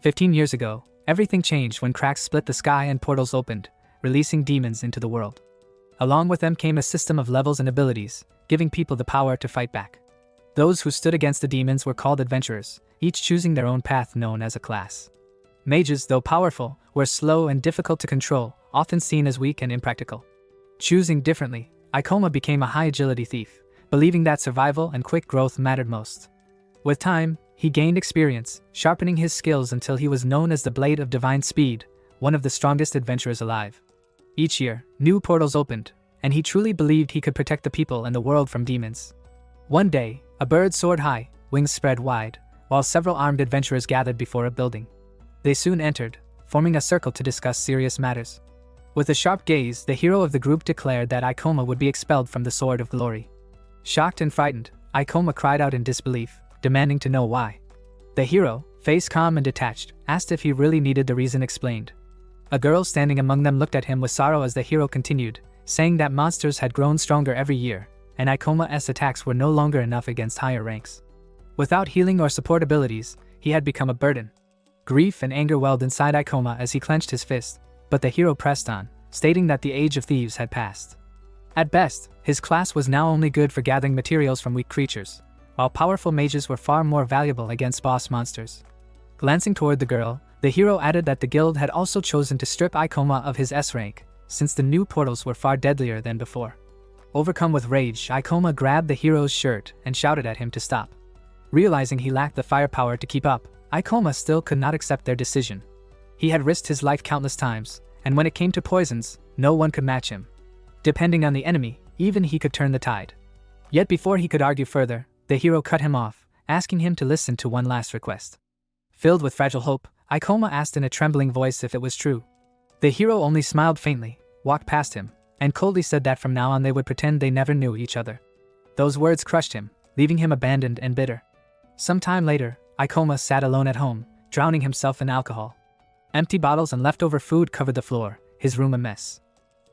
15 years ago, everything changed when cracks split the sky and portals opened, releasing demons into the world. Along with them came a system of levels and abilities, giving people the power to fight back. Those who stood against the demons were called adventurers, each choosing their own path known as a class. Mages, though powerful, were slow and difficult to control, often seen as weak and impractical. Choosing differently, Ikoma became a high-agility thief, believing that survival and quick growth mattered most. With time, he gained experience, sharpening his skills until he was known as the Blade of Divine Speed, one of the strongest adventurers alive. Each year, new portals opened, and he truly believed he could protect the people and the world from demons. One day, a bird soared high, wings spread wide, while several armed adventurers gathered before a building. They soon entered, forming a circle to discuss serious matters. With a sharp gaze, the hero of the group declared that Ikoma would be expelled from the Sword of Glory. Shocked and frightened, Ikoma cried out in disbelief, demanding to know why. The hero, face calm and detached, asked if he really needed the reason explained. A girl standing among them looked at him with sorrow as the hero continued, saying that monsters had grown stronger every year, and Ikoma's attacks were no longer enough against higher ranks. Without healing or support abilities, he had become a burden. Grief and anger welled inside Ikoma as he clenched his fist, but the hero pressed on, stating that the age of thieves had passed. At best, his class was now only good for gathering materials from weak creatures, while powerful mages were far more valuable against boss monsters. Glancing toward the girl, the hero added that the guild had also chosen to strip Ikoma of his S rank, since the new portals were far deadlier than before. Overcome with rage, Ikoma grabbed the hero's shirt and shouted at him to stop. Realizing he lacked the firepower to keep up, Ikoma still could not accept their decision. He had risked his life countless times, and when it came to poisons, no one could match him. Depending on the enemy, even he could turn the tide. Yet before he could argue further, the hero cut him off, asking him to listen to one last request. Filled with fragile hope, Ikoma asked in a trembling voice if it was true. The hero only smiled faintly, walked past him, and coldly said that from now on they would pretend they never knew each other. Those words crushed him, leaving him abandoned and bitter. Some time later, Ikoma sat alone at home, drowning himself in alcohol. Empty bottles and leftover food covered the floor, his room a mess.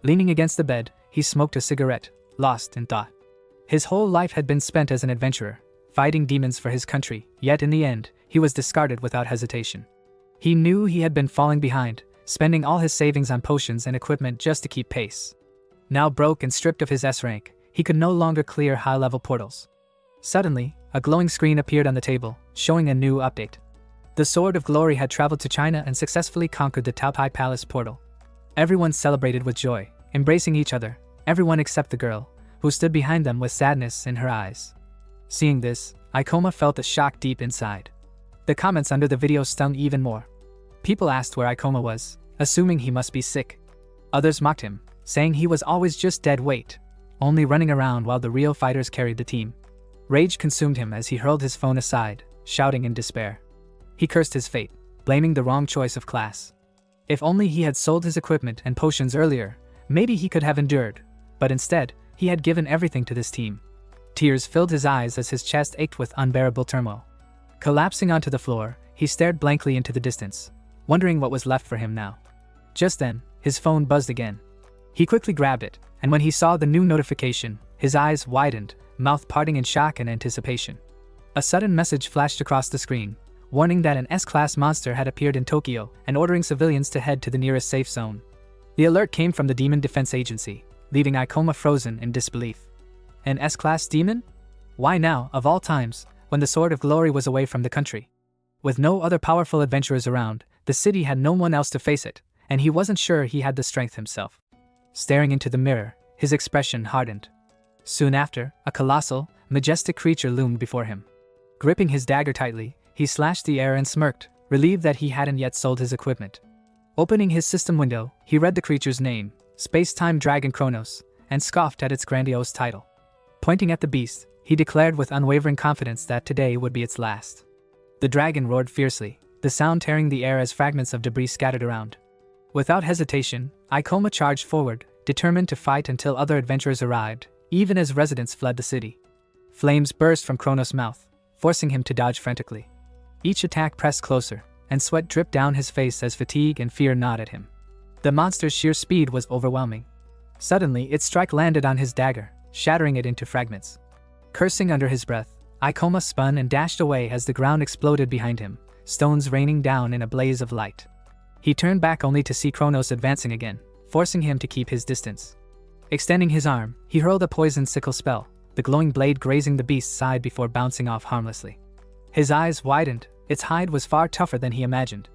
Leaning against the bed, he smoked a cigarette, lost in thought. His whole life had been spent as an adventurer, fighting demons for his country, yet in the end, he was discarded without hesitation. He knew he had been falling behind, spending all his savings on potions and equipment just to keep pace. Now broke and stripped of his S rank, he could no longer clear high-level portals. Suddenly, a glowing screen appeared on the table, showing a new update. The Sword of Glory had traveled to China and successfully conquered the Taopai Palace portal. Everyone celebrated with joy, embracing each other, everyone except the girl, who stood behind them with sadness in her eyes. Seeing this, Ikoma felt a shock deep inside. The comments under the video stung even more. People asked where Ikoma was, assuming he must be sick. Others mocked him, saying he was always just dead weight, only running around while the real fighters carried the team. Rage consumed him as he hurled his phone aside, shouting in despair. He cursed his fate, blaming the wrong choice of class. If only he had sold his equipment and potions earlier, maybe he could have endured, but instead, he had given everything to this team. Tears filled his eyes as his chest ached with unbearable turmoil. Collapsing onto the floor, he stared blankly into the distance, wondering what was left for him now. Just then, his phone buzzed again. He quickly grabbed it, and when he saw the new notification, his eyes widened, mouth parting in shock and anticipation. A sudden message flashed across the screen, warning that an S-class monster had appeared in Tokyo and ordering civilians to head to the nearest safe zone. The alert came from the Demon Defense Agency, leaving Ikoma frozen in disbelief. An S-class demon? Why now, of all times, when the Sword of Glory was away from the country? With no other powerful adventurers around, the city had no one else to face it, and he wasn't sure he had the strength himself. Staring into the mirror, his expression hardened. Soon after, a colossal, majestic creature loomed before him. Gripping his dagger tightly, he slashed the air and smirked, relieved that he hadn't yet sold his equipment. Opening his system window, he read the creature's name, Space-Time Dragon Kronos, and scoffed at its grandiose title. Pointing at the beast, he declared with unwavering confidence that today would be its last. The dragon roared fiercely, the sound tearing the air as fragments of debris scattered around. Without hesitation, Ikoma charged forward, determined to fight until other adventurers arrived, even as residents fled the city. Flames burst from Kronos' mouth, forcing him to dodge frantically. Each attack pressed closer, and sweat dripped down his face as fatigue and fear gnawed at him. The monster's sheer speed was overwhelming. Suddenly, its strike landed on his dagger, shattering it into fragments. Cursing under his breath, Ikoma spun and dashed away as the ground exploded behind him, stones raining down in a blaze of light. He turned back only to see Kronos advancing again, forcing him to keep his distance. Extending his arm, he hurled a poison sickle spell, the glowing blade grazing the beast's side before bouncing off harmlessly. His eyes widened, its hide was far tougher than he imagined.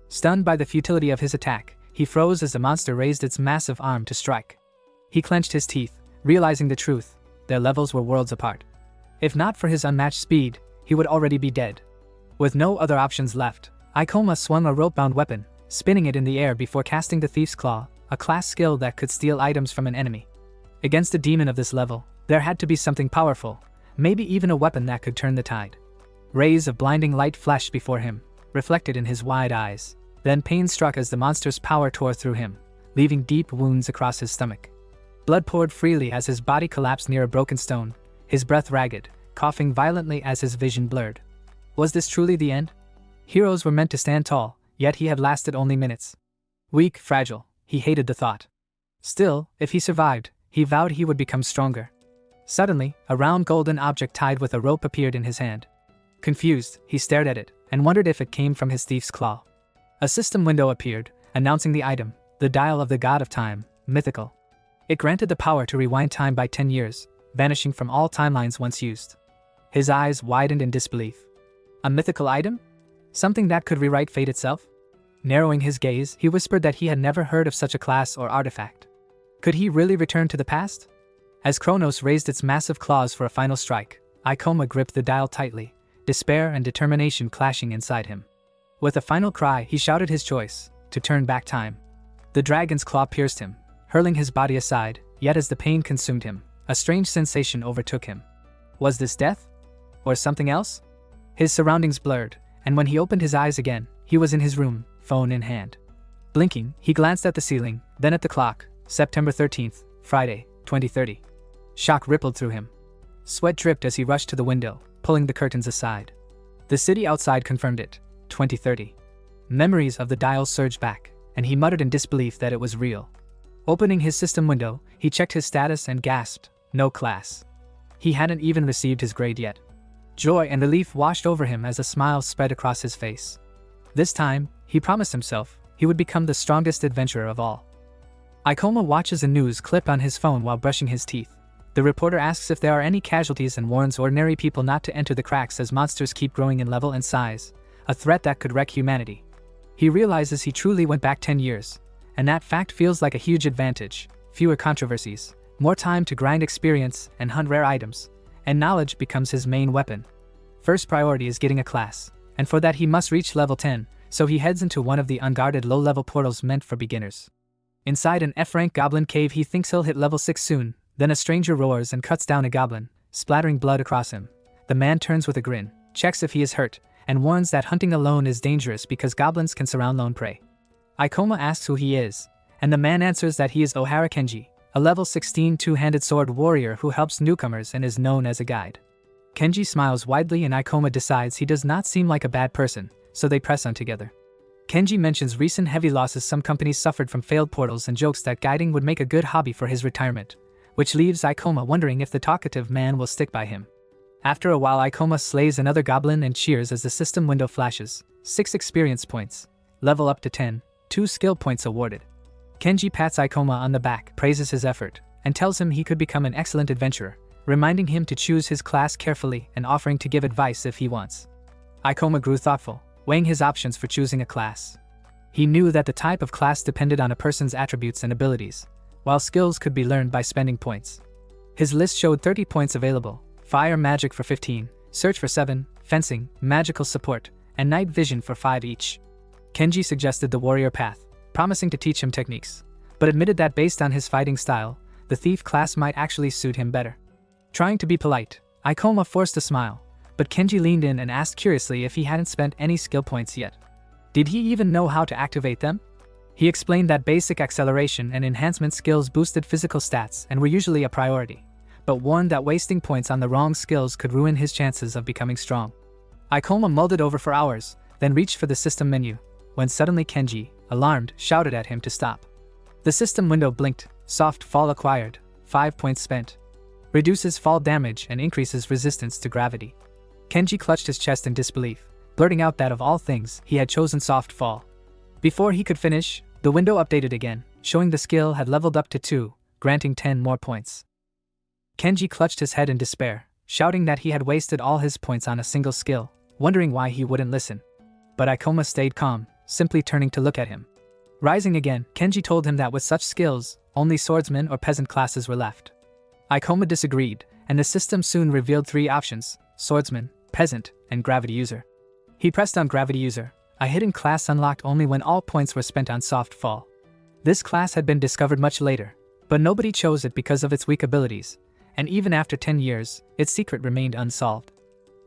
Stunned by the futility of his attack, he froze as the monster raised its massive arm to strike. He clenched his teeth, realizing the truth: their levels were worlds apart. If not for his unmatched speed, he would already be dead. With no other options left, Ikoma swung a rope-bound weapon, spinning it in the air before casting the Thief's Claw, a class skill that could steal items from an enemy. Against a demon of this level, there had to be something powerful, maybe even a weapon that could turn the tide. Rays of blinding light flashed before him, reflected in his wide eyes. Then pain struck as the monster's power tore through him, leaving deep wounds across his stomach. Blood poured freely as his body collapsed near a broken stone, his breath ragged, coughing violently as his vision blurred. Was this truly the end? Heroes were meant to stand tall, yet he had lasted only minutes. Weak, fragile, he hated the thought. Still, if he survived, he vowed he would become stronger. Suddenly, a round golden object tied with a rope appeared in his hand. Confused, he stared at it, and wondered if it came from his thief's claw. A system window appeared, announcing the item, the dial of the god of time, mythical. It granted the power to rewind time by 10 years, vanishing from all timelines once used. His eyes widened in disbelief. A mythical item? Something that could rewrite fate itself? Narrowing his gaze, he whispered that he had never heard of such a class or artifact. Could he really return to the past? As Kronos raised its massive claws for a final strike, Ikoma gripped the dial tightly, despair and determination clashing inside him. With a final cry, he shouted his choice, to turn back time. The dragon's claw pierced him, hurling his body aside, yet as the pain consumed him, a strange sensation overtook him. Was this death? Or something else? His surroundings blurred, and when he opened his eyes again, he was in his room, phone in hand. Blinking, he glanced at the ceiling, then at the clock, September 13th, Friday, 2030. Shock rippled through him. Sweat dripped as he rushed to the window, pulling the curtains aside. The city outside confirmed it, 2030. Memories of the dial surged back, and he muttered in disbelief that it was real. Opening his system window, he checked his status and gasped, no class. He hadn't even received his grade yet. Joy and relief washed over him as a smile spread across his face. This time, he promised himself, he would become the strongest adventurer of all. Ikoma watches a news clip on his phone while brushing his teeth. The reporter asks if there are any casualties and warns ordinary people not to enter the cracks as monsters keep growing in level and size, a threat that could wreck humanity. He realizes he truly went back 10 years, and that fact feels like a huge advantage: fewer controversies, more time to grind experience and hunt rare items, and knowledge becomes his main weapon. First priority is getting a class, and for that he must reach level 10, so he heads into one of the unguarded low-level portals meant for beginners. Inside an F-rank goblin cave, he thinks he'll hit level 6 soon, then a stranger roars and cuts down a goblin, splattering blood across him. The man turns with a grin, checks if he is hurt, and warns that hunting alone is dangerous because goblins can surround lone prey. Ikoma asks who he is, and the man answers that he is Ohara Kenji, a level 16 two-handed sword warrior who helps newcomers and is known as a guide. Kenji smiles widely and Ikoma decides he does not seem like a bad person, so they press on together. Kenji mentions recent heavy losses some companies suffered from failed portals and jokes that guiding would make a good hobby for his retirement, which leaves Ikoma wondering if the talkative man will stick by him. After a while, Ikoma slays another goblin and cheers as the system window flashes. 6 experience points, level up to 10, 2 skill points awarded. Kenji pats Ikoma on the back, praises his effort, and tells him he could become an excellent adventurer, reminding him to choose his class carefully and offering to give advice if he wants. Ikoma grew thoughtful, weighing his options for choosing a class. He knew that the type of class depended on a person's attributes and abilities, while skills could be learned by spending points. His list showed 30 points available: fire magic for 15, search for 7, fencing, magical support, and night vision for 5 each. Kenji suggested the warrior path, promising to teach him techniques, but admitted that based on his fighting style, the thief class might actually suit him better. Trying to be polite, Ikoma forced a smile, but Kenji leaned in and asked curiously if he hadn't spent any skill points yet. Did he even know how to activate them? He explained that basic acceleration and enhancement skills boosted physical stats and were usually a priority, but warned that wasting points on the wrong skills could ruin his chances of becoming strong. Ikoma mulled it over for hours, then reached for the system menu, when suddenly Kenji, alarmed, shouted at him to stop. The system window blinked. Soft fall acquired, 5 points spent. Reduces fall damage and increases resistance to gravity. Kenji clutched his chest in disbelief, blurting out that of all things, he had chosen soft fall. Before he could finish, the window updated again, showing the skill had leveled up to 2, granting 10 more points. Kenji clutched his head in despair, shouting that he had wasted all his points on a single skill, wondering why he wouldn't listen. But Ikoma stayed calm, simply turning to look at him. Rising again, Kenji told him that with such skills, only swordsman or peasant classes were left. Ikoma disagreed, and the system soon revealed 3 options: swordsman, peasant, and gravity user. He pressed on gravity user, a hidden class unlocked only when all points were spent on soft fall. This class had been discovered much later, but nobody chose it because of its weak abilities, and even after 10 years, its secret remained unsolved.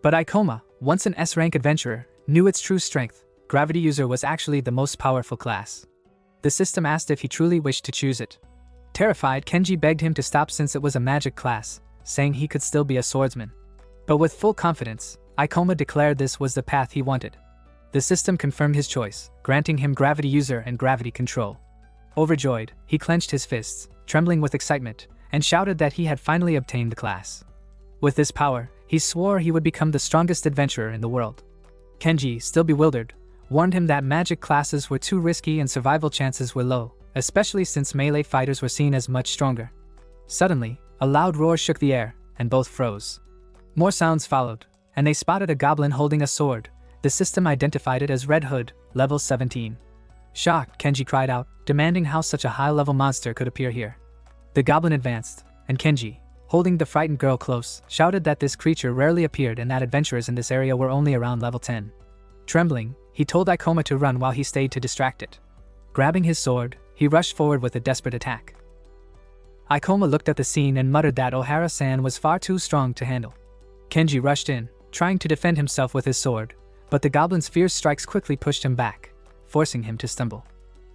But Ikoma, once an S-rank adventurer, knew its true strength. Gravity user was actually the most powerful class. The system asked if he truly wished to choose it. Terrified, Kenji begged him to stop since it was a magic class, saying he could still be a swordsman. But with full confidence, Ikoma declared this was the path he wanted. The system confirmed his choice, granting him gravity user and gravity control. Overjoyed, he clenched his fists, trembling with excitement, and shouted that he had finally obtained the class. With this power, he swore he would become the strongest adventurer in the world. Kenji, still bewildered, warned him that magic classes were too risky and survival chances were low, especially since melee fighters were seen as much stronger. Suddenly, a loud roar shook the air, and both froze. More sounds followed, and they spotted a goblin holding a sword. The system identified it as Red Hood, level 17. Shocked, Kenji cried out, demanding how such a high-level monster could appear here. The goblin advanced, and Kenji, holding the frightened girl close, shouted that this creature rarely appeared and that adventurers in this area were only around level 10. Trembling, he told Ikoma to run while he stayed to distract it. Grabbing his sword, he rushed forward with a desperate attack. Ikoma looked at the scene and muttered that Ohara-san was far too strong to handle. Kenji rushed in, trying to defend himself with his sword, but the goblin's fierce strikes quickly pushed him back, forcing him to stumble.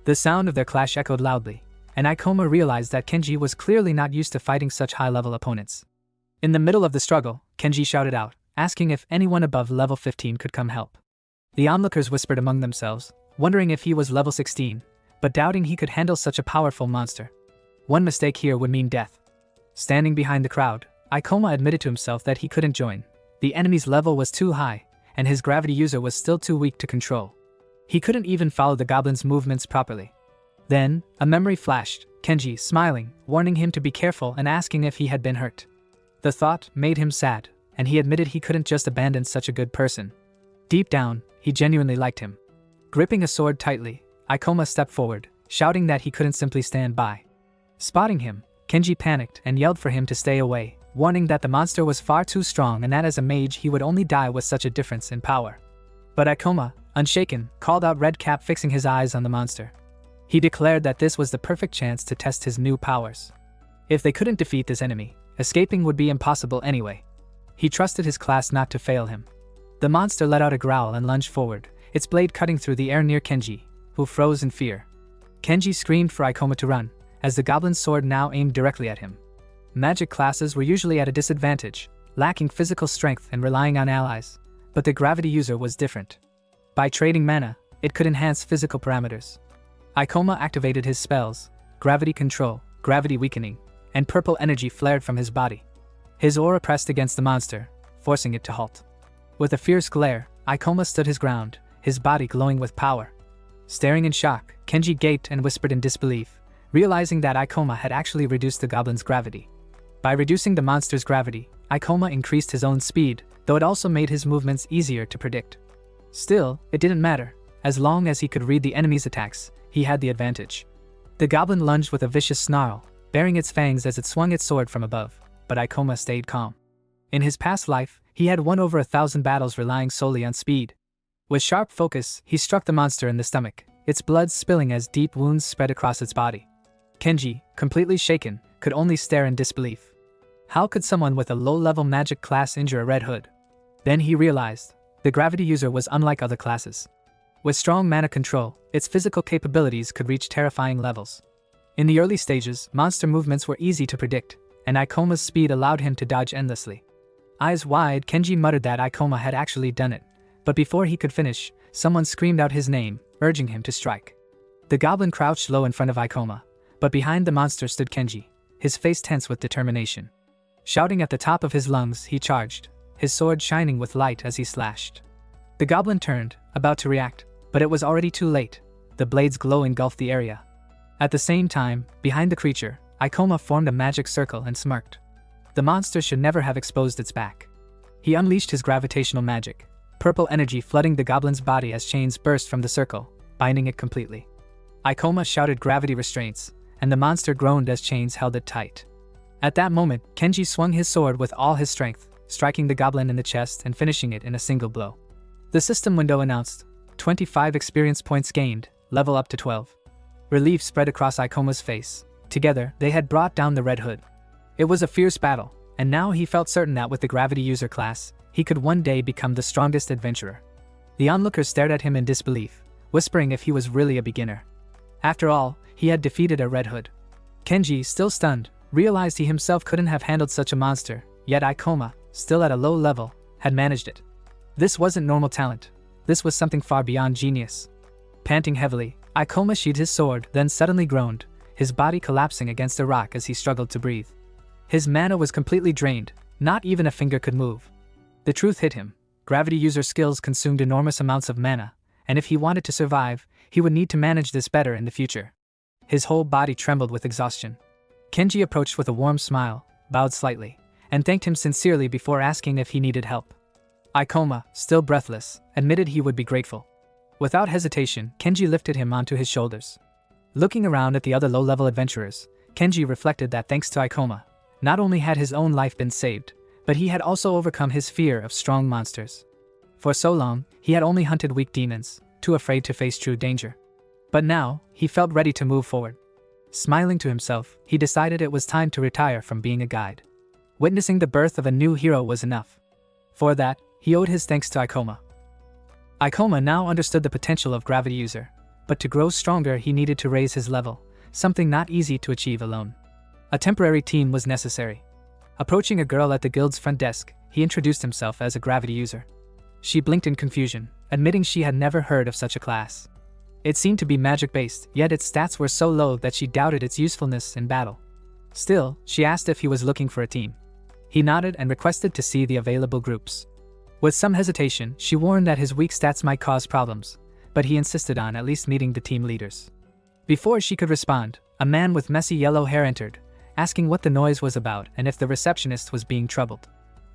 The sound of their clash echoed loudly, and Ikoma realized that Kenji was clearly not used to fighting such high-level opponents. In the middle of the struggle, Kenji shouted out, asking if anyone above level 15 could come help. The onlookers whispered among themselves, wondering if he was level 16, but doubting he could handle such a powerful monster. One mistake here would mean death. Standing behind the crowd, Ikoma admitted to himself that he couldn't join. The enemy's level was too high, and his gravity user was still too weak to control. He couldn't even follow the goblin's movements properly. Then, a memory flashed, Kenji smiling, warning him to be careful and asking if he had been hurt. The thought made him sad, and he admitted he couldn't just abandon such a good person. Deep down, he genuinely liked him. Gripping a sword tightly, Ikoma stepped forward, shouting that he couldn't simply stand by. Spotting him, Kenji panicked and yelled for him to stay away, warning that the monster was far too strong and that as a mage he would only die with such a difference in power. But Ikoma, unshaken, called out Redcap, fixing his eyes on the monster. He declared that this was the perfect chance to test his new powers. If they couldn't defeat this enemy, escaping would be impossible anyway. He trusted his class not to fail him. The monster let out a growl and lunged forward, its blade cutting through the air near Kenji, who froze in fear. Kenji screamed for Ikoma to run, as the goblin's sword now aimed directly at him. Magic classes were usually at a disadvantage, lacking physical strength and relying on allies, but the gravity user was different. By trading mana, it could enhance physical parameters. Ikoma activated his spells, gravity control, gravity weakening, and purple energy flared from his body. His aura pressed against the monster, forcing it to halt. With a fierce glare, Ikoma stood his ground, his body glowing with power. Staring in shock, Kenji gaped and whispered in disbelief, realizing that Ikoma had actually reduced the goblin's gravity. By reducing the monster's gravity, Ikoma increased his own speed, though it also made his movements easier to predict. Still, it didn't matter. As long as he could read the enemy's attacks, he had the advantage. The goblin lunged with a vicious snarl, baring its fangs as it swung its sword from above, but Ikoma stayed calm. In his past life, he had won over 1,000 battles relying solely on speed. With sharp focus, he struck the monster in the stomach, its blood spilling as deep wounds spread across its body. Kenji, completely shaken, could only stare in disbelief. How could someone with a low-level magic class injure a Red Hood? Then he realized, the gravity user was unlike other classes. With strong mana control, its physical capabilities could reach terrifying levels. In the early stages, monster movements were easy to predict, and Ikoma's speed allowed him to dodge endlessly. Eyes wide, Kenji muttered that Ikoma had actually done it, but before he could finish, someone screamed out his name, urging him to strike. The goblin crouched low in front of Ikoma, but behind the monster stood Kenji, his face tense with determination. Shouting at the top of his lungs, he charged, his sword shining with light as he slashed. The goblin turned, about to react, but it was already too late. The blade's glow engulfed the area. At the same time, behind the creature, Ikoma formed a magic circle and smirked. The monster should never have exposed its back. He unleashed his gravitational magic, purple energy flooding the goblin's body as chains burst from the circle, binding it completely. Ikoma shouted gravity restraints, and the monster groaned as chains held it tight. At that moment, Kenji swung his sword with all his strength, striking the goblin in the chest and finishing it in a single blow. The system window announced, 25 experience points gained, level up to 12. Relief spread across Ikoma's face. Together, they had brought down the Red Hood. It was a fierce battle, and now he felt certain that with the gravity user class, he could one day become the strongest adventurer. The onlookers stared at him in disbelief, whispering if he was really a beginner. After all, he had defeated a Red Hood. Kenji, still stunned, realized he himself couldn't have handled such a monster, yet Ikoma, still at a low level, had managed it. This wasn't normal talent. This was something far beyond genius. Panting heavily, Ikoma sheathed his sword, then suddenly groaned, his body collapsing against a rock as he struggled to breathe. His mana was completely drained, not even a finger could move. The truth hit him. Gravity user skills consumed enormous amounts of mana, and if he wanted to survive, he would need to manage this better in the future. His whole body trembled with exhaustion. Kenji approached with a warm smile, bowed slightly, and thanked him sincerely before asking if he needed help. Ikoma, still breathless, admitted he would be grateful. Without hesitation, Kenji lifted him onto his shoulders. Looking around at the other low-level adventurers, Kenji reflected that thanks to Ikoma, not only had his own life been saved, but he had also overcome his fear of strong monsters. For so long, he had only hunted weak demons, too afraid to face true danger. But now, he felt ready to move forward. Smiling to himself, he decided it was time to retire from being a guide. Witnessing the birth of a new hero was enough. For that, he owed his thanks to Ikoma. Ikoma now understood the potential of Gravity User, but to grow stronger he needed to raise his level, something not easy to achieve alone. A temporary team was necessary. Approaching a girl at the guild's front desk, he introduced himself as a Gravity User. She blinked in confusion, admitting she had never heard of such a class. It seemed to be magic-based, yet its stats were so low that she doubted its usefulness in battle. Still, she asked if he was looking for a team. He nodded and requested to see the available groups. With some hesitation, she warned that his weak stats might cause problems, but he insisted on at least meeting the team leaders. Before she could respond, a man with messy yellow hair entered, asking what the noise was about and if the receptionist was being troubled.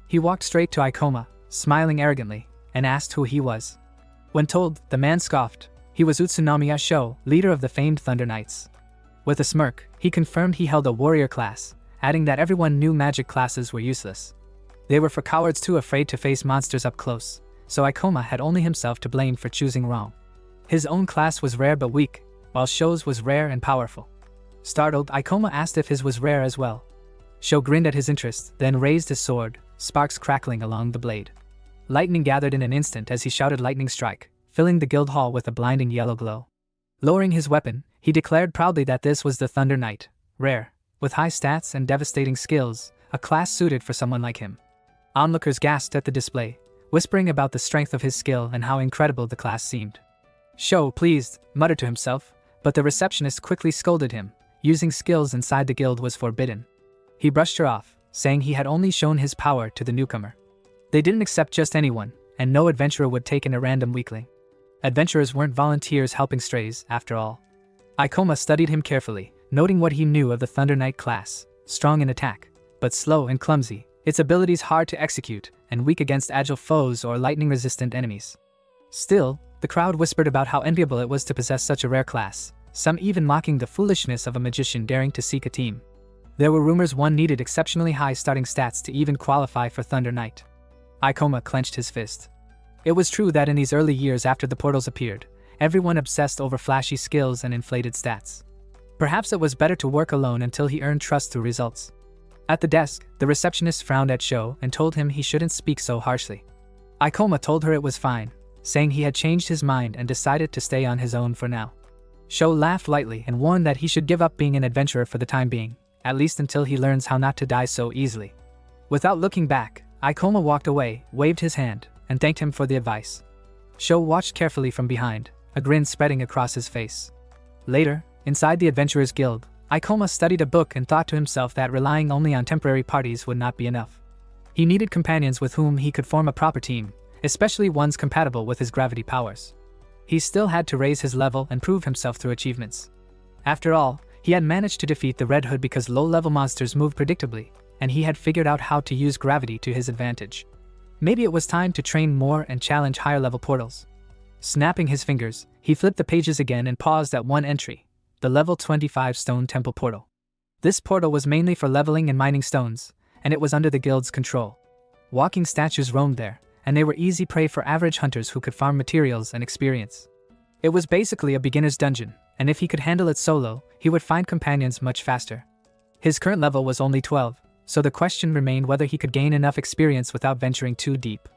He walked straight to Ikoma, smiling arrogantly, and asked who he was. When told, the man scoffed. He was Utsunomiya Sho, leader of the famed Thunder Knights. With a smirk, he confirmed he held a warrior class, adding that everyone knew magic classes were useless. They were for cowards too afraid to face monsters up close, so Ikoma had only himself to blame for choosing wrong. His own class was rare but weak, while Sho's was rare and powerful. Startled, Ikoma asked if his was rare as well. Sho grinned at his interest, then raised his sword, sparks crackling along the blade. Lightning gathered in an instant as he shouted lightning strike, filling the guild hall with a blinding yellow glow. Lowering his weapon, he declared proudly that this was the Thunder Knight, rare, with high stats and devastating skills, a class suited for someone like him. Onlookers gasped at the display, whispering about the strength of his skill and how incredible the class seemed. Sho, pleased, muttered to himself, but the receptionist quickly scolded him. Using skills inside the guild was forbidden. He brushed her off, saying he had only shown his power to the newcomer. They didn't accept just anyone, and no adventurer would take in a random weakling. Adventurers weren't volunteers helping strays, after all. Ikoma studied him carefully, noting what he knew of the Thunder Knight class: strong in attack, but slow and clumsy, its abilities hard to execute, and weak against agile foes or lightning-resistant enemies. Still, the crowd whispered about how enviable it was to possess such a rare class, some even mocking the foolishness of a magician daring to seek a team. There were rumors one needed exceptionally high starting stats to even qualify for Thunder Knight. Ikoma clenched his fist. It was true that in these early years after the portals appeared, everyone obsessed over flashy skills and inflated stats. Perhaps it was better to work alone until he earned trust through results. At the desk, the receptionist frowned at Sho and told him he shouldn't speak so harshly. Ikoma told her it was fine, saying he had changed his mind and decided to stay on his own for now. Sho laughed lightly and warned that he should give up being an adventurer for the time being, at least until he learns how not to die so easily. Without looking back, Ikoma walked away, waved his hand, and thanked him for the advice. Sho watched carefully from behind, a grin spreading across his face. Later, inside the Adventurers Guild, Ikoma studied a book and thought to himself that relying only on temporary parties would not be enough. He needed companions with whom he could form a proper team, especially ones compatible with his gravity powers. He still had to raise his level and prove himself through achievements. After all, he had managed to defeat the Red Hood because low-level monsters move predictably, and he had figured out how to use gravity to his advantage. Maybe it was time to train more and challenge higher-level portals. Snapping his fingers, he flipped the pages again and paused at one entry, the level 25 Stone Temple portal. This portal was mainly for leveling and mining stones, and it was under the guild's control. Walking statues roamed there, and they were easy prey for average hunters who could farm materials and experience. It was basically a beginner's dungeon, and if he could handle it solo, he would find companions much faster. His current level was only 12, so the question remained whether he could gain enough experience without venturing too deep.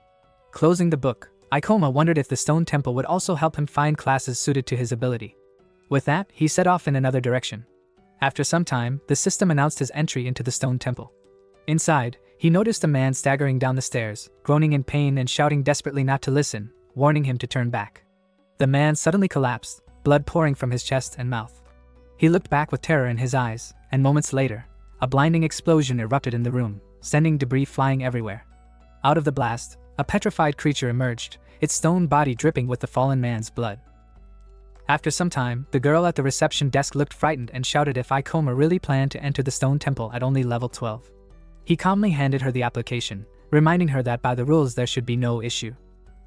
Closing the book, Ikoma wondered if the Stone Temple would also help him find classes suited to his ability. With that, he set off in another direction. After some time, the system announced his entry into the Stone Temple. Inside, he noticed a man staggering down the stairs, groaning in pain and shouting desperately not to listen, warning him to turn back. The man suddenly collapsed, blood pouring from his chest and mouth. He looked back with terror in his eyes, and moments later, a blinding explosion erupted in the room, sending debris flying everywhere. Out of the blast, a petrified creature emerged, its stone body dripping with the fallen man's blood. After some time, the girl at the reception desk looked frightened and shouted if Ikoma really planned to enter the Stone Temple at only level 12. He calmly handed her the application, reminding her that by the rules there should be no issue.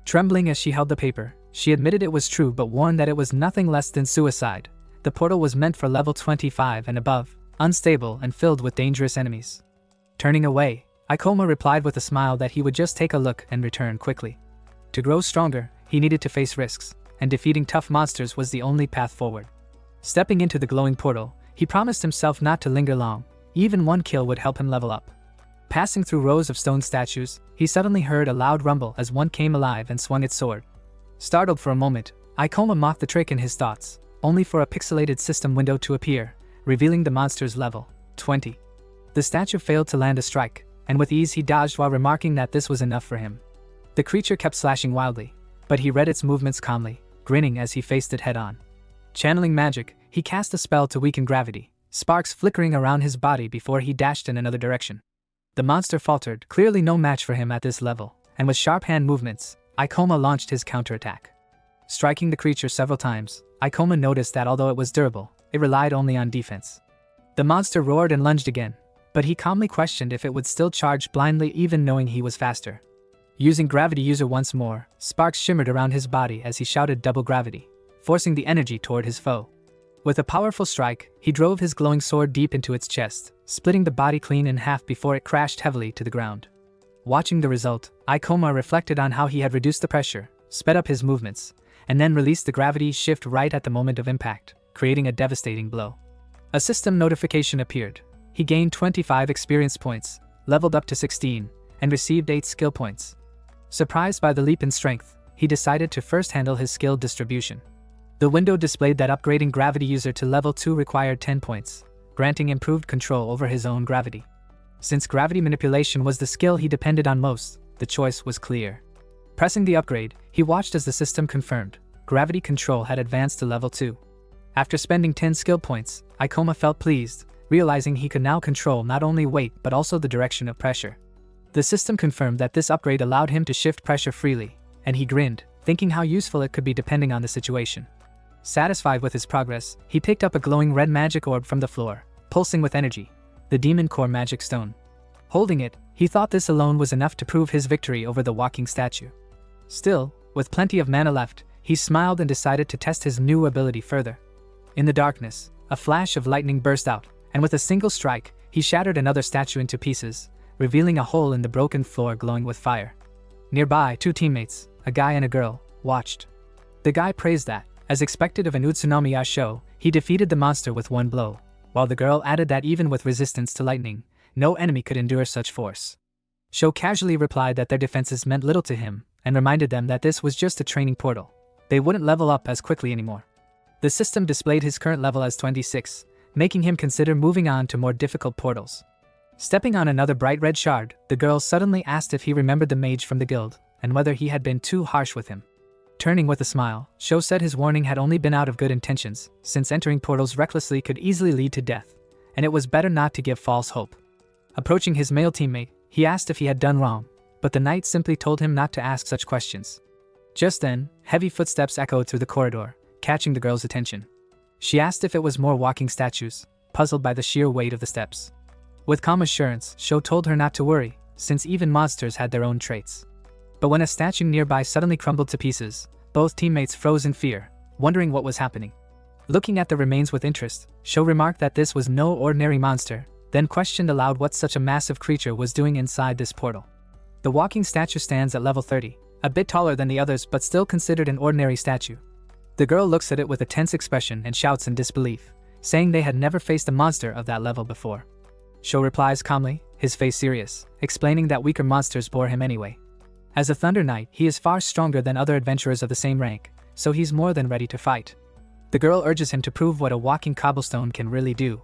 Trembling as she held the paper, she admitted it was true but warned that it was nothing less than suicide. The portal was meant for level 25 and above, unstable and filled with dangerous enemies. Turning away, Ikoma replied with a smile that he would just take a look and return quickly. To grow stronger, he needed to face risks, and defeating tough monsters was the only path forward. Stepping into the glowing portal, he promised himself not to linger long. Even one kill would help him level up. Passing through rows of stone statues, he suddenly heard a loud rumble as one came alive and swung its sword. Startled for a moment, Ikoma mocked the trick in his thoughts, only for a pixelated system window to appear, revealing the monster's level, 20. The statue failed to land a strike, and with ease he dodged while remarking that this was enough for him. The creature kept slashing wildly, but he read its movements calmly, grinning as he faced it head-on. Channeling magic, he cast a spell to weaken gravity, sparks flickering around his body before he dashed in another direction. The monster faltered, clearly no match for him at this level, and with sharp hand movements, Ikoma launched his counterattack. Striking the creature several times, Ikoma noticed that although it was durable, it relied only on defense. The monster roared and lunged again, but he calmly questioned if it would still charge blindly even knowing he was faster. Using Gravity User once more, sparks shimmered around his body as he shouted double gravity, forcing the energy toward his foe. With a powerful strike, he drove his glowing sword deep into its chest, splitting the body clean in half before it crashed heavily to the ground. Watching the result, Ikoma reflected on how he had reduced the pressure, sped up his movements, and then released the gravity shift right at the moment of impact, creating a devastating blow. A system notification appeared. He gained 25 experience points, leveled up to 16, and received 8 skill points. Surprised by the leap in strength, he decided to first handle his skill distribution. The window displayed that upgrading Gravity User to level 2 required 10 points, granting improved control over his own gravity. Since gravity manipulation was the skill he depended on most, the choice was clear. Pressing the upgrade, he watched as the system confirmed, gravity control had advanced to level 2. After spending 10 skill points, Ikoma felt pleased, realizing he could now control not only weight but also the direction of pressure. The system confirmed that this upgrade allowed him to shift pressure freely, and he grinned, thinking how useful it could be depending on the situation. Satisfied with his progress, he picked up a glowing red magic orb from the floor, pulsing with energy, the Demon Core Magic Stone. Holding it, he thought this alone was enough to prove his victory over the walking statue. Still, with plenty of mana left, he smiled and decided to test his new ability further. In the darkness, a flash of lightning burst out, and with a single strike, he shattered another statue into pieces, revealing a hole in the broken floor glowing with fire. Nearby, 2 teammates, a guy and a girl, watched. The guy praised that, as expected of an Utsunomiya show, he defeated the monster with one blow, while the girl added that even with resistance to lightning, no enemy could endure such force. Sho casually replied that their defenses meant little to him, and reminded them that this was just a training portal. They wouldn't level up as quickly anymore. The system displayed his current level as 26, making him consider moving on to more difficult portals. Stepping on another bright red shard, the girl suddenly asked if he remembered the mage from the guild, and whether he had been too harsh with him. Turning with a smile, Sho said his warning had only been out of good intentions, since entering portals recklessly could easily lead to death, and it was better not to give false hope. Approaching his male teammate, he asked if he had done wrong, but the knight simply told him not to ask such questions. Just then, heavy footsteps echoed through the corridor, catching the girl's attention. She asked if it was more walking statues, puzzled by the sheer weight of the steps. With calm assurance, Sho told her not to worry, since even monsters had their own traits. But when a statue nearby suddenly crumbled to pieces, both teammates froze in fear, wondering what was happening. Looking at the remains with interest, Sho remarked that this was no ordinary monster, then questioned aloud what such a massive creature was doing inside this portal. The walking statue stands at level 30, a bit taller than the others but still considered an ordinary statue. The girl looks at it with a tense expression and shouts in disbelief, saying they had never faced a monster of that level before. Sho replies calmly, his face serious, explaining that weaker monsters bore him anyway. As a Thunder Knight, he is far stronger than other adventurers of the same rank, so he's more than ready to fight. The girl urges him to prove what a walking cobblestone can really do.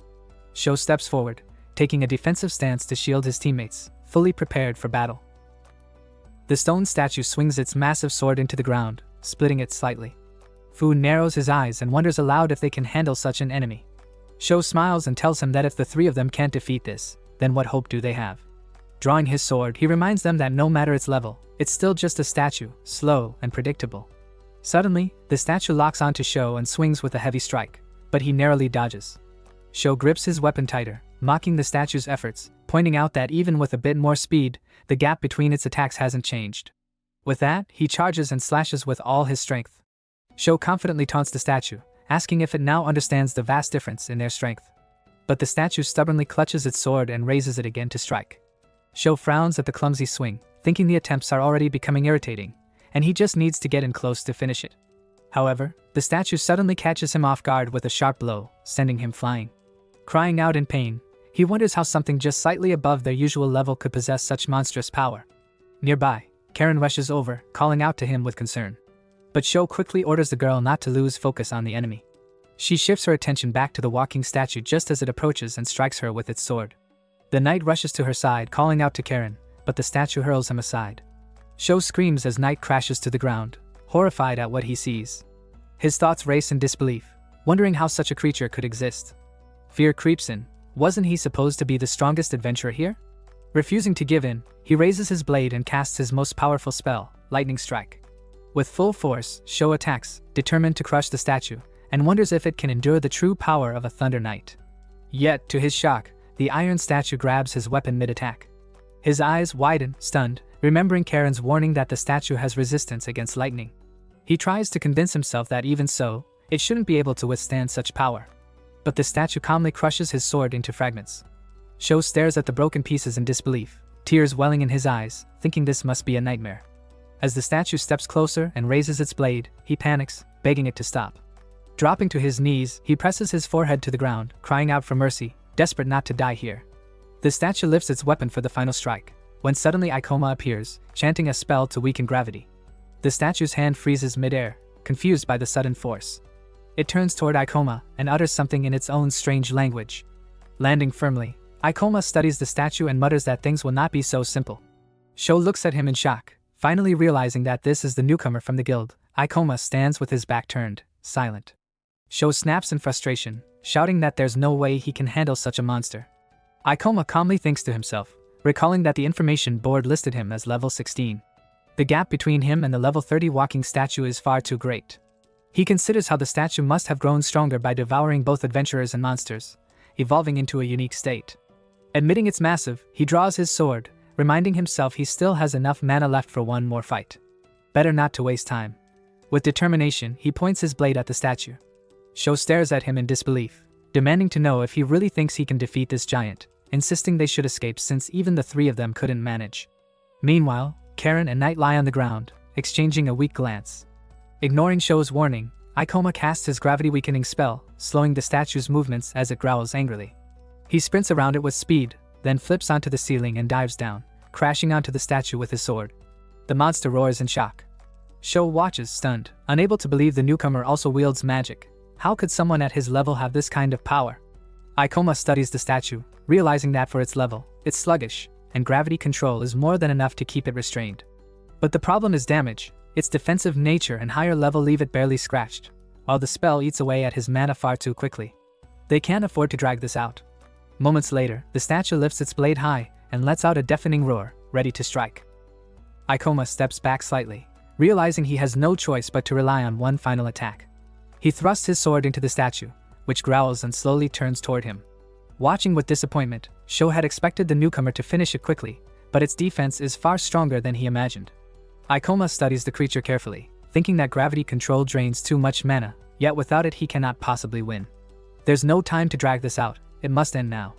Sho steps forward, taking a defensive stance to shield his teammates, fully prepared for battle. The stone statue swings its massive sword into the ground, splitting it slightly. Fu narrows his eyes and wonders aloud if they can handle such an enemy. Sho smiles and tells him that if the three of them can't defeat this, then what hope do they have? Drawing his sword, he reminds them that no matter its level, it's still just a statue, slow and predictable. Suddenly, the statue locks onto Sho and swings with a heavy strike, but he narrowly dodges. Sho grips his weapon tighter, mocking the statue's efforts, pointing out that even with a bit more speed, the gap between its attacks hasn't changed. With that, he charges and slashes with all his strength. Sho confidently taunts the statue, asking if it now understands the vast difference in their strength. But the statue stubbornly clutches its sword and raises it again to strike. Sho frowns at the clumsy swing, thinking the attempts are already becoming irritating, and he just needs to get in close to finish it. However, the statue suddenly catches him off guard with a sharp blow, sending him flying. Crying out in pain, he wonders how something just slightly above their usual level could possess such monstrous power. Nearby, Karen rushes over, calling out to him with concern. But Sho quickly orders the girl not to lose focus on the enemy. She shifts her attention back to the walking statue just as it approaches and strikes her with its sword. The knight rushes to her side, calling out to Karen, but the statue hurls him aside. Sho screams as Knight crashes to the ground, horrified at what he sees. His thoughts race in disbelief, wondering how such a creature could exist. Fear creeps in. Wasn't he supposed to be the strongest adventurer here? Refusing to give in, he raises his blade and casts his most powerful spell, Lightning Strike. With full force, Sho attacks, determined to crush the statue, and wonders if it can endure the true power of a Thunder Knight. Yet, to his shock, the iron statue grabs his weapon mid-attack. His eyes widen, stunned, remembering Karen's warning that the statue has resistance against lightning. He tries to convince himself that even so, it shouldn't be able to withstand such power. But the statue calmly crushes his sword into fragments. Sho stares at the broken pieces in disbelief, tears welling in his eyes, thinking this must be a nightmare. As the statue steps closer and raises its blade, he panics, begging it to stop. Dropping to his knees, he presses his forehead to the ground, crying out for mercy, desperate not to die here. The statue lifts its weapon for the final strike, when suddenly Ikoma appears, chanting a spell to weaken gravity. The statue's hand freezes mid-air, confused by the sudden force. It turns toward Ikoma and utters something in its own strange language. Landing firmly, Ikoma studies the statue and mutters that things will not be so simple. Sho looks at him in shock, finally realizing that this is the newcomer from the guild. Ikoma stands with his back turned, silent. Sho snaps in frustration, shouting that there's no way he can handle such a monster. Ikoma calmly thinks to himself, recalling that the information board listed him as level 16. The gap between him and the level 30 walking statue is far too great. He considers how the statue must have grown stronger by devouring both adventurers and monsters, evolving into a unique state. Admitting it's massive, he draws his sword, reminding himself he still has enough mana left for one more fight. Better not to waste time. With determination, he points his blade at the statue. Sho stares at him in disbelief, demanding to know if he really thinks he can defeat this giant, insisting they should escape since even the three of them couldn't manage. Meanwhile, Karen and Knight lie on the ground, exchanging a weak glance. Ignoring Sho's warning, Ikoma casts his gravity-weakening spell, slowing the statue's movements as it growls angrily. He sprints around it with speed, then flips onto the ceiling and dives down, crashing onto the statue with his sword. The monster roars in shock. Sho watches, stunned, unable to believe the newcomer also wields magic. How could someone at his level have this kind of power? Ikoma studies the statue, realizing that for its level, it's sluggish, and gravity control is more than enough to keep it restrained. But the problem is damage. Its defensive nature and higher level leave it barely scratched, while the spell eats away at his mana far too quickly. They can't afford to drag this out. Moments later, the statue lifts its blade high and lets out a deafening roar, ready to strike. Ikoma steps back slightly, realizing he has no choice but to rely on one final attack. He thrusts his sword into the statue, which growls and slowly turns toward him. Watching with disappointment, Sho had expected the newcomer to finish it quickly, but its defense is far stronger than he imagined. Ikoma studies the creature carefully, thinking that gravity control drains too much mana, yet without it he cannot possibly win. There's no time to drag this out, it must end now.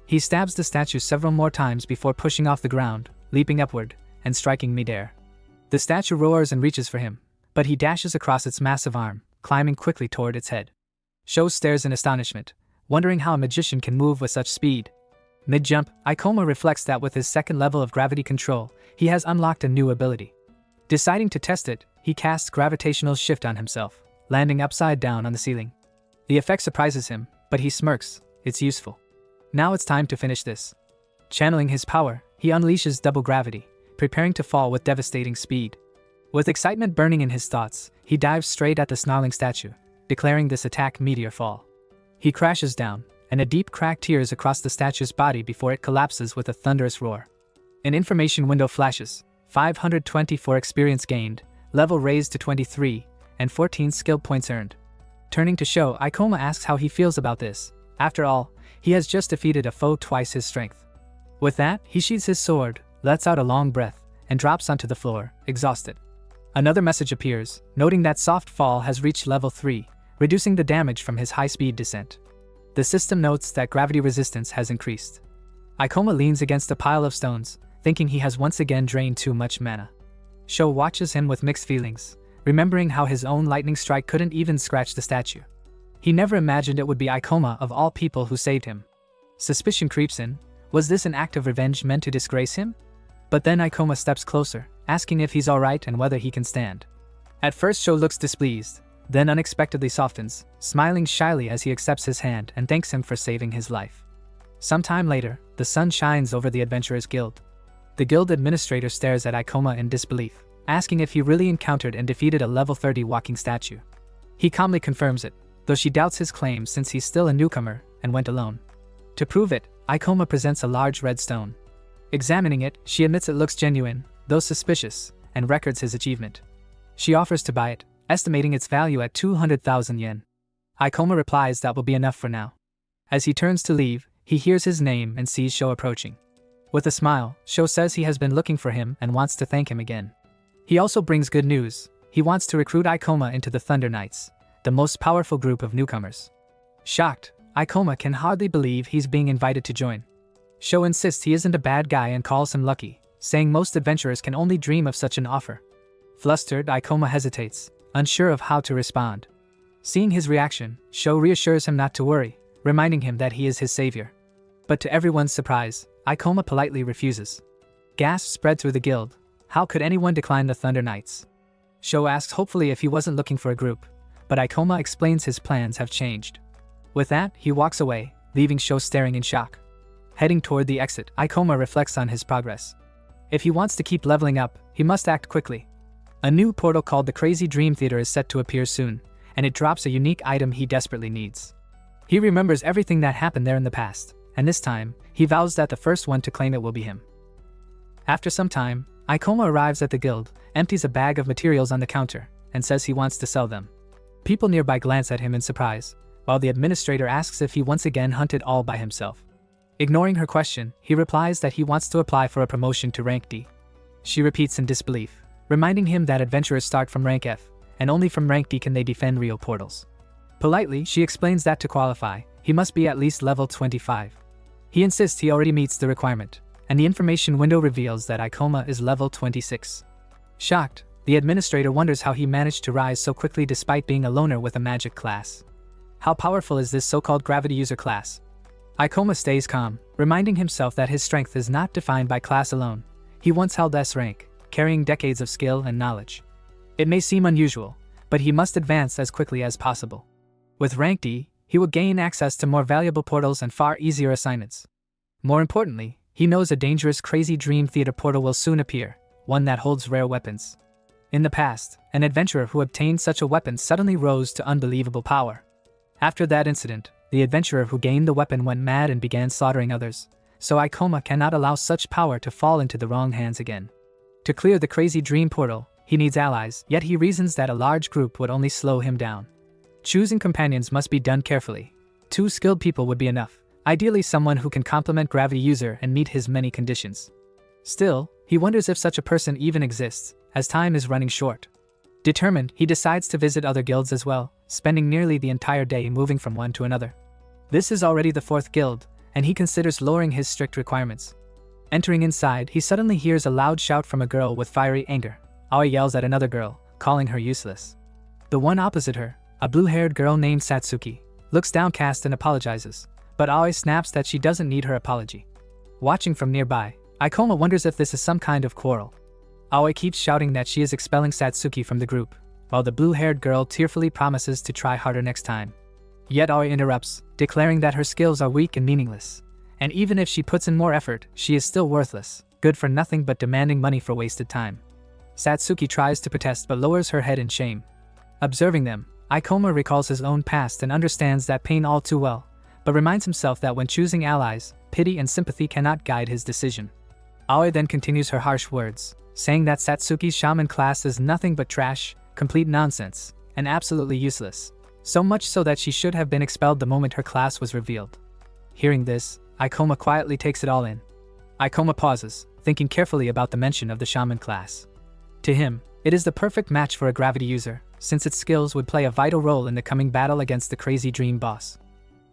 He stabs the statue several more times before pushing off the ground, leaping upward, and striking midair. The statue roars and reaches for him, but he dashes across its massive arm, climbing quickly toward its head. Sho stares in astonishment, wondering how a magician can move with such speed. Mid-jump, Ikoma reflects that with his second level of gravity control, he has unlocked a new ability. Deciding to test it, he casts gravitational shift on himself, landing upside down on the ceiling. The effect surprises him, but he smirks. It's useful. Now it's time to finish this. Channeling his power, he unleashes double gravity, preparing to fall with devastating speed. With excitement burning in his thoughts, he dives straight at the snarling statue, declaring this attack meteor fall. He crashes down, and a deep crack tears across the statue's body before it collapses with a thunderous roar. An information window flashes, 524 experience gained, level raised to 23, and 14 skill points earned. Turning to Sho, Ikoma asks how he feels about this. After all, he has just defeated a foe twice his strength. With that, he sheathes his sword, lets out a long breath, and drops onto the floor, exhausted. Another message appears, noting that Soft Fall has reached level 3, reducing the damage from his high-speed descent. The system notes that gravity resistance has increased. Ikoma leans against a pile of stones, thinking he has once again drained too much mana. Sho watches him with mixed feelings, remembering how his own lightning strike couldn't even scratch the statue. He never imagined it would be Ikoma of all people who saved him. Suspicion creeps in. Was this an act of revenge meant to disgrace him? But then Ikoma steps closer, asking if he's alright and whether he can stand. At first Sho looks displeased, then unexpectedly softens, smiling shyly as he accepts his hand and thanks him for saving his life. Sometime later, the sun shines over the Adventurers Guild. The guild administrator stares at Ikoma in disbelief, asking if he really encountered and defeated a level 30 walking statue. He calmly confirms it, though she doubts his claim since he's still a newcomer and went alone. To prove it, Ikoma presents a large red stone. Examining it, she admits it looks genuine, though suspicious, and records his achievement. She offers to buy it, estimating its value at 200,000 yen. Ikoma replies that will be enough for now. As he turns to leave, he hears his name and sees Sho approaching. With a smile, Sho says he has been looking for him and wants to thank him again. He also brings good news. He wants to recruit Ikoma into the Thunder Knights, the most powerful group of newcomers. Shocked, Ikoma can hardly believe he's being invited to join. Sho insists he isn't a bad guy and calls him lucky, saying most adventurers can only dream of such an offer. Flustered, Ikoma hesitates, unsure of how to respond. Seeing his reaction, Sho reassures him not to worry, reminding him that he is his savior. But to everyone's surprise, Ikoma politely refuses. Gasps spread through the guild. How could anyone decline the Thunder Knights? Sho asks hopefully if he wasn't looking for a group, but Ikoma explains his plans have changed. With that, he walks away, leaving Sho staring in shock. Heading toward the exit, Ikoma reflects on his progress. If he wants to keep leveling up, he must act quickly. A new portal called the Crazy Dream Theater is set to appear soon, and it drops a unique item he desperately needs. He remembers everything that happened there in the past, and this time, he vows that the first one to claim it will be him. After some time, Ikoma arrives at the guild, empties a bag of materials on the counter, and says he wants to sell them. People nearby glance at him in surprise, while the administrator asks if he once again hunted all by himself. Ignoring her question, he replies that he wants to apply for a promotion to rank D. She repeats in disbelief, reminding him that adventurers start from rank F, and only from rank D can they defend real portals. Politely, she explains that to qualify, he must be at least level 25. He insists he already meets the requirement, and the information window reveals that Ikoma is level 26. Shocked, the administrator wonders how he managed to rise so quickly despite being a loner with a magic class. How powerful is this so-called gravity user class? Ikoma stays calm, reminding himself that his strength is not defined by class alone. He once held S rank, carrying decades of skill and knowledge. It may seem unusual, but he must advance as quickly as possible. With rank D, he will gain access to more valuable portals and far easier assignments. More importantly, he knows a dangerous Crazy Dream Theater portal will soon appear, one that holds rare weapons. In the past, an adventurer who obtained such a weapon suddenly rose to unbelievable power. After that incident, the adventurer who gained the weapon went mad and began slaughtering others, so Ikoma cannot allow such power to fall into the wrong hands again. To clear the crazy dream portal, he needs allies, yet he reasons that a large group would only slow him down. Choosing companions must be done carefully. 2 skilled people would be enough, ideally someone who can complement Gravity User and meet his many conditions. Still, he wonders if such a person even exists, as time is running short. Determined, he decides to visit other guilds as well, spending nearly the entire day moving from one to another. This is already the 4th guild, and he considers lowering his strict requirements. Entering inside, he suddenly hears a loud shout from a girl with fiery anger. Aoi yells at another girl, calling her useless. The one opposite her, a blue-haired girl named Satsuki, looks downcast and apologizes, but Aoi snaps that she doesn't need her apology. Watching from nearby, Ikoma wonders if this is some kind of quarrel. Aoi keeps shouting that she is expelling Satsuki from the group, while the blue-haired girl tearfully promises to try harder next time. Yet Aoi interrupts, declaring that her skills are weak and meaningless, and even if she puts in more effort, she is still worthless, good for nothing but demanding money for wasted time. Satsuki tries to protest but lowers her head in shame. Observing them, Ikoma recalls his own past and understands that pain all too well, but reminds himself that when choosing allies, pity and sympathy cannot guide his decision. Aoi then continues her harsh words, saying that Satsuki's shaman class is nothing but trash, complete nonsense, and absolutely useless, so much so that she should have been expelled the moment her class was revealed. Hearing this, Ikoma quietly takes it all in. Ikoma pauses, thinking carefully about the mention of the shaman class. To him, it is the perfect match for a Gravity User, since its skills would play a vital role in the coming battle against the crazy dream boss.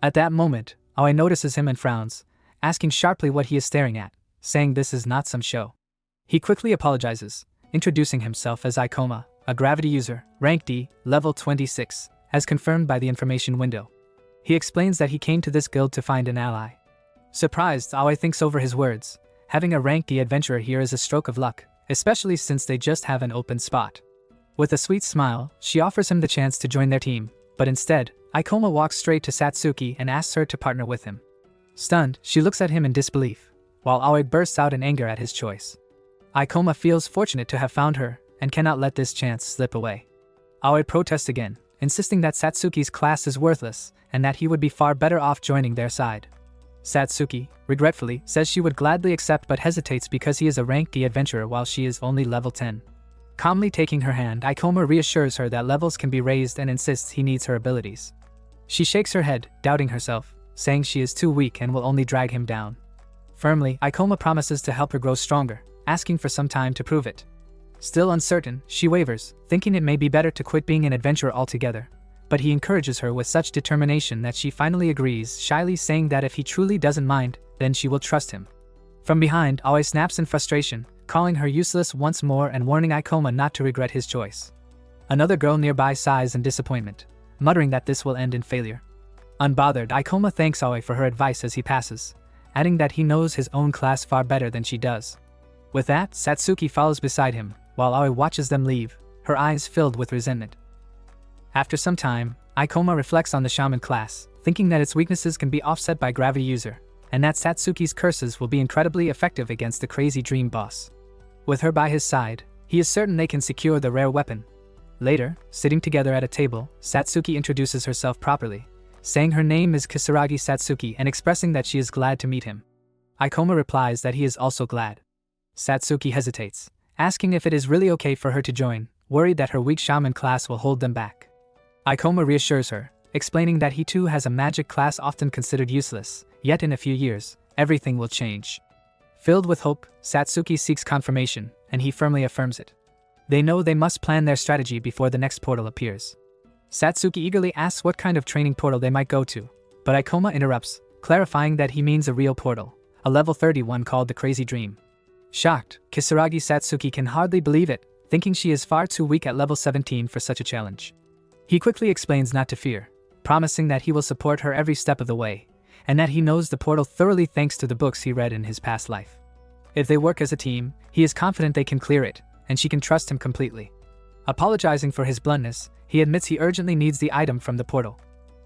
At that moment, Aoi notices him and frowns, asking sharply what he is staring at, saying this is not some show. He quickly apologizes, introducing himself as Ikoma, a Gravity User, rank D, level 26, as confirmed by the information window. He explains that he came to this guild to find an ally. Surprised, Aoi thinks over his words. Having a rank D adventurer here is a stroke of luck, especially since they just have an open spot. With a sweet smile, she offers him the chance to join their team, but instead, Ikoma walks straight to Satsuki and asks her to partner with him. Stunned, she looks at him in disbelief, while Aoi bursts out in anger at his choice. Ikoma feels fortunate to have found her, and cannot let this chance slip away. Aoi protests again, insisting that Satsuki's class is worthless, and that he would be far better off joining their side. Satsuki, regretfully, says she would gladly accept but hesitates because he is a rank D adventurer while she is only level 10. Calmly taking her hand, Ikoma reassures her that levels can be raised and insists he needs her abilities. She shakes her head, doubting herself, saying she is too weak and will only drag him down. Firmly, Ikoma promises to help her grow stronger, asking for some time to prove it. Still uncertain, she wavers, thinking it may be better to quit being an adventurer altogether. But he encourages her with such determination that she finally agrees, shyly saying that if he truly doesn't mind, then she will trust him. From behind, Aoi snaps in frustration, calling her useless once more and warning Ikoma not to regret his choice. Another girl nearby sighs in disappointment, muttering that this will end in failure. Unbothered, Ikoma thanks Aoi for her advice as he passes, adding that he knows his own class far better than she does. With that, Satsuki follows beside him, while Aoi watches them leave, her eyes filled with resentment. After some time, Ikoma reflects on the shaman class, thinking that its weaknesses can be offset by Gravity User, and that Satsuki's curses will be incredibly effective against the crazy dream boss. With her by his side, he is certain they can secure the rare weapon. Later, sitting together at a table, Satsuki introduces herself properly, saying her name is Kisaragi Satsuki and expressing that she is glad to meet him. Ikoma replies that he is also glad. Satsuki hesitates, asking if it is really okay for her to join, worried that her weak shaman class will hold them back. Ikoma reassures her, explaining that he too has a magic class often considered useless, yet in a few years, everything will change. Filled with hope, Satsuki seeks confirmation, and he firmly affirms it. They know they must plan their strategy before the next portal appears. Satsuki eagerly asks what kind of training portal they might go to, but Ikoma interrupts, clarifying that he means a real portal, a level 31 called the Crazy Dream. Shocked, Kisaragi Satsuki can hardly believe it, thinking she is far too weak at level 17 for such a challenge. He quickly explains not to fear, promising that he will support her every step of the way, and that he knows the portal thoroughly thanks to the books he read in his past life. If they work as a team, he is confident they can clear it, and she can trust him completely. Apologizing for his bluntness, he admits he urgently needs the item from the portal.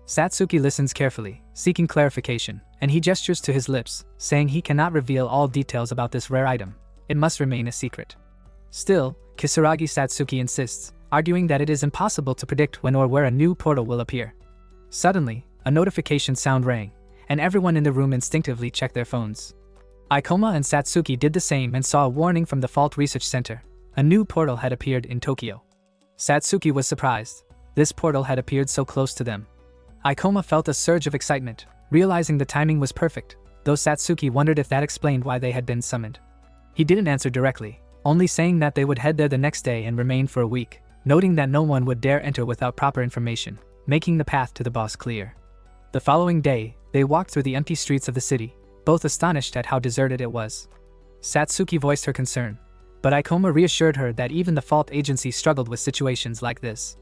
Satsuki listens carefully, seeking clarification, and he gestures to his lips, saying he cannot reveal all details about this rare item. It must remain a secret. Still, Kisaragi Satsuki insists, arguing that it is impossible to predict when or where a new portal will appear. Suddenly, a notification sound rang, and everyone in the room instinctively checked their phones. Ikoma and Satsuki did the same and saw a warning from the Fault Research Center. A new portal had appeared in Tokyo. Satsuki was surprised. This portal had appeared so close to them. Ikoma felt a surge of excitement, realizing the timing was perfect, though Satsuki wondered if that explained why they had been summoned. He didn't answer directly, only saying that they would head there the next day and remain for a week, noting that no one would dare enter without proper information, making the path to the boss clear. The following day, they walked through the empty streets of the city, both astonished at how deserted it was. Satsuki voiced her concern, but Ikoma reassured her that even the Fault Agency struggled with situations like this.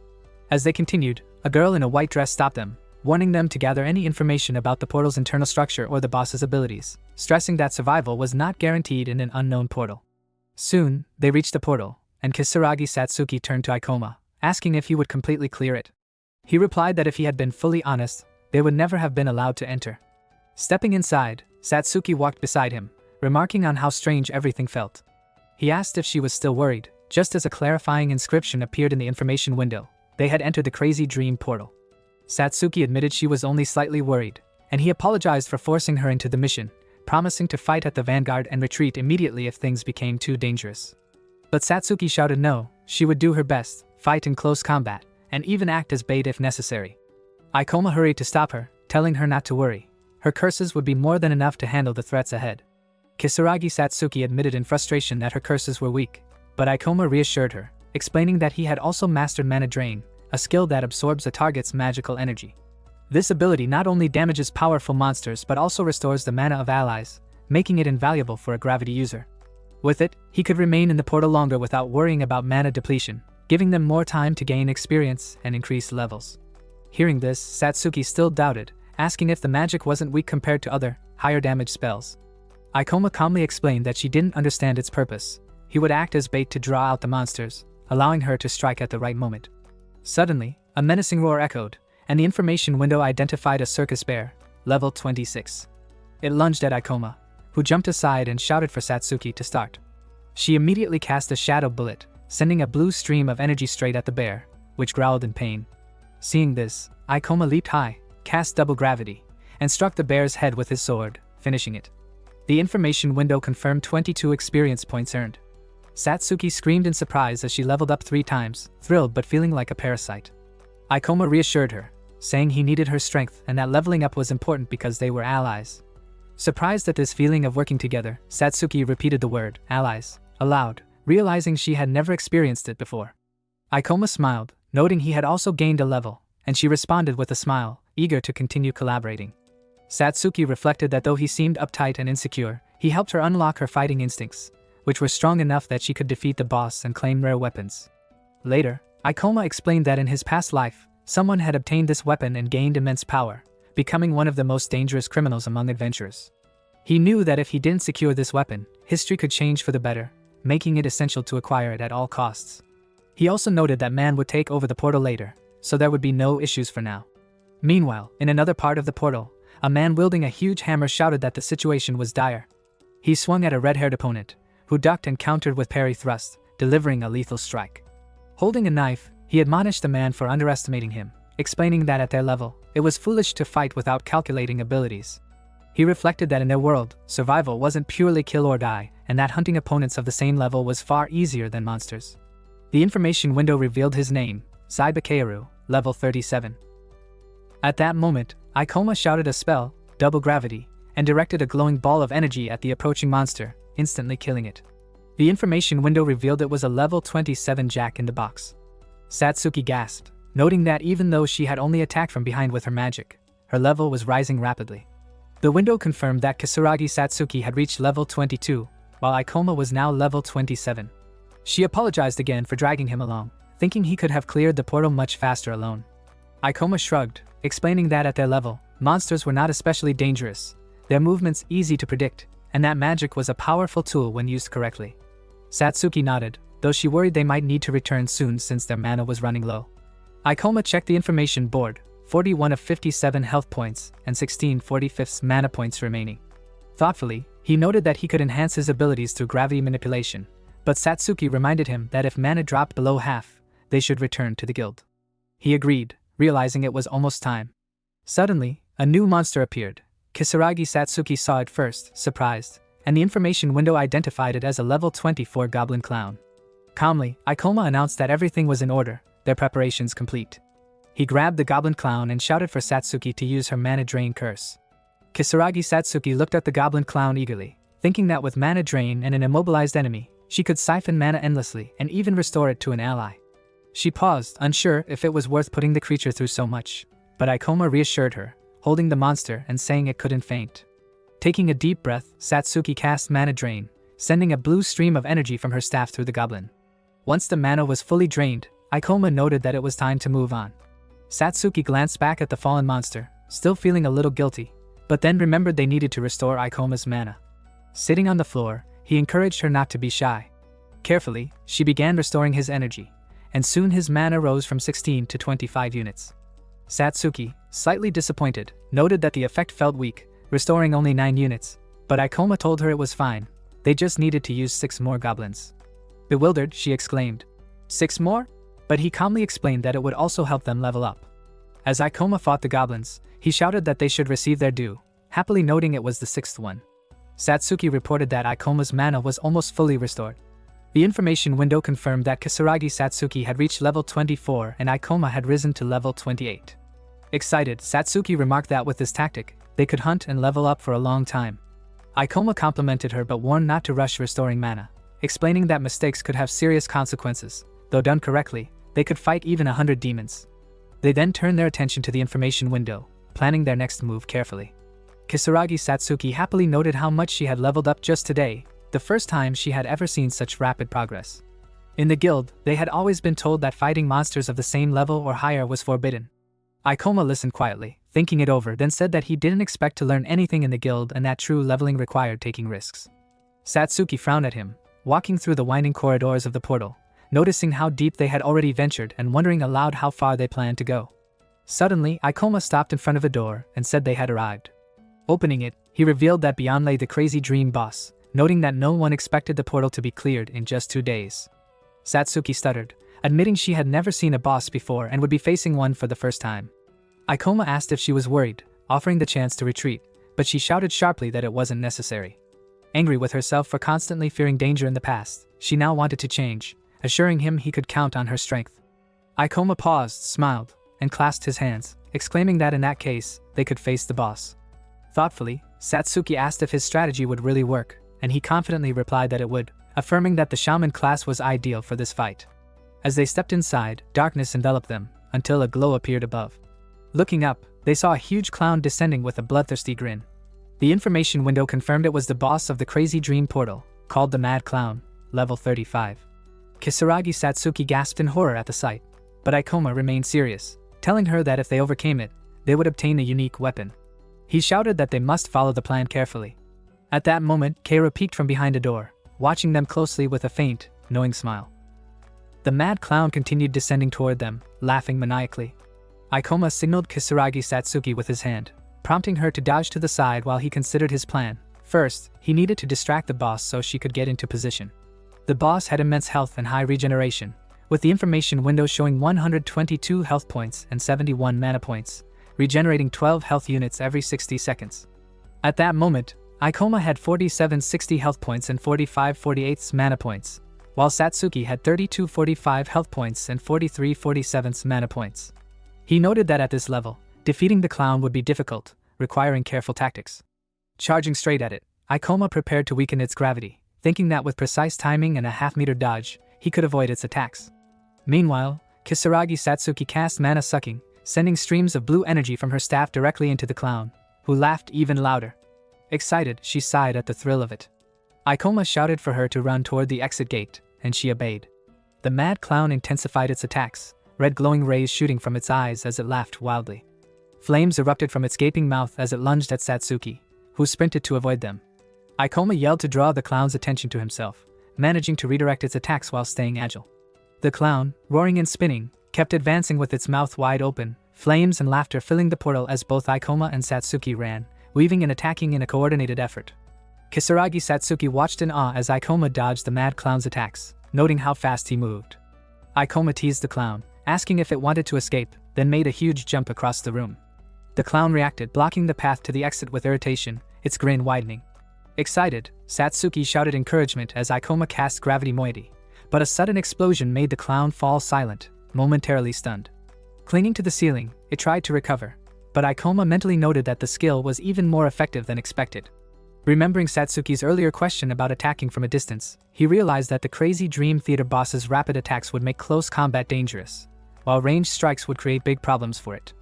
As they continued, a girl in a white dress stopped them, warning them to gather any information about the portal's internal structure or the boss's abilities, stressing that survival was not guaranteed in an unknown portal. Soon, they reached the portal, and Kisaragi Satsuki turned to Ikoma, asking if he would completely clear it. He replied that if he had been fully honest, they would never have been allowed to enter. Stepping inside, Satsuki walked beside him, remarking on how strange everything felt. He asked if she was still worried, just as a clarifying inscription appeared in the information window. They had entered the Crazy Dream portal. Satsuki admitted she was only slightly worried, and he apologized for forcing her into the mission, promising to fight at the vanguard and retreat immediately if things became too dangerous. But Satsuki shouted no, she would do her best, fight in close combat, and even act as bait if necessary. Ikoma hurried to stop her, telling her not to worry. Her curses would be more than enough to handle the threats ahead. Kisaragi Satsuki admitted in frustration that her curses were weak, but Ikoma reassured her, explaining that he had also mastered Mana Drain, a skill that absorbs a target's magical energy. This ability not only damages powerful monsters but also restores the mana of allies, making it invaluable for a gravity user. With it, he could remain in the portal longer without worrying about mana depletion, giving them more time to gain experience and increase levels. Hearing this, Satsuki still doubted, asking if the magic wasn't weak compared to other, higher damage spells. Ikoma calmly explained that she didn't understand its purpose. He would act as bait to draw out the monsters, allowing her to strike at the right moment. Suddenly, a menacing roar echoed, and the information window identified a circus bear, level 26. It lunged at Ikoma, who jumped aside and shouted for Satsuki to start. She immediately cast a shadow bullet, sending a blue stream of energy straight at the bear, which growled in pain. Seeing this, Ikoma leaped high, cast double gravity, and struck the bear's head with his sword, finishing it. The information window confirmed 22 experience points earned. Satsuki screamed in surprise as she leveled up 3 times, thrilled but feeling like a parasite. Ikoma reassured her, saying he needed her strength and that leveling up was important because they were allies. Surprised at this feeling of working together, Satsuki repeated the word, allies, aloud, realizing she had never experienced it before. Ikoma smiled, noting he had also gained a level, and she responded with a smile, eager to continue collaborating. Satsuki reflected that though he seemed uptight and insecure, he helped her unlock her fighting instincts, which were strong enough that she could defeat the boss and claim rare weapons. Later, Ikoma explained that in his past life, someone had obtained this weapon and gained immense power, becoming one of the most dangerous criminals among adventurers. He knew that if he didn't secure this weapon, history could change for the better, making it essential to acquire it at all costs. He also noted that man would take over the portal later, so there would be no issues for now. Meanwhile, in another part of the portal, a man wielding a huge hammer shouted that the situation was dire. He swung at a red-haired opponent, who ducked and countered with parry thrust, delivering a lethal strike. Holding a knife, he admonished the man for underestimating him, explaining that at their level, it was foolish to fight without calculating abilities. He reflected that in their world, survival wasn't purely kill or die, and that hunting opponents of the same level was far easier than monsters. The information window revealed his name, Saibakearu, level 37. At that moment, Ikoma shouted a spell, double gravity, and directed a glowing ball of energy at the approaching monster, instantly killing it. The information window revealed it was a level 27 Jack in the Box. Satsuki gasped, noting that even though she had only attacked from behind with her magic, her level was rising rapidly. The window confirmed that Kisaragi Satsuki had reached level 22, while Ikoma was now level 27. She apologized again for dragging him along, thinking he could have cleared the portal much faster alone. Ikoma shrugged, explaining that at their level, monsters were not especially dangerous, their movements easy to predict, and that magic was a powerful tool when used correctly. Satsuki nodded, though she worried they might need to return soon since their mana was running low. Ikoma checked the information board, 41 of 57 health points and 16 45 mana points remaining. Thoughtfully, he noted that he could enhance his abilities through gravity manipulation, but Satsuki reminded him that if mana dropped below half, they should return to the guild. He agreed, realizing it was almost time. Suddenly, a new monster appeared. Kisaragi Satsuki saw it first, surprised, and the information window identified it as a level 24 goblin clown. Calmly, Ikoma announced that everything was in order, their preparations complete. He grabbed the goblin clown and shouted for Satsuki to use her mana drain curse. Kisaragi Satsuki looked at the goblin clown eagerly, thinking that with mana drain and an immobilized enemy, she could siphon mana endlessly and even restore it to an ally. She paused, unsure if it was worth putting the creature through so much, but Ikoma reassured her, holding the monster and saying it couldn't faint. Taking a deep breath, Satsuki cast mana drain, sending a blue stream of energy from her staff through the goblin. Once the mana was fully drained, Ikoma noted that it was time to move on. Satsuki glanced back at the fallen monster, still feeling a little guilty, but then remembered they needed to restore Ikoma's mana. Sitting on the floor, he encouraged her not to be shy. Carefully, she began restoring his energy, and soon his mana rose from 16 to 25 units. Satsuki, slightly disappointed, noted that the effect felt weak, restoring only 9 units, but Ikoma told her it was fine, they just needed to use 6 more goblins. Bewildered, she exclaimed, "6 more?" But he calmly explained that it would also help them level up. As Ikoma fought the goblins, he shouted that they should receive their due, happily noting it was the 6th one. Satsuki reported that Ikoma's mana was almost fully restored. The information window confirmed that Kisaragi Satsuki had reached level 24 and Ikoma had risen to level 28. Excited, Satsuki remarked that with this tactic, they could hunt and level up for a long time. Ikoma complimented her but warned not to rush restoring mana, explaining that mistakes could have serious consequences. Though done correctly, they could fight even 100 demons. They then turned their attention to the information window, planning their next move carefully. Kisaragi Satsuki happily noted how much she had leveled up just today, the first time she had ever seen such rapid progress. In the guild, they had always been told that fighting monsters of the same level or higher was forbidden. Ikoma listened quietly, thinking it over, then said that he didn't expect to learn anything in the guild and that true leveling required taking risks. Satsuki frowned at him, walking through the winding corridors of the portal, noticing how deep they had already ventured and wondering aloud how far they planned to go. Suddenly, Ikoma stopped in front of a door and said they had arrived. Opening it, he revealed that beyond lay the crazy dream boss, noting that no one expected the portal to be cleared in just 2 days. Satsuki stuttered, admitting she had never seen a boss before and would be facing one for the first time. Ikoma asked if she was worried, offering the chance to retreat, but she shouted sharply that it wasn't necessary. Angry with herself for constantly fearing danger in the past, she now wanted to change, assuring him he could count on her strength. Ikoma paused, smiled, and clasped his hands, exclaiming that in that case, they could face the boss. Thoughtfully, Satsuki asked if his strategy would really work, and he confidently replied that it would, affirming that the shaman class was ideal for this fight. As they stepped inside, darkness enveloped them, until a glow appeared above. Looking up, they saw a huge clown descending with a bloodthirsty grin. The information window confirmed it was the boss of the Crazy Dream Portal, called the Mad Clown, level 35. Kisaragi Satsuki gasped in horror at the sight, but Ikoma remained serious, telling her that if they overcame it, they would obtain a unique weapon. He shouted that they must follow the plan carefully. At that moment, Keira peeked from behind a door, watching them closely with a faint, knowing smile. The Mad Clown continued descending toward them, laughing maniacally. Ikoma signaled Kisaragi Satsuki with his hand, prompting her to dodge to the side while he considered his plan. First, he needed to distract the boss so she could get into position. The boss had immense health and high regeneration, with the information window showing 122 health points and 71 mana points, regenerating 12 health units every 60 seconds. At that moment, Ikoma had 47-60 health points and 45-48 mana points, while Satsuki had 32-45 health points and 43-47 mana points. He noted that at this level, defeating the clown would be difficult, requiring careful tactics. Charging straight at it, Ikoma prepared to weaken its gravity, thinking that with precise timing and a half-meter dodge, he could avoid its attacks. Meanwhile, Kisaragi Satsuki cast mana sucking, sending streams of blue energy from her staff directly into the clown, who laughed even louder. Excited, she sighed at the thrill of it. Ikoma shouted for her to run toward the exit gate, and she obeyed. The Mad Clown intensified its attacks, red glowing rays shooting from its eyes as it laughed wildly. Flames erupted from its gaping mouth as it lunged at Satsuki, who sprinted to avoid them. Ikoma yelled to draw the clown's attention to himself, managing to redirect its attacks while staying agile. The clown, roaring and spinning, kept advancing with its mouth wide open, flames and laughter filling the portal as both Ikoma and Satsuki ran, weaving and attacking in a coordinated effort. Kisaragi Satsuki watched in awe as Ikoma dodged the Mad Clown's attacks, noting how fast he moved. Ikoma teased the clown, asking if it wanted to escape, then made a huge jump across the room. The clown reacted, blocking the path to the exit with irritation, its grin widening. Excited, Satsuki shouted encouragement as Ikoma cast gravity moiety, but a sudden explosion made the clown fall silent, momentarily stunned. Clinging to the ceiling, it tried to recover, but Ikoma mentally noted that the skill was even more effective than expected. Remembering Satsuki's earlier question about attacking from a distance, he realized that the crazy Dream Theater boss's rapid attacks would make close combat dangerous, while ranged strikes would create big problems for it.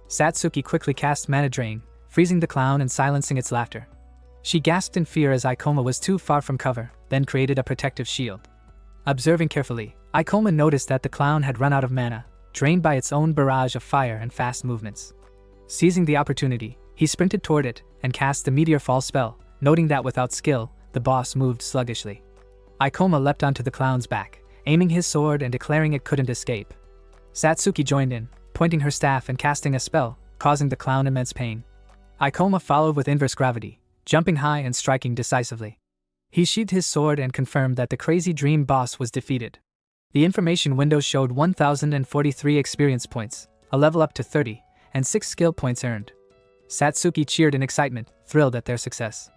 Satsuki quickly cast Mana Drain, freezing the clown and silencing its laughter. She gasped in fear as Ikoma was too far from cover, then created a protective shield. Observing carefully, Ikoma noticed that the clown had run out of mana, drained by its own barrage of fire and fast movements. Seizing the opportunity, he sprinted toward it and cast the Meteor Fall spell, noting that without skill, the boss moved sluggishly. Ikoma leapt onto the clown's back, aiming his sword and declaring it couldn't escape. Satsuki joined in, pointing her staff and casting a spell, causing the clown immense pain. Ikoma followed with inverse gravity, jumping high and striking decisively. He sheathed his sword and confirmed that the crazy dream boss was defeated. The information window showed 1,043 experience points, a level up to 30, and 6 skill points earned. Satsuki cheered in excitement, thrilled at their success.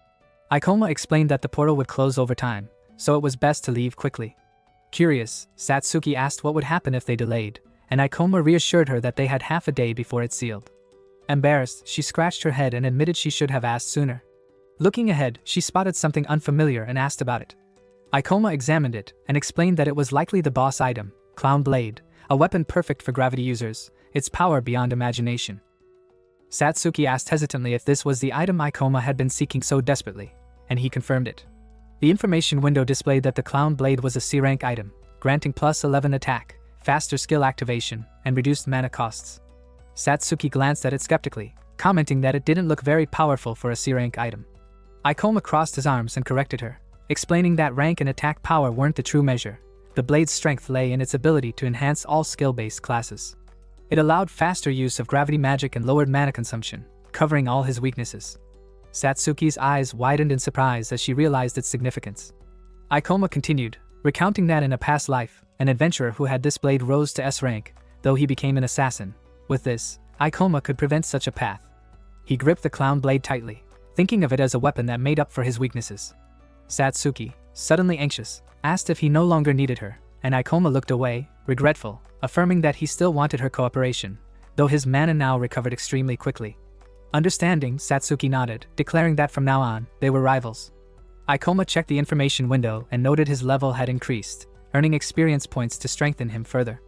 Ikoma explained that the portal would close over time, so it was best to leave quickly. Curious, Satsuki asked what would happen if they delayed, and Ikoma reassured her that they had half a day before it sealed. Embarrassed, she scratched her head and admitted she should have asked sooner. Looking ahead, she spotted something unfamiliar and asked about it. Ikoma examined it and explained that it was likely the boss item, Clown Blade, a weapon perfect for gravity users, its power beyond imagination. Satsuki asked hesitantly if this was the item Ikoma had been seeking so desperately, and he confirmed it. The information window displayed that the Clown Blade was a C-rank item, granting plus 11 attack, faster skill activation, and reduced mana costs. Satsuki glanced at it skeptically, commenting that it didn't look very powerful for a C-rank item. Ikoma crossed his arms and corrected her, explaining that rank and attack power weren't the true measure. The blade's strength lay in its ability to enhance all skill-based classes. It allowed faster use of gravity magic and lowered mana consumption, covering all his weaknesses. Satsuki's eyes widened in surprise as she realized its significance. Ikoma continued, recounting that in a past life, an adventurer who had this blade rose to S rank, though he became an assassin. With this, Ikoma could prevent such a path. He gripped the clown blade tightly, thinking of it as a weapon that made up for his weaknesses. Satsuki, suddenly anxious, asked if he no longer needed her, and Ikoma looked away, regretful, affirming that he still wanted her cooperation, though his mana now recovered extremely quickly. Understanding, Satsuki nodded, declaring that from now on, they were rivals. Ikoma checked the information window and noted his level had increased, earning experience points to strengthen him further.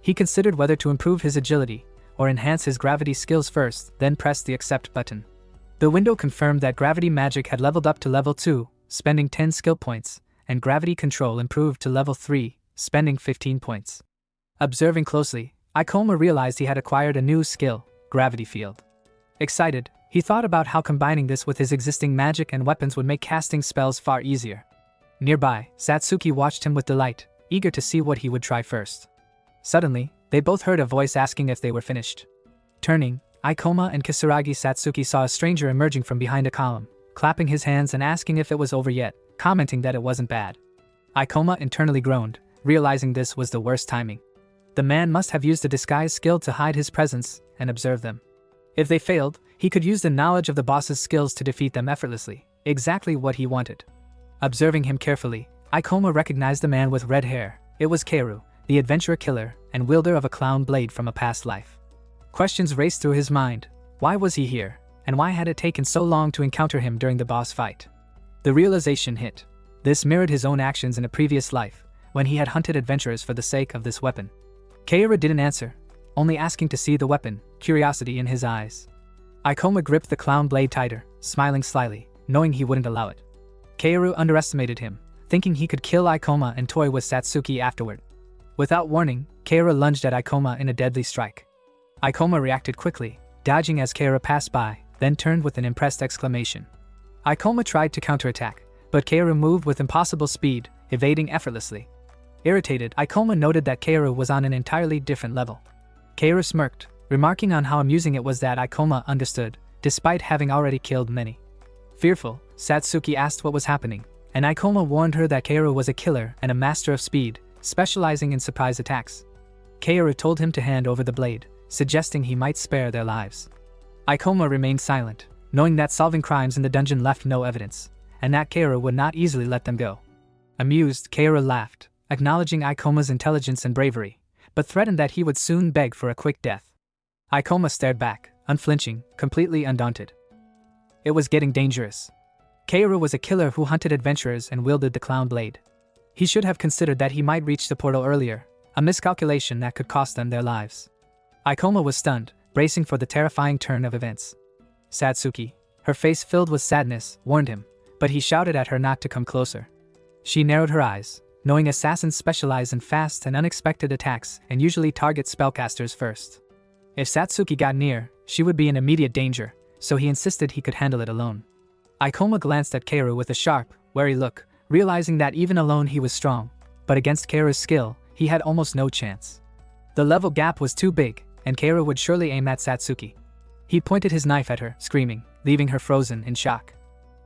He considered whether to improve his agility or enhance his gravity skills first, then pressed the accept button. The window confirmed that gravity magic had leveled up to level 2, spending 10 skill points, and gravity control improved to level 3, spending 15 points. Observing closely, Ikoma realized he had acquired a new skill, Gravity Field. Excited, he thought about how combining this with his existing magic and weapons would make casting spells far easier. Nearby, Satsuki watched him with delight, eager to see what he would try first. Suddenly, they both heard a voice asking if they were finished. Turning, Ikoma and Kisaragi Satsuki saw a stranger emerging from behind a column, clapping his hands and asking if it was over yet, commenting that it wasn't bad. Ikoma internally groaned, realizing this was the worst timing. The man must have used a disguise skill to hide his presence and observe them. If they failed, he could use the knowledge of the boss's skills to defeat them effortlessly, exactly what he wanted. Observing him carefully, Ikoma recognized the man with red hair. It was Keiru, the adventurer killer and wielder of a clown blade from a past life. Questions raced through his mind. Why was he here, and why had it taken so long to encounter him during the boss fight? The realization hit. This mirrored his own actions in a previous life, when he had hunted adventurers for the sake of this weapon. Keiru didn't answer, only asking to see the weapon, curiosity in his eyes. Ikoma gripped the clown blade tighter, smiling slyly, knowing he wouldn't allow it. Keiru underestimated him, thinking he could kill Ikoma and toy with Satsuki afterward. Without warning, Keiru lunged at Ikoma in a deadly strike. Ikoma reacted quickly, dodging as Keiru passed by, then turned with an impressed exclamation. Ikoma tried to counterattack, but Keiru moved with impossible speed, evading effortlessly. Irritated, Ikoma noted that Keiru was on an entirely different level. Keiru smirked, remarking on how amusing it was that Ikoma understood, despite having already killed many. Fearful, Satsuki asked what was happening, and Ikoma warned her that Keiru was a killer and a master of speed, specializing in surprise attacks. Keiru told him to hand over the blade, suggesting he might spare their lives. Ikoma remained silent, knowing that solving crimes in the dungeon left no evidence, and that Kaoru would not easily let them go. Amused, Kaoru laughed, acknowledging Ikoma's intelligence and bravery, but threatened that he would soon beg for a quick death. Ikoma stared back, unflinching, completely undaunted. It was getting dangerous. Kaoru was a killer who hunted adventurers and wielded the clown blade. He should have considered that he might reach the portal earlier, a miscalculation that could cost them their lives. Ikoma was stunned, bracing for the terrifying turn of events. Satsuki, her face filled with sadness, warned him, but he shouted at her not to come closer. She narrowed her eyes, knowing assassins specialize in fast and unexpected attacks and usually target spellcasters first. If Satsuki got near, she would be in immediate danger, so he insisted he could handle it alone. Ikoma glanced at Kaoru with a sharp, wary look, realizing that even alone he was strong, but against Kaoru's skill, he had almost no chance. The level gap was too big, and Kaoru would surely aim at Satsuki. He pointed his knife at her, screaming, leaving her frozen in shock.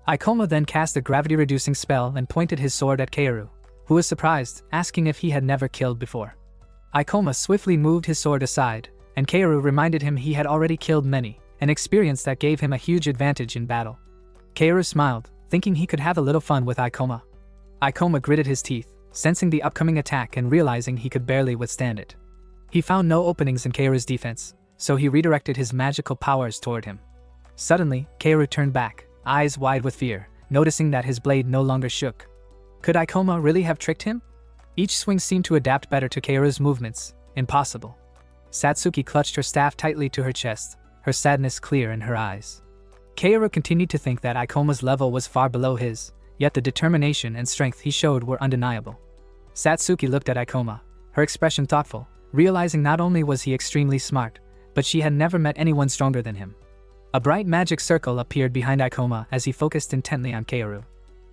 Ikoma then cast a gravity-reducing spell and pointed his sword at Kaoru, who was surprised, asking if he had never killed before. Ikoma swiftly moved his sword aside, and Kaoru reminded him he had already killed many, an experience that gave him a huge advantage in battle. Kaoru smiled, thinking he could have a little fun with Ikoma. Ikoma gritted his teeth, sensing the upcoming attack and realizing he could barely withstand it. He found no openings in Kaoru's defense, so he redirected his magical powers toward him. Suddenly, Kaoru turned back, eyes wide with fear, noticing that his blade no longer shook. Could Ikoma really have tricked him? Each swing seemed to adapt better to Kaoru's movements. Impossible. Satsuki clutched her staff tightly to her chest, her sadness clear in her eyes. Kaoru continued to think that Ikoma's level was far below his, yet the determination and strength he showed were undeniable. Satsuki looked at Ikoma, her expression thoughtful, realizing not only was he extremely smart, but she had never met anyone stronger than him. A bright magic circle appeared behind Ikoma as he focused intently on Kaoru.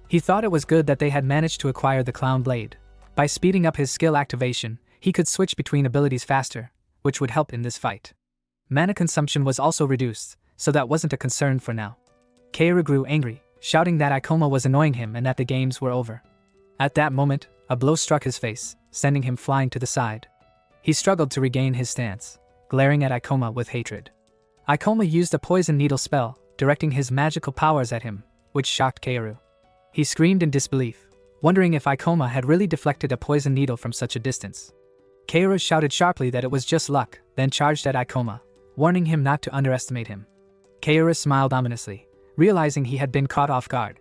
He thought it was good that they had managed to acquire the clown blade. By speeding up his skill activation, he could switch between abilities faster, which would help in this fight. Mana consumption was also reduced, so that wasn't a concern for now. Kaoru grew angry, shouting that Ikoma was annoying him and that the games were over. At that moment, a blow struck his face, sending him flying to the side. He struggled to regain his stance, glaring at Ikoma with hatred. Ikoma used a poison needle spell, directing his magical powers at him, which shocked Kaoru. He screamed in disbelief, wondering if Ikoma had really deflected a poison needle from such a distance. Kaoru shouted sharply that it was just luck, then charged at Ikoma, warning him not to underestimate him. Kaoru smiled ominously, realizing he had been caught off guard.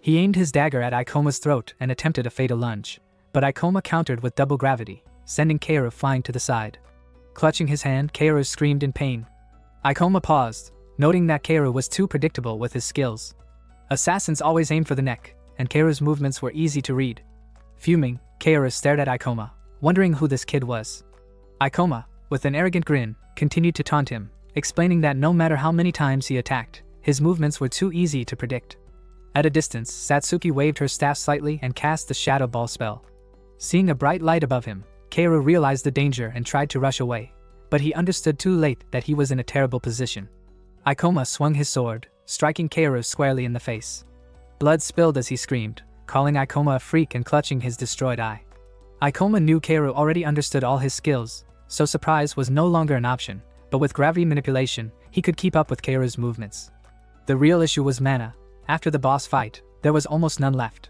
He aimed his dagger at Ikoma's throat and attempted a fatal lunge, but Ikoma countered with double gravity, sending Kaoru flying to the side. Clutching his hand, Kaoru screamed in pain. Ikoma paused, noting that Kaoru was too predictable with his skills. Assassins always aim for the neck, and Kaoru's movements were easy to read. Fuming, Kaoru stared at Ikoma, wondering who this kid was. Ikoma, with an arrogant grin, continued to taunt him, explaining that no matter how many times he attacked, his movements were too easy to predict. At a distance, Satsuki waved her staff slightly and cast the Shadow Ball spell. Seeing a bright light above him, Kaoru realized the danger and tried to rush away, but he understood too late that he was in a terrible position. Ikoma swung his sword, striking Kaoru squarely in the face. Blood spilled as he screamed, calling Ikoma a freak and clutching his destroyed eye. Ikoma knew Kaoru already understood all his skills, so surprise was no longer an option, but with gravity manipulation, he could keep up with Kaoru's movements. The real issue was mana. After the boss fight, there was almost none left.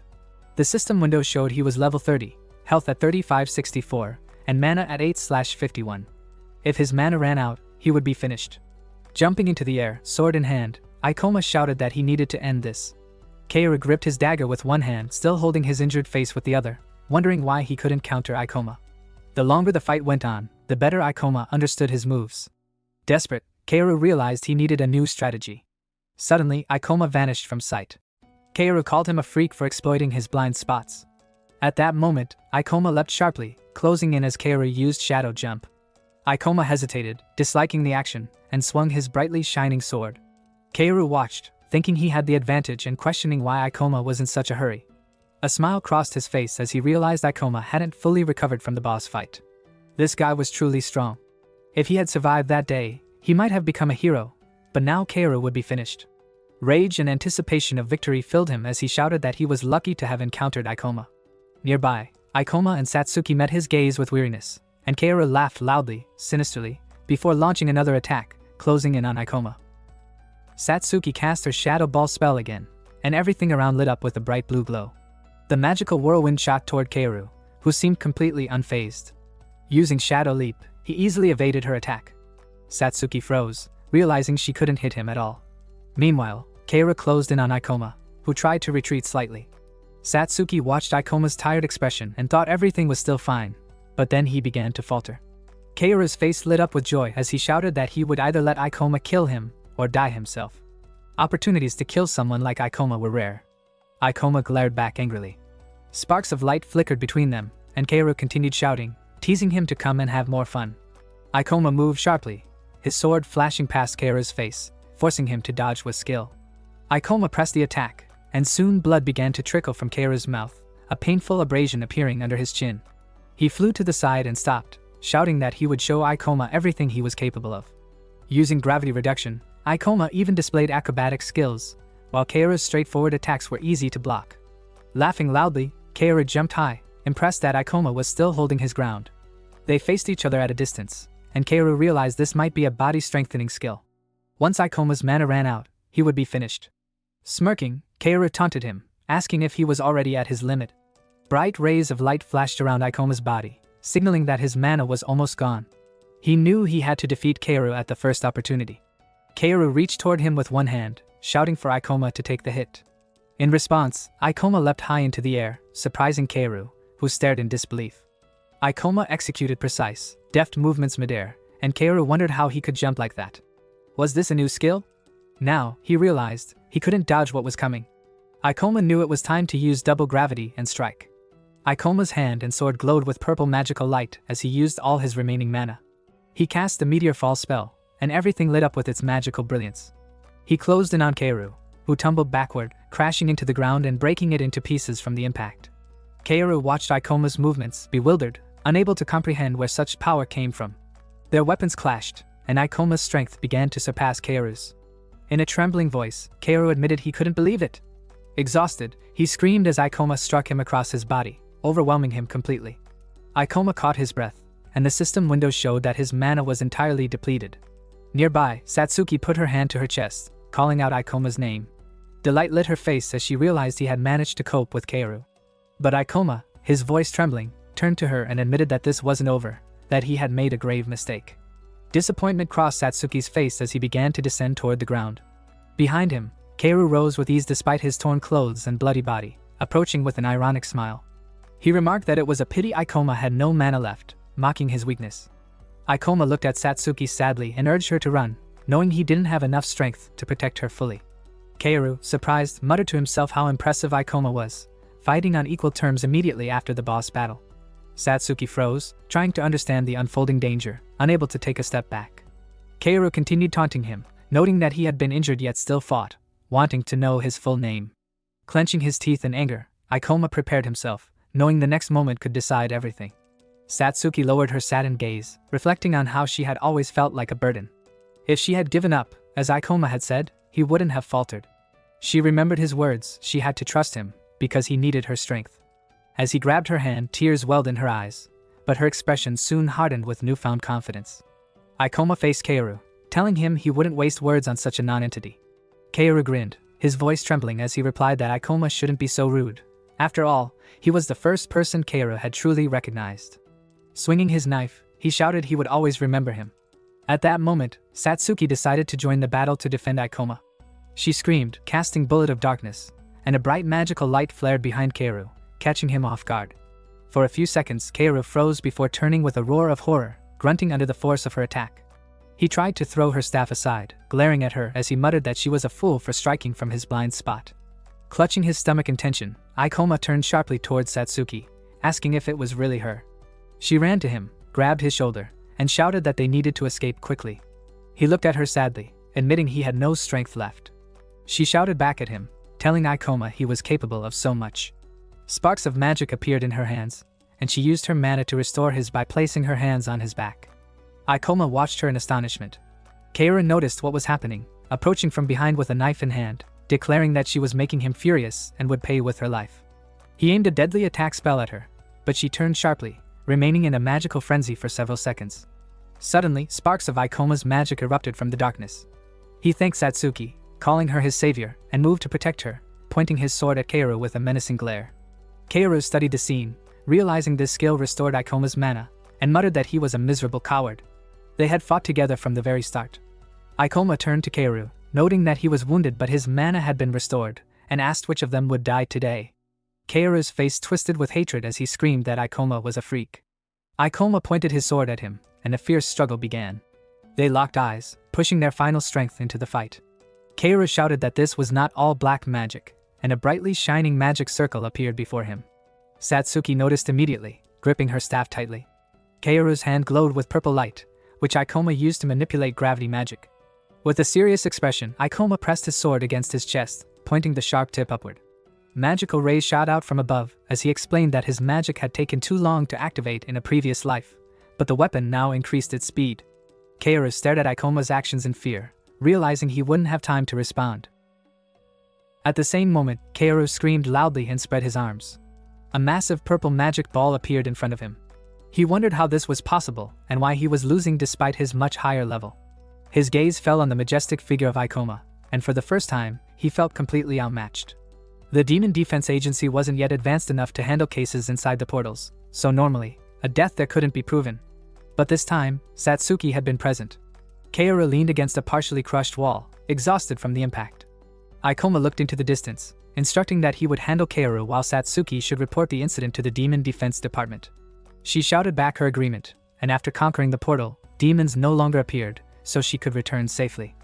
The system window showed he was level 30, health at 3564, and mana at 8/51. If his mana ran out, he would be finished. Jumping into the air, sword in hand, Ikoma shouted that he needed to end this. Kaoru gripped his dagger with one hand, still holding his injured face with the other, wondering why he couldn't counter Ikoma. The longer the fight went on, the better Ikoma understood his moves. Desperate, Kaoru realized he needed a new strategy. Suddenly, Ikoma vanished from sight. Kaoru called him a freak for exploiting his blind spots. At that moment, Ikoma leapt sharply, closing in as Kaoru used Shadow Jump. Ikoma hesitated, disliking the action, and swung his brightly shining sword. Kaoru watched, thinking he had the advantage and questioning why Ikoma was in such a hurry. A smile crossed his face as he realized Ikoma hadn't fully recovered from the boss fight. This guy was truly strong. If he had survived that day, he might have become a hero, but now Kaoru would be finished. Rage and anticipation of victory filled him as he shouted that he was lucky to have encountered Ikoma. Nearby, Ikoma and Satsuki met his gaze with weariness, and Kaoru laughed loudly, sinisterly, before launching another attack, closing in on Ikoma. Satsuki cast her Shadow Ball spell again, and everything around lit up with a bright blue glow. The magical whirlwind shot toward Kaoru, who seemed completely unfazed. Using Shadow Leap, he easily evaded her attack. Satsuki froze, realizing she couldn't hit him at all. Meanwhile, Kaoru closed in on Ikoma, who tried to retreat slightly. Satsuki watched Ikoma's tired expression and thought everything was still fine, but then he began to falter. Kaoru's face lit up with joy as he shouted that he would either let Ikoma kill him or die himself. Opportunities to kill someone like Ikoma were rare. Ikoma glared back angrily. Sparks of light flickered between them, and Kaoru continued shouting, teasing him to come and have more fun. Ikoma moved sharply, his sword flashing past Kaoru's face, forcing him to dodge with skill. Ikoma pressed the attack, and soon blood began to trickle from Kaoru's mouth, a painful abrasion appearing under his chin. He flew to the side and stopped, shouting that he would show Ikoma everything he was capable of. Using gravity reduction, Ikoma even displayed acrobatic skills, while Kaoru's straightforward attacks were easy to block. Laughing loudly, Kaoru jumped high, impressed that Ikoma was still holding his ground. They faced each other at a distance, and Kaoru realized this might be a body-strengthening skill. Once Ikoma's mana ran out, he would be finished. Smirking, Kaoru taunted him, asking if he was already at his limit. Bright rays of light flashed around Ikoma's body, signaling that his mana was almost gone. He knew he had to defeat Kaoru at the first opportunity. Kaoru reached toward him with one hand, shouting for Ikoma to take the hit. In response, Ikoma leapt high into the air, surprising Kaoru, who stared in disbelief. Ikoma executed precise, deft movements midair, and Kaoru wondered how he could jump like that. Was this a new skill? Now, he realized, he couldn't dodge what was coming. Ikoma knew it was time to use double gravity and strike. Ikoma's hand and sword glowed with purple magical light as he used all his remaining mana. He cast the Meteor Fall spell, and everything lit up with its magical brilliance. He closed in on Kaoru, who tumbled backward, crashing into the ground and breaking it into pieces from the impact. Kaoru watched Ikoma's movements, bewildered, unable to comprehend where such power came from. Their weapons clashed, and Ikoma's strength began to surpass Kaoru's. In a trembling voice, Kaoru admitted he couldn't believe it. Exhausted, he screamed as Ikoma struck him across his body, overwhelming him completely. Ikoma caught his breath, and the system window showed that his mana was entirely depleted. Nearby, Satsuki put her hand to her chest, calling out Ikoma's name. Delight lit her face as she realized he had managed to cope with Kaoru. But Ikoma, his voice trembling, turned to her and admitted that this wasn't over, that he had made a grave mistake. Disappointment crossed Satsuki's face as he began to descend toward the ground. Behind him, Kaoru rose with ease despite his torn clothes and bloody body, approaching with an ironic smile. He remarked that it was a pity Ikoma had no mana left, mocking his weakness. Ikoma looked at Satsuki sadly and urged her to run, knowing he didn't have enough strength to protect her fully. Kaoru, surprised, muttered to himself how impressive Ikoma was, fighting on equal terms immediately after the boss battle. Satsuki froze, trying to understand the unfolding danger, unable to take a step back. Kaoru continued taunting him, noting that he had been injured yet still fought, wanting to know his full name. Clenching his teeth in anger, Ikoma prepared himself, knowing the next moment could decide everything. Satsuki lowered her saddened gaze, reflecting on how she had always felt like a burden. If she had given up, as Ikoma had said, he wouldn't have faltered. She remembered his words, she had to trust him, because he needed her strength. As he grabbed her hand, tears welled in her eyes, but her expression soon hardened with newfound confidence. Ikoma faced Kaoru, telling him he wouldn't waste words on such a non-entity. Kaoru grinned, his voice trembling as he replied that Ikoma shouldn't be so rude. After all, he was the first person Kaoru had truly recognized. Swinging his knife, he shouted he would always remember him. At that moment, Satsuki decided to join the battle to defend Ikoma. She screamed, casting Bullet of Darkness, and a bright magical light flared behind Kaoru, catching him off guard. For a few seconds, Kaoru froze before turning with a roar of horror, grunting under the force of her attack. He tried to throw her staff aside, glaring at her as he muttered that she was a fool for striking from his blind spot. Clutching his stomach in tension, Ikoma turned sharply towards Satsuki, asking if it was really her. She ran to him, grabbed his shoulder, and shouted that they needed to escape quickly. He looked at her sadly, admitting he had no strength left. She shouted back at him, telling Ikoma he was capable of so much. Sparks of magic appeared in her hands, and she used her mana to restore his by placing her hands on his back. Ikoma watched her in astonishment. Kaoru noticed what was happening, approaching from behind with a knife in hand, declaring that she was making him furious and would pay with her life. He aimed a deadly attack spell at her, but she turned sharply, remaining in a magical frenzy for several seconds. Suddenly, sparks of Ikoma's magic erupted from the darkness. He thanked Satsuki, calling her his savior, and moved to protect her, pointing his sword at Kaoru with a menacing glare. Kaoru studied the scene, realizing this skill restored Ikoma's mana, and muttered that he was a miserable coward. They had fought together from the very start. Ikoma turned to Kaoru, noting that he was wounded but his mana had been restored, and asked which of them would die today. Kaoru's face twisted with hatred as he screamed that Ikoma was a freak. Ikoma pointed his sword at him, and a fierce struggle began. They locked eyes, pushing their final strength into the fight. Kaoru shouted that this was not all black magic, and a brightly shining magic circle appeared before him. Satsuki noticed immediately, gripping her staff tightly. Kaoru's hand glowed with purple light, which Ikoma used to manipulate gravity magic. With a serious expression, Ikoma pressed his sword against his chest, pointing the sharp tip upward. Magical rays shot out from above as he explained that his magic had taken too long to activate in a previous life, but the weapon now increased its speed. Kaoru stared at Ikoma's actions in fear, realizing he wouldn't have time to respond. At the same moment, Kaoru screamed loudly and spread his arms. A massive purple magic ball appeared in front of him. He wondered how this was possible and why he was losing despite his much higher level. His gaze fell on the majestic figure of Ikoma, and for the first time, he felt completely outmatched. The Demon Defense Agency wasn't yet advanced enough to handle cases inside the portals, so normally, a death there couldn't be proven. But this time, Satsuki had been present. Kaoru leaned against a partially crushed wall, exhausted from the impact. Ikoma looked into the distance, instructing that he would handle Kaoru while Satsuki should report the incident to the Demon Defense Department. She shouted back her agreement, and after conquering the portal, demons no longer appeared, so she could return safely.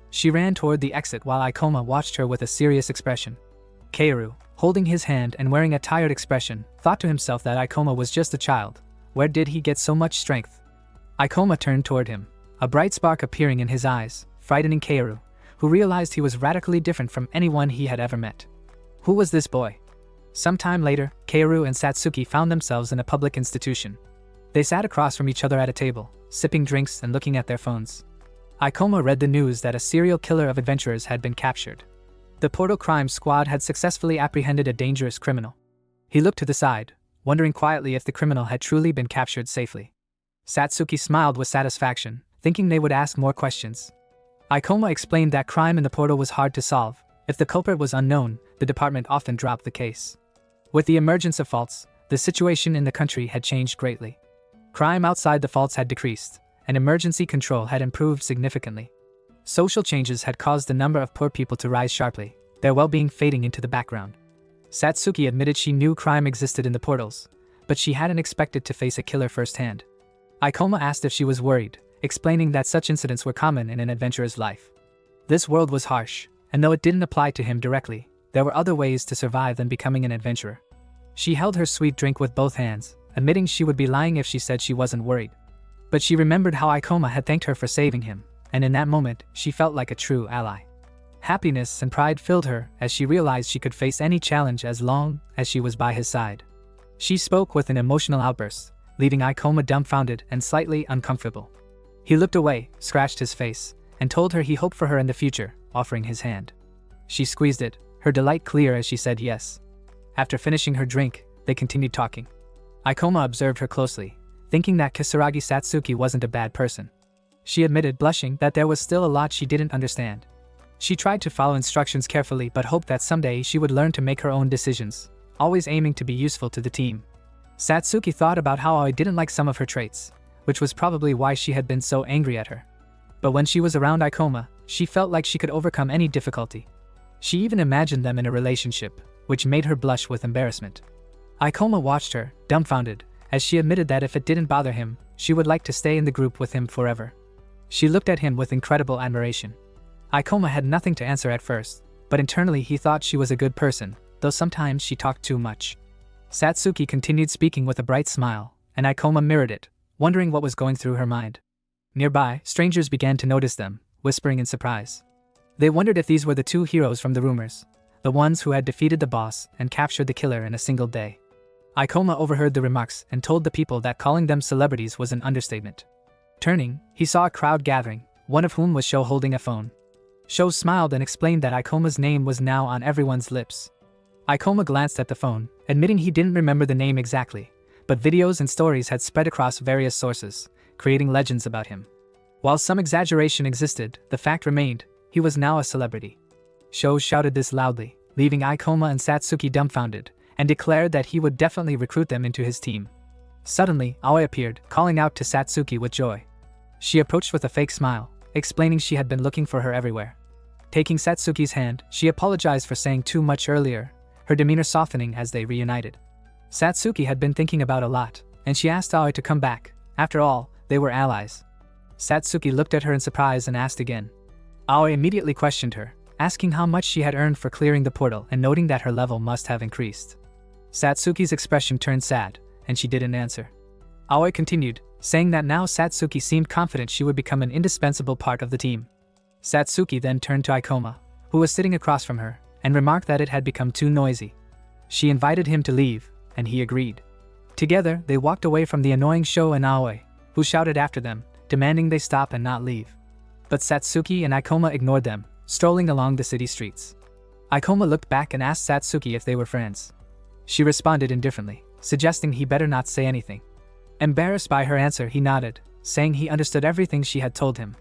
She ran toward the exit while Ikoma watched her with a serious expression. Kaoru, holding his hand and wearing a tired expression, thought to himself that Ikoma was just a child. Where did he get so much strength? Ikoma turned toward him, a bright spark appearing in his eyes, frightening Kaoru, who realized he was radically different from anyone he had ever met. Who was this boy? Sometime later, Kaoru and Satsuki found themselves in a public institution. They sat across from each other at a table, sipping drinks and looking at their phones. Ikoma read the news that a serial killer of adventurers had been captured. The Portal Crime Squad had successfully apprehended a dangerous criminal. He looked to the side, wondering quietly if the criminal had truly been captured safely. Satsuki smiled with satisfaction, thinking they would ask more questions. Ikoma explained that crime in the portal was hard to solve. If the culprit was unknown, the department often dropped the case. With the emergence of faults, the situation in the country had changed greatly. Crime outside the faults had decreased, and emergency control had improved significantly. Social changes had caused the number of poor people to rise sharply, their well-being fading into the background. Satsuki admitted she knew crime existed in the portals, but she hadn't expected to face a killer firsthand. Ikoma asked if she was worried, explaining that such incidents were common in an adventurer's life. This world was harsh, and though it didn't apply to him directly, there were other ways to survive than becoming an adventurer. She held her sweet drink with both hands, admitting she would be lying if she said she wasn't worried. But she remembered how Ikoma had thanked her for saving him, and in that moment, she felt like a true ally. Happiness and pride filled her as she realized she could face any challenge as long as she was by his side. She spoke with an emotional outburst, leaving Ikoma dumbfounded and slightly uncomfortable. He looked away, scratched his face, and told her he hoped for her in the future, offering his hand. She squeezed it, her delight clear as she said yes. After finishing her drink, they continued talking. Ikoma observed her closely, thinking that Kisaragi Satsuki wasn't a bad person. She admitted, blushing, that there was still a lot she didn't understand. She tried to follow instructions carefully but hoped that someday she would learn to make her own decisions, always aiming to be useful to the team. Satsuki thought about how I didn't like some of her traits, which was probably why she had been so angry at her. But when she was around Ikoma, she felt like she could overcome any difficulty. She even imagined them in a relationship, which made her blush with embarrassment. Ikoma watched her, dumbfounded, as she admitted that if it didn't bother him, she would like to stay in the group with him forever. She looked at him with incredible admiration. Ikoma had nothing to answer at first, but internally he thought she was a good person, though sometimes she talked too much. Satsuki continued speaking with a bright smile, and Ikoma mirrored it, wondering what was going through her mind. Nearby, strangers began to notice them, whispering in surprise. They wondered if these were the two heroes from the rumors, the ones who had defeated the boss and captured the killer in a single day. Ikoma overheard the remarks and told the people that calling them celebrities was an understatement. Turning, he saw a crowd gathering, one of whom was Sho holding a phone. Sho smiled and explained that Ikoma's name was now on everyone's lips. Ikoma glanced at the phone, admitting he didn't remember the name exactly, but videos and stories had spread across various sources, creating legends about him. While some exaggeration existed, the fact remained, he was now a celebrity. Sho shouted this loudly, leaving Ikoma and Satsuki dumbfounded, and declared that he would definitely recruit them into his team. Suddenly, Aoi appeared, calling out to Satsuki with joy. She approached with a fake smile, explaining she had been looking for her everywhere. Taking Satsuki's hand, she apologized for saying too much earlier, her demeanor softening as they reunited. Satsuki had been thinking about a lot, and she asked Aoi to come back. After all, they were allies. Satsuki looked at her in surprise and asked again. Aoi immediately questioned her, asking how much she had earned for clearing the portal and noting that her level must have increased. Satsuki's expression turned sad, and she didn't answer. Aoi continued, saying that now Satsuki seemed confident she would become an indispensable part of the team. Satsuki then turned to Ikoma, who was sitting across from her, and remarked that it had become too noisy. She invited him to leave, and he agreed. Together, they walked away from the annoying Sho and Aoi, who shouted after them, demanding they stop and not leave. But Satsuki and Ikoma ignored them, strolling along the city streets. Ikoma looked back and asked Satsuki if they were friends. She responded indifferently, suggesting he better not say anything. Embarrassed by her answer, he nodded, saying he understood everything she had told him.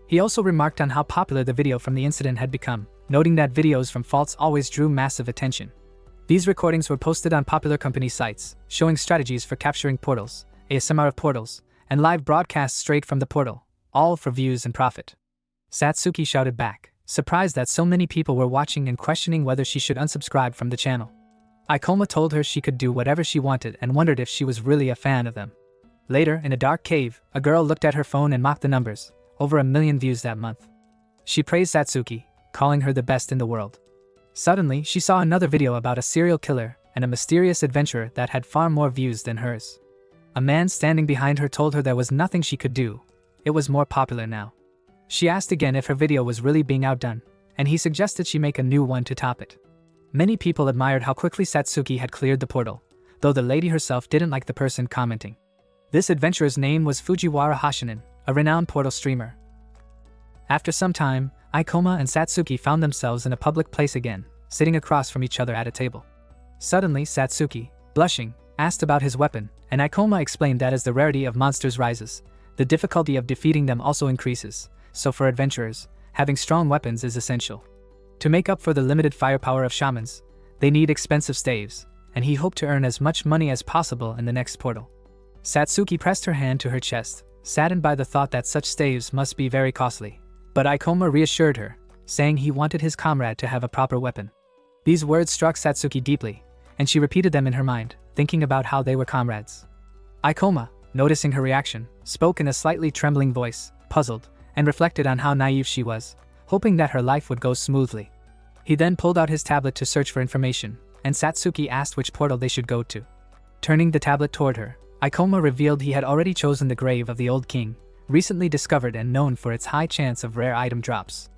He also remarked on how popular the video from the incident had become, noting that videos from faults always drew massive attention. These recordings were posted on popular company sites, showing strategies for capturing portals, ASMR of portals, and live broadcasts straight from the portal, all for views and profit. Satsuki shouted back, surprised that so many people were watching and questioning whether she should unsubscribe from the channel. Ikoma told her she could do whatever she wanted and wondered if she was really a fan of them. Later, in a dark cave, a girl looked at her phone and mocked the numbers, over 1 million views that month. She praised Satsuki, calling her the best in the world. Suddenly, she saw another video about a serial killer and a mysterious adventurer that had far more views than hers. A man standing behind her told her there was nothing she could do. It was more popular now. She asked again if her video was really being outdone, and he suggested she make a new one to top it. Many people admired how quickly Satsuki had cleared the portal, though the lady herself didn't like the person commenting. This adventurer's name was Fujiwara Hashinin, a renowned portal streamer. After some time, Ikoma and Satsuki found themselves in a public place again, sitting across from each other at a table. Suddenly, Satsuki, blushing, asked about his weapon, and Ikoma explained that as the rarity of monsters rises, the difficulty of defeating them also increases, so for adventurers, having strong weapons is essential. To make up for the limited firepower of shamans, they need expensive staves, and he hoped to earn as much money as possible in the next portal. Satsuki pressed her hand to her chest, saddened by the thought that such staves must be very costly. But Ikoma reassured her, saying he wanted his comrade to have a proper weapon. These words struck Satsuki deeply, and she repeated them in her mind, thinking about how they were comrades. Ikoma, noticing her reaction, spoke in a slightly trembling voice, puzzled, and reflected on how naive she was, hoping that her life would go smoothly. He then pulled out his tablet to search for information, and Satsuki asked which portal they should go to. Turning the tablet toward her, Ikoma revealed he had already chosen the grave of the old king, recently discovered and known for its high chance of rare item drops.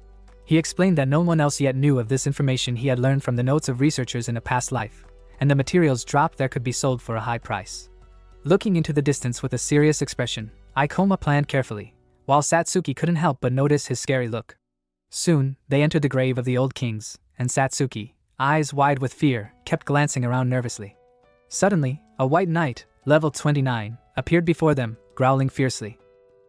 He explained that no one else yet knew of this information he had learned from the notes of researchers in a past life, and the materials dropped there could be sold for a high price. Looking into the distance with a serious expression, Ikoma planned carefully, while Satsuki couldn't help but notice his scary look. Soon, they entered the grave of the old kings, and Satsuki, eyes wide with fear, kept glancing around nervously. Suddenly, a white knight, level 29, appeared before them, growling fiercely.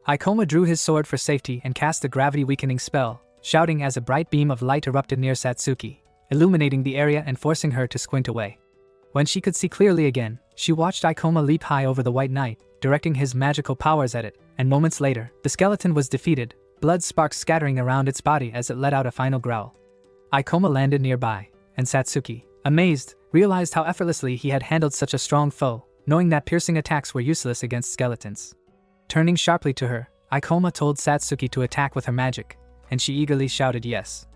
Ikoma drew his sword for safety and cast a gravity-weakening spell, shouting as a bright beam of light erupted near Satsuki, illuminating the area and forcing her to squint away. When she could see clearly again, she watched Ikoma leap high over the white knight, directing his magical powers at it, and moments later, the skeleton was defeated, blood sparks scattering around its body as it let out a final growl. Ikoma landed nearby, and Satsuki, amazed, realized how effortlessly he had handled such a strong foe, knowing that piercing attacks were useless against skeletons. Turning sharply to her, Ikoma told Satsuki to attack with her magic, and she eagerly shouted yes.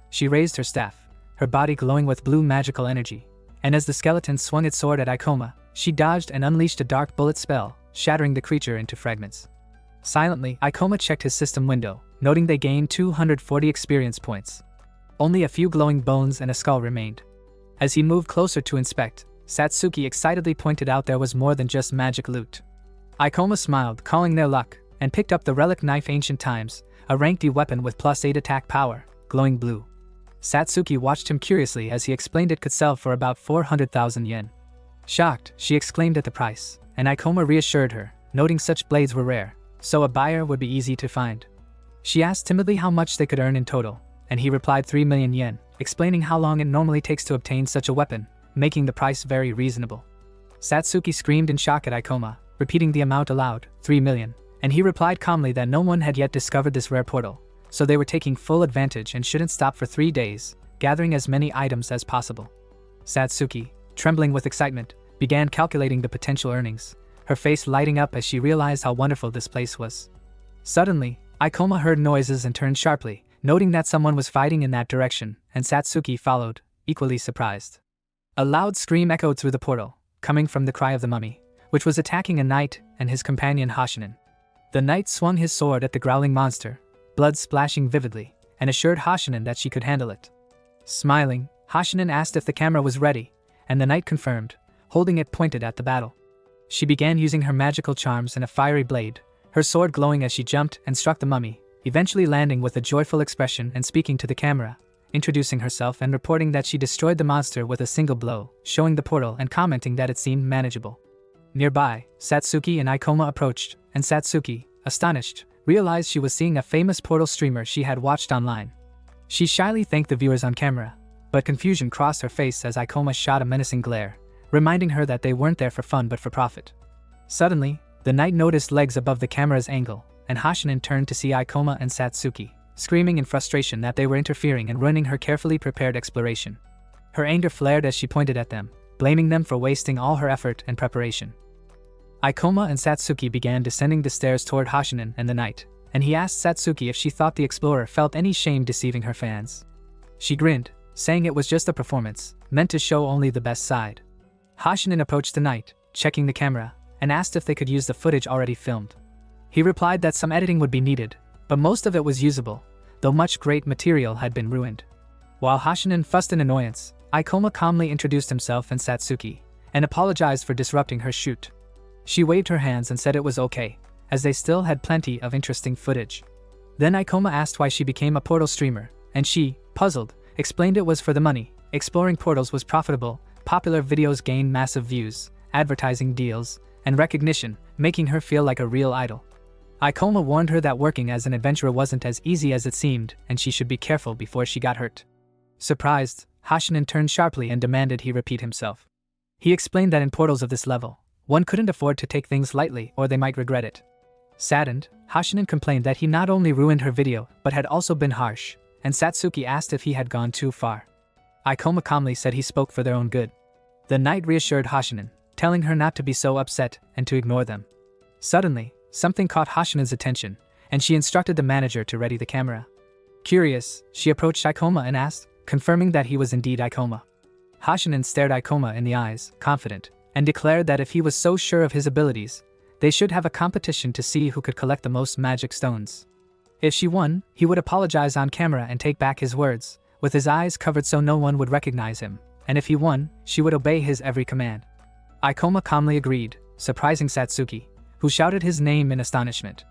She raised her staff, her body glowing with blue magical energy, and as the skeleton swung its sword at Ikoma, she dodged and unleashed a dark bullet spell, shattering the creature into fragments. Silently, Ikoma checked his system window, noting they gained 240 experience points. Only a few glowing bones and a skull remained. As he moved closer to inspect, Satsuki excitedly pointed out there was more than just magic loot. Ikoma smiled, calling their luck, and picked up the relic knife Ancient Times, a rank D weapon with +8 attack power, glowing blue. Satsuki watched him curiously as he explained it could sell for about 400,000 yen. Shocked, she exclaimed at the price, and Ikoma reassured her, noting such blades were rare, so a buyer would be easy to find. She asked timidly how much they could earn in total, and he replied 3 million yen, explaining how long it normally takes to obtain such a weapon, making the price very reasonable. Satsuki screamed in shock at Ikoma, repeating the amount aloud, 3 million, and he replied calmly that no one had yet discovered this rare portal, so they were taking full advantage and shouldn't stop for 3 days, gathering as many items as possible. Satsuki, trembling with excitement, began calculating the potential earnings, her face lighting up as she realized how wonderful this place was. Suddenly, Ikoma heard noises and turned sharply, noting that someone was fighting in that direction, and Satsuki followed, equally surprised. A loud scream echoed through the portal, coming from the cry of the mummy, which was attacking a knight and his companion Hashinen. The knight swung his sword at the growling monster, blood splashing vividly, and assured Hashinen that she could handle it. Smiling, Hashinen asked if the camera was ready, and the knight confirmed, holding it pointed at the battle. She began using her magical charms and a fiery blade, her sword glowing as she jumped and struck the mummy, eventually landing with a joyful expression and speaking to the camera, introducing herself and reporting that she destroyed the monster with a single blow, showing the portal and commenting that it seemed manageable. Nearby, Satsuki and Ikoma approached, and Satsuki, astonished, realized she was seeing a famous portal streamer she had watched online. She shyly thanked the viewers on camera, but confusion crossed her face as Ikoma shot a menacing glare, reminding her that they weren't there for fun but for profit. Suddenly, the knight noticed legs above the camera's angle, and Hashinen turned to see Ikoma and Satsuki, screaming in frustration that they were interfering and ruining her carefully prepared exploration. Her anger flared as she pointed at them, blaming them for wasting all her effort and preparation. Ikoma and Satsuki began descending the stairs toward Hashinen and the knight, and he asked Satsuki if she thought the explorer felt any shame deceiving her fans. She grinned, saying it was just a performance, meant to show only the best side. Hashinen approached the knight, checking the camera, and asked if they could use the footage already filmed. He replied that some editing would be needed, but most of it was usable, though much great material had been ruined. While Hashinen fussed in annoyance, Ikoma calmly introduced himself and Satsuki, and apologized for disrupting her shoot. She waved her hands and said it was okay, as they still had plenty of interesting footage. Then Ikoma asked why she became a portal streamer, and she, puzzled, explained it was for the money. Exploring portals was profitable, popular videos gained massive views, advertising deals, and recognition, making her feel like a real idol. Ikoma warned her that working as an adventurer wasn't as easy as it seemed, and she should be careful before she got hurt. Surprised, Hashinen turned sharply and demanded he repeat himself. He explained that in portals of this level, one couldn't afford to take things lightly or they might regret it. Saddened, Hashinen complained that he not only ruined her video but had also been harsh, and Satsuki asked if he had gone too far. Ikoma calmly said he spoke for their own good. The knight reassured Hashinen, telling her not to be so upset and to ignore them. Suddenly, something caught Hashinen's attention, and she instructed the manager to ready the camera. Curious, she approached Ikoma and asked, confirming that he was indeed Ikoma. Hashinen stared Ikoma in the eyes, confident, and declared that if he was so sure of his abilities, they should have a competition to see who could collect the most magic stones. If she won, he would apologize on camera and take back his words, with his eyes covered so no one would recognize him, and if he won, she would obey his every command. Ikoma calmly agreed, surprising Satsuki, who shouted his name in astonishment.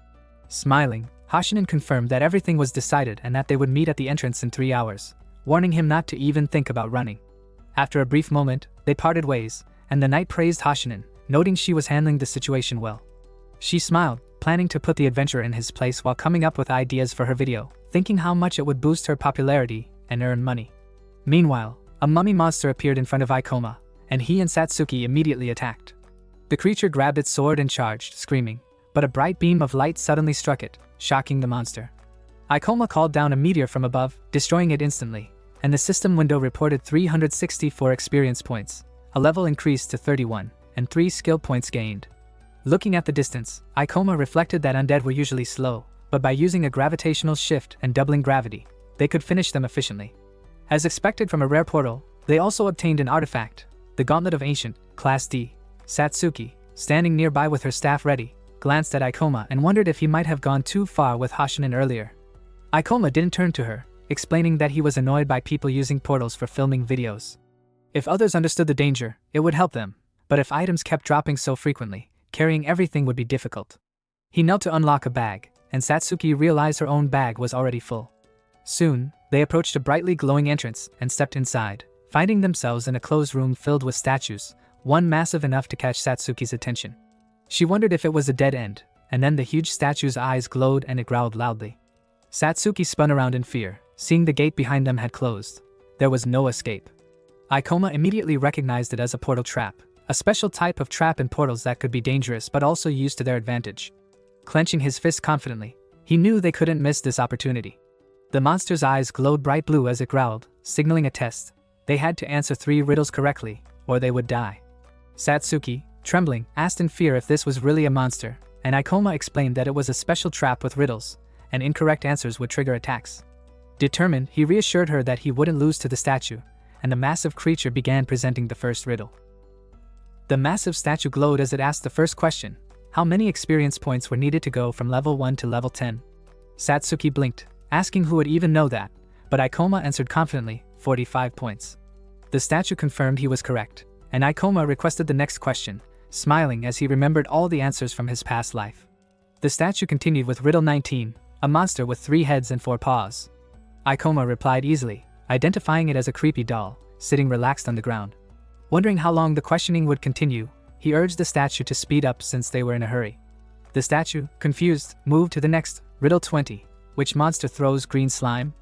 Smiling, Hashinen confirmed that everything was decided and that they would meet at the entrance in 3 hours, warning him not to even think about running. After a brief moment, they parted ways, and the knight praised Hashinen, noting she was handling the situation well. She smiled, planning to put the adventurer in his place while coming up with ideas for her video, thinking how much it would boost her popularity and earn money. Meanwhile, a mummy monster appeared in front of Ikoma, and he and Satsuki immediately attacked. The creature grabbed its sword and charged, screaming, but a bright beam of light suddenly struck it, shocking the monster. Ikoma called down a meteor from above, destroying it instantly, and the system window reported 364 experience points, a level increased to 31, and 3 skill points gained. Looking at the distance, Ikoma reflected that undead were usually slow, but by using a gravitational shift and doubling gravity, they could finish them efficiently. As expected from a rare portal, they also obtained an artifact, the Gauntlet of Ancient, Class D. Satsuki, standing nearby with her staff ready, glanced at Ikoma and wondered if he might have gone too far with Hashinen earlier. Ikoma didn't turn to her, explaining that he was annoyed by people using portals for filming videos. If others understood the danger, it would help them, but if items kept dropping so frequently, carrying everything would be difficult. He knelt to unlock a bag, and Satsuki realized her own bag was already full. Soon, they approached a brightly glowing entrance and stepped inside, finding themselves in a closed room filled with statues, one massive enough to catch Satsuki's attention. She wondered if it was a dead end, and then the huge statue's eyes glowed and it growled loudly. Satsuki spun around in fear, seeing the gate behind them had closed. There was no escape. Ikoma immediately recognized it as a portal trap, a special type of trap in portals that could be dangerous but also used to their advantage. Clenching his fist confidently, he knew they couldn't miss this opportunity. The monster's eyes glowed bright blue as it growled, signaling a test. They had to answer 3 riddles correctly, or they would die. Satsuki, trembling, asked in fear if this was really a monster, and Ikoma explained that it was a special trap with riddles, and incorrect answers would trigger attacks. Determined, he reassured her that he wouldn't lose to the statue, and the massive creature began presenting the first riddle. The massive statue glowed as it asked the first question: how many experience points were needed to go from level 1 to level 10? Satsuki blinked, asking who would even know that, but Ikoma answered confidently, 45 points. The statue confirmed he was correct, and Ikoma requested the next question, smiling as he remembered all the answers from his past life. The statue continued with riddle 19, a monster with 3 heads and 4 paws. Ikoma replied easily, identifying it as a creepy doll, sitting relaxed on the ground. Wondering how long the questioning would continue, he urged the statue to speed up since they were in a hurry. The statue, confused, moved to the next, riddle 20, which monster throws green slime?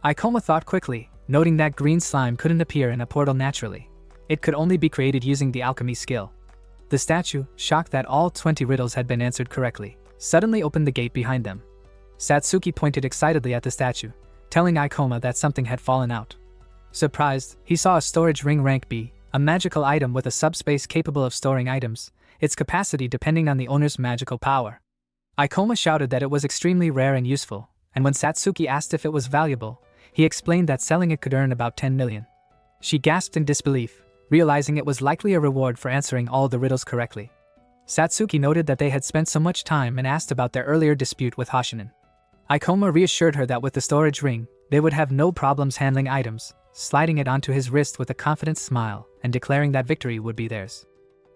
Ikoma thought quickly, noting that green slime couldn't appear in a portal naturally. It could only be created using the alchemy skill. The statue, shocked that all 20 riddles had been answered correctly, suddenly opened the gate behind them. Satsuki pointed excitedly at the statue, telling Ikoma that something had fallen out. Surprised, he saw a storage ring rank B, a magical item with a subspace capable of storing items, its capacity depending on the owner's magical power. Ikoma shouted that it was extremely rare and useful, and when Satsuki asked if it was valuable, he explained that selling it could earn about 10 million. She gasped in disbelief, realizing it was likely a reward for answering all the riddles correctly. Satsuki noted that they had spent so much time and asked about their earlier dispute with Hoshinin. Ikoma reassured her that with the storage ring, they would have no problems handling items, sliding it onto his wrist with a confident smile and declaring that victory would be theirs.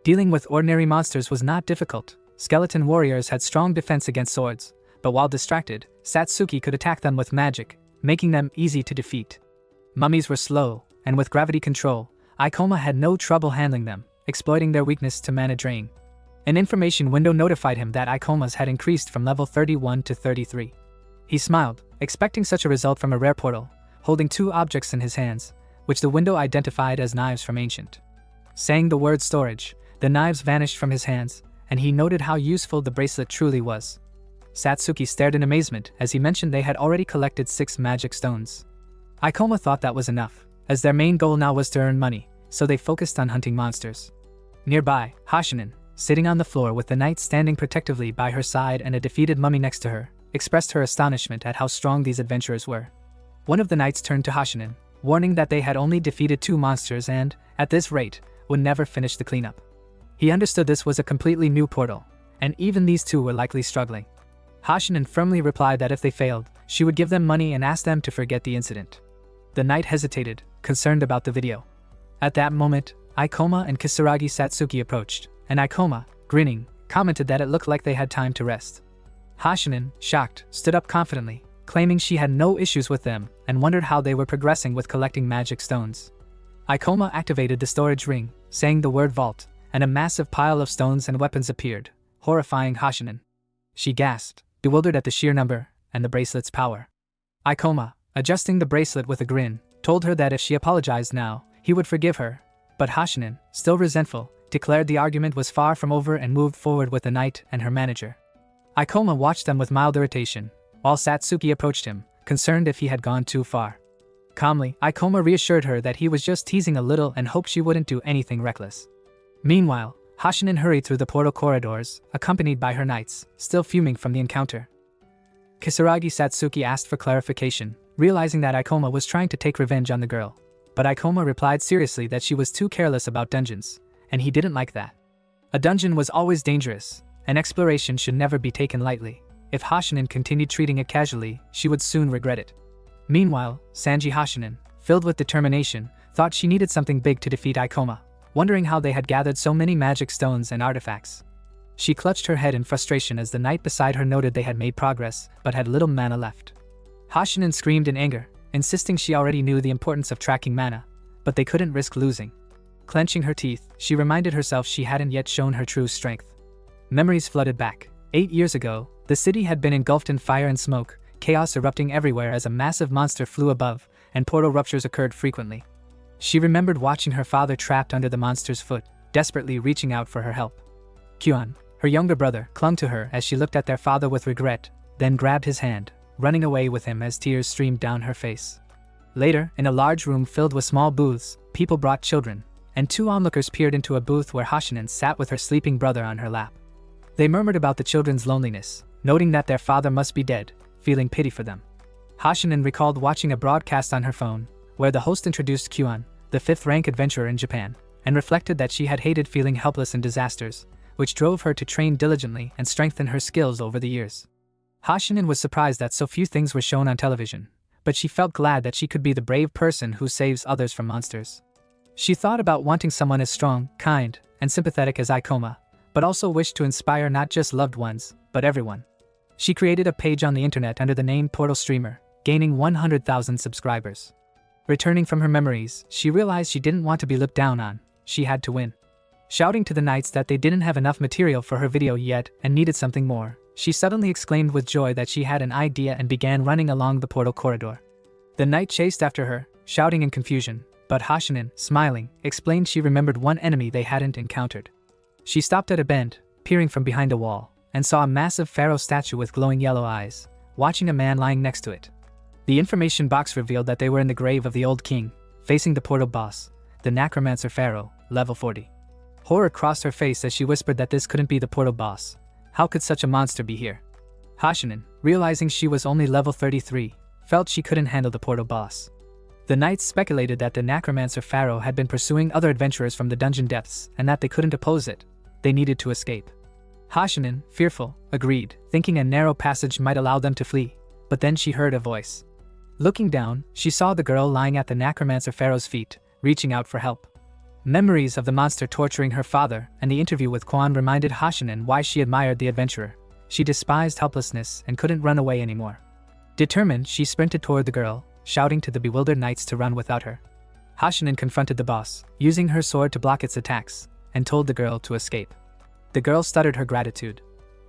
Dealing with ordinary monsters was not difficult. Skeleton warriors had strong defense against swords, but while distracted, Satsuki could attack them with magic, making them easy to defeat. Mummies were slow, and with gravity control, Ikoma had no trouble handling them, exploiting their weakness to mana drain. An information window notified him that Ikoma's had increased from level 31 to 33. He smiled, expecting such a result from a rare portal, holding 2 objects in his hands, which the window identified as knives from Ancient. Saying the word storage, the knives vanished from his hands, and he noted how useful the bracelet truly was. Satsuki stared in amazement as he mentioned they had already collected 6 magic stones. Ikoma thought that was enough, as their main goal now was to earn money, so they focused on hunting monsters. Nearby, Hoshinin, sitting on the floor with the knight standing protectively by her side and a defeated mummy next to her, expressed her astonishment at how strong these adventurers were. One of the knights turned to Hoshinin, warning that they had only defeated 2 monsters and, at this rate, would never finish the cleanup. He understood this was a completely new portal, and even these 2 were likely struggling. Hoshinin firmly replied that if they failed, she would give them money and ask them to forget the incident. The knight hesitated, concerned about the video. At that moment, Ikoma and Kisaragi Satsuki approached, and Ikoma, grinning, commented that it looked like they had time to rest. Hoshinin, shocked, stood up confidently, claiming she had no issues with them and wondered how they were progressing with collecting magic stones. Ikoma activated the storage ring, saying the word vault, and a massive pile of stones and weapons appeared, horrifying Hoshinin. She gasped, bewildered at the sheer number and the bracelet's power. Ikoma, adjusting the bracelet with a grin, told her that if she apologized now, he would forgive her, but Hoshinin, still resentful, declared the argument was far from over and moved forward with the knight and her manager. Ikoma watched them with mild irritation, while Satsuki approached him, concerned if he had gone too far. Calmly, Ikoma reassured her that he was just teasing a little and hoped she wouldn't do anything reckless. Meanwhile, Hoshinin hurried through the portal corridors, accompanied by her knights, still fuming from the encounter. Kisaragi Satsuki asked for clarification, realizing that Ikoma was trying to take revenge on the girl. But Ikoma replied seriously that she was too careless about dungeons, and he didn't like that. A dungeon was always dangerous, and exploration should never be taken lightly. If Hoshinin continued treating it casually, she would soon regret it. Meanwhile, Sanji Hoshinin, filled with determination, thought she needed something big to defeat Ikoma, wondering how they had gathered so many magic stones and artifacts. She clutched her head in frustration as the knight beside her noted they had made progress, but had little mana left. Hoshinin screamed in anger, insisting she already knew the importance of tracking mana, but they couldn't risk losing. Clenching her teeth, she reminded herself she hadn't yet shown her true strength. Memories flooded back. 8 years ago, the city had been engulfed in fire and smoke, chaos erupting everywhere as a massive monster flew above, and portal ruptures occurred frequently. She remembered watching her father trapped under the monster's foot, desperately reaching out for her help. Kyuan, her younger brother, clung to her as she looked at their father with regret, then grabbed his hand, running away with him as tears streamed down her face. Later, in a large room filled with small booths, people brought children, and 2 onlookers peered into a booth where Hashinen sat with her sleeping brother on her lap. They murmured about the children's loneliness, noting that their father must be dead, feeling pity for them. Hashinen recalled watching a broadcast on her phone, where the host introduced Kyuan, the 5th-rank adventurer in Japan, and reflected that she had hated feeling helpless in disasters, which drove her to train diligently and strengthen her skills over the years. Hashinen was surprised that so few things were shown on television, but she felt glad that she could be the brave person who saves others from monsters. She thought about wanting someone as strong, kind, and sympathetic as Ikoma, but also wished to inspire not just loved ones, but everyone. She created a page on the internet under the name Portal Streamer, gaining 100,000 subscribers. Returning from her memories, she realized she didn't want to be looked down on, she had to win. Shouting to the knights that they didn't have enough material for her video yet and needed something more, she suddenly exclaimed with joy that she had an idea and began running along the portal corridor. The knight chased after her, shouting in confusion, but Hashinen, smiling, explained she remembered one enemy they hadn't encountered. She stopped at a bend, peering from behind a wall, and saw a massive pharaoh statue with glowing yellow eyes, watching a man lying next to it. The information box revealed that they were in the grave of the old king, facing the portal boss, the necromancer pharaoh, level 40. Horror crossed her face as she whispered that this couldn't be the portal boss. How could such a monster be here? Hashinen, realizing she was only level 33, felt she couldn't handle the portal boss. The knights speculated that the necromancer pharaoh had been pursuing other adventurers from the dungeon depths and that they couldn't oppose it. They needed to escape. Hashinen, fearful, agreed, thinking a narrow passage might allow them to flee, but then she heard a voice. Looking down, she saw the girl lying at the necromancer pharaoh's feet, reaching out for help. Memories of the monster torturing her father and the interview with Kwan reminded Hashinen why she admired the adventurer. She despised helplessness and couldn't run away anymore. Determined, she sprinted toward the girl, shouting to the bewildered knights to run without her. Hashinen confronted the boss, using her sword to block its attacks, and told the girl to escape. The girl stuttered her gratitude.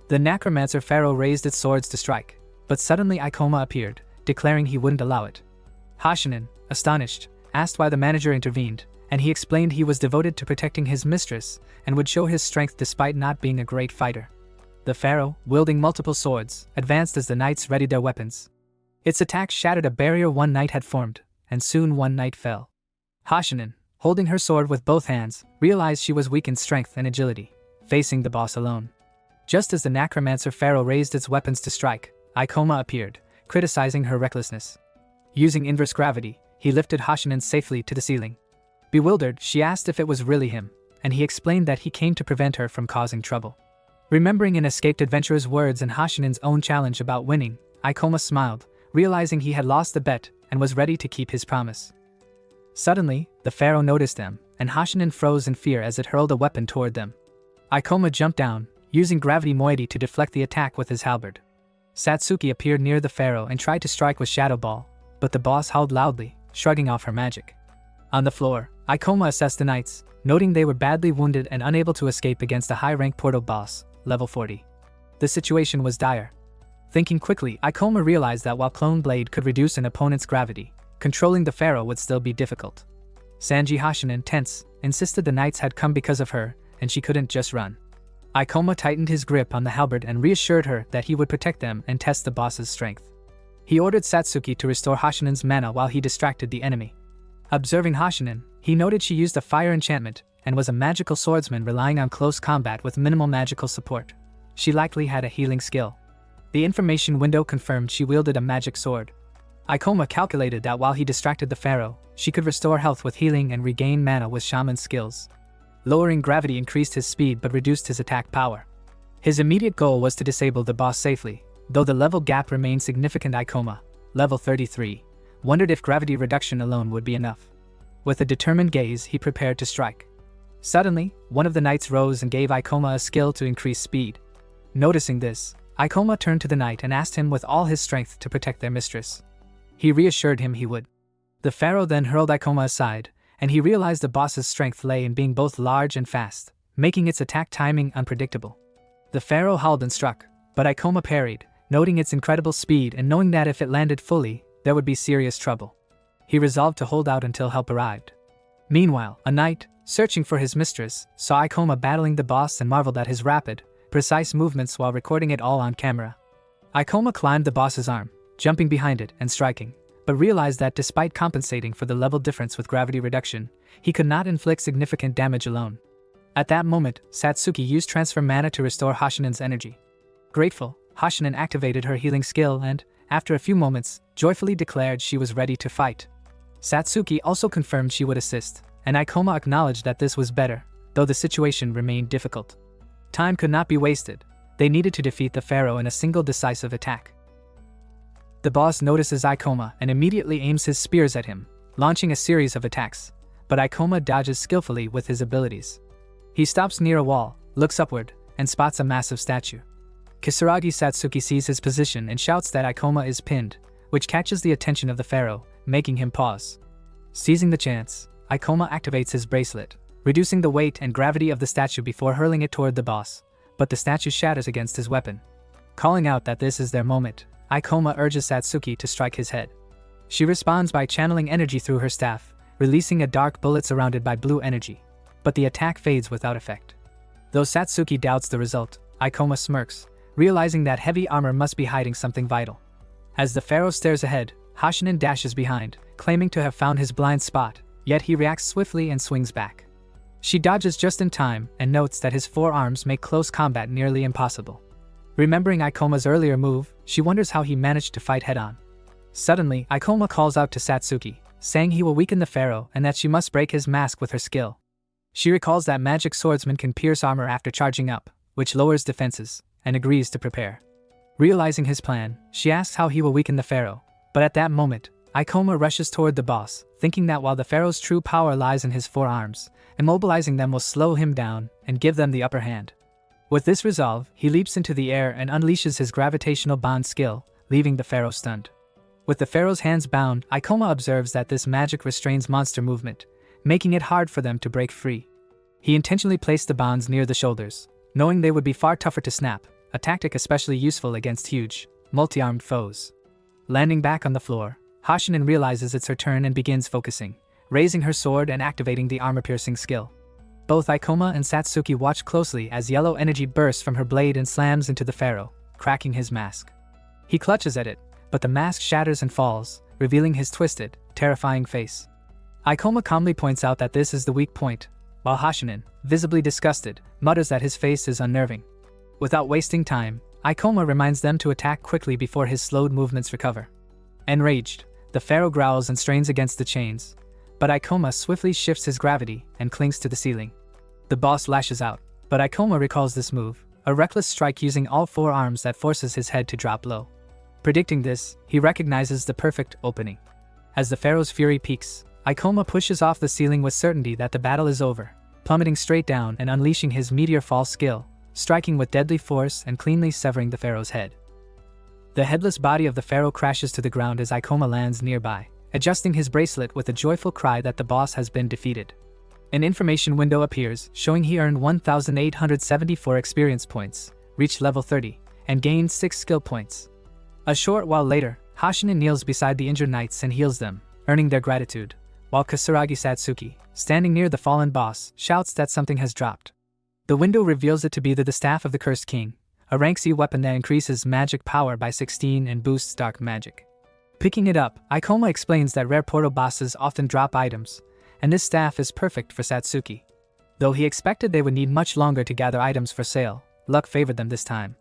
The necromancer pharaoh raised its swords to strike, but suddenly Ikoma appeared, declaring he wouldn't allow it. Hashinen, astonished, asked why the manager intervened, and he explained he was devoted to protecting his mistress and would show his strength despite not being a great fighter. The pharaoh, wielding multiple swords, advanced as the knights readied their weapons. Its attack shattered a barrier one knight had formed, and soon one knight fell. Hashinen, holding her sword with both hands, realized she was weak in strength and agility, facing the boss alone. Just as the necromancer pharaoh raised its weapons to strike, Ikoma appeared, criticizing her recklessness. Using inverse gravity, he lifted Hashinen safely to the ceiling. Bewildered, she asked if it was really him, and he explained that he came to prevent her from causing trouble. Remembering an escaped adventurer's words and Hashinen's own challenge about winning, Ikoma smiled, realizing he had lost the bet and was ready to keep his promise. Suddenly, the pharaoh noticed them, and Hashinen froze in fear as it hurled a weapon toward them. Ikoma jumped down, using gravity moiety to deflect the attack with his halberd. Satsuki appeared near the pharaoh and tried to strike with Shadow Ball, but the boss howled loudly, shrugging off her magic. On the floor, Ikoma assessed the knights, noting they were badly wounded and unable to escape against a high-rank portal boss, level 40. The situation was dire. Thinking quickly, Ikoma realized that while Clone Blade could reduce an opponent's gravity, controlling the pharaoh would still be difficult. Sanji Hashinen, tense, insisted the knights had come because of her, and she couldn't just run. Ikoma tightened his grip on the halberd and reassured her that he would protect them and test the boss's strength. He ordered Satsuki to restore Hashinen's mana while he distracted the enemy. Observing Hashinen, he noted she used a fire enchantment and was a magical swordsman relying on close combat with minimal magical support. She likely had a healing skill. The information window confirmed she wielded a magic sword. Ikoma calculated that while he distracted the pharaoh, she could restore health with healing and regain mana with shaman skills. Lowering gravity increased his speed but reduced his attack power. His immediate goal was to disable the boss safely, though the level gap remained significant. Ikoma, level 33, wondered if gravity reduction alone would be enough. With a determined gaze, he prepared to strike. Suddenly, one of the knights rose and gave Ikoma a skill to increase speed. Noticing this, Ikoma turned to the knight and asked him with all his strength to protect their mistress. He reassured him he would. The pharaoh then hurled Ikoma aside, and he realized the boss's strength lay in being both large and fast, making its attack timing unpredictable. The pharaoh howled and struck, but Ikoma parried, noting its incredible speed and knowing that if it landed fully, there would be serious trouble. He resolved to hold out until help arrived. Meanwhile, a knight, searching for his mistress, saw Ikoma battling the boss and marveled at his rapid, precise movements while recording it all on camera. Ikoma climbed the boss's arm, jumping behind it and striking, but realized that despite compensating for the level difference with gravity reduction, he could not inflict significant damage alone. At that moment, Satsuki used transfer mana to restore Hashinen's energy. Grateful, Hashinen activated her healing skill and, after a few moments, joyfully declared she was ready to fight. Satsuki also confirmed she would assist, and Ikoma acknowledged that this was better, though the situation remained difficult. Time could not be wasted. They needed to defeat the pharaoh in a single decisive attack. The boss notices Ikoma and immediately aims his spears at him, launching a series of attacks, but Ikoma dodges skillfully with his abilities. He stops near a wall, looks upward, and spots a massive statue. Kisaragi Satsuki sees his position and shouts that Ikoma is pinned, which catches the attention of the pharaoh, making him pause. Seizing the chance, Ikoma activates his bracelet, reducing the weight and gravity of the statue before hurling it toward the boss, but the statue shatters against his weapon. Calling out that this is their moment, Ikoma urges Satsuki to strike his head. She responds by channeling energy through her staff, releasing a dark bullet surrounded by blue energy, but the attack fades without effect. Though Satsuki doubts the result, Ikoma smirks, realizing that heavy armor must be hiding something vital. As the pharaoh stares ahead, Hashinen dashes behind, claiming to have found his blind spot, yet he reacts swiftly and swings back. She dodges just in time and notes that his forearms make close combat nearly impossible. Remembering Ikoma's earlier move, she wonders how he managed to fight head-on. Suddenly, Ikoma calls out to Satsuki, saying he will weaken the pharaoh and that she must break his mask with her skill. She recalls that magic swordsmen can pierce armor after charging up, which lowers defenses, and agrees to prepare. Realizing his plan, she asks how he will weaken the pharaoh, but at that moment, Ikoma rushes toward the boss, thinking that while the pharaoh's true power lies in his forearms, immobilizing them will slow him down and give them the upper hand. With this resolve, he leaps into the air and unleashes his gravitational bond skill, leaving the pharaoh stunned. With the pharaoh's hands bound, Ikoma observes that this magic restrains monster movement, making it hard for them to break free. He intentionally placed the bonds near the shoulders, knowing they would be far tougher to snap, a tactic especially useful against huge, multi-armed foes. Landing back on the floor, Hashinen realizes it's her turn and begins focusing, raising her sword and activating the armor-piercing skill. Both Ikoma and Satsuki watch closely as yellow energy bursts from her blade and slams into the pharaoh, cracking his mask. He clutches at it, but the mask shatters and falls, revealing his twisted, terrifying face. Ikoma calmly points out that this is the weak point, while Hashinen, visibly disgusted, mutters that his face is unnerving. Without wasting time, Ikoma reminds them to attack quickly before his slowed movements recover. Enraged, the pharaoh growls and strains against the chains, but Ikoma swiftly shifts his gravity and clings to the ceiling. The boss lashes out, but Ikoma recalls this move, a reckless strike using all four arms that forces his head to drop low. Predicting this, he recognizes the perfect opening. As the pharaoh's fury peaks, Ikoma pushes off the ceiling with certainty that the battle is over, plummeting straight down and unleashing his meteor fall skill, striking with deadly force and cleanly severing the pharaoh's head. The headless body of the pharaoh crashes to the ground as Ikoma lands nearby, adjusting his bracelet with a joyful cry that the boss has been defeated. An information window appears, showing he earned 1,874 experience points, reached level 30, and gained 6 skill points. A short while later, Hashinen kneels beside the injured knights and heals them, earning their gratitude, while Kisaragi Satsuki, standing near the fallen boss, shouts that something has dropped. The window reveals it to be the Staff of the Cursed King, a rank C weapon that increases magic power by 16 and boosts dark magic. Picking it up, Ikoma explains that rare portal bosses often drop items, and this staff is perfect for Satsuki. Though he expected they would need much longer to gather items for sale, luck favored them this time.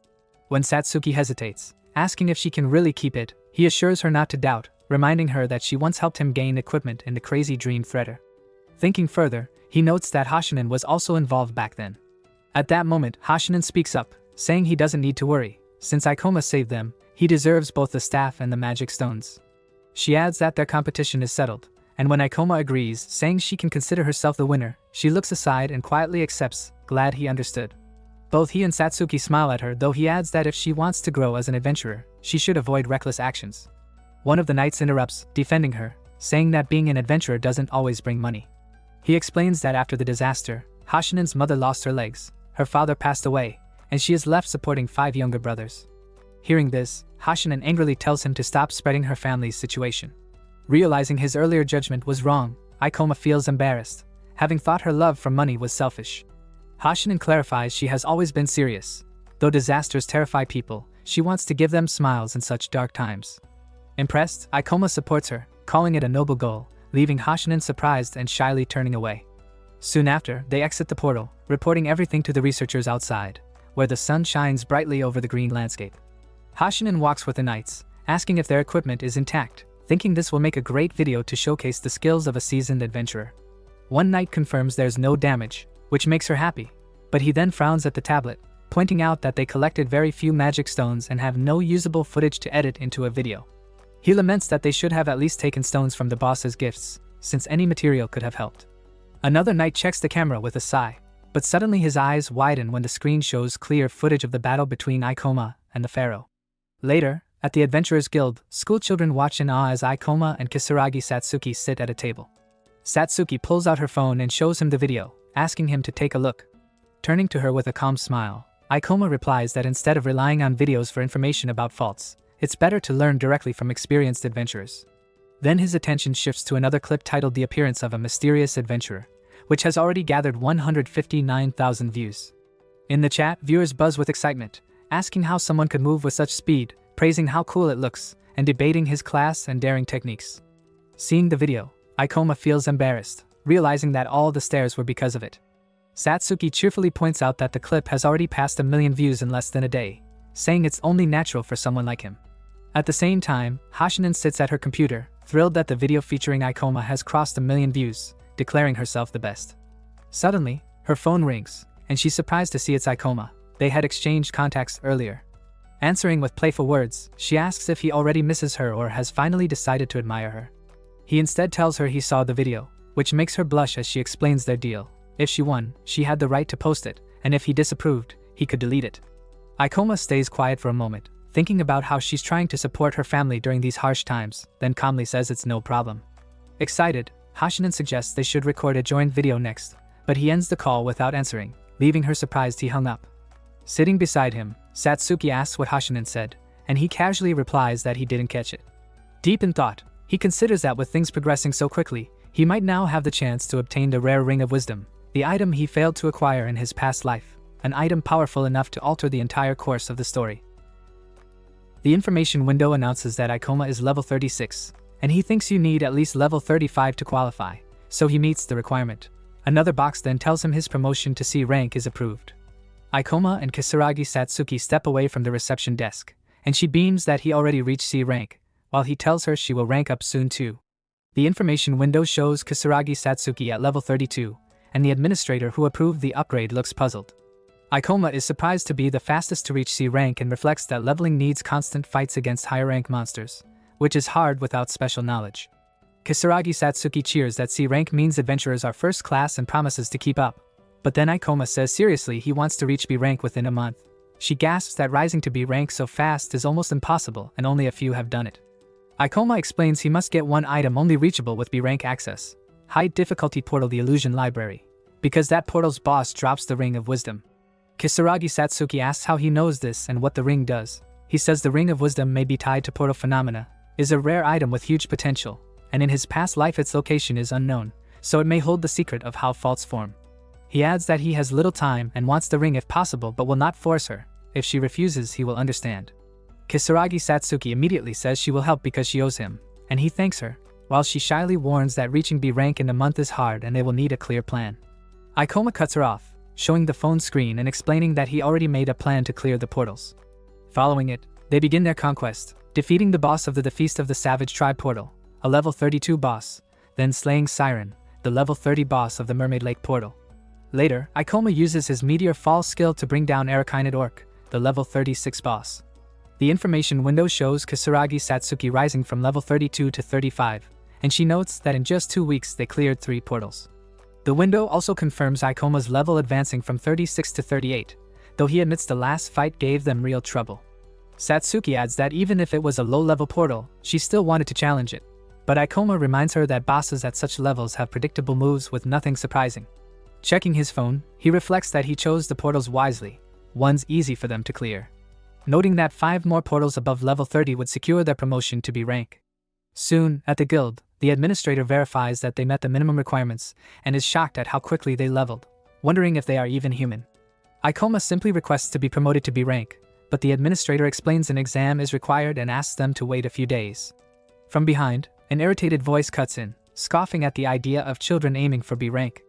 When Satsuki hesitates, asking if she can really keep it, he assures her not to doubt, reminding her that she once helped him gain equipment in the Crazy Dream Threader. Thinking further, he notes that Hashinen was also involved back then. At that moment, Hashinen speaks up, saying he doesn't need to worry. Since Ikoma saved them, he deserves both the staff and the magic stones. She adds that their competition is settled, and when Ikoma agrees, saying she can consider herself the winner, she looks aside and quietly accepts, glad he understood. Both he and Satsuki smile at her, though he adds that if she wants to grow as an adventurer, she should avoid reckless actions. One of the knights interrupts, defending her, saying that being an adventurer doesn't always bring money. He explains that after the disaster, Hashinen's mother lost her legs, her father passed away, and she is left supporting 5 younger brothers. Hearing this, Hashinen angrily tells him to stop spreading her family's situation. Realizing his earlier judgment was wrong, Ikoma feels embarrassed, having thought her love for money was selfish. Hashinen clarifies she has always been serious. Though disasters terrify people, she wants to give them smiles in such dark times. Impressed, Ikoma supports her, calling it a noble goal, leaving Hashinen surprised and shyly turning away. Soon after, they exit the portal, reporting everything to the researchers outside, where the sun shines brightly over the green landscape. Hashinen walks with the knights, asking if their equipment is intact, thinking this will make a great video to showcase the skills of a seasoned adventurer. One knight confirms there's no damage, which makes her happy, but he then frowns at the tablet, pointing out that they collected very few magic stones and have no usable footage to edit into a video. He laments that they should have at least taken stones from the boss's gifts, since any material could have helped. Another knight checks the camera with a sigh, but suddenly his eyes widen when the screen shows clear footage of the battle between Ikoma and the pharaoh. Later, at the Adventurers Guild, schoolchildren watch in awe as Ikoma and Kisaragi Satsuki sit at a table. Satsuki pulls out her phone and shows him the video, asking him to take a look. Turning to her with a calm smile, Ikoma replies that instead of relying on videos for information about faults, it's better to learn directly from experienced adventurers. Then his attention shifts to another clip titled The Appearance of a Mysterious Adventurer, which has already gathered 159,000 views. In the chat, viewers buzz with excitement, asking how someone could move with such speed, praising how cool it looks, and debating his class and daring techniques. Seeing the video, Ikoma feels embarrassed, realizing that all the stares were because of it. Satsuki cheerfully points out that the clip has already passed 1 million views in less than a day, saying it's only natural for someone like him. At the same time, Hashinen sits at her computer, thrilled that the video featuring Ikoma has crossed 1 million views, declaring herself the best. Suddenly, her phone rings, and she's surprised to see it's Ikoma. They had exchanged contacts earlier. Answering with playful words, she asks if he already misses her or has finally decided to admire her. He instead tells her he saw the video, which makes her blush as she explains their deal. If she won, she had the right to post it, and if he disapproved, he could delete it. Ikoma stays quiet for a moment, thinking about how she's trying to support her family during these harsh times, then calmly says it's no problem. Excited, Hashinen suggests they should record a joint video next, but he ends the call without answering, leaving her surprised he hung up. Sitting beside him, Satsuki asks what Hashinen said, and he casually replies that he didn't catch it. Deep in thought, he considers that with things progressing so quickly, he might now have the chance to obtain the rare Ring of Wisdom, the item he failed to acquire in his past life, an item powerful enough to alter the entire course of the story. The information window announces that Ikoma is level 36, and he thinks you need at least level 35 to qualify, so he meets the requirement. Another box then tells him his promotion to C rank is approved. Ikoma and Kisaragi Satsuki step away from the reception desk, and she beams that he already reached C rank, while he tells her she will rank up soon too. The information window shows Kisaragi Satsuki at level 32, and the administrator who approved the upgrade looks puzzled. Ikoma is surprised to be the fastest to reach C rank and reflects that leveling needs constant fights against higher rank monsters, which is hard without special knowledge. Kisaragi Satsuki cheers that C rank means adventurers are first class and promises to keep up. But then Ikoma says seriously he wants to reach B rank within a month. She gasps that rising to B rank so fast is almost impossible and only a few have done it. Ikoma explains he must get one item only reachable with B rank access. High difficulty portal the illusion library, because that portal's boss drops the Ring of Wisdom. Kisaragi Satsuki asks how he knows this and what the ring does. He says the Ring of Wisdom may be tied to portal phenomena, is a rare item with huge potential, and in his past life its location is unknown, so it may hold the secret of how faults form. He adds that he has little time and wants the ring if possible but will not force her. If she refuses, he will understand. Kisaragi Satsuki immediately says she will help because she owes him, and he thanks her, while she shyly warns that reaching B rank in a month is hard and they will need a clear plan. Ikoma cuts her off, showing the phone screen and explaining that he already made a plan to clear the portals. Following it, they begin their conquest, defeating the boss of the Feast of the Savage Tribe portal, a level 32 boss, then slaying Siren, the level 30 boss of the Mermaid Lake portal. Later, Ikoma uses his Meteor Fall skill to bring down Arakinid Orc, the level 36 boss. The information window shows Kisaragi Satsuki rising from level 32 to 35, and she notes that in just 2 weeks they cleared 3 portals. The window also confirms Ikoma's level advancing from 36 to 38, though he admits the last fight gave them real trouble. Satsuki adds that even if it was a low-level portal, she still wanted to challenge it, but Ikoma reminds her that bosses at such levels have predictable moves with nothing surprising. Checking his phone, he reflects that he chose the portals wisely, ones easy for them to clear, noting that 5 more portals above level 30 would secure their promotion to B rank. Soon, at the guild, the administrator verifies that they met the minimum requirements and is shocked at how quickly they leveled, wondering if they are even human. Ikoma simply requests to be promoted to B rank, but the administrator explains an exam is required and asks them to wait a few days. From behind, an irritated voice cuts in, scoffing at the idea of children aiming for B rank.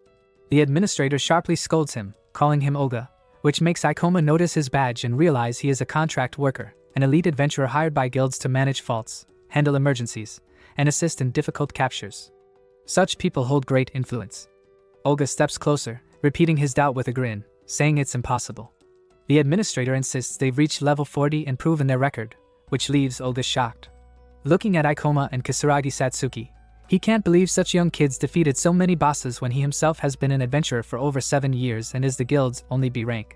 The administrator sharply scolds him, calling him Oga, which makes Ikoma notice his badge and realize he is a contract worker, an elite adventurer hired by guilds to manage faults, handle emergencies, and assist in difficult captures. Such people hold great influence. Olga steps closer, repeating his doubt with a grin, saying it's impossible. The administrator insists they've reached level 40 and proven their record, which leaves Olga shocked. Looking at Ikoma and Kisaragi Satsuki, he can't believe such young kids defeated so many bosses when he himself has been an adventurer for over 7 years and is the guild's only B rank.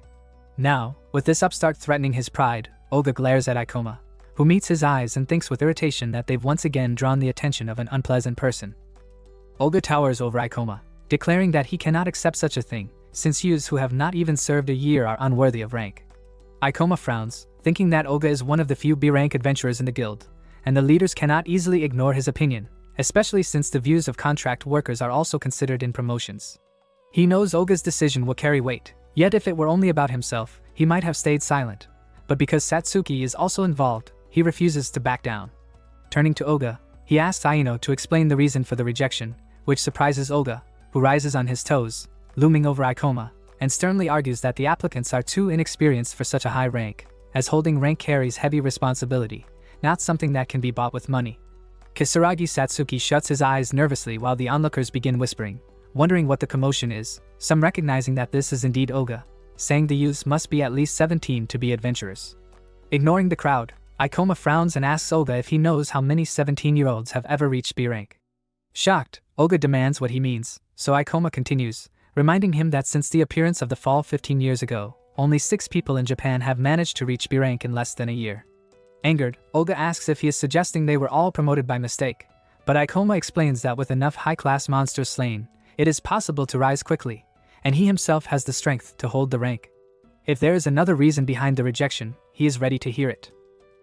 Now, with this upstart threatening his pride, Olga glares at Ikoma, who meets his eyes and thinks with irritation that they've once again drawn the attention of an unpleasant person. Olga towers over Ikoma, declaring that he cannot accept such a thing, since youths who have not even served a year are unworthy of rank. Ikoma frowns, thinking that Olga is one of the few B rank adventurers in the guild, and the leaders cannot easily ignore his opinion, especially since the views of contract workers are also considered in promotions. He knows Olga's decision will carry weight, yet if it were only about himself, he might have stayed silent. But because Satsuki is also involved, he refuses to back down. Turning to Olga, he asks Aino to explain the reason for the rejection, which surprises Olga, who rises on his toes, looming over Ikoma, and sternly argues that the applicants are too inexperienced for such a high rank, as holding rank carries heavy responsibility, not something that can be bought with money. Kisaragi Satsuki shuts his eyes nervously while the onlookers begin whispering, wondering what the commotion is, some recognizing that this is indeed Olga, saying the youths must be at least 17 to be adventurers. Ignoring the crowd, Ikoma frowns and asks Olga if he knows how many 17-year-olds have ever reached B rank. Shocked, Olga demands what he means, so Ikoma continues, reminding him that since the appearance of the fall 15 years ago, only 6 people in Japan have managed to reach B rank in less than a year. Angered, Olga asks if he is suggesting they were all promoted by mistake, but Ikoma explains that with enough high-class monsters slain, it is possible to rise quickly, and he himself has the strength to hold the rank. If there is another reason behind the rejection, he is ready to hear it.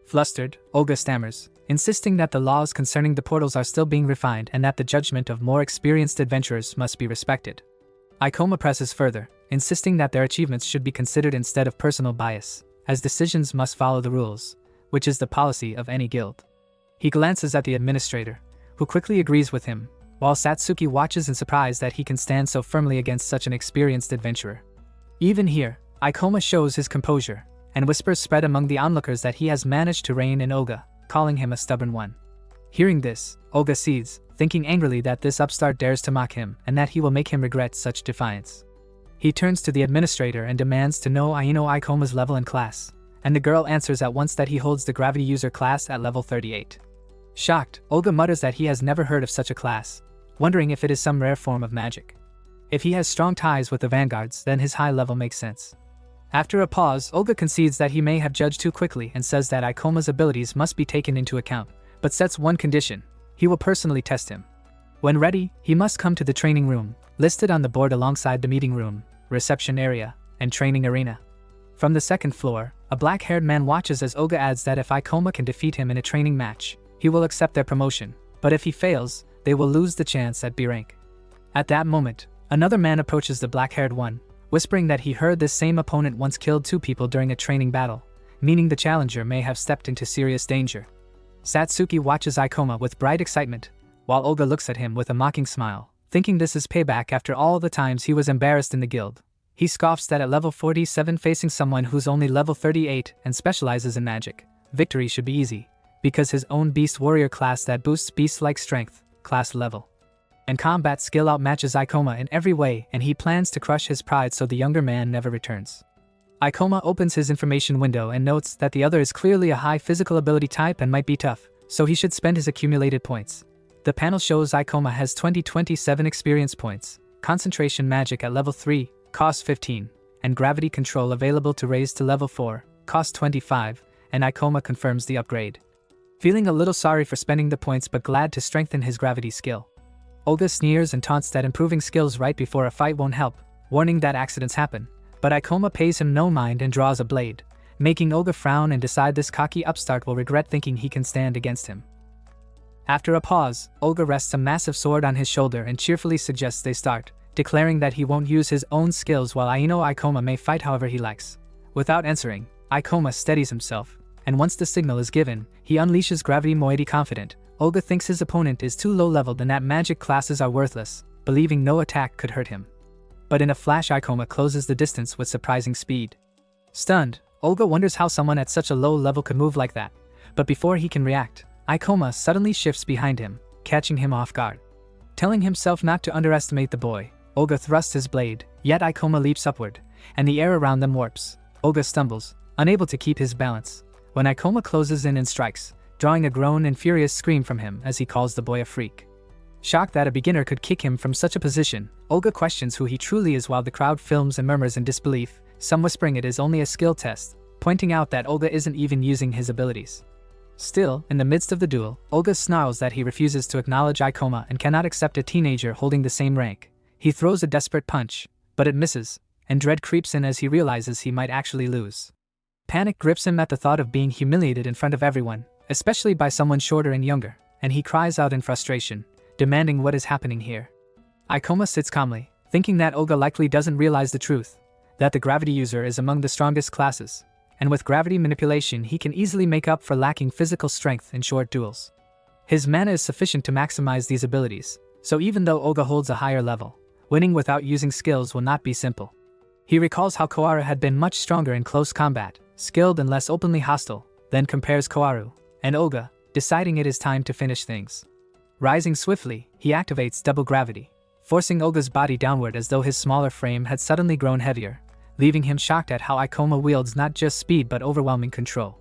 Flustered, Olga stammers, insisting that the laws concerning the portals are still being refined and that the judgment of more experienced adventurers must be respected. Ikoma presses further, insisting that their achievements should be considered instead of personal bias, as decisions must follow the rules, which is the policy of any guild. He glances at the administrator, who quickly agrees with him, while Satsuki watches in surprise that he can stand so firmly against such an experienced adventurer. Even here, Ikoma shows his composure, and whispers spread among the onlookers that he has managed to rein in Olga, calling him a stubborn one. Hearing this, Olga seethes, thinking angrily that this upstart dares to mock him and that he will make him regret such defiance. He turns to the administrator and demands to know Aino Ikoma's level and class, and the girl answers at once that he holds the gravity user class at level 38. Shocked, Olga mutters that he has never heard of such a class, wondering if it is some rare form of magic. If he has strong ties with the vanguards, then his high level makes sense. After a pause, Olga concedes that he may have judged too quickly and says that Ikoma's abilities must be taken into account, but sets one condition: he will personally test him. When ready, he must come to the training room, listed on the board alongside the meeting room, reception area, and training arena. From the second floor, a black-haired man watches as Olga adds that if Ikoma can defeat him in a training match, he will accept their promotion, but if he fails, they will lose the chance at B rank. At that moment, another man approaches the black-haired one, whispering that he heard this same opponent once killed 2 people during a training battle, meaning the challenger may have stepped into serious danger. Satsuki watches Ikoma with bright excitement, while Olga looks at him with a mocking smile, thinking this is payback after all the times he was embarrassed in the guild. He scoffs that at level 47 facing someone who's only level 38 and specializes in magic, victory should be easy, because his own beast warrior class that boosts beast-like strength, class level, and combat skill outmatches Ikoma in every way, and he plans to crush his pride so the younger man never returns. Ikoma opens his information window and notes that the other is clearly a high physical ability type and might be tough, so he should spend his accumulated points. The panel shows Ikoma has 27 experience points, concentration magic at level 3, cost 15, and gravity control available to raise to level 4, cost 25, and Ikoma confirms the upgrade. Feeling a little sorry for spending the points but glad to strengthen his gravity skill, Olga sneers and taunts that improving skills right before a fight won't help, warning that accidents happen, but Ikoma pays him no mind and draws a blade, making Olga frown and decide this cocky upstart will regret thinking he can stand against him. After a pause, Olga rests a massive sword on his shoulder and cheerfully suggests they start, declaring that he won't use his own skills while Aino Ikoma may fight however he likes. Without answering, Ikoma steadies himself, and once the signal is given, he unleashes gravity moiety confident. Olga thinks his opponent is too low-leveled and that magic classes are worthless, believing no attack could hurt him. But in a flash Ikoma closes the distance with surprising speed. Stunned, Olga wonders how someone at such a low level could move like that, but before he can react, Ikoma suddenly shifts behind him, catching him off guard. Telling himself not to underestimate the boy, Olga thrusts his blade, yet Ikoma leaps upward, and the air around them warps. Olga stumbles, unable to keep his balance, when Ikoma closes in and strikes, drawing a groan and furious scream from him as he calls the boy a freak. Shocked that a beginner could kick him from such a position, Olga questions who he truly is while the crowd films and murmurs in disbelief, some whispering it is only a skill test, pointing out that Olga isn't even using his abilities. Still, in the midst of the duel, Olga snarls that he refuses to acknowledge Ikoma and cannot accept a teenager holding the same rank. He throws a desperate punch, but it misses, and dread creeps in as he realizes he might actually lose. Panic grips him at the thought of being humiliated in front of everyone, especially by someone shorter and younger, and he cries out in frustration, demanding what is happening here. Ikoma sits calmly, thinking that Olga likely doesn't realize the truth, that the gravity user is among the strongest classes, and with gravity manipulation he can easily make up for lacking physical strength in short duels. His mana is sufficient to maximize these abilities, so even though Olga holds a higher level, winning without using skills will not be simple. He recalls how Koaru had been much stronger in close combat, skilled and less openly hostile, then compares Koaru and Olga, deciding it is time to finish things. Rising swiftly, he activates double gravity, forcing Olga's body downward as though his smaller frame had suddenly grown heavier, leaving him shocked at how Ikoma wields not just speed but overwhelming control.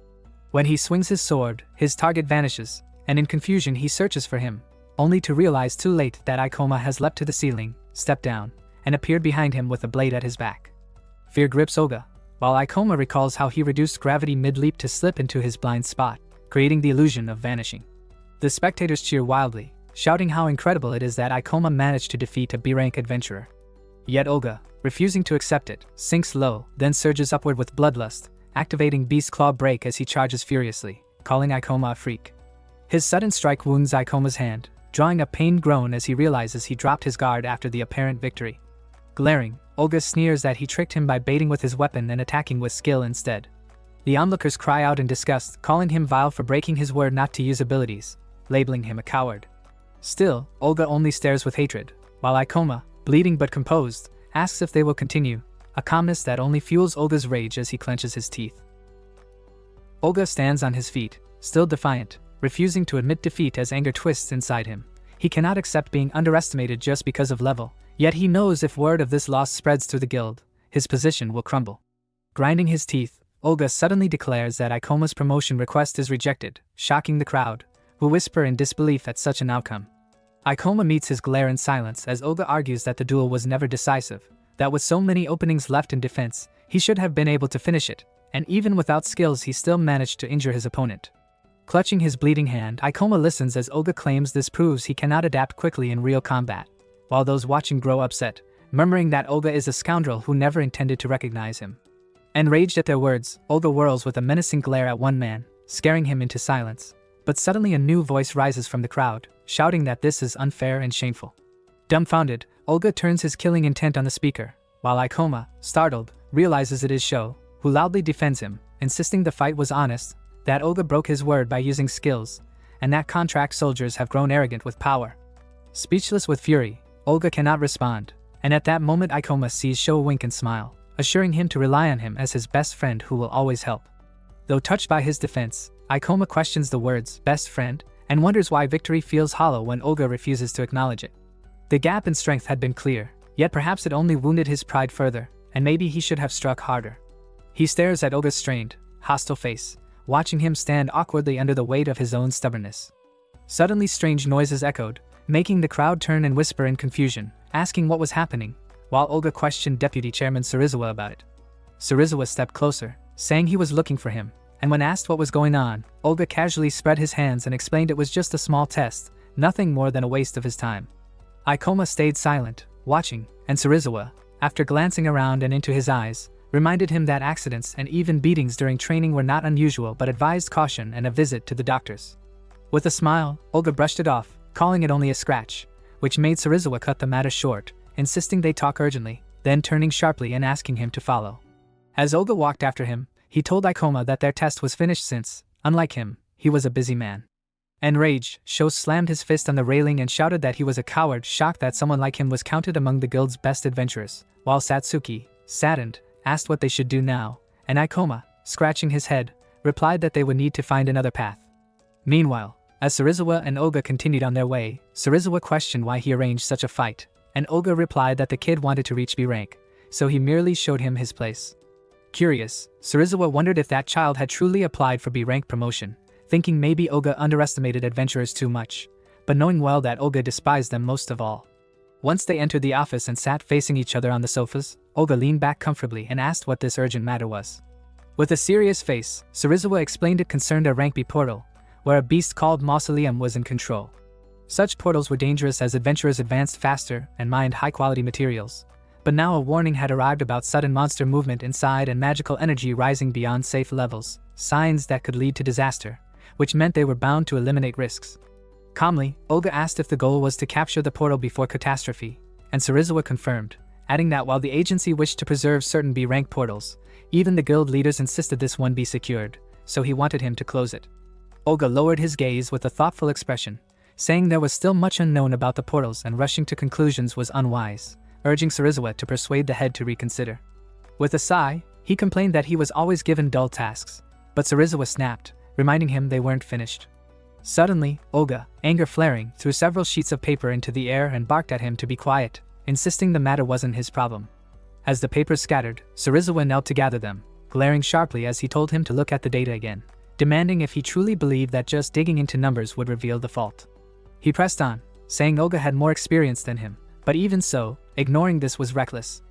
When he swings his sword, his target vanishes, and in confusion he searches for him, only to realize too late that Ikoma has leapt to the ceiling, stepped down, and appeared behind him with a blade at his back. Fear grips Olga, while Ikoma recalls how he reduced gravity mid-leap to slip into his blind spot, creating the illusion of vanishing. The spectators cheer wildly, shouting how incredible it is that Ikoma managed to defeat a B-rank adventurer. Yet Olga, refusing to accept it, sinks low, then surges upward with bloodlust, activating Beast Claw Break as he charges furiously, calling Ikoma a freak. His sudden strike wounds Ikoma's hand, drawing a pained groan as he realizes he dropped his guard after the apparent victory. Glaring, Olga sneers that he tricked him by baiting with his weapon and attacking with skill instead. The onlookers cry out in disgust, calling him vile for breaking his word not to use abilities, labeling him a coward. Still, Olga only stares with hatred, while Ikoma, bleeding but composed, asks if they will continue, a calmness that only fuels Olga's rage as he clenches his teeth. Olga stands on his feet, still defiant, refusing to admit defeat as anger twists inside him. He cannot accept being underestimated just because of level, yet he knows if word of this loss spreads through the guild, his position will crumble. Grinding his teeth, Olga suddenly declares that Ikoma's promotion request is rejected, shocking the crowd, who whisper in disbelief at such an outcome. Ikoma meets his glare in silence as Olga argues that the duel was never decisive, that with so many openings left in defense, he should have been able to finish it, and even without skills he still managed to injure his opponent. Clutching his bleeding hand, Ikoma listens as Olga claims this proves he cannot adapt quickly in real combat, while those watching grow upset, murmuring that Olga is a scoundrel who never intended to recognize him. Enraged at their words, Olga whirls with a menacing glare at one man, scaring him into silence. But suddenly a new voice rises from the crowd, shouting that this is unfair and shameful. Dumbfounded, Olga turns his killing intent on the speaker, while Ikoma, startled, realizes it is Sho, who loudly defends him, insisting the fight was honest, that Olga broke his word by using skills, and that contract soldiers have grown arrogant with power. Speechless with fury, Olga cannot respond, and at that moment Ikoma sees Sho wink and smile, assuring him to rely on him as his best friend who will always help. Though touched by his defense, Ikoma questions the words "best friend" and wonders why victory feels hollow when Olga refuses to acknowledge it. The gap in strength had been clear, yet perhaps it only wounded his pride further, and maybe he should have struck harder. He stares at Olga's strained, hostile face, watching him stand awkwardly under the weight of his own stubbornness. Suddenly strange noises echoed, making the crowd turn and whisper in confusion, asking what was happening, while Olga questioned Deputy Chairman Surizawa about it. Surizawa stepped closer, saying he was looking for him, and when asked what was going on, Olga casually spread his hands and explained it was just a small test, nothing more than a waste of his time. Ikoma stayed silent, watching, and Surizawa, after glancing around and into his eyes, reminded him that accidents and even beatings during training were not unusual but advised caution and a visit to the doctors. With a smile, Olga brushed it off, calling it only a scratch, which made Serizawa cut the matter short, insisting they talk urgently, then turning sharply and asking him to follow. As Olga walked after him, he told Ikoma that their test was finished since, unlike him, he was a busy man. Enraged, Sho slammed his fist on the railing and shouted that he was a coward, shocked that someone like him was counted among the guild's best adventurers, while Satsuki, saddened, asked what they should do now, and Ikoma, scratching his head, replied that they would need to find another path. Meanwhile, as Serizawa and Olga continued on their way, Serizawa questioned why he arranged such a fight, and Olga replied that the kid wanted to reach B rank, so he merely showed him his place. Curious, Serizawa wondered if that child had truly applied for B rank promotion, thinking maybe Olga underestimated adventurers too much, but knowing well that Olga despised them most of all. Once they entered the office and sat facing each other on the sofas, Olga leaned back comfortably and asked what this urgent matter was. With a serious face, Serizawa explained it concerned a rank B portal, where a beast called Mausoleum was in control. Such portals were dangerous as adventurers advanced faster and mined high-quality materials. But now a warning had arrived about sudden monster movement inside and magical energy rising beyond safe levels, signs that could lead to disaster, which meant they were bound to eliminate risks. Calmly, Olga asked if the goal was to capture the portal before catastrophe, and Serizawa confirmed, adding that while the agency wished to preserve certain B-rank portals, even the guild leaders insisted this one be secured, so he wanted him to close it. Olga lowered his gaze with a thoughtful expression, saying there was still much unknown about the portals and rushing to conclusions was unwise, urging Serizawa to persuade the head to reconsider. With a sigh, he complained that he was always given dull tasks, but Serizawa snapped, reminding him they weren't finished. Suddenly, Olga, anger flaring, threw several sheets of paper into the air and barked at him to be quiet, insisting the matter wasn't his problem. As the papers scattered, Serizawa knelt to gather them, glaring sharply as he told him to look at the data again, demanding if he truly believed that just digging into numbers would reveal the fault. He pressed on, saying Olga had more experience than him, but even so, ignoring this was reckless.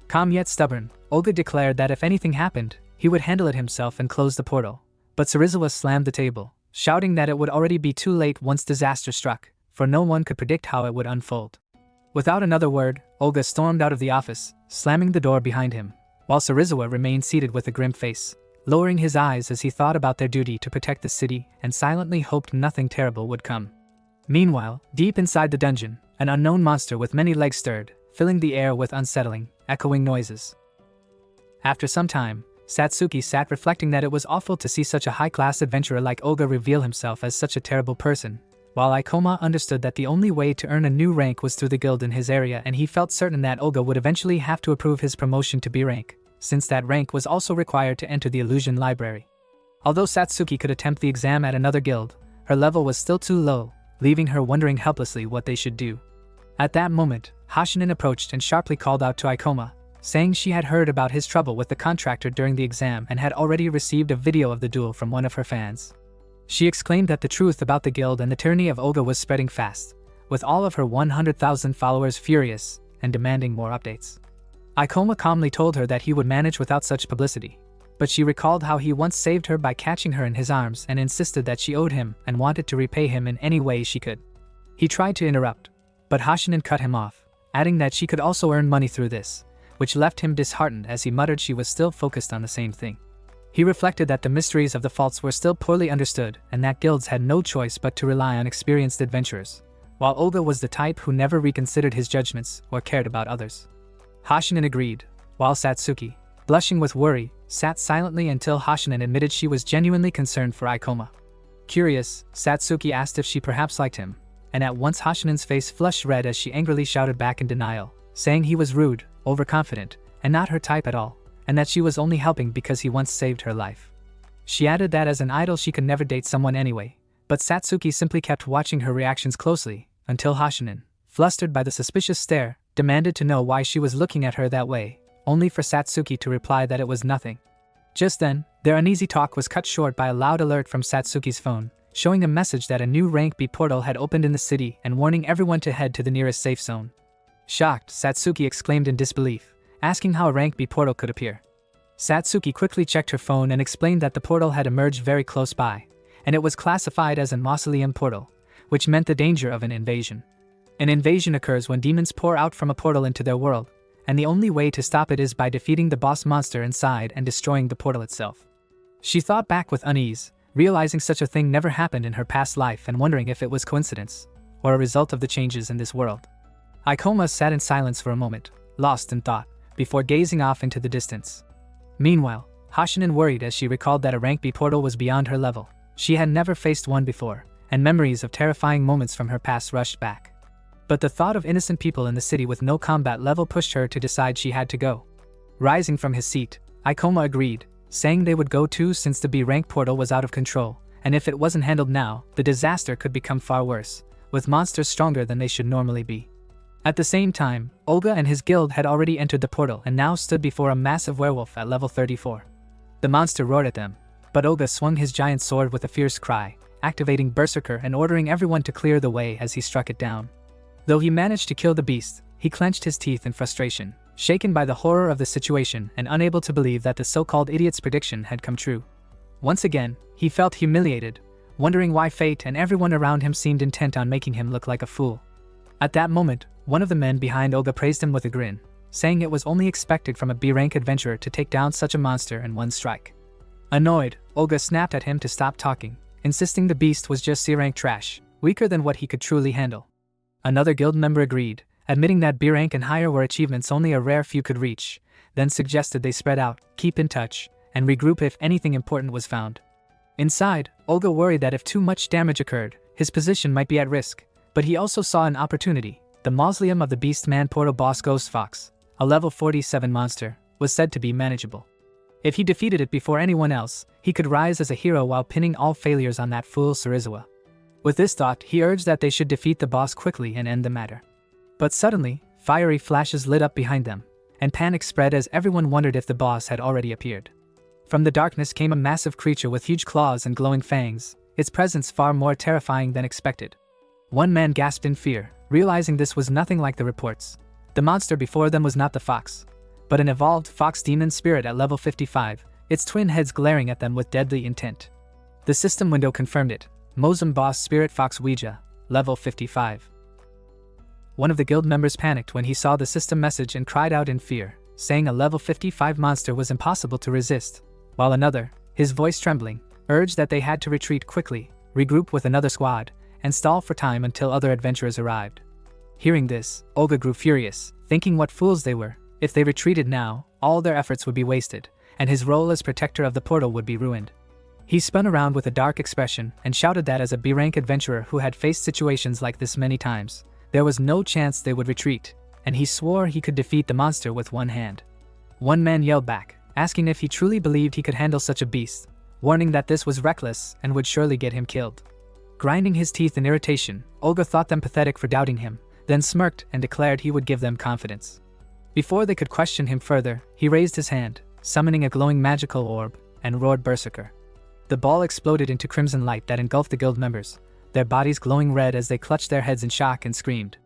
Calm yet stubborn, Olga declared that if anything happened, he would handle it himself and close the portal. But Serizawa slammed the table, shouting that it would already be too late once disaster struck, for no one could predict how it would unfold. Without another word, Olga stormed out of the office, slamming the door behind him, while Serizawa remained seated with a grim face, lowering his eyes as he thought about their duty to protect the city and silently hoped nothing terrible would come. Meanwhile, deep inside the dungeon, an unknown monster with many legs stirred, filling the air with unsettling, echoing noises. After some time, Satsuki sat reflecting that it was awful to see such a high-class adventurer like Olga reveal himself as such a terrible person, while Ikoma understood that the only way to earn a new rank was through the guild in his area, and he felt certain that Olga would eventually have to approve his promotion to B rank, since that rank was also required to enter the illusion library. Although Satsuki could attempt the exam at another guild, her level was still too low, leaving her wondering helplessly what they should do. At that moment, Hashinin approached and sharply called out to Ikoma, saying she had heard about his trouble with the contractor during the exam and had already received a video of the duel from one of her fans. She exclaimed that the truth about the guild and the tyranny of Olga was spreading fast, with all of her 100,000 followers furious and demanding more updates. Ikoma calmly told her that he would manage without such publicity, but she recalled how he once saved her by catching her in his arms and insisted that she owed him and wanted to repay him in any way she could. He tried to interrupt, but Hashinin cut him off, adding that she could also earn money through this, which left him disheartened as he muttered she was still focused on the same thing. He reflected that the mysteries of the faults were still poorly understood and that guilds had no choice but to rely on experienced adventurers, while Olga was the type who never reconsidered his judgments or cared about others. Hashinin agreed, while Satsuki, blushing with worry, sat silently until Hashinin admitted she was genuinely concerned for Ikoma. Curious, Satsuki asked if she perhaps liked him, and at once Hashinin's face flushed red as she angrily shouted back in denial, saying he was rude, overconfident, and not her type at all, and that she was only helping because he once saved her life. She added that as an idol she could never date someone anyway, but Satsuki simply kept watching her reactions closely, until Hashinin, flustered by the suspicious stare, demanded to know why she was looking at her that way, only for Satsuki to reply that it was nothing. Just then, their uneasy talk was cut short by a loud alert from Satsuki's phone, showing a message that a new rank B portal had opened in the city and warning everyone to head to the nearest safe zone. Shocked, Satsuki exclaimed in disbelief, asking how a rank B portal could appear. Satsuki quickly checked her phone and explained that the portal had emerged very close by, and it was classified as a mausoleum portal, which meant the danger of an invasion. An invasion occurs when demons pour out from a portal into their world, and the only way to stop it is by defeating the boss monster inside and destroying the portal itself. She thought back with unease, realizing such a thing never happened in her past life and wondering if it was coincidence or a result of the changes in this world. Ikoma sat in silence for a moment, lost in thought, before gazing off into the distance. Meanwhile, Hashinin worried as she recalled that a rank B portal was beyond her level. She had never faced one before, and memories of terrifying moments from her past rushed back. But the thought of innocent people in the city with no combat level pushed her to decide she had to go. Rising from his seat, Ikoma agreed, saying they would go too since the B rank portal was out of control, and if it wasn't handled now, the disaster could become far worse, with monsters stronger than they should normally be. At the same time, Olga and his guild had already entered the portal and now stood before a massive werewolf at level 34. The monster roared at them, but Olga swung his giant sword with a fierce cry, activating Berserker and ordering everyone to clear the way as he struck it down. Though he managed to kill the beast, he clenched his teeth in frustration, shaken by the horror of the situation and unable to believe that the so-called idiot's prediction had come true. Once again, he felt humiliated, wondering why fate and everyone around him seemed intent on making him look like a fool. At that moment, one of the men behind Olga praised him with a grin, saying it was only expected from a B-rank adventurer to take down such a monster in one strike. Annoyed, Olga snapped at him to stop talking, insisting the beast was just C-rank trash, weaker than what he could truly handle. Another guild member agreed, admitting that B-rank and higher were achievements only a rare few could reach, then suggested they spread out, keep in touch, and regroup if anything important was found. Inside, Olga worried that if too much damage occurred, his position might be at risk, but he also saw an opportunity. The mausoleum of the Beastman portal boss Ghost Fox, a level 47 monster, was said to be manageable. If he defeated it before anyone else, he could rise as a hero while pinning all failures on that fool Sarizawa. With this thought, he urged that they should defeat the boss quickly and end the matter. But suddenly, fiery flashes lit up behind them, and panic spread as everyone wondered if the boss had already appeared. From the darkness came a massive creature with huge claws and glowing fangs, its presence far more terrifying than expected. One man gasped in fear, realizing this was nothing like the reports. The monster before them was not the fox, but an evolved fox demon spirit at level 55, its twin heads glaring at them with deadly intent. The system window confirmed it. Mozum boss spirit fox Ouija, level 55. One of the guild members panicked when he saw the system message and cried out in fear, saying a level 55 monster was impossible to resist, while another, his voice trembling, urged that they had to retreat quickly, regroup with another squad, and stall for time until other adventurers arrived. Hearing this, Olga grew furious, thinking what fools they were. If they retreated now, all their efforts would be wasted, and his role as protector of the portal would be ruined. He spun around with a dark expression and shouted that as a B-rank adventurer who had faced situations like this many times, there was no chance they would retreat, and he swore he could defeat the monster with one hand. One man yelled back, asking if he truly believed he could handle such a beast, warning that this was reckless and would surely get him killed. Grinding his teeth in irritation, Olga thought them pathetic for doubting him, then smirked and declared he would give them confidence. Before they could question him further, he raised his hand, summoning a glowing magical orb, and roared Berserker. The ball exploded into crimson light that engulfed the guild members, their bodies glowing red as they clutched their heads in shock and screamed.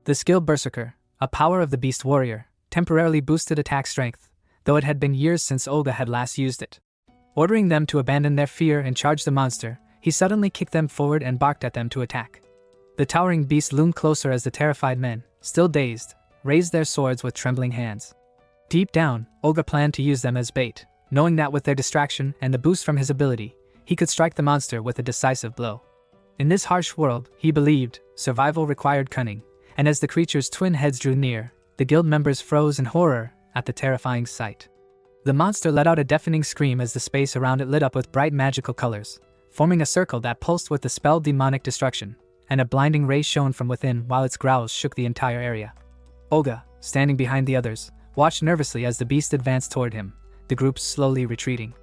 The skill Berserker, a power of the beast warrior, temporarily boosted attack strength, though it had been years since Olga had last used it. Ordering them to abandon their fear and charge the monster, he suddenly kicked them forward and barked at them to attack. The towering beast loomed closer as the terrified men, still dazed, raised their swords with trembling hands. Deep down, Olga planned to use them as bait, knowing that with their distraction and the boost from his ability, he could strike the monster with a decisive blow. In this harsh world, he believed, survival required cunning, and as the creature's twin heads drew near, the guild members froze in horror at the terrifying sight. The monster let out a deafening scream as the space around it lit up with bright magical colors, forming a circle that pulsed with the spell demonic destruction, and a blinding ray shone from within while its growls shook the entire area. Olga, standing behind the others, watched nervously as the beast advanced toward him, the group slowly retreating.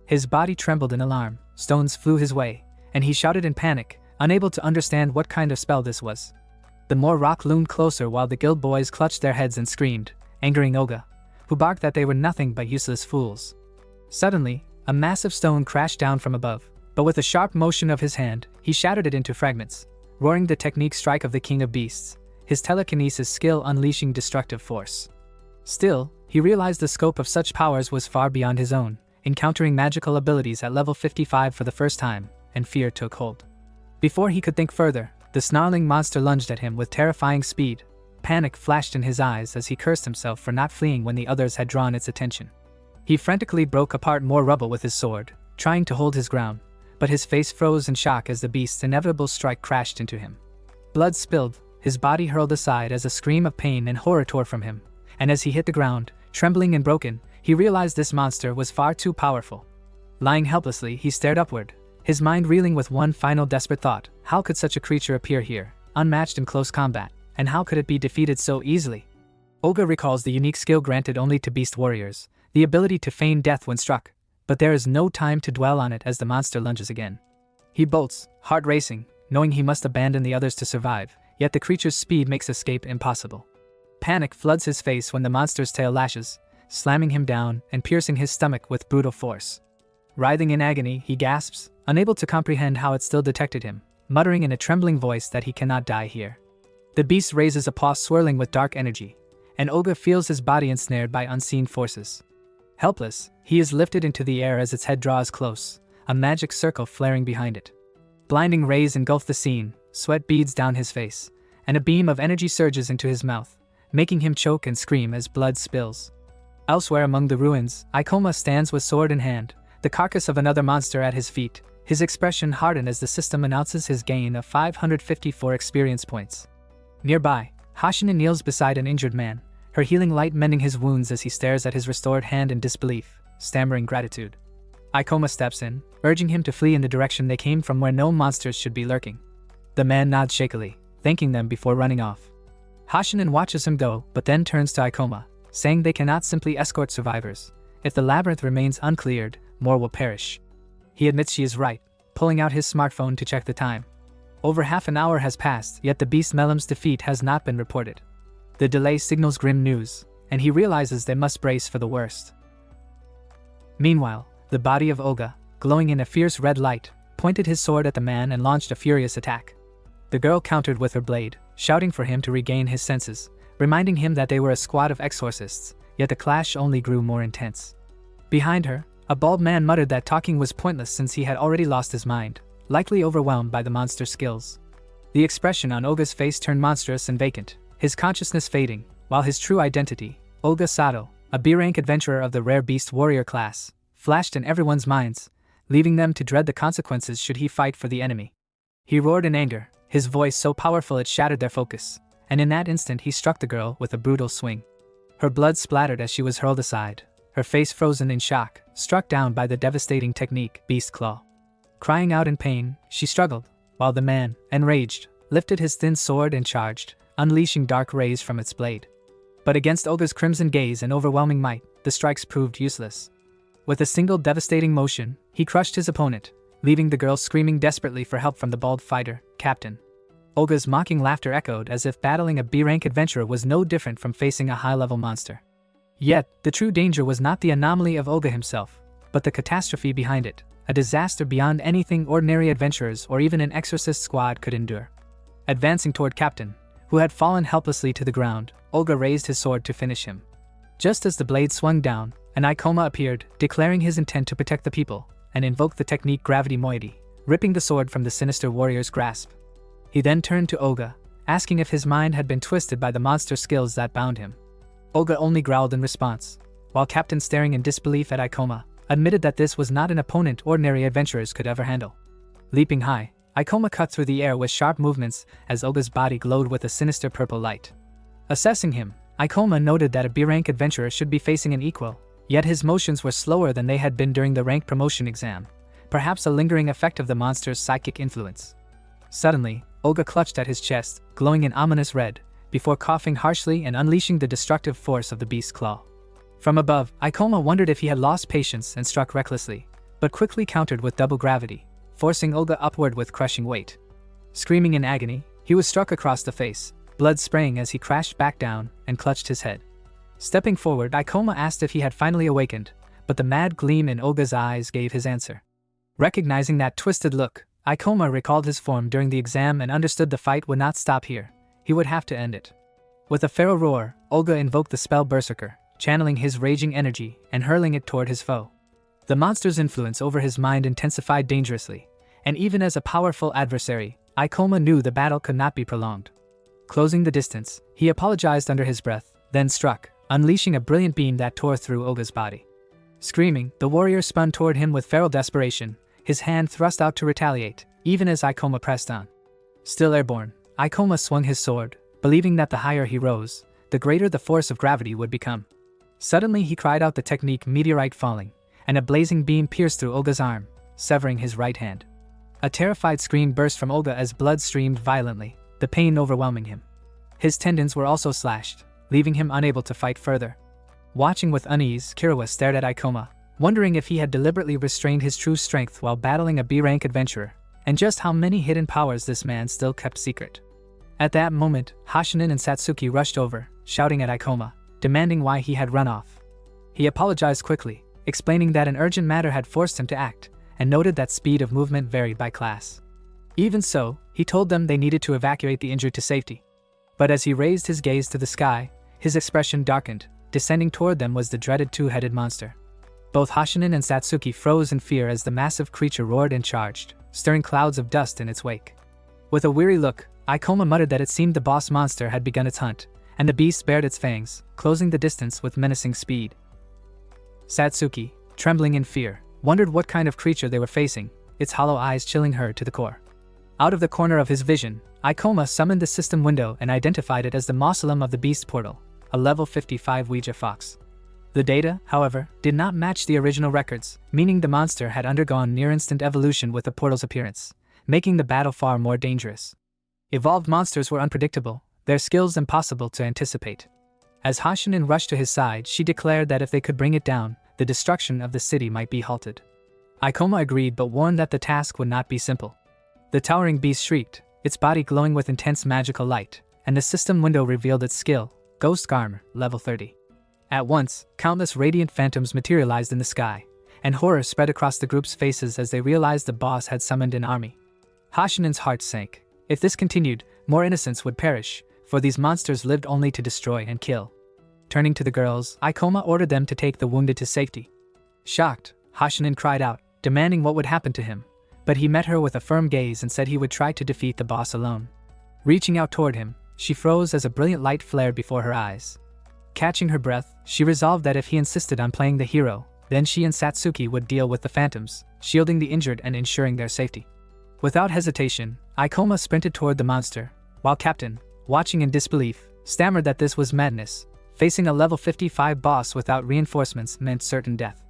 His body trembled in alarm, stones flew his way, and he shouted in panic, unable to understand what kind of spell this was. The more rock loomed closer while the guild boys clutched their heads and screamed, angering Olga, who barked that they were nothing but useless fools. Suddenly, a massive stone crashed down from above, but with a sharp motion of his hand, he shattered it into fragments, roaring the technique strike of the King of Beasts, his telekinesis skill unleashing destructive force. Still, he realized the scope of such powers was far beyond his own, encountering magical abilities at level 55 for the first time, and fear took hold. Before he could think further, the snarling monster lunged at him with terrifying speed. Panic flashed in his eyes as he cursed himself for not fleeing when the others had drawn its attention. He frantically broke apart more rubble with his sword, trying to hold his ground, but his face froze in shock as the beast's inevitable strike crashed into him. Blood spilled, his body hurled aside as a scream of pain and horror tore from him, and as he hit the ground, trembling and broken, he realized this monster was far too powerful. Lying helplessly, he stared upward, his mind reeling with one final desperate thought: how could such a creature appear here, unmatched in close combat, and how could it be defeated so easily? Olga recalls the unique skill granted only to beast warriors, the ability to feign death when struck, but there is no time to dwell on it as the monster lunges again. He bolts, heart racing, knowing he must abandon the others to survive, yet the creature's speed makes escape impossible. Panic floods his face when the monster's tail lashes, slamming him down and piercing his stomach with brutal force. Writhing in agony, he gasps, unable to comprehend how it still detected him, muttering in a trembling voice that he cannot die here. The beast raises a paw swirling with dark energy, and Olga feels his body ensnared by unseen forces. Helpless, he is lifted into the air as its head draws close, a magic circle flaring behind it. Blinding rays engulf the scene, sweat beads down his face, and a beam of energy surges into his mouth, making him choke and scream as blood spills. Elsewhere among the ruins, Ikoma stands with sword in hand, the carcass of another monster at his feet, his expression hardened as the system announces his gain of 554 experience points. Nearby, Hashina kneels beside an injured man, her healing light mending his wounds as he stares at his restored hand in disbelief, stammering gratitude. Ikoma steps in, urging him to flee in the direction they came from where no monsters should be lurking. The man nods shakily, thanking them before running off. Hashinen watches him go, but then turns to Ikoma, saying they cannot simply escort survivors. If the labyrinth remains uncleared, more will perish. He admits she is right, pulling out his smartphone to check the time. Over half an hour has passed, yet the beast Melem's defeat has not been reported. The delay signals grim news, and he realizes they must brace for the worst. Meanwhile, the body of Olga, glowing in a fierce red light, pointed his sword at the man and launched a furious attack. The girl countered with her blade, shouting for him to regain his senses, reminding him that they were a squad of exorcists, yet the clash only grew more intense. Behind her, a bald man muttered that talking was pointless since he had already lost his mind, likely overwhelmed by the monster's skills. The expression on Olga's face turned monstrous and vacant, his consciousness fading, while his true identity, Olga Sato, a B-rank adventurer of the rare beast warrior class, flashed in everyone's minds, leaving them to dread the consequences should he fight for the enemy. He roared in anger, his voice so powerful it shattered their focus, and in that instant he struck the girl with a brutal swing. Her blood splattered as she was hurled aside, her face frozen in shock, struck down by the devastating technique, Beast Claw. Crying out in pain, she struggled, while the man, enraged, lifted his thin sword and charged, unleashing dark rays from its blade. But against Olga's crimson gaze and overwhelming might, the strikes proved useless. With a single devastating motion, he crushed his opponent, leaving the girl screaming desperately for help from the bald fighter, Captain. Olga's mocking laughter echoed as if battling a B-rank adventurer was no different from facing a high-level monster. Yet, the true danger was not the anomaly of Olga himself, but the catastrophe behind it, a disaster beyond anything ordinary adventurers or even an exorcist squad could endure. Advancing toward Captain, who had fallen helplessly to the ground, Olga raised his sword to finish him. Just as the blade swung down, an Ikoma appeared, declaring his intent to protect the people, and invoked the technique Gravity Moiety, ripping the sword from the sinister warrior's grasp. He then turned to Olga, asking if his mind had been twisted by the monster skills that bound him. Olga only growled in response, while Captain, staring in disbelief at Ikoma, admitted that this was not an opponent ordinary adventurers could ever handle. Leaping high, Ikoma cut through the air with sharp movements as Olga's body glowed with a sinister purple light. Assessing him, Ikoma noted that a B-rank adventurer should be facing an equal, yet his motions were slower than they had been during the rank promotion exam, perhaps a lingering effect of the monster's psychic influence. Suddenly, Olga clutched at his chest, glowing in ominous red, before coughing harshly and unleashing the destructive force of the beast's claw. From above, Ikoma wondered if he had lost patience and struck recklessly, but quickly countered with double gravity, forcing Olga upward with crushing weight. Screaming in agony, he was struck across the face, blood spraying as he crashed back down and clutched his head. Stepping forward, Ikoma asked if he had finally awakened, but the mad gleam in Olga's eyes gave his answer. Recognizing that twisted look, Ikoma recalled his form during the exam and understood the fight would not stop here. He would have to end it. With a feral roar, Olga invoked the spell Berserker, channeling his raging energy and hurling it toward his foe. The monster's influence over his mind intensified dangerously, and even as a powerful adversary, Ikoma knew the battle could not be prolonged. Closing the distance, he apologized under his breath, then struck, unleashing a brilliant beam that tore through Olga's body. Screaming, the warrior spun toward him with feral desperation, his hand thrust out to retaliate, even as Ikoma pressed on. Still airborne, Ikoma swung his sword, believing that the higher he rose, the greater the force of gravity would become. Suddenly he cried out the technique meteorite falling, and a blazing beam pierced through Olga's arm, severing his right hand. A terrified scream burst from Olga as blood streamed violently, the pain overwhelming him. His tendons were also slashed, leaving him unable to fight further. Watching with unease, Kiriwa stared at Ikoma, wondering if he had deliberately restrained his true strength while battling a B-rank adventurer, and just how many hidden powers this man still kept secret. At that moment, Hashinin and Satsuki rushed over, shouting at Ikoma, demanding why he had run off. He apologized quickly, explaining that an urgent matter had forced him to act, and noted that speed of movement varied by class. Even so, he told them they needed to evacuate the injured to safety. But as he raised his gaze to the sky, his expression darkened. Descending toward them was the dreaded two-headed monster. Both Hashinin and Satsuki froze in fear as the massive creature roared and charged, stirring clouds of dust in its wake. With a weary look, Ikoma muttered that it seemed the boss monster had begun its hunt, and the beast bared its fangs, closing the distance with menacing speed. Satsuki, trembling in fear, wondered what kind of creature they were facing, its hollow eyes chilling her to the core. Out of the corner of his vision, Ikoma summoned the system window and identified it as the mausoleum of the beast portal, a level 55 Ouija fox. The data, however, did not match the original records, meaning the monster had undergone near-instant evolution with the portal's appearance, making the battle far more dangerous. Evolved monsters were unpredictable, their skills impossible to anticipate. As Hashinin rushed to his side, she declared that if they could bring it down, the destruction of the city might be halted. Ikoma agreed but warned that the task would not be simple. The towering beast shrieked, its body glowing with intense magical light, and the system window revealed its skill, Ghost Armor, level 30. At once, countless radiant phantoms materialized in the sky, and horror spread across the group's faces as they realized the boss had summoned an army. Hashinin's heart sank. If this continued, more innocents would perish, for these monsters lived only to destroy and kill. Turning to the girls, Ikoma ordered them to take the wounded to safety. Shocked, Hashinin cried out, demanding what would happen to him, but he met her with a firm gaze and said he would try to defeat the boss alone. Reaching out toward him, she froze as a brilliant light flared before her eyes. Catching her breath, she resolved that if he insisted on playing the hero, then she and Satsuki would deal with the phantoms, shielding the injured and ensuring their safety. Without hesitation, Ikoma sprinted toward the monster, while Captain, watching in disbelief, stammered that this was madness. Facing a level 55 boss without reinforcements meant certain death.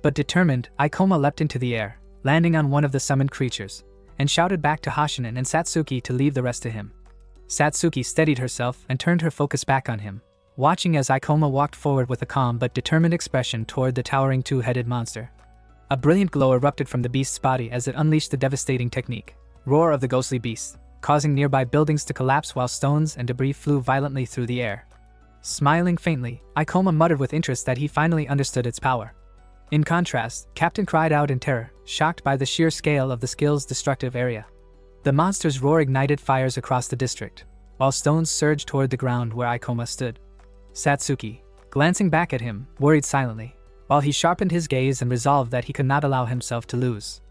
But determined, Ikoma leapt into the air, landing on one of the summoned creatures, and shouted back to Hashinin and Satsuki to leave the rest to him. Satsuki steadied herself and turned her focus back on him, watching as Ikoma walked forward with a calm but determined expression toward the towering two-headed monster. A brilliant glow erupted from the beast's body as it unleashed the devastating technique, Roar of the Ghostly Beast, causing nearby buildings to collapse while stones and debris flew violently through the air. Smiling faintly, Ikoma muttered with interest that he finally understood its power. In contrast, Captain cried out in terror, shocked by the sheer scale of the skill's destructive area. The monster's roar ignited fires across the district, while stones surged toward the ground where Ikoma stood. Satsuki, glancing back at him, worried silently, while he sharpened his gaze and resolved that he could not allow himself to lose.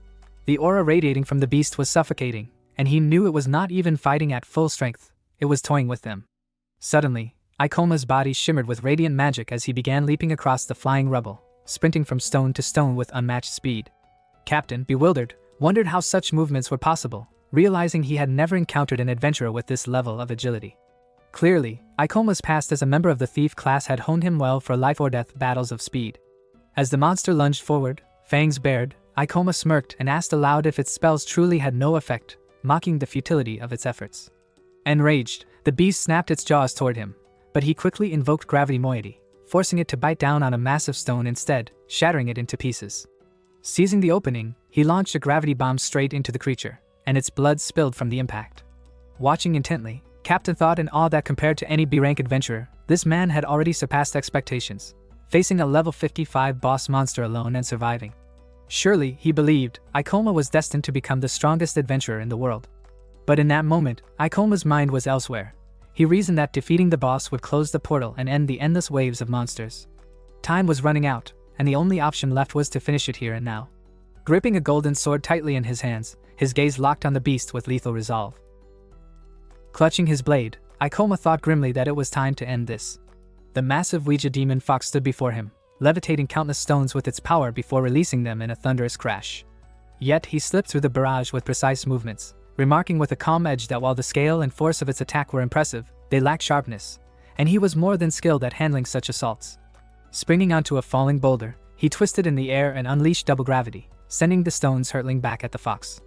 The aura radiating from the beast was suffocating, and he knew it was not even fighting at full strength, it was toying with them. Suddenly, Ikoma's body shimmered with radiant magic as he began leaping across the flying rubble, sprinting from stone to stone with unmatched speed. Captain, bewildered, wondered how such movements were possible, realizing he had never encountered an adventurer with this level of agility. Clearly, Ikoma's past as a member of the thief class had honed him well for life-or-death battles of speed. As the monster lunged forward, fangs bared, Ikoma smirked and asked aloud if its spells truly had no effect, mocking the futility of its efforts. Enraged, the beast snapped its jaws toward him, but he quickly invoked gravity moiety, forcing it to bite down on a massive stone instead, shattering it into pieces. Seizing the opening, he launched a gravity bomb straight into the creature, and its blood spilled from the impact. Watching intently, Captain thought in awe that compared to any B-rank adventurer, this man had already surpassed expectations, facing a level 55 boss monster alone and surviving. Surely, he believed, Ikoma was destined to become the strongest adventurer in the world. But in that moment, Ikoma's mind was elsewhere. He reasoned that defeating the boss would close the portal and end the endless waves of monsters. Time was running out, and the only option left was to finish it here and now. Gripping a golden sword tightly in his hands, his gaze locked on the beast with lethal resolve. Clutching his blade, Ikoma thought grimly that it was time to end this. The massive Ouija demon fox stood before him, levitating countless stones with its power before releasing them in a thunderous crash. Yet he slipped through the barrage with precise movements, remarking with a calm edge that while the scale and force of its attack were impressive, they lacked sharpness, and he was more than skilled at handling such assaults. Springing onto a falling boulder, he twisted in the air and unleashed double gravity, sending the stones hurtling back at the fox.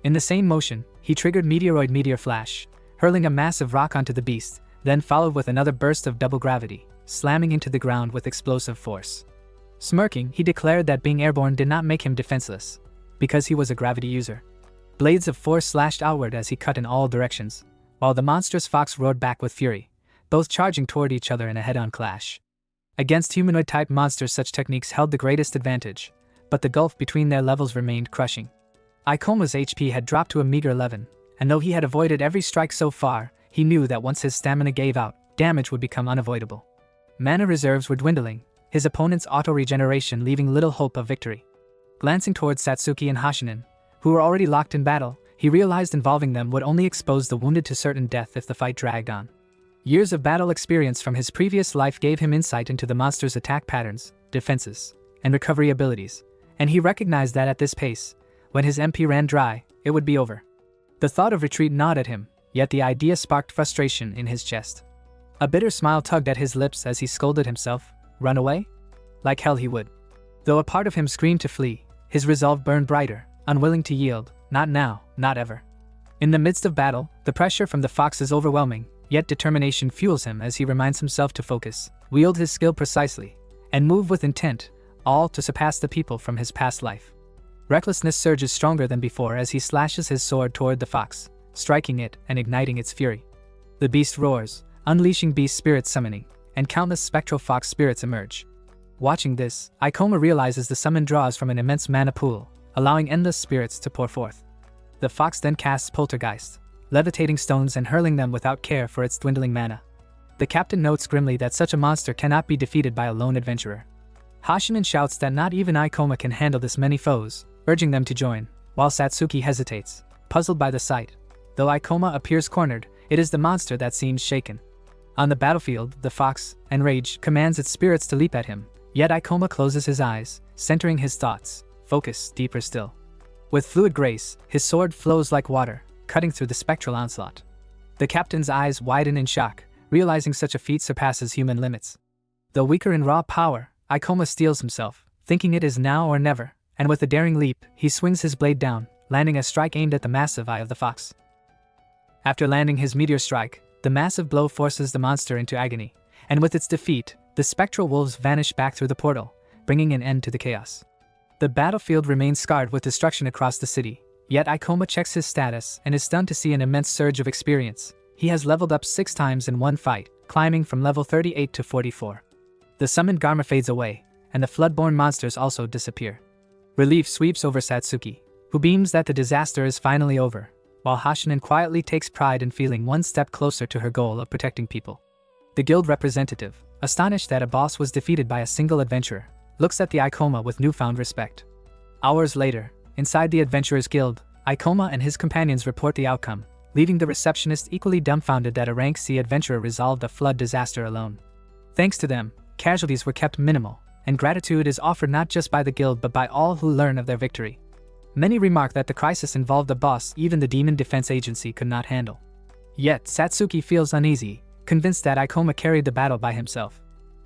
In the same motion, he triggered Meteor Flash, hurling a massive rock onto the beast, then followed with another burst of double gravity, slamming into the ground with explosive force. Smirking, he declared that being airborne did not make him defenseless, because he was a gravity user. Blades of force slashed outward as he cut in all directions, while the monstrous fox roared back with fury, both charging toward each other in a head-on clash. Against humanoid-type monsters, such techniques held the greatest advantage, but the gulf between their levels remained crushing. Ikoma's HP had dropped to a meager 11, and though he had avoided every strike so far, he knew that once his stamina gave out, damage would become unavoidable. Mana reserves were dwindling, his opponent's auto-regeneration leaving little hope of victory. Glancing towards Satsuki and Hashinin, who were already locked in battle, he realized involving them would only expose the wounded to certain death if the fight dragged on. Years of battle experience from his previous life gave him insight into the monster's attack patterns, defenses, and recovery abilities, and he recognized that at this pace, when his MP ran dry, it would be over. The thought of retreat gnawed at him, yet the idea sparked frustration in his chest. A bitter smile tugged at his lips as he scolded himself. Run away? Like hell he would. Though a part of him screamed to flee, his resolve burned brighter, unwilling to yield. Not now, not ever. In the midst of battle, the pressure from the fox is overwhelming, yet determination fuels him as he reminds himself to focus, wield his skill precisely, and move with intent, all to surpass the people from his past life. Recklessness surges stronger than before as he slashes his sword toward the fox, striking it and igniting its fury. The beast roars, unleashing beast spirit summoning, and countless spectral fox spirits emerge. Watching this, Ikoma realizes the summon draws from an immense mana pool, allowing endless spirits to pour forth. The fox then casts Poltergeist, levitating stones and hurling them without care for its dwindling mana. The captain notes grimly that such a monster cannot be defeated by a lone adventurer. Hashinin shouts that not even Ikoma can handle this many foes, urging them to join, while Satsuki hesitates, puzzled by the sight. Though Ikoma appears cornered, it is the monster that seems shaken. On the battlefield, the fox, enraged, commands its spirits to leap at him, yet Ikoma closes his eyes, centering his thoughts, focus deeper still. With fluid grace, his sword flows like water, cutting through the spectral onslaught. The captain's eyes widen in shock, realizing such a feat surpasses human limits. Though weaker in raw power, Ikoma steels himself, thinking it is now or never, and with a daring leap, he swings his blade down, landing a strike aimed at the massive eye of the fox. After landing his meteor strike, the massive blow forces the monster into agony, and with its defeat, the spectral wolves vanish back through the portal, bringing an end to the chaos. The battlefield remains scarred with destruction across the city, yet Ikoma checks his status and is stunned to see an immense surge of experience. He has leveled up 6 times in one fight, climbing from level 38 to 44. The summoned Garma fades away, and the floodborn monsters also disappear. Relief sweeps over Satsuki, who beams that the disaster is finally over, while Hashinin quietly takes pride in feeling one step closer to her goal of protecting people. The guild representative, astonished that a boss was defeated by a single adventurer, looks at the Ikoma with newfound respect. Hours later, inside the Adventurers Guild, Ikoma and his companions report the outcome, leaving the receptionist equally dumbfounded that a rank C adventurer resolved a flood disaster alone. Thanks to them, casualties were kept minimal, and gratitude is offered not just by the guild but by all who learn of their victory. Many remark that the crisis involved a boss even the Demon Defense Agency could not handle. Yet Satsuki feels uneasy, convinced that Ikoma carried the battle by himself.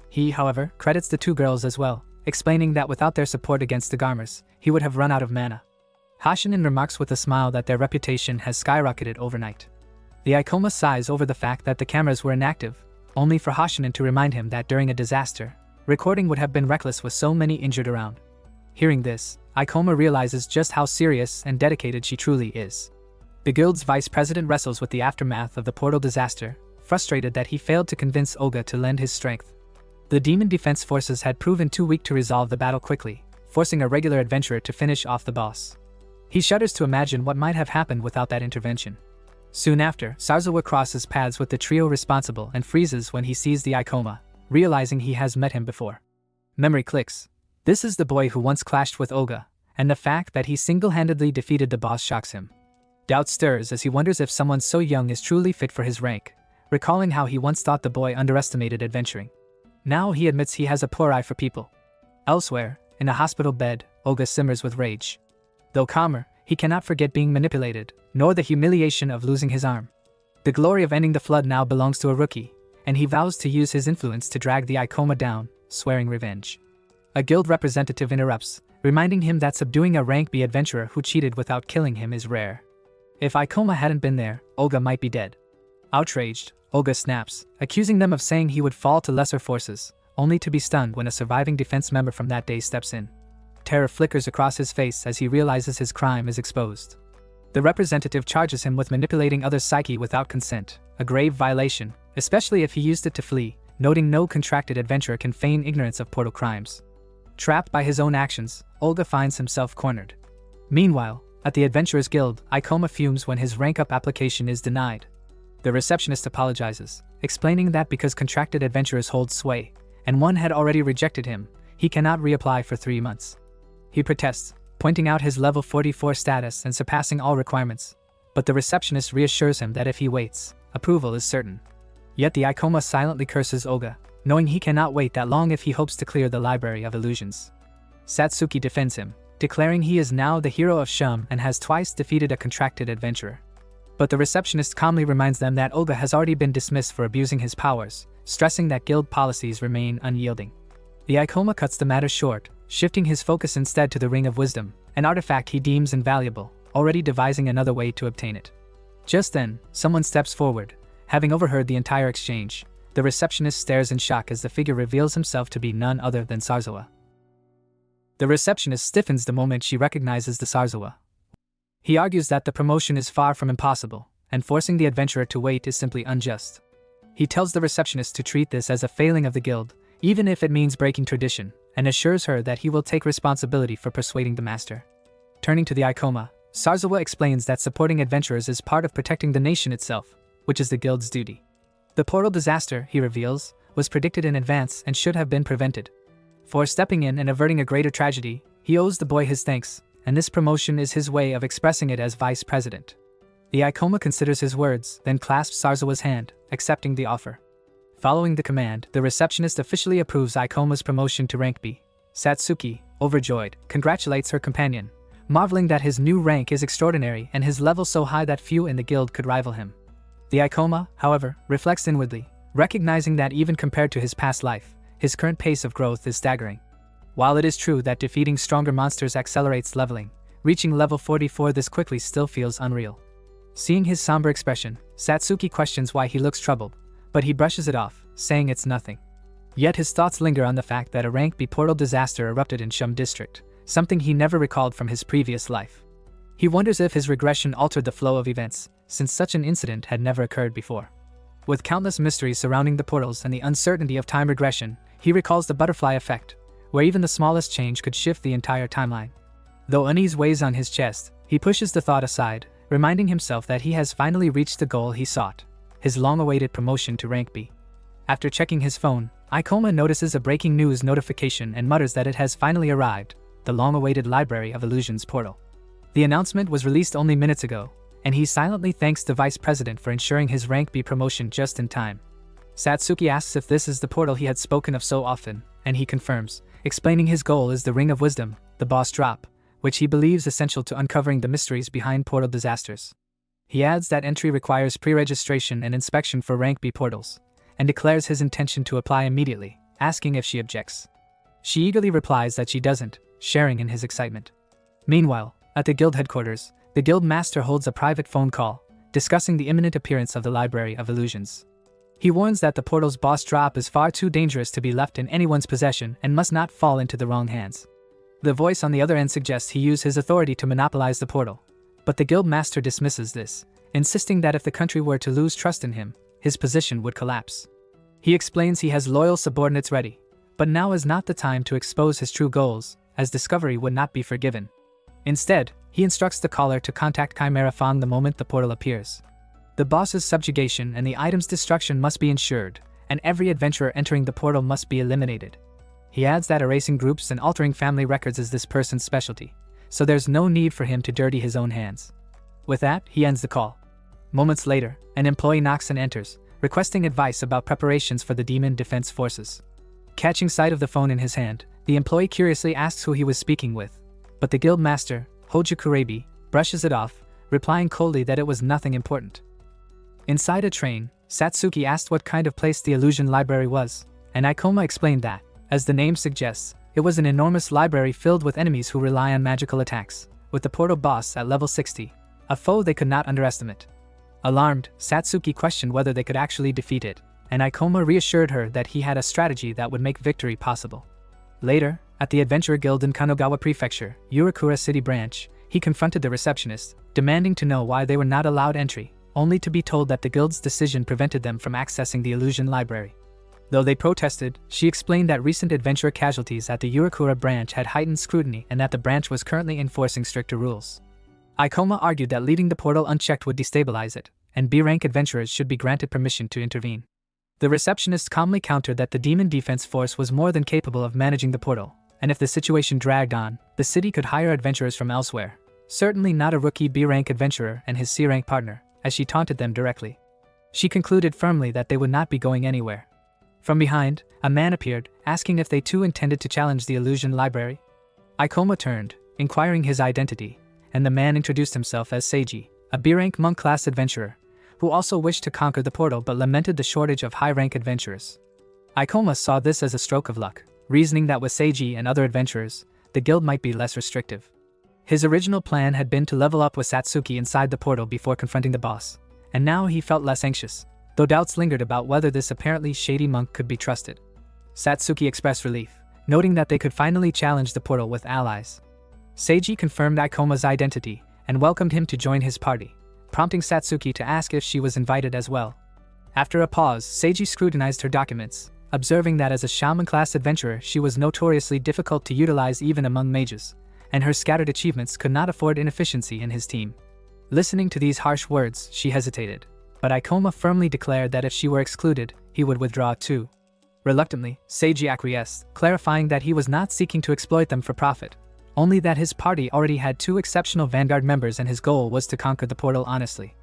He, however, credits the two girls as well, explaining that without their support against the Garmers, he would have run out of mana. Hashinin remarks with a smile that their reputation has skyrocketed overnight. The Ikoma sighs over the fact that the cameras were inactive, only for Hashinin to remind him that during a disaster, recording would have been reckless with so many injured around. Hearing this, Ikoma realizes just how serious and dedicated she truly is. The guild's vice president wrestles with the aftermath of the portal disaster, frustrated that he failed to convince Oga to lend his strength. The demon defense forces had proven too weak to resolve the battle quickly, forcing a regular adventurer to finish off the boss. He shudders to imagine what might have happened without that intervention. Soon after, Sarzawa crosses paths with the trio responsible and freezes when he sees the Ikoma, realizing he has met him before. Memory clicks. This is the boy who once clashed with Oga, and the fact that he single-handedly defeated the boss shocks him. Doubt stirs as he wonders if someone so young is truly fit for his rank, recalling how he once thought the boy underestimated adventuring. Now he admits he has a poor eye for people. Elsewhere, in a hospital bed, Oga simmers with rage. Though calmer, he cannot forget being manipulated, nor the humiliation of losing his arm. The glory of ending the flood now belongs to a rookie, and he vows to use his influence to drag the Ikoma down, swearing revenge. A guild representative interrupts, reminding him that subduing a rank B adventurer who cheated without killing him is rare. If Ikoma hadn't been there, Olga might be dead. Outraged, Olga snaps, accusing them of saying he would fall to lesser forces, only to be stunned when a surviving defense member from that day steps in. Terror flickers across his face as he realizes his crime is exposed. The representative charges him with manipulating others' psyche without consent, a grave violation, especially if he used it to flee, noting no contracted adventurer can feign ignorance of portal crimes. Trapped by his own actions, Olga finds himself cornered. Meanwhile, at the Adventurers Guild, Ikoma fumes when his rank-up application is denied. The receptionist apologizes, explaining that because contracted adventurers hold sway, and one had already rejected him, he cannot reapply for 3 months. He protests, pointing out his level 44 status and surpassing all requirements, but the receptionist reassures him that if he waits, approval is certain. Yet the Ikoma silently curses Olga, knowing he cannot wait that long if he hopes to clear the Library of Illusions. Satsuki defends him, declaring he is now the hero of Shum and has twice defeated a contracted adventurer. But the receptionist calmly reminds them that Olga has already been dismissed for abusing his powers, stressing that guild policies remain unyielding. The Ikoma cuts the matter short, shifting his focus instead to the Ring of Wisdom, an artifact he deems invaluable, already devising another way to obtain it. Just then, someone steps forward, having overheard the entire exchange. The receptionist stares in shock as the figure reveals himself to be none other than Sarzawa. The receptionist stiffens the moment she recognizes the Sarzawa. He argues that the promotion is far from impossible, and forcing the adventurer to wait is simply unjust. He tells the receptionist to treat this as a failing of the guild, even if it means breaking tradition, and assures her that he will take responsibility for persuading the master. Turning to the Ikoma, Sarzawa explains that supporting adventurers is part of protecting the nation itself, which is the guild's duty. The portal disaster, he reveals, was predicted in advance and should have been prevented. For stepping in and averting a greater tragedy, he owes the boy his thanks, and this promotion is his way of expressing it as vice president. The Ikoma considers his words, then clasps Sarzawa's hand, accepting the offer. Following the command, the receptionist officially approves Ikoma's promotion to rank B. Satsuki, overjoyed, congratulates her companion, marveling that his new rank is extraordinary and his level so high that few in the guild could rival him. The Ikoma, however, reflects inwardly, recognizing that even compared to his past life, his current pace of growth is staggering. While it is true that defeating stronger monsters accelerates leveling, reaching level 44 this quickly still feels unreal. Seeing his somber expression, Satsuki questions why he looks troubled, but he brushes it off, saying it's nothing. Yet his thoughts linger on the fact that a rank B portal disaster erupted in Shum district, something he never recalled from his previous life. He wonders if his regression altered the flow of events, since such an incident had never occurred before. With countless mysteries surrounding the portals and the uncertainty of time regression, he recalls the butterfly effect, where even the smallest change could shift the entire timeline. Though unease weighs on his chest, he pushes the thought aside, reminding himself that he has finally reached the goal he sought, his long-awaited promotion to rank B. After checking his phone, Ikoma notices a breaking news notification and mutters that it has finally arrived, the long-awaited Library of Illusions portal. The announcement was released only minutes ago, and he silently thanks the vice president for ensuring his rank B promotion just in time. Satsuki asks if this is the portal he had spoken of so often, and he confirms, explaining his goal is the Ring of Wisdom, the boss drop, which he believes essential to uncovering the mysteries behind portal disasters. He adds that entry requires pre-registration and inspection for rank B portals, and declares his intention to apply immediately, asking if she objects. She eagerly replies that she doesn't, sharing in his excitement. Meanwhile, at the guild headquarters, the guild master holds a private phone call, discussing the imminent appearance of the Library of Illusions. He warns that the portal's boss drop is far too dangerous to be left in anyone's possession and must not fall into the wrong hands. The voice on the other end suggests he use his authority to monopolize the portal, but the guild master dismisses this, insisting that if the country were to lose trust in him, his position would collapse. He explains he has loyal subordinates ready, but now is not the time to expose his true goals, as discovery would not be forgiven. Instead, he instructs the caller to contact Chimera Fang the moment the portal appears. The boss's subjugation and the item's destruction must be ensured, and every adventurer entering the portal must be eliminated. He adds that erasing groups and altering family records is this person's specialty, so there's no need for him to dirty his own hands. With that, he ends the call. Moments later, an employee knocks and enters, requesting advice about preparations for the Demon Defense Forces. Catching sight of the phone in his hand, the employee curiously asks who he was speaking with, but the guild master, Hojo brushes it off, replying coldly that it was nothing important. Inside a train, Satsuki asked what kind of place the illusion library was, and Ikoma explained that, as the name suggests, it was an enormous library filled with enemies who rely on magical attacks, with the portal boss at level 60, a foe they could not underestimate. Alarmed, Satsuki questioned whether they could actually defeat it, and Ikoma reassured her that he had a strategy that would make victory possible. Later, at the Adventurer Guild in Kanagawa Prefecture, Yurakura City Branch, he confronted the receptionist, demanding to know why they were not allowed entry, only to be told that the guild's decision prevented them from accessing the illusion library. Though they protested, she explained that recent adventurer casualties at the Yurakura branch had heightened scrutiny and that the branch was currently enforcing stricter rules. Ikoma argued that leaving the portal unchecked would destabilize it, and B-rank adventurers should be granted permission to intervene. The receptionist calmly countered that the demon defense force was more than capable of managing the portal, and if the situation dragged on, the city could hire adventurers from elsewhere. Certainly not a rookie B-rank adventurer and his C-rank partner, as she taunted them directly. She concluded firmly that they would not be going anywhere. From behind, a man appeared, asking if they too intended to challenge the illusion library. Ikoma turned, inquiring his identity, and the man introduced himself as Seiji, a B-rank monk-class adventurer, who also wished to conquer the portal but lamented the shortage of high-rank adventurers. Ikoma saw this as a stroke of luck, reasoning that with Seiji and other adventurers, the guild might be less restrictive. His original plan had been to level up with Satsuki inside the portal before confronting the boss, and now he felt less anxious, though doubts lingered about whether this apparently shady monk could be trusted. Satsuki expressed relief, noting that they could finally challenge the portal with allies. Seiji confirmed Ikoma's identity and welcomed him to join his party, prompting Satsuki to ask if she was invited as well. After a pause, Seiji scrutinized her documents, observing that as a shaman-class adventurer she was notoriously difficult to utilize even among mages, and her scattered achievements could not afford inefficiency in his team. Listening to these harsh words, she hesitated, but Ikoma firmly declared that if she were excluded, he would withdraw too. Reluctantly, Seiji acquiesced, clarifying that he was not seeking to exploit them for profit, only that his party already had 2 exceptional vanguard members and his goal was to conquer the portal honestly.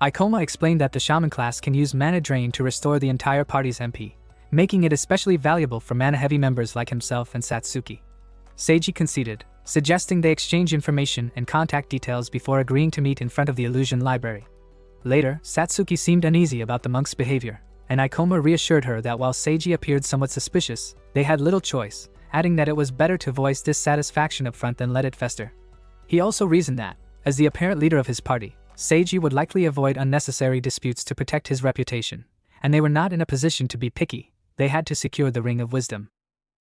Ikoma explained that the shaman class can use mana drain to restore the entire party's MP, making it especially valuable for mana-heavy members like himself and Satsuki. Seiji conceded, suggesting they exchange information and contact details before agreeing to meet in front of the illusion library. Later, Satsuki seemed uneasy about the monk's behavior, and Ikoma reassured her that while Seiji appeared somewhat suspicious, they had little choice, adding that it was better to voice dissatisfaction up front than let it fester. He also reasoned that, as the apparent leader of his party, Seiji would likely avoid unnecessary disputes to protect his reputation, and they were not in a position to be picky, they had to secure the Ring of Wisdom.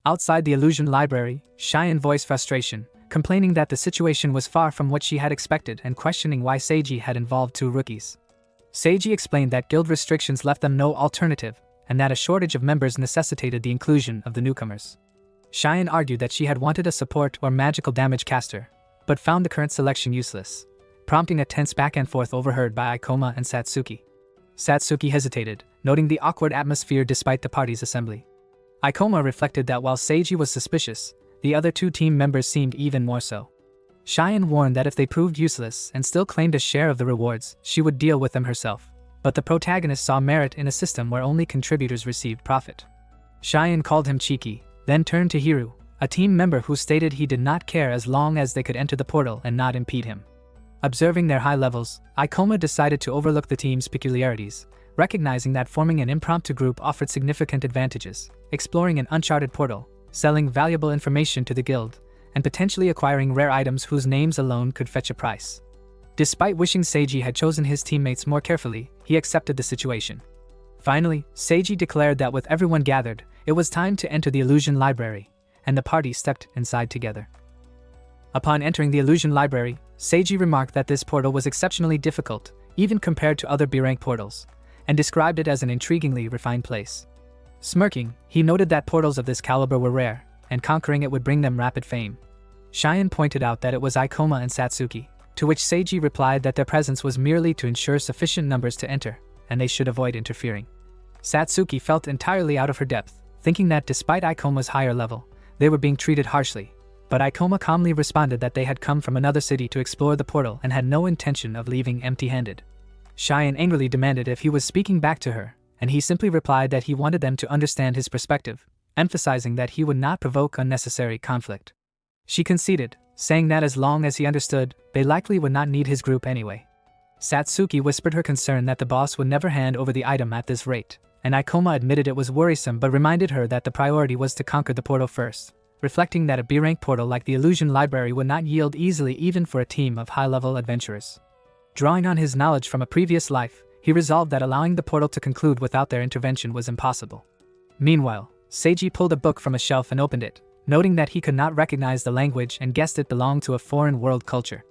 Outside the illusion library, Cheyenne voiced frustration, complaining that the situation was far from what she had expected and questioning why Seiji had involved 2 rookies. Seiji explained that guild restrictions left them no alternative, and that a shortage of members necessitated the inclusion of the newcomers. Cheyenne argued that she had wanted a support or magical damage caster, but found the current selection useless, prompting a tense back-and-forth overheard by Ikoma and Satsuki. Satsuki hesitated, noting the awkward atmosphere despite the party's assembly. Ikoma reflected that while Seiji was suspicious, the other 2 team members seemed even more so. Cheyenne warned that if they proved useless and still claimed a share of the rewards, she would deal with them herself, but the protagonist saw merit in a system where only contributors received profit. Cheyenne called him cheeky, then turned to Hiru, a team member who stated he did not care as long as they could enter the portal and not impede him. Observing their high levels, Ikoma decided to overlook the team's peculiarities, recognizing that forming an impromptu group offered significant advantages, exploring an uncharted portal, selling valuable information to the guild, and potentially acquiring rare items whose names alone could fetch a price. Despite wishing Seiji had chosen his teammates more carefully, he accepted the situation. Finally, Seiji declared that with everyone gathered, it was time to enter the illusion library, and the party stepped inside together. Upon entering the illusion library, Seiji remarked that this portal was exceptionally difficult, even compared to other B-rank portals, and described it as an intriguingly refined place. Smirking, he noted that portals of this caliber were rare, and conquering it would bring them rapid fame. Cheyenne pointed out that it was Ikoma and Satsuki, to which Seiji replied that their presence was merely to ensure sufficient numbers to enter, and they should avoid interfering. Satsuki felt entirely out of her depth, thinking that despite Ikoma's higher level, they were being treated harshly, but Ikoma calmly responded that they had come from another city to explore the portal and had no intention of leaving empty-handed. Cheyenne angrily demanded if he was speaking back to her, and he simply replied that he wanted them to understand his perspective, emphasizing that he would not provoke unnecessary conflict. She conceded, saying that as long as he understood, they likely would not need his group anyway. Satsuki whispered her concern that the boss would never hand over the item at this rate, and Ikoma admitted it was worrisome but reminded her that the priority was to conquer the portal first, reflecting that a B-rank portal like the Illusion Library would not yield easily even for a team of high-level adventurers. Drawing on his knowledge from a previous life, he resolved that allowing the portal to conclude without their intervention was impossible. Meanwhile, Seiji pulled a book from a shelf and opened it, noting that he could not recognize the language and guessed it belonged to a foreign world culture.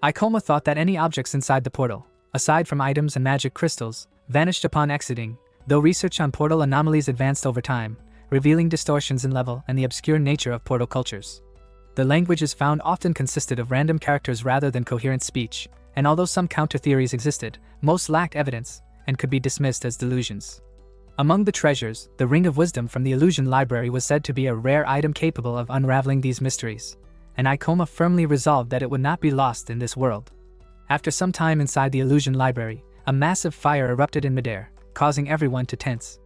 Ikoma thought that any objects inside the portal, aside from items and magic crystals, vanished upon exiting, though research on portal anomalies advanced over time, revealing distortions in level and the obscure nature of portal cultures. The languages found often consisted of random characters rather than coherent speech, and although some counter-theories existed, most lacked evidence and could be dismissed as delusions. Among the treasures, the Ring of Wisdom from the Illusion Library was said to be a rare item capable of unraveling these mysteries, and Ikoma firmly resolved that it would not be lost in this world. After some time inside the Illusion Library, a massive fire erupted in midair, causing everyone to tense.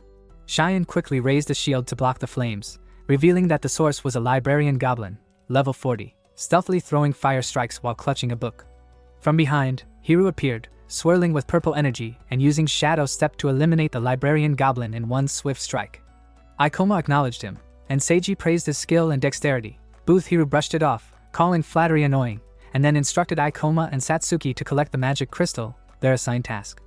Cheyenne quickly raised a shield to block the flames, revealing that the source was a librarian goblin, level 40, stealthily throwing fire strikes while clutching a book. From behind, Hiru appeared, swirling with purple energy and using Shadow Step to eliminate the librarian goblin in one swift strike. Ikoma acknowledged him, and Seiji praised his skill and dexterity. Hiru brushed it off, calling flattery annoying, and then instructed Ikoma and Satsuki to collect the magic crystal, their assigned task.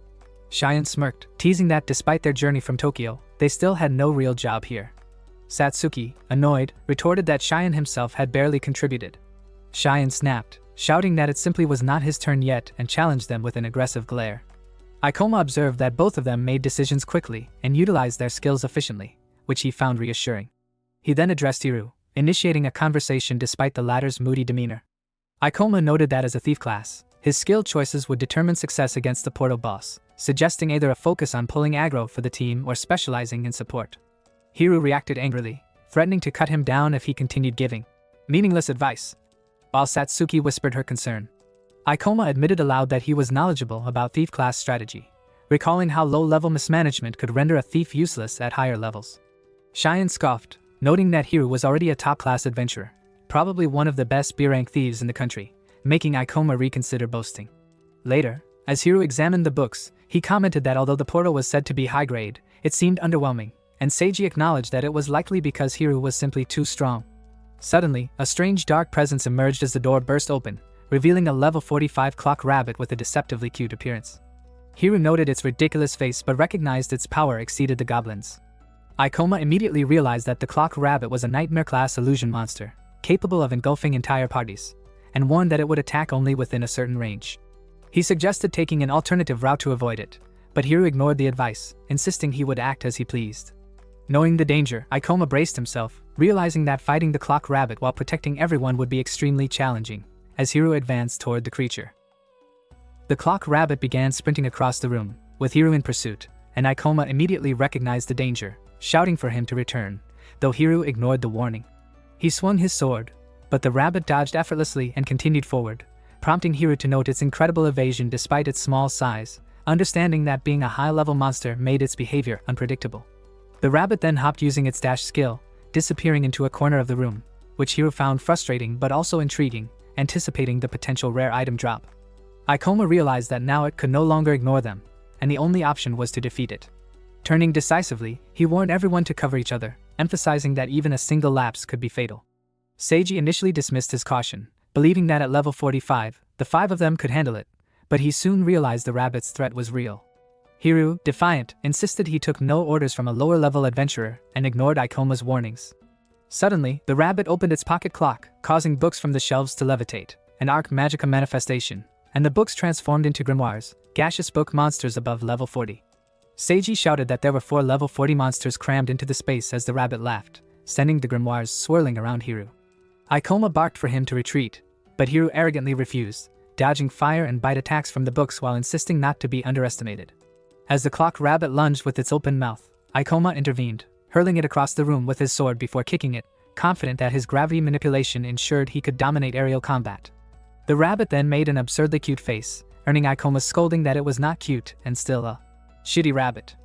Cheyenne smirked, teasing that despite their journey from Tokyo, they still had no real job here. Satsuki, annoyed, retorted that Cheyenne himself had barely contributed. Cheyenne snapped, shouting that it simply was not his turn yet and challenged them with an aggressive glare. Ikoma observed that both of them made decisions quickly and utilized their skills efficiently, which he found reassuring. He then addressed Hiru, initiating a conversation despite the latter's moody demeanor. Ikoma noted that as a thief class, his skill choices would determine success against the portal boss, suggesting either a focus on pulling aggro for the team or specializing in support. Hiru reacted angrily, threatening to cut him down if he continued giving meaningless advice, while Satsuki whispered her concern. Ikoma admitted aloud that he was knowledgeable about thief class strategy, recalling how low-level mismanagement could render a thief useless at higher levels. Cheyenne scoffed, noting that Hiru was already a top-class adventurer, probably one of the best B-rank thieves in the country, making Ikoma reconsider boasting. Later, as Hiru examined the books, he commented that although the portal was said to be high-grade, it seemed underwhelming, and Seiji acknowledged that it was likely because Hiru was simply too strong. Suddenly, a strange dark presence emerged as the door burst open, revealing a level 45 clock rabbit with a deceptively cute appearance. Hiru noted its ridiculous face but recognized its power exceeded the goblin's. Ikoma immediately realized that the clock rabbit was a nightmare-class illusion monster, capable of engulfing entire parties, and warned that it would attack only within a certain range. He suggested taking an alternative route to avoid it, but Hiru ignored the advice, insisting he would act as he pleased. Knowing the danger, Ikoma braced himself, realizing that fighting the clock rabbit while protecting everyone would be extremely challenging, as Hiru advanced toward the creature. The clock rabbit began sprinting across the room, with Hiru in pursuit, and Ikoma immediately recognized the danger, shouting for him to return, though Hiru ignored the warning. He swung his sword, but the rabbit dodged effortlessly and continued forward, prompting Hiru to note its incredible evasion despite its small size, understanding that being a high-level monster made its behavior unpredictable. The rabbit then hopped using its dash skill, disappearing into a corner of the room, which Hiru found frustrating but also intriguing, anticipating the potential rare item drop. Ikoma realized that now it could no longer ignore them, and the only option was to defeat it. Turning decisively, he warned everyone to cover each other, emphasizing that even a single lapse could be fatal. Seiji initially dismissed his caution, believing that at level 45, the 5 of them could handle it, but he soon realized the rabbit's threat was real. Hiru, defiant, insisted he took no orders from a lower-level adventurer and ignored Ikoma's warnings. Suddenly, the rabbit opened its pocket clock, causing books from the shelves to levitate, an arc magica manifestation, and the books transformed into grimoires, gaseous book monsters above level 40. Seiji shouted that there were 4 level 40 monsters crammed into the space as the rabbit laughed, sending the grimoires swirling around Hiru. Ikoma barked for him to retreat, but Hiru arrogantly refused, dodging fire and bite attacks from the books while insisting not to be underestimated. As the clock rabbit lunged with its open mouth, Ikoma intervened, hurling it across the room with his sword before kicking it, confident that his gravity manipulation ensured he could dominate aerial combat. The rabbit then made an absurdly cute face, earning Ikoma's scolding that it was not cute and still a shitty rabbit.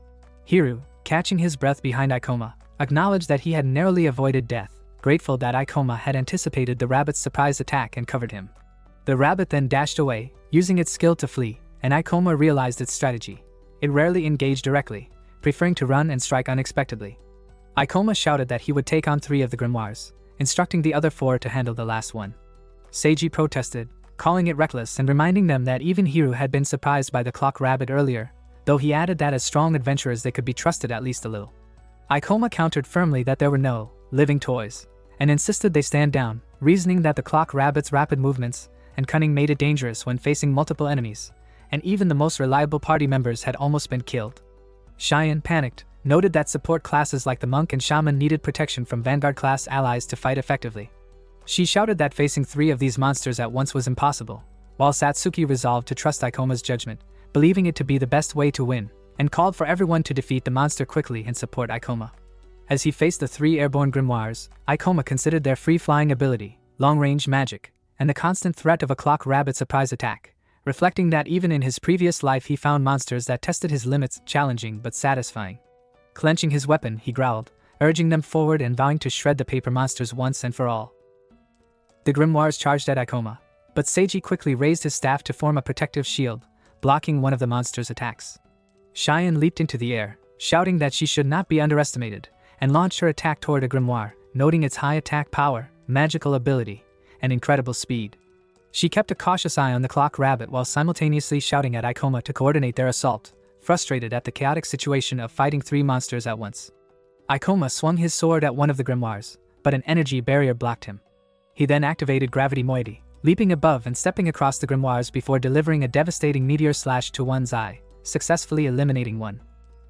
Hiru, catching his breath behind Ikoma, acknowledged that he had narrowly avoided death, grateful that Ikoma had anticipated the rabbit's surprise attack and covered him. The rabbit then dashed away, using its skill to flee, and Ikoma realized its strategy. It rarely engaged directly, preferring to run and strike unexpectedly. Ikoma shouted that he would take on 3 of the grimoires, instructing the other 4 to handle the last one. Seiji protested, calling it reckless and reminding them that even Hiru had been surprised by the clock rabbit earlier, though he added that as strong adventurers they could be trusted at least a little. Ikoma countered firmly that there were no living toys, and insisted they stand down, reasoning that the clock rabbit's rapid movements and cunning made it dangerous when facing multiple enemies, and even the most reliable party members had almost been killed. Cheyenne, panicked, noted that support classes like the monk and shaman needed protection from vanguard class allies to fight effectively. She shouted that facing 3 of these monsters at once was impossible, while Satsuki resolved to trust Ikoma's judgment, believing it to be the best way to win, and called for everyone to defeat the monster quickly and support Ikoma. As he faced the 3 airborne grimoires, Ikoma considered their free-flying ability, long-range magic, and the constant threat of a clock rabbit surprise attack, reflecting that even in his previous life he found monsters that tested his limits challenging but satisfying. Clenching his weapon, he growled, urging them forward and vowing to shred the paper monsters once and for all. The grimoires charged at Ikoma, but Seiji quickly raised his staff to form a protective shield, blocking one of the monster's attacks. Cheyenne leaped into the air, shouting that she should not be underestimated, and launched her attack toward a grimoire, noting its high attack power, magical ability, and incredible speed. She kept a cautious eye on the clock rabbit while simultaneously shouting at Ikoma to coordinate their assault, frustrated at the chaotic situation of fighting 3 monsters at once. Ikoma swung his sword at one of the grimoires, but an energy barrier blocked him. He then activated gravity moiety, leaping above and stepping across the grimoires before delivering a devastating meteor slash to one's eye, successfully eliminating one.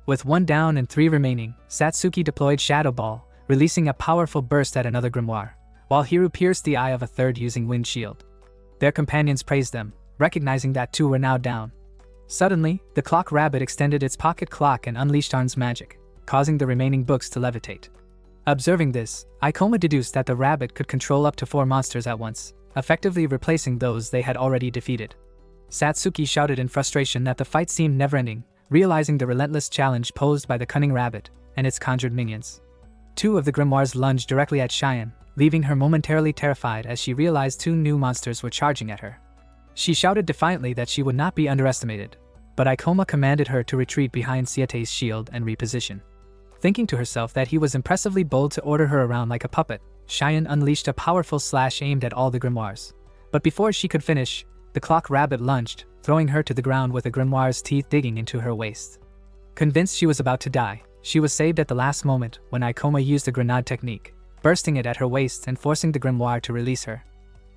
With 1 down and 3 remaining, Satsuki deployed Shadow Ball, releasing a powerful burst at another grimoire, while Hiru pierced the eye of a 3rd using Wind Shield. Their companions praised them, recognizing that 2 were now down. Suddenly, the clock rabbit extended its pocket clock and unleashed Arn's magic, causing the remaining books to levitate. Observing this, Ikoma deduced that the rabbit could control up to 4 monsters at once, effectively replacing those they had already defeated. Satsuki shouted in frustration that the fight seemed never-ending, realizing the relentless challenge posed by the cunning rabbit and its conjured minions. 2 of the grimoires lunged directly at Cheyenne, leaving her momentarily terrified as she realized 2 new monsters were charging at her. She shouted defiantly that she would not be underestimated, but Ikoma commanded her to retreat behind Siete's shield and reposition. Thinking to herself that he was impressively bold to order her around like a puppet, Cheyenne unleashed a powerful slash aimed at all the grimoires. But before she could finish, the clock rabbit lunged, throwing her to the ground with a grimoire's teeth digging into her waist. Convinced she was about to die, she was saved at the last moment when Ikoma used the grenade technique, bursting it at her waist and forcing the grimoire to release her.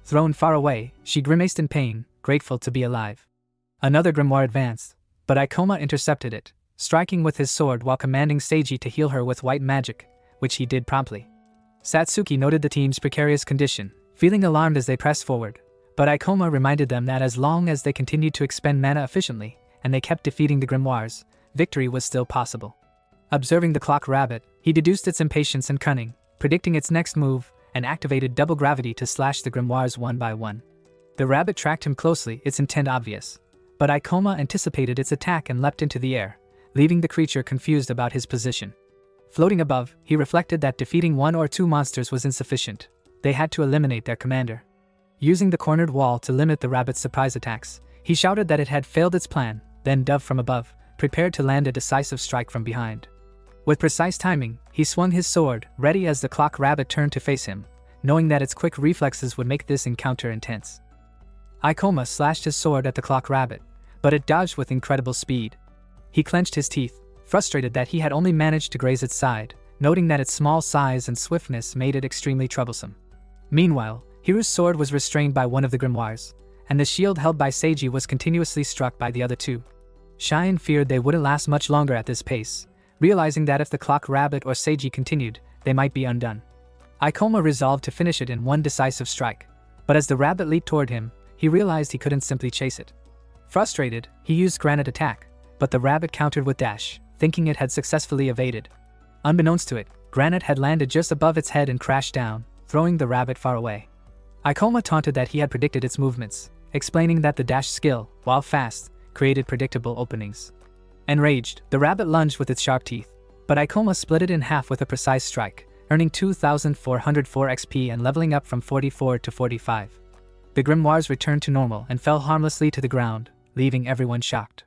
Thrown far away, she grimaced in pain, grateful to be alive. Another grimoire advanced, but Ikoma intercepted it, striking with his sword while commanding Seiji to heal her with white magic, which he did promptly. Satsuki noted the team's precarious condition, feeling alarmed as they pressed forward, but Ikoma reminded them that as long as they continued to expend mana efficiently, and they kept defeating the grimoires, victory was still possible. Observing the clock rabbit, he deduced its impatience and cunning, predicting its next move, and activated double gravity to slash the grimoires one by one. The rabbit tracked him closely, its intent obvious, but Ikoma anticipated its attack and leapt into the air, leaving the creature confused about his position. Floating above, he reflected that defeating 1 or 2 monsters was insufficient. They had to eliminate their commander. Using the cornered wall to limit the rabbit's surprise attacks, he shouted that it had failed its plan, then dove from above, prepared to land a decisive strike from behind. With precise timing, he swung his sword, ready as the clock rabbit turned to face him, knowing that its quick reflexes would make this encounter intense. Ikoma slashed his sword at the clock rabbit, but it dodged with incredible speed. He clenched his teeth, frustrated that he had only managed to graze its side, noting that its small size and swiftness made it extremely troublesome. Meanwhile, Hiru's sword was restrained by one of the grimoires, and the shield held by Seiji was continuously struck by the other 2. Cheyenne feared they wouldn't last much longer at this pace, realizing that if the clock rabbit or Seiji continued, they might be undone. Ikoma resolved to finish it in one decisive strike, but as the rabbit leaped toward him, he realized he couldn't simply chase it. Frustrated, he used granite attack, but the rabbit countered with dash, thinking it had successfully evaded. Unbeknownst to it, granite had landed just above its head and crashed down, throwing the rabbit far away. Ikoma taunted that he had predicted its movements, explaining that the dash skill, while fast, created predictable openings. Enraged, the rabbit lunged with its sharp teeth, but Ikoma split it in half with a precise strike, earning 2,404 XP and leveling up from 44 to 45. The grimoires returned to normal and fell harmlessly to the ground, leaving everyone shocked.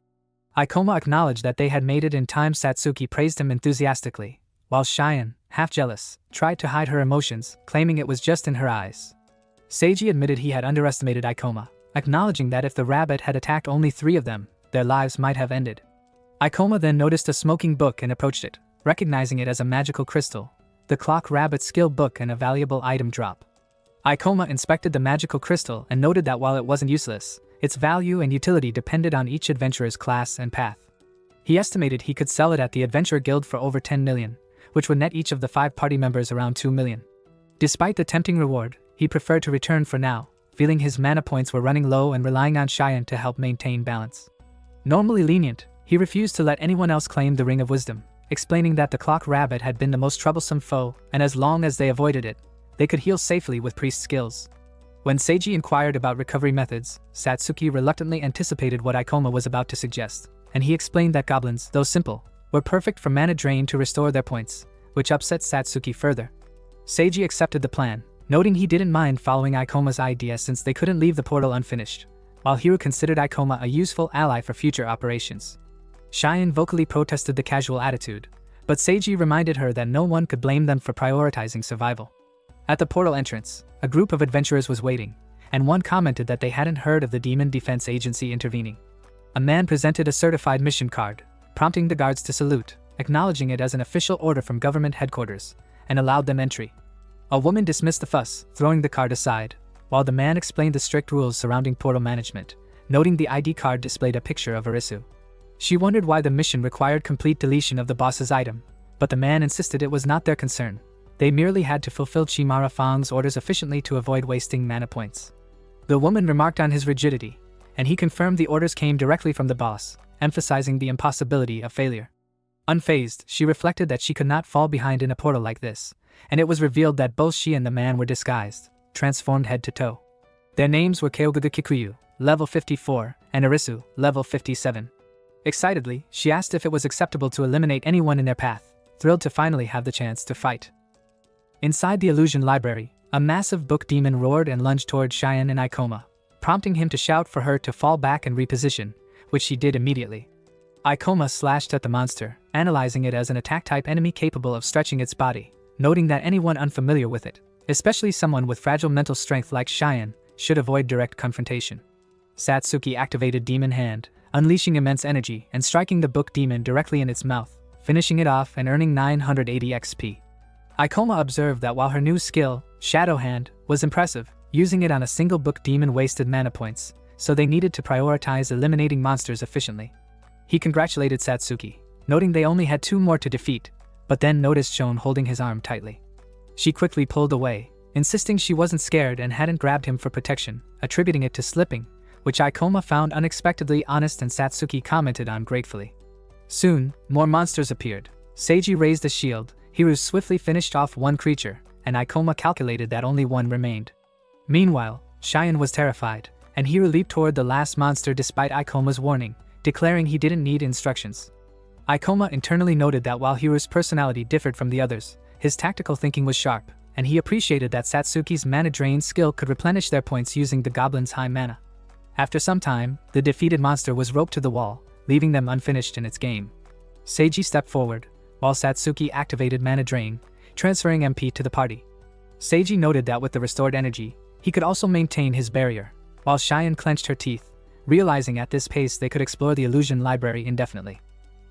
Ikoma acknowledged that they had made it in time. Satsuki praised him enthusiastically, while Cheyenne, half jealous, tried to hide her emotions, claiming it was just in her eyes. Seiji admitted he had underestimated Ikoma, acknowledging that if the rabbit had attacked only 3 of them, their lives might have ended. Ikoma then noticed a smoking book and approached it, recognizing it as a magical crystal, the clock rabbit skill book and a valuable item drop. Ikoma inspected the magical crystal and noted that while it wasn't useless, its value and utility depended on each adventurer's class and path. He estimated he could sell it at the Adventurer Guild for over 10 million, which would net each of the 5 party members around 2 million. Despite the tempting reward, he preferred to return for now, feeling his mana points were running low and relying on Cheyenne to help maintain balance. Normally lenient, he refused to let anyone else claim the Ring of Wisdom, explaining that the clock rabbit had been the most troublesome foe, and as long as they avoided it, they could heal safely with priest skills. When Seiji inquired about recovery methods, Satsuki reluctantly anticipated what Ikoma was about to suggest, and he explained that goblins, though simple, were perfect for mana drain to restore their points, which upset Satsuki further. Seiji accepted the plan, noting he didn't mind following Ikoma's idea since they couldn't leave the portal unfinished, while Hiro considered Ikoma a useful ally for future operations. Cheyenne vocally protested the casual attitude, but Seiji reminded her that no one could blame them for prioritizing survival. At the portal entrance, a group of adventurers was waiting, and one commented that they hadn't heard of the Demon Defense Agency intervening. A man presented a certified mission card, prompting the guards to salute, acknowledging it as an official order from government headquarters, and allowed them entry. A woman dismissed the fuss, throwing the card aside, while the man explained the strict rules surrounding portal management, noting the ID card displayed a picture of Arisu. She wondered why the mission required complete deletion of the boss's item, but the man insisted it was not their concern. They merely had to fulfill Chimara Fang's orders efficiently to avoid wasting mana points. The woman remarked on his rigidity, and he confirmed the orders came directly from the boss, emphasizing the impossibility of failure. Unfazed, she reflected that she could not fall behind in a portal like this, and it was revealed that both she and the man were disguised, transformed head to toe. Their names were Keogaga Kikuyu, level 54, and Arisu, level 57. Excitedly, she asked if it was acceptable to eliminate anyone in their path, thrilled to finally have the chance to fight. Inside the illusion library, a massive book demon roared and lunged toward Cheyenne and Ikoma, prompting him to shout for her to fall back and reposition, which she did immediately. Ikoma slashed at the monster, analyzing it as an attack-type enemy capable of stretching its body, noting that anyone unfamiliar with it, especially someone with fragile mental strength like Cheyenne, should avoid direct confrontation. Satsuki activated Demon Hand, unleashing immense energy and striking the book demon directly in its mouth, finishing it off and earning 980 XP. Ikoma observed that while her new skill, Shadow Hand, was impressive, using it on a single book demon wasted mana points, so they needed to prioritize eliminating monsters efficiently. He congratulated Satsuki, noting they only had 2 more to defeat, but then noticed Shone holding his arm tightly. She quickly pulled away, insisting she wasn't scared and hadn't grabbed him for protection, attributing it to slipping, which Ikoma found unexpectedly honest and Satsuki commented on gratefully. Soon, more monsters appeared. Seiji raised a shield, Hiro swiftly finished off one creature, and Ikoma calculated that only one remained. Meanwhile, Cheyenne was terrified, and Hiro leaped toward the last monster despite Ikoma's warning, declaring he didn't need instructions. Ikoma internally noted that while Hiro's personality differed from the others, his tactical thinking was sharp, and he appreciated that Satsuki's mana drain skill could replenish their points using the goblin's high mana. After some time, the defeated monster was roped to the wall, leaving them unfinished in its game. Seiji stepped forward, while Satsuki activated Mana Drain, transferring MP to the party. Seiji noted that with the restored energy, he could also maintain his barrier, while Cheyenne clenched her teeth, realizing at this pace they could explore the illusion library indefinitely.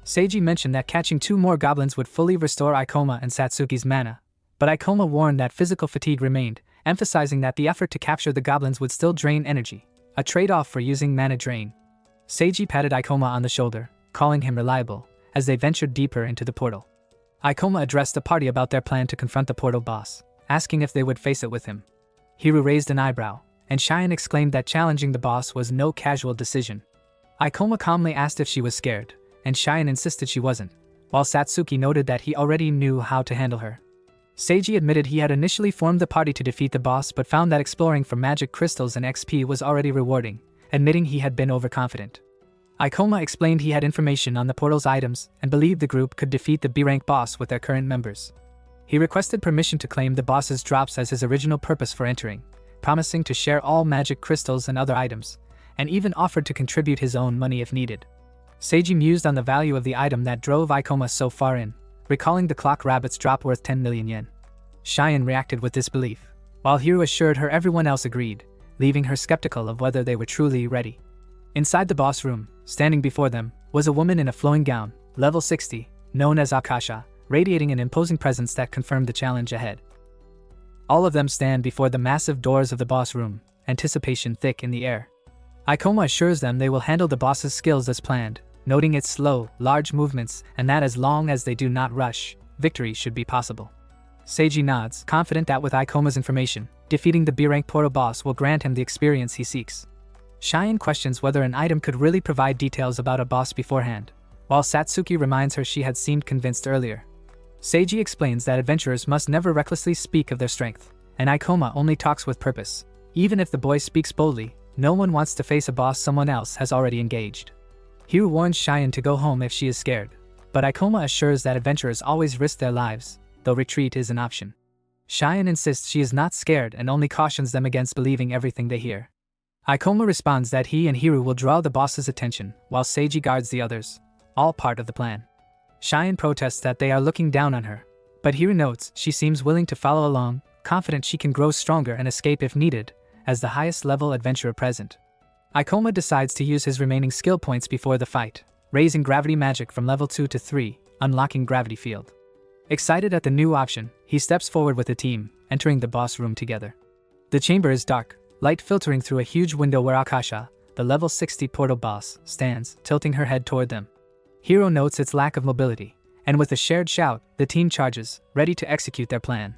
Seiji mentioned that catching 2 more goblins would fully restore Ikoma and Satsuki's mana, but Ikoma warned that physical fatigue remained, emphasizing that the effort to capture the goblins would still drain energy, a trade-off for using Mana Drain. Seiji patted Ikoma on the shoulder, calling him reliable, as they ventured deeper into the portal. Ikoma addressed the party about their plan to confront the portal boss, asking if they would face it with him. Hiro raised an eyebrow, and Cheyenne exclaimed that challenging the boss was no casual decision. Ikoma calmly asked if she was scared, and Cheyenne insisted she wasn't, while Satsuki noted that he already knew how to handle her. Seiji admitted he had initially formed the party to defeat the boss but found that exploring for magic crystals and XP was already rewarding, admitting he had been overconfident. Ikoma explained he had information on the portal's items and believed the group could defeat the B-rank boss with their current members. He requested permission to claim the boss's drops as his original purpose for entering, promising to share all magic crystals and other items, and even offered to contribute his own money if needed. Seiji mused on the value of the item that drove Ikoma so far in, recalling the clock rabbit's drop worth 10 million yen. Cheyenne reacted with disbelief, while Hiru assured her everyone else agreed, leaving her skeptical of whether they were truly ready. Inside the boss room, standing before them, was a woman in a flowing gown, level 60, known as Akasha, radiating an imposing presence that confirmed the challenge ahead. All of them stand before the massive doors of the boss room, anticipation thick in the air. Ikoma assures them they will handle the boss's skills as planned, noting its slow, large movements and that as long as they do not rush, victory should be possible. Seiji nods, confident that with Ikoma's information, defeating the B-rank portal boss will grant him the experience he seeks. Cheyenne questions whether an item could really provide details about a boss beforehand, while Satsuki reminds her she had seemed convinced earlier. Seiji explains that adventurers must never recklessly speak of their strength, and Ikoma only talks with purpose. Even if the boy speaks boldly, no one wants to face a boss someone else has already engaged. Hiru warns Cheyenne to go home if she is scared, but Ikoma assures that adventurers always risk their lives, though retreat is an option. Cheyenne insists she is not scared and only cautions them against believing everything they hear. Ikoma responds that he and Hiru will draw the boss's attention, while Seiji guards the others, all part of the plan. Cheyenne protests that they are looking down on her, but Hiru notes she seems willing to follow along, confident she can grow stronger and escape if needed, as the highest level adventurer present. Ikoma decides to use his remaining skill points before the fight, raising gravity magic from level 2 to 3, unlocking gravity field. Excited at the new option, he steps forward with the team, entering the boss room together. The chamber is dark, light filtering through a huge window where Akasha, the level 60 portal boss, stands, tilting her head toward them. Hiro notes its lack of mobility, and with a shared shout, the team charges, ready to execute their plan.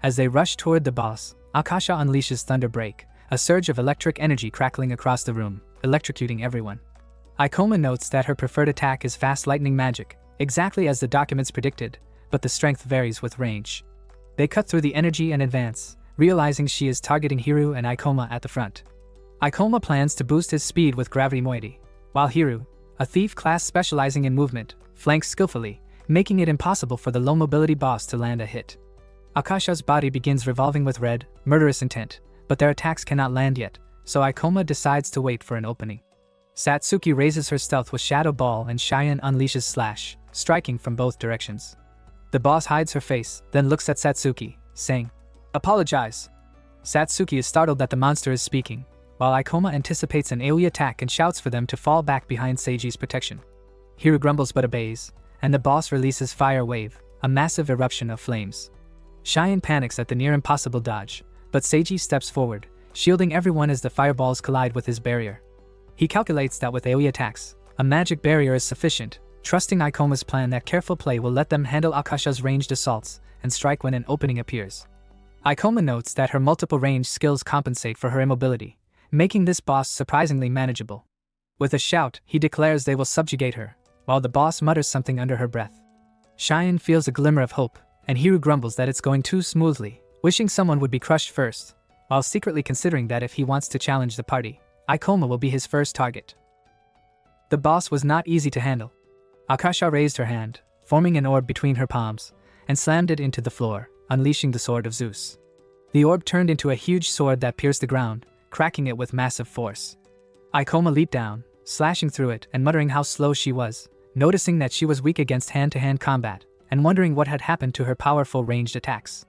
As they rush toward the boss, Akasha unleashes Thunder Break, a surge of electric energy crackling across the room, electrocuting everyone. Ikoma notes that her preferred attack is fast lightning magic, exactly as the documents predicted, but the strength varies with range. They cut through the energy and advance, realizing she is targeting Hiru and Ikoma at the front. Ikoma plans to boost his speed with gravity moiety, while Hiru, a thief class specializing in movement, flanks skillfully, making it impossible for the low mobility boss to land a hit. Akasha's body begins revolving with red, murderous intent, but their attacks cannot land yet, so Ikoma decides to wait for an opening. Satsuki raises her stealth with Shadow Ball and Cheyenne unleashes Slash, striking from both directions. The boss hides her face, then looks at Satsuki, saying, "Apologize." Satsuki is startled that the monster is speaking, while Ikoma anticipates an AoE attack and shouts for them to fall back behind Seiji's protection. Hiru grumbles but obeys, and the boss releases Fire Wave, a massive eruption of flames. Cheyenne panics at the near impossible dodge, but Seiji steps forward, shielding everyone as the fireballs collide with his barrier. He calculates that with AoE attacks, a magic barrier is sufficient, trusting Ikoma's plan that careful play will let them handle Akasha's ranged assaults and strike when an opening appears. Ikoma notes that her multiple range skills compensate for her immobility, making this boss surprisingly manageable. With a shout, he declares they will subjugate her, while the boss mutters something under her breath. Cheyenne feels a glimmer of hope, and Hiru grumbles that it's going too smoothly, wishing someone would be crushed first, while secretly considering that if he wants to challenge the party, Ikoma will be his first target. The boss was not easy to handle. Akasha raised her hand, forming an orb between her palms, and slammed it into the floor, unleashing the Sword of Zeus. The orb turned into a huge sword that pierced the ground, cracking it with massive force. Ikoma leaped down, slashing through it and muttering how slow she was, noticing that she was weak against hand-to-hand combat, and wondering what had happened to her powerful ranged attacks.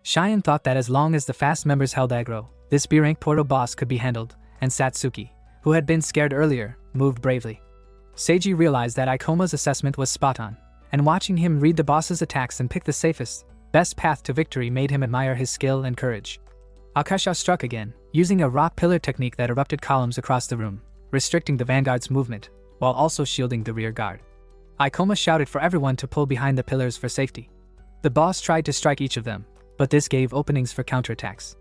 Cheyenne thought that as long as the fast members held aggro, this B-rank portal boss could be handled, and Satsuki, who had been scared earlier, moved bravely. Seiji realized that Ikoma's assessment was spot on, and watching him read the boss's attacks and pick the safest, best path to victory made him admire his skill and courage. Akasha struck again, using a rock pillar technique that erupted columns across the room, restricting the vanguard's movement, while also shielding the rear guard. Ikoma shouted for everyone to pull behind the pillars for safety. The boss tried to strike each of them, but this gave openings for counterattacks.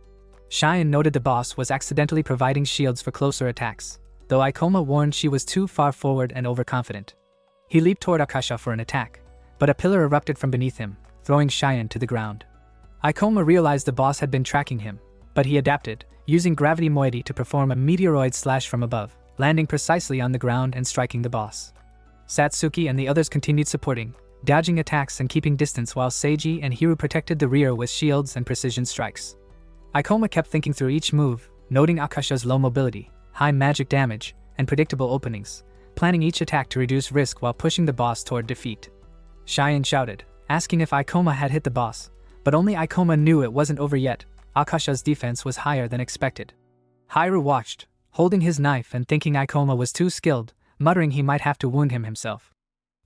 Cheyenne noted the boss was accidentally providing shields for closer attacks, though Ikoma warned she was too far forward and overconfident. He leaped toward Akasha for an attack, but a pillar erupted from beneath him, throwing Cheyenne to the ground. Ikoma realized the boss had been tracking him, but he adapted, using gravity moiety to perform a meteoroid slash from above, landing precisely on the ground and striking the boss. Satsuki and the others continued supporting, dodging attacks and keeping distance while Seiji and Hiru protected the rear with shields and precision strikes. Ikoma kept thinking through each move, noting Akasha's low mobility, high magic damage, and predictable openings, planning each attack to reduce risk while pushing the boss toward defeat. Cheyenne shouted, asking if Ikoma had hit the boss, but only Ikoma knew it wasn't over yet. Akasha's defense was higher than expected. Hiru watched, holding his knife and thinking Ikoma was too skilled, muttering he might have to wound him himself.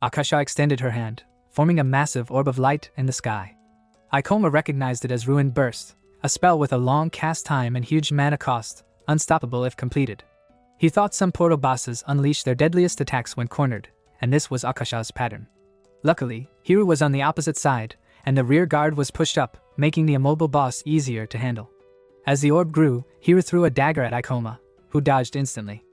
Akasha extended her hand, forming a massive orb of light in the sky. Ikoma recognized it as Ruined Burst, a spell with a long cast time and huge mana cost, unstoppable if completed. He thought some portal bosses unleash their deadliest attacks when cornered, and this was Akasha's pattern. Luckily, Hiru was on the opposite side, and the rear guard was pushed up, making the immobile boss easier to handle. As the orb grew, Hiru threw a dagger at Ikoma, who dodged instantly.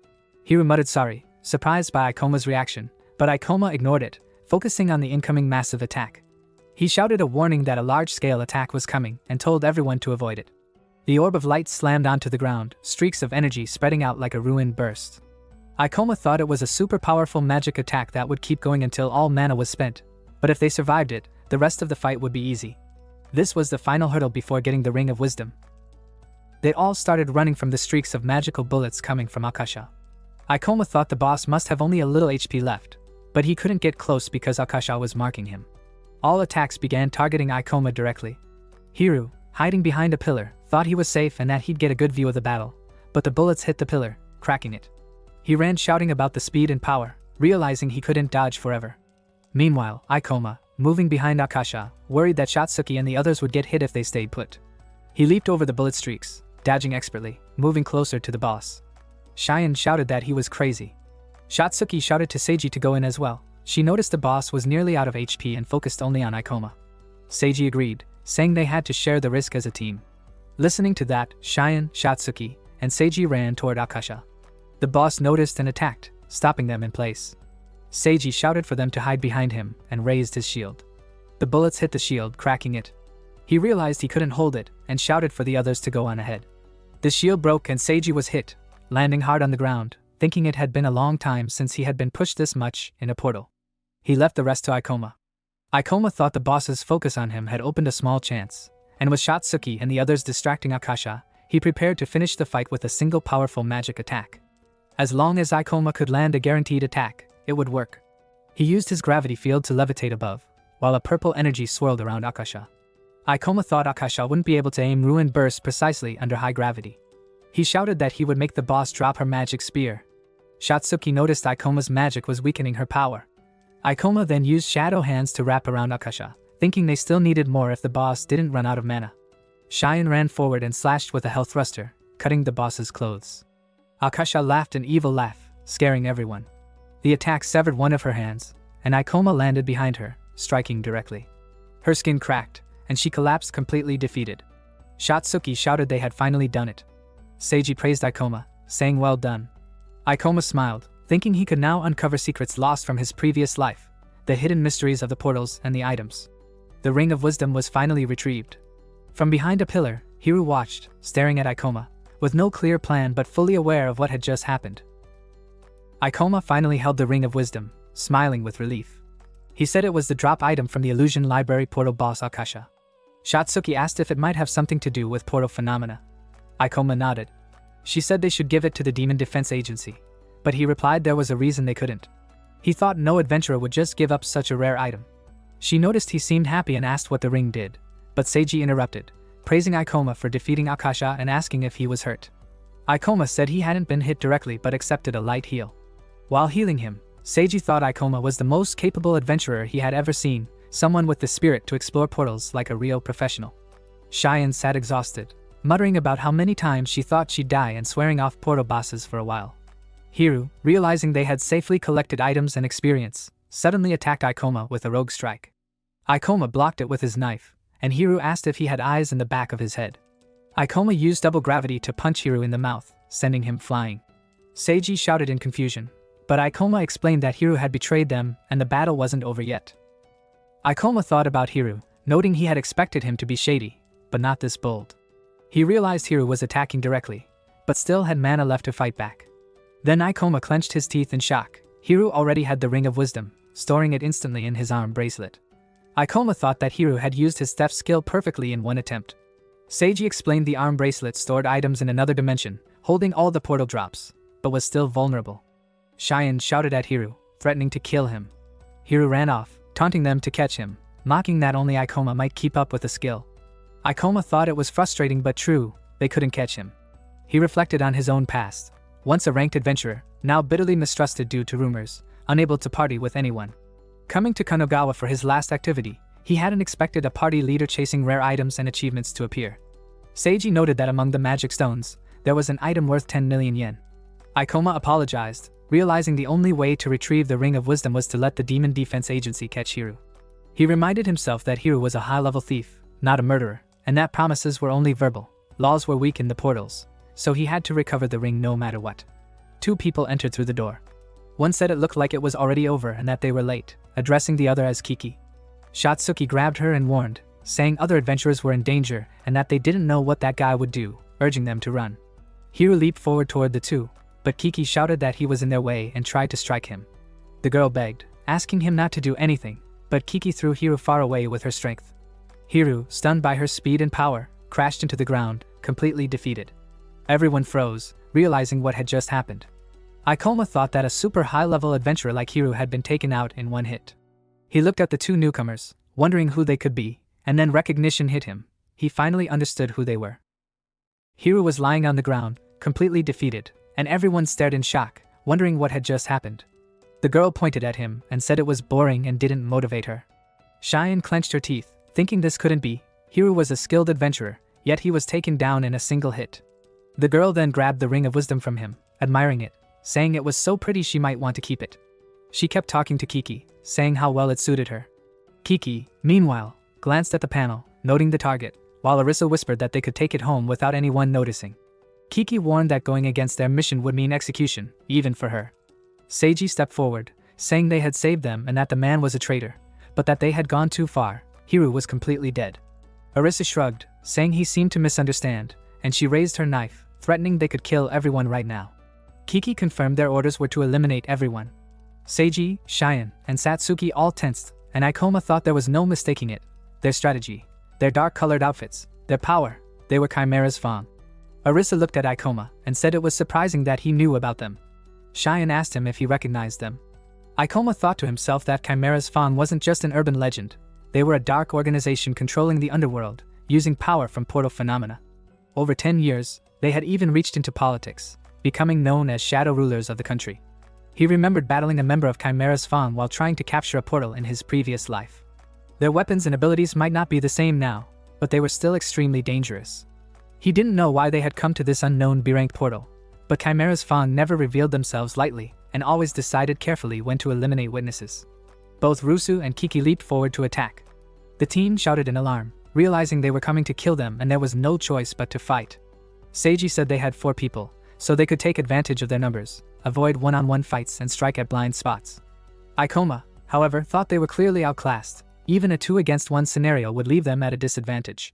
Hiru muttered sorry, surprised by Ikoma's reaction, but Ikoma ignored it, focusing on the incoming massive attack. He shouted a warning that a large-scale attack was coming and told everyone to avoid it. The orb of light slammed onto the ground, streaks of energy spreading out like a ruined burst. Ikoma thought it was a super powerful magic attack that would keep going until all mana was spent, but if they survived it, the rest of the fight would be easy. This was the final hurdle before getting the Ring of Wisdom. They all started running from the streaks of magical bullets coming from Akasha. Ikoma thought the boss must have only a little HP left, but he couldn't get close because Akasha was marking him. All attacks began targeting Ikoma directly. Hiru, hiding behind a pillar, thought he was safe and that he'd get a good view of the battle, but the bullets hit the pillar, cracking it. He ran shouting about the speed and power, realizing he couldn't dodge forever. Meanwhile, Ikoma, moving behind Akasha, worried that Shatsuki and the others would get hit if they stayed put. He leaped over the bullet streaks, dodging expertly, moving closer to the boss. Cheyenne shouted that he was crazy. Shatsuki shouted to Seiji to go in as well. She noticed the boss was nearly out of HP and focused only on Ikoma. Seiji agreed, saying they had to share the risk as a team. Listening to that, Cheyenne, Shatsuki, and Seiji ran toward Akasha. The boss noticed and attacked, stopping them in place. Seiji shouted for them to hide behind him and raised his shield. The bullets hit the shield, cracking it. He realized he couldn't hold it and shouted for the others to go on ahead. The shield broke and Seiji was hit, landing hard on the ground, thinking it had been a long time since he had been pushed this much in a portal. He left the rest to Ikoma. Ikoma thought the boss's focus on him had opened a small chance, and with Shatsuki and the others distracting Akasha, he prepared to finish the fight with a single powerful magic attack. As long as Ikoma could land a guaranteed attack, it would work. He used his gravity field to levitate above, while a purple energy swirled around Akasha. Ikoma thought Akasha wouldn't be able to aim Ruined Burst precisely under high gravity. He shouted that he would make the boss drop her magic spear. Shatsuki noticed Ikoma's magic was weakening her power. Ikoma then used shadow hands to wrap around Akasha, thinking they still needed more if the boss didn't run out of mana. Cheyenne ran forward and slashed with a hell thruster, cutting the boss's clothes. Akasha laughed an evil laugh, scaring everyone. The attack severed one of her hands, and Ikoma landed behind her, striking directly. Her skin cracked, and she collapsed completely defeated. Shatsuki shouted they had finally done it. Seiji praised Ikoma, saying well done. Ikoma smiled, thinking he could now uncover secrets lost from his previous life, the hidden mysteries of the portals and the items. The Ring of Wisdom was finally retrieved. From behind a pillar, Hiru watched, staring at Ikoma, with no clear plan but fully aware of what had just happened. Ikoma finally held the Ring of Wisdom, smiling with relief. He said it was the drop item from the Illusion Library portal boss Akasha. Shatsuki asked if it might have something to do with portal phenomena. Ikoma nodded. She said they should give it to the Demon Defense Agency, but he replied there was a reason they couldn't. He thought no adventurer would just give up such a rare item. She noticed he seemed happy and asked what the ring did, but Seiji interrupted, praising Ikoma for defeating Akasha and asking if he was hurt. Ikoma said he hadn't been hit directly but accepted a light heal. While healing him, Seiji thought Ikoma was the most capable adventurer he had ever seen, someone with the spirit to explore portals like a real professional. Cheyenne sat exhausted, muttering about how many times she thought she'd die and swearing off portal bosses for a while. Hiru, realizing they had safely collected items and experience, suddenly attacked Ikoma with a rogue strike. Ikoma blocked it with his knife, and Hiru asked if he had eyes in the back of his head. Ikoma used double gravity to punch Hiru in the mouth, sending him flying. Seiji shouted in confusion, but Ikoma explained that Hiru had betrayed them and the battle wasn't over yet. Ikoma thought about Hiru, noting he had expected him to be shady, but not this bold. He realized Hiru was attacking directly, but still had mana left to fight back. Then Ikoma clenched his teeth in shock. Hiru already had the Ring of Wisdom, storing it instantly in his arm bracelet. Ikoma thought that Hiru had used his theft skill perfectly in one attempt. Seiji explained the arm bracelet stored items in another dimension, holding all the portal drops, but was still vulnerable. Cheyenne shouted at Hiru, threatening to kill him. Hiru ran off, taunting them to catch him, mocking that only Ikoma might keep up with the skill. Ikoma thought it was frustrating but true, they couldn't catch him. He reflected on his own past. Once a ranked adventurer, now bitterly mistrusted due to rumors, unable to party with anyone. Coming to Kanagawa for his last activity, he hadn't expected a party leader chasing rare items and achievements to appear. Seiji noted that among the magic stones, there was an item worth 10 million yen. Ikoma apologized, realizing the only way to retrieve the Ring of Wisdom was to let the Demon Defense Agency catch Hiru. He reminded himself that Hiru was a high-level thief, not a murderer, and that promises were only verbal. Laws were weak in the portals, so he had to recover the ring no matter what. Two people entered through the door. One said it looked like it was already over and that they were late, addressing the other as Kiki. Shatsuki grabbed her and warned, saying other adventurers were in danger and that they didn't know what that guy would do, urging them to run. Hiru leaped forward toward the two, but Kiki shouted that he was in their way and tried to strike him. The girl begged, asking him not to do anything, but Kiki threw Hiru far away with her strength. Hiru, stunned by her speed and power, crashed into the ground, completely defeated. Everyone froze, realizing what had just happened. Ikoma thought that a super high-level adventurer like Hiru had been taken out in one hit. He looked at the two newcomers, wondering who they could be, and then recognition hit him. He finally understood who they were. Hiru was lying on the ground, completely defeated, and everyone stared in shock, wondering what had just happened. The girl pointed at him and said it was boring and didn't motivate her. Cheyenne clenched her teeth, thinking this couldn't be. Hiru was a skilled adventurer, yet he was taken down in a single hit. The girl then grabbed the Ring of Wisdom from him, admiring it, saying it was so pretty she might want to keep it. She kept talking to Kiki, saying how well it suited her. Kiki, meanwhile, glanced at the panel, noting the target, while Arisa whispered that they could take it home without anyone noticing. Kiki warned that going against their mission would mean execution, even for her. Seiji stepped forward, saying they had saved them and that the man was a traitor, but that they had gone too far. Hiru was completely dead. Arisa shrugged, saying he seemed to misunderstand, and she raised her knife, threatening they could kill everyone right now. Kiki confirmed their orders were to eliminate everyone. Seiji, Cheyenne, and Satsuki all tensed, and Ikoma thought there was no mistaking it. Their strategy, their dark-colored outfits, their power, they were Chimera's Fang. Arisa looked at Ikoma and said it was surprising that he knew about them. Cheyenne asked him if he recognized them. Ikoma thought to himself that Chimera's Fang wasn't just an urban legend. They were a dark organization controlling the underworld, using power from portal phenomena. Over 10 years, they had even reached into politics, becoming known as shadow rulers of the country. He remembered battling a member of Chimera's Fang while trying to capture a portal in his previous life. Their weapons and abilities might not be the same now, but they were still extremely dangerous. He didn't know why they had come to this unknown B-rank portal, but Chimera's Fang never revealed themselves lightly and always decided carefully when to eliminate witnesses. Both Rusu and Kiki leaped forward to attack. The team shouted in alarm, realizing they were coming to kill them and there was no choice but to fight. Seiji said they had 4 people, so they could take advantage of their numbers, avoid one-on-one fights and strike at blind spots. Ikoma, however, thought they were clearly outclassed. Even a 2-against-1 scenario would leave them at a disadvantage.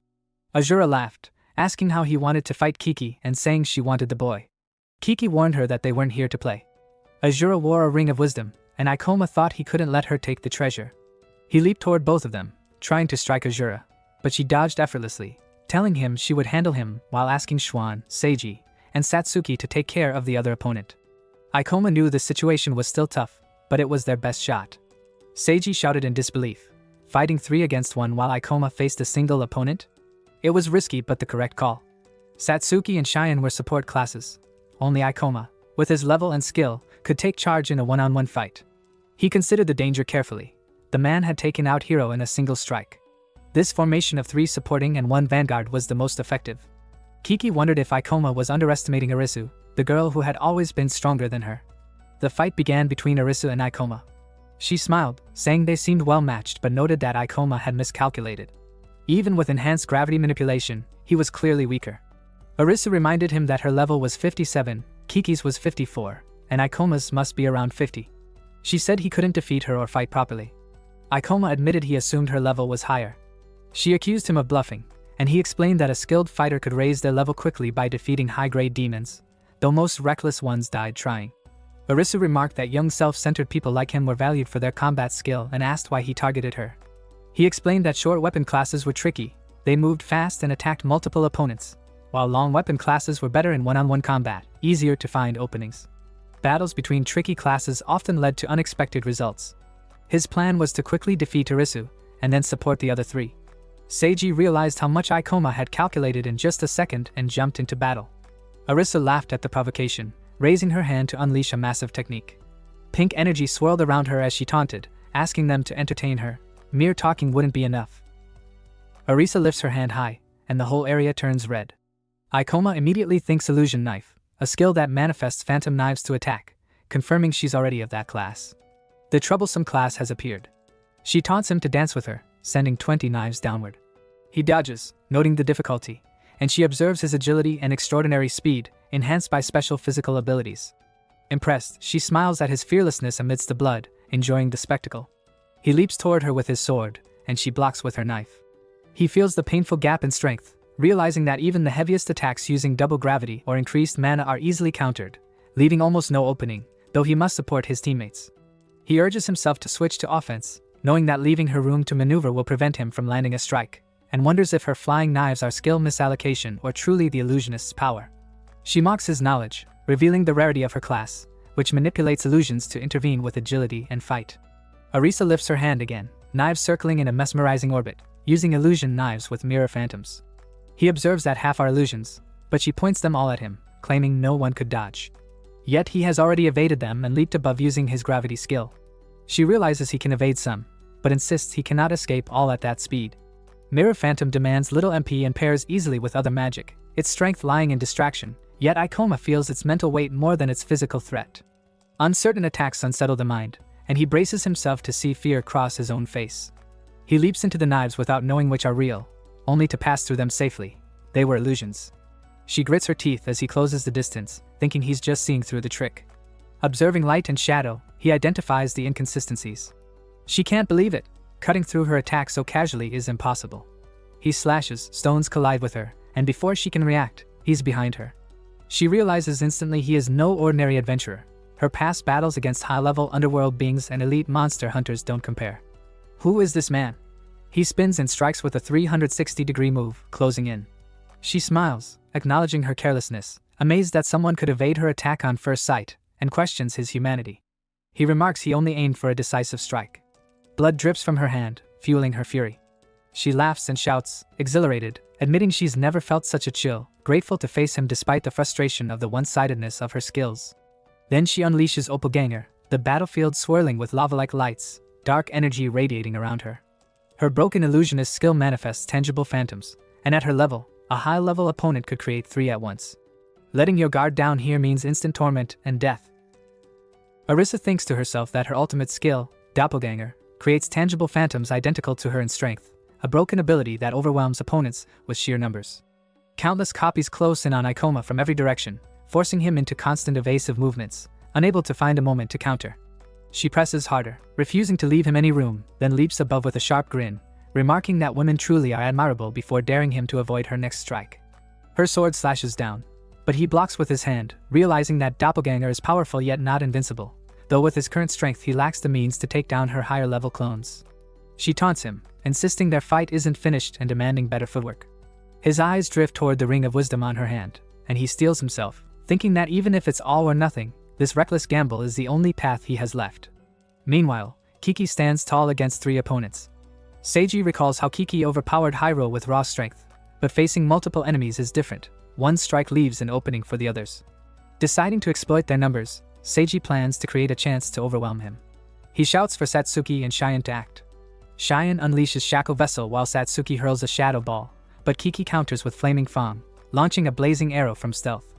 Azura laughed, asking how he wanted to fight Kiki and saying she wanted the boy. Kiki warned her that they weren't here to play. Azura wore a Ring of Wisdom, and Ikoma thought he couldn't let her take the treasure. He leaped toward both of them, trying to strike Azura, but she dodged effortlessly, telling him she would handle him while asking Schwan, Seiji, and Satsuki to take care of the other opponent. Ikoma knew the situation was still tough, but it was their best shot. Seiji shouted in disbelief, fighting 3 against 1 while Ikoma faced a single opponent? It was risky but the correct call. Satsuki and Cheyenne were support classes. Only Ikoma, with his level and skill, could take charge in a one-on-one fight. He considered the danger carefully. The man had taken out Hiro in a single strike. This formation of 3 supporting and 1 vanguard was the most effective. Kiki wondered if Ikoma was underestimating Arisu, the girl who had always been stronger than her. The fight began between Arisu and Ikoma. She smiled, saying they seemed well matched but noted that Ikoma had miscalculated. Even with enhanced gravity manipulation, he was clearly weaker. Arisu reminded him that her level was 57, Kiki's was 54, and Ikoma's must be around 50. She said he couldn't defeat her or fight properly. Ikoma admitted he assumed her level was higher. She accused him of bluffing, and he explained that a skilled fighter could raise their level quickly by defeating high-grade demons, though most reckless ones died trying. Arisu remarked that young self-centered people like him were valued for their combat skill and asked why he targeted her. He explained that short weapon classes were tricky, they moved fast and attacked multiple opponents, while long weapon classes were better in one-on-one combat, easier to find openings. Battles between tricky classes often led to unexpected results. His plan was to quickly defeat Arisu, and then support the other three. Seiji realized how much Ikoma had calculated in just a second and jumped into battle. Arisu laughed at the provocation, raising her hand to unleash a massive technique. Pink energy swirled around her as she taunted, asking them to entertain her. Mere talking wouldn't be enough. Arisa lifts her hand high, and the whole area turns red. Ikoma immediately thinks Illusion Knife, a skill that manifests phantom knives to attack, confirming she's already of that class. The troublesome class has appeared. She taunts him to dance with her, sending 20 knives downward. He dodges, noting the difficulty, and she observes his agility and extraordinary speed, enhanced by special physical abilities. Impressed, she smiles at his fearlessness amidst the blood, enjoying the spectacle. He leaps toward her with his sword, and she blocks with her knife. He feels the painful gap in strength, realizing that even the heaviest attacks using double gravity or increased mana are easily countered, leaving almost no opening, though he must support his teammates. He urges himself to switch to offense, knowing that leaving her room to maneuver will prevent him from landing a strike, and wonders if her flying knives are skill misallocation or truly the illusionist's power. She mocks his knowledge, revealing the rarity of her class, which manipulates illusions to intervene with agility and fight. Arisa lifts her hand again, knives circling in a mesmerizing orbit, using illusion knives with mirror phantoms. He observes that half are illusions, but she points them all at him, claiming no one could dodge. Yet he has already evaded them and leaped above using his gravity skill. She realizes he can evade some, but insists he cannot escape all at that speed. Mirror Phantom demands little MP and pairs easily with other magic, its strength lying in distraction, yet Ikoma feels its mental weight more than its physical threat. Uncertain attacks unsettle the mind, and he braces himself to see fear cross his own face. He leaps into the knives without knowing which are real, only to pass through them safely. They were illusions. She grits her teeth as he closes the distance, thinking he's just seeing through the trick. Observing light and shadow, he identifies the inconsistencies. She can't believe it. Cutting through her attack so casually is impossible. He slashes, stones collide with her, and before she can react, he's behind her. She realizes instantly he is no ordinary adventurer. Her past battles against high-level underworld beings and elite monster hunters don't compare. Who is this man? He spins and strikes with a 360-degree move, closing in. She smiles, acknowledging her carelessness, amazed that someone could evade her attack on first sight, and questions his humanity. He remarks he only aimed for a decisive strike. Blood drips from her hand, fueling her fury. She laughs and shouts, exhilarated, admitting she's never felt such a chill, grateful to face him despite the frustration of the one-sidedness of her skills. Then she unleashes Doppelganger, the battlefield swirling with lava-like lights, dark energy radiating around her. Her broken illusionist skill manifests tangible phantoms, and at her level, a high-level opponent could create 3 at once. Letting your guard down here means instant torment and death. Arisa thinks to herself that her ultimate skill, Doppelganger, creates tangible phantoms identical to her in strength, a broken ability that overwhelms opponents with sheer numbers. Countless copies close in on Ikoma from every direction, forcing him into constant evasive movements, unable to find a moment to counter. She presses harder, refusing to leave him any room, then leaps above with a sharp grin, remarking that women truly are admirable before daring him to avoid her next strike. Her sword slashes down, but he blocks with his hand, realizing that Doppelganger is powerful yet not invincible, though with his current strength he lacks the means to take down her higher-level clones. She taunts him, insisting their fight isn't finished and demanding better footwork. His eyes drift toward the ring of wisdom on her hand, and he steels himself, thinking that even if it's all or nothing, this reckless gamble is the only path he has left. Meanwhile, Kiki stands tall against 3 opponents. Seiji recalls how Kiki overpowered Hyrule with raw strength, but facing multiple enemies is different. One strike leaves an opening for the others. Deciding to exploit their numbers, Seiji plans to create a chance to overwhelm him. He shouts for Satsuki and Cheyenne to act. Cheyenne unleashes Shackle Vessel while Satsuki hurls a Shadow Ball, but Kiki counters with Flaming Fang, launching a blazing arrow from stealth.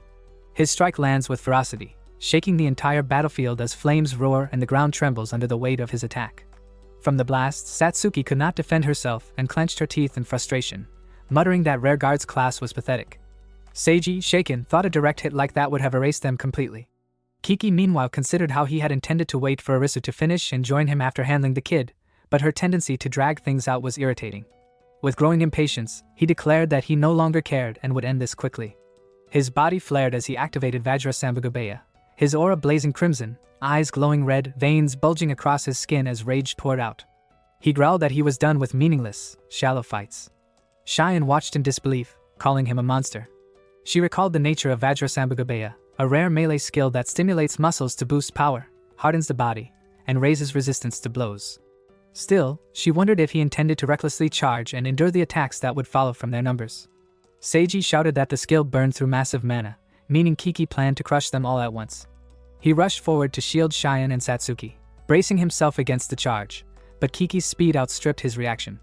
His strike lands with ferocity, shaking the entire battlefield as flames roar and the ground trembles under the weight of his attack. From the blast, Satsuki could not defend herself and clenched her teeth in frustration, muttering that Rereguard's class was pathetic. Seiji, shaken, thought a direct hit like that would have erased them completely. Kiki meanwhile considered how he had intended to wait for Arisu to finish and join him after handling the kid, but her tendency to drag things out was irritating. With growing impatience, he declared that he no longer cared and would end this quickly. His body flared as he activated Vajra Sambugabeya, his aura blazing crimson, eyes glowing red, veins bulging across his skin as rage poured out. He growled that he was done with meaningless, shallow fights. Cheyenne watched in disbelief, calling him a monster. She recalled the nature of Vajrasambugabeya, a rare melee skill that stimulates muscles to boost power, hardens the body, and raises resistance to blows. Still, she wondered if he intended to recklessly charge and endure the attacks that would follow from their numbers. Seiji shouted that the skill burned through massive mana, meaning Kiki planned to crush them all at once. He rushed forward to shield Cheyenne and Satsuki, bracing himself against the charge, but Kiki's speed outstripped his reaction.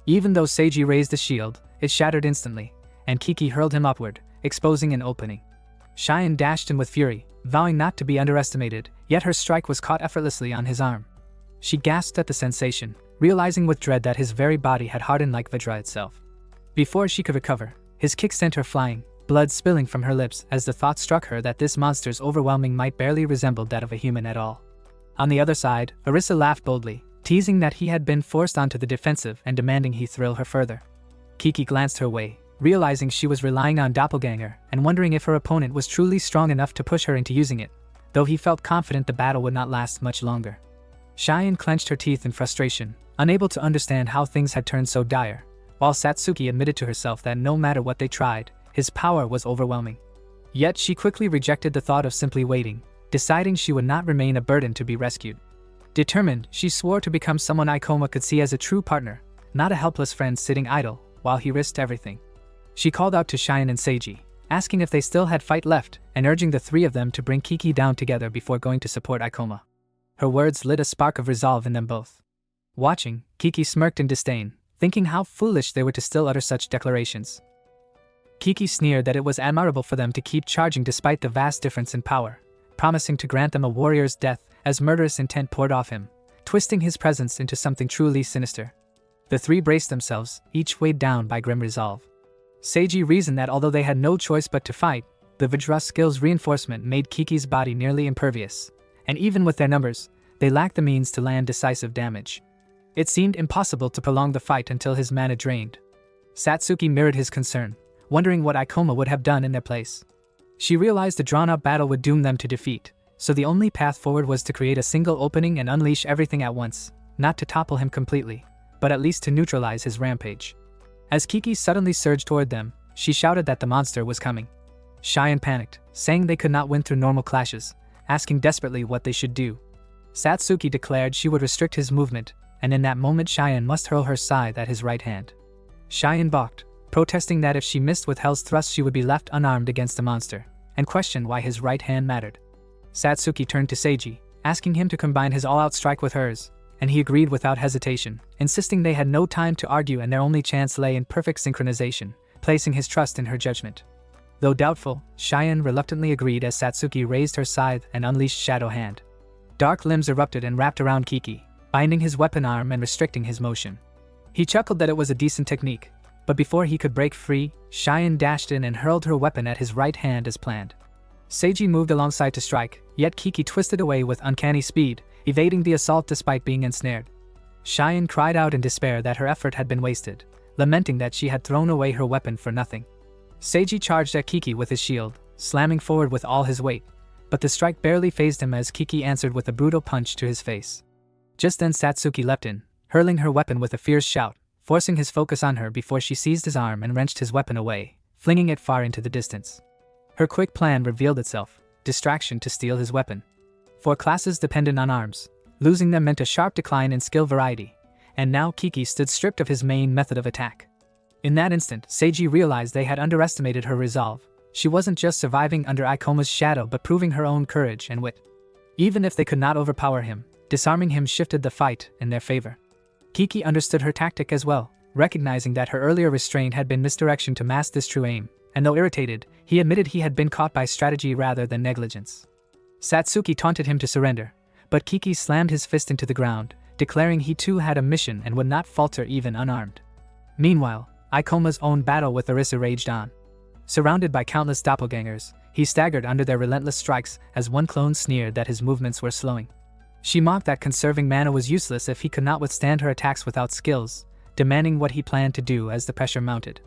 Even though Seiji raised the shield, it shattered instantly, and Kiki hurled him upward, exposing an opening. Cheyenne dashed in with fury, vowing not to be underestimated, yet her strike was caught effortlessly on his arm. She gasped at the sensation, realizing with dread that his very body had hardened like Vajra itself. Before she could recover, his kick sent her flying, blood spilling from her lips as the thought struck her that this monster's overwhelming might barely resembled that of a human at all. On the other side, Arissa laughed boldly, teasing that he had been forced onto the defensive and demanding he thrill her further. Kiki glanced her way, realizing she was relying on Doppelganger and wondering if her opponent was truly strong enough to push her into using it, though he felt confident the battle would not last much longer. Cheyenne clenched her teeth in frustration, unable to understand how things had turned so dire, while Satsuki admitted to herself that no matter what they tried, his power was overwhelming. Yet she quickly rejected the thought of simply waiting, deciding she would not remain a burden to be rescued. Determined, she swore to become someone Ikoma could see as a true partner, not a helpless friend sitting idle, while he risked everything. She called out to Cheyenne and Seiji, asking if they still had fight left and urging the three of them to bring Kiki down together before going to support Ikoma. Her words lit a spark of resolve in them both. Watching, Kiki smirked in disdain, thinking how foolish they were to still utter such declarations. Kiki sneered that it was admirable for them to keep charging despite the vast difference in power, promising to grant them a warrior's death as murderous intent poured off him, twisting his presence into something truly sinister. The three braced themselves, each weighed down by grim resolve. Seiji reasoned that although they had no choice but to fight, the Vajra skill's reinforcement made Kiki's body nearly impervious, and even with their numbers, they lacked the means to land decisive damage. It seemed impossible to prolong the fight until his mana drained. Satsuki mirrored his concern, wondering what Ikoma would have done in their place. She realized a drawn-out battle would doom them to defeat, so the only path forward was to create a single opening and unleash everything at once, not to topple him completely, but at least to neutralize his rampage. As Kiki suddenly surged toward them, she shouted that the monster was coming. Cheyenne panicked, saying they could not win through normal clashes, asking desperately what they should do. Satsuki declared she would restrict his movement, and in that moment Cheyenne must hurl her scythe at his right hand. Cheyenne balked, protesting that if she missed with Hell's thrust she would be left unarmed against the monster, and questioned why his right hand mattered. Satsuki turned to Seiji, asking him to combine his all-out strike with hers, and he agreed without hesitation, insisting they had no time to argue and their only chance lay in perfect synchronization, placing his trust in her judgment. Though doubtful, Cheyenne reluctantly agreed as Satsuki raised her scythe and unleashed Shadow Hand. Dark limbs erupted and wrapped around Kiki, binding his weapon arm and restricting his motion. He chuckled that it was a decent technique, but before he could break free, Cheyenne dashed in and hurled her weapon at his right hand as planned. Seiji moved alongside to strike, yet Kiki twisted away with uncanny speed, evading the assault despite being ensnared. Cheyenne cried out in despair that her effort had been wasted, lamenting that she had thrown away her weapon for nothing. Seiji charged at Kiki with his shield, slamming forward with all his weight, but the strike barely fazed him as Kiki answered with a brutal punch to his face. Just then Satsuki leapt in, hurling her weapon with a fierce shout, forcing his focus on her before she seized his arm and wrenched his weapon away, flinging it far into the distance. Her quick plan revealed itself, distraction to steal his weapon. For classes dependent on arms, losing them meant a sharp decline in skill variety, and now Kiki stood stripped of his main method of attack. In that instant, Seiji realized they had underestimated her resolve. She wasn't just surviving under Ikoma's shadow but proving her own courage and wit. Even if they could not overpower him, disarming him shifted the fight in their favor. Kiki understood her tactic as well, recognizing that her earlier restraint had been misdirection to mask this true aim, and though irritated, he admitted he had been caught by strategy rather than negligence. Satsuki taunted him to surrender, but Kiki slammed his fist into the ground, declaring he too had a mission and would not falter even unarmed. Meanwhile, Ikoma's own battle with Arissa raged on. Surrounded by countless doppelgangers, he staggered under their relentless strikes as one clone sneered that his movements were slowing. She mocked that conserving mana was useless if he could not withstand her attacks without skills, demanding what he planned to do as the pressure mounted.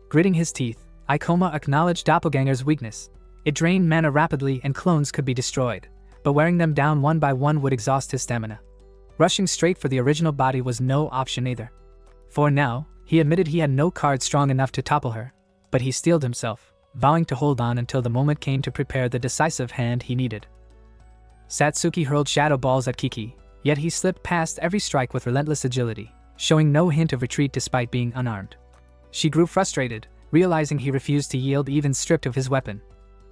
Gritting his teeth, Ikoma acknowledged Doppelganger's weakness, It drained mana rapidly and clones could be destroyed, but wearing them down one by one would exhaust his stamina. Rushing straight for the original body was no option either. For now, he admitted he had no card strong enough to topple her, but he steeled himself, vowing to hold on until the moment came to prepare the decisive hand he needed. Satsuki hurled shadow balls at Kiki, yet he slipped past every strike with relentless agility, showing no hint of retreat despite being unarmed. She grew frustrated, realizing he refused to yield even stripped of his weapon.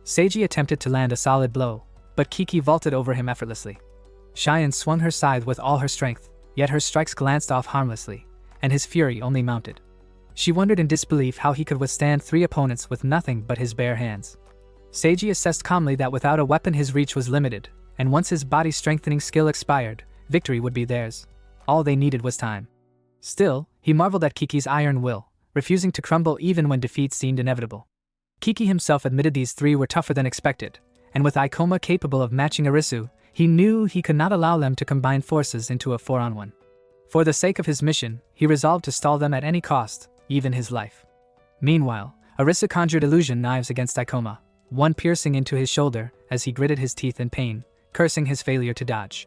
Seiji attempted to land a solid blow, but Kiki vaulted over him effortlessly. Cheyenne swung her scythe with all her strength, yet her strikes glanced off harmlessly, and his fury only mounted. She wondered in disbelief how he could withstand 3 opponents with nothing but his bare hands. Seiji assessed calmly that without a weapon his reach was limited, and once his body-strengthening skill expired, victory would be theirs. All they needed was time. Still, he marveled at Kiki's iron will, refusing to crumble even when defeat seemed inevitable. Kiki himself admitted these 3 were tougher than expected, and with Ikoma capable of matching Arisu, he knew he could not allow them to combine forces into a 4-on-1. For the sake of his mission, he resolved to stall them at any cost, even his life. Meanwhile, Arisu conjured illusion knives against Ikoma, one piercing into his shoulder as he gritted his teeth in pain, cursing his failure to dodge.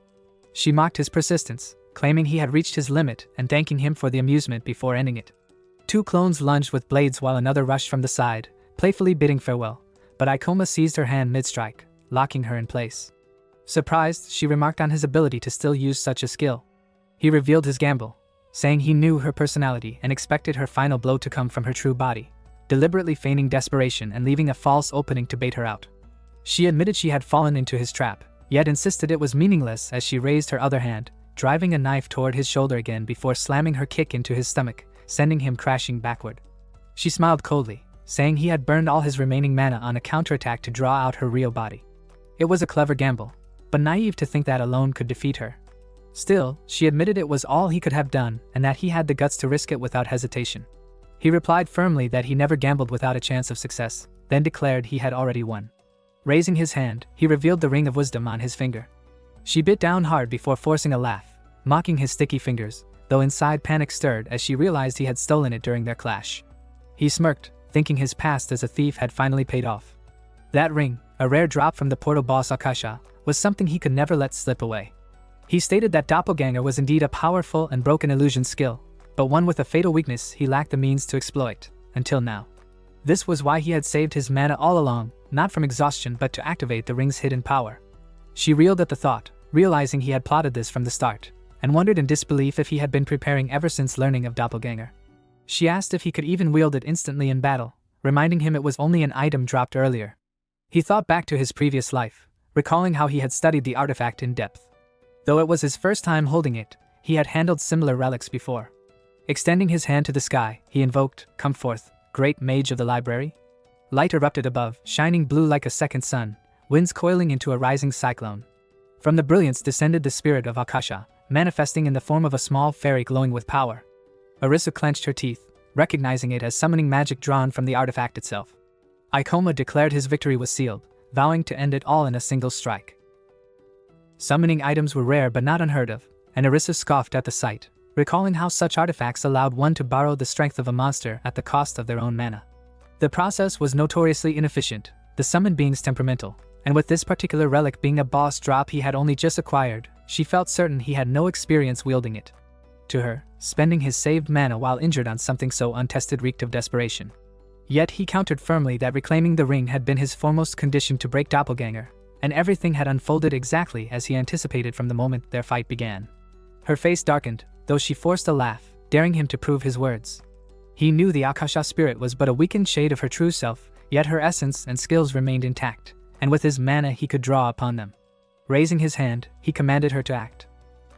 She mocked his persistence, claiming he had reached his limit and thanking him for the amusement before ending it. 2 clones lunged with blades while another rushed from the side, playfully bidding farewell, but Ikoma seized her hand mid-strike, locking her in place. Surprised, she remarked on his ability to still use such a skill. He revealed his gamble, saying he knew her personality and expected her final blow to come from her true body, deliberately feigning desperation and leaving a false opening to bait her out. She admitted she had fallen into his trap, yet insisted it was meaningless as she raised her other hand, driving a knife toward his shoulder again before slamming her kick into his stomach, sending him crashing backward. She smiled coldly, saying he had burned all his remaining mana on a counterattack to draw out her real body. It was a clever gamble, but naive to think that alone could defeat her. Still, she admitted it was all he could have done and that he had the guts to risk it without hesitation. He replied firmly that he never gambled without a chance of success, then declared he had already won. Raising his hand, he revealed the ring of wisdom on his finger. She bit down hard before forcing a laugh, mocking his sticky fingers, though inside panic stirred as she realized he had stolen it during their clash. He smirked, thinking his past as a thief had finally paid off. That ring, a rare drop from the portal boss Akasha, was something he could never let slip away. He stated that Doppelganger was indeed a powerful and broken illusion skill, but one with a fatal weakness he lacked the means to exploit, until now. This was why he had saved his mana all along, not from exhaustion but to activate the ring's hidden power. She reeled at the thought, realizing he had plotted this from the start, and wondered in disbelief if he had been preparing ever since learning of Doppelganger. She asked if he could even wield it instantly in battle, reminding him it was only an item dropped earlier. He thought back to his previous life, recalling how he had studied the artifact in depth. Though it was his first time holding it, he had handled similar relics before. Extending his hand to the sky, he invoked, "Come forth, great mage of the library." Light erupted above, shining blue like a second sun, winds coiling into a rising cyclone. From the brilliance descended the spirit of Akasha, manifesting in the form of a small fairy glowing with power. Arisu clenched her teeth, recognizing it as summoning magic drawn from the artifact itself. Ikoma declared his victory was sealed, vowing to end it all in a single strike. Summoning items were rare but not unheard of, and Arisu scoffed at the sight, recalling how such artifacts allowed one to borrow the strength of a monster at the cost of their own mana. The process was notoriously inefficient, the summoned beings temperamental, and with this particular relic being a boss drop he had only just acquired, she felt certain he had no experience wielding it. To her, spending his saved mana while injured on something so untested reeked of desperation. Yet he countered firmly that reclaiming the ring had been his foremost condition to break Doppelganger, and everything had unfolded exactly as he anticipated from the moment their fight began. Her face darkened, though she forced a laugh, daring him to prove his words. He knew the Akasha spirit was but a weakened shade of her true self, yet her essence and skills remained intact, and with his mana he could draw upon them. Raising his hand, he commanded her to act.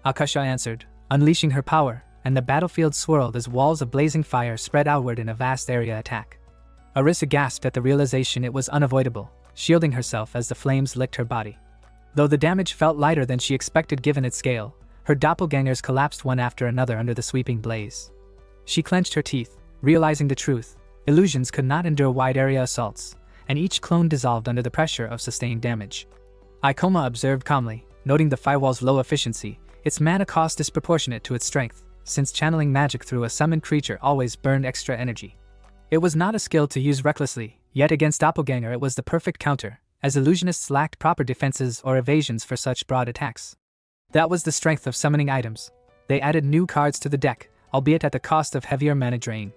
Akasha answered, unleashing her power, and the battlefield swirled as walls of blazing fire spread outward in a vast area attack. Arisu gasped at the realization it was unavoidable, shielding herself as the flames licked her body. Though the damage felt lighter than she expected given its scale, her doppelgangers collapsed one after another under the sweeping blaze. She clenched her teeth, realizing the truth. Illusions could not endure wide-area assaults, and each clone dissolved under the pressure of sustained damage. Ikoma observed calmly, noting the firewall's low efficiency, its mana cost disproportionate to its strength, since channeling magic through a summoned creature always burned extra energy. It was not a skill to use recklessly, Yet against Doppelganger it was the perfect counter, as illusionists lacked proper defenses or evasions for such broad attacks. That was the strength of summoning items. They added new cards to the deck, albeit at the cost of heavier mana drain.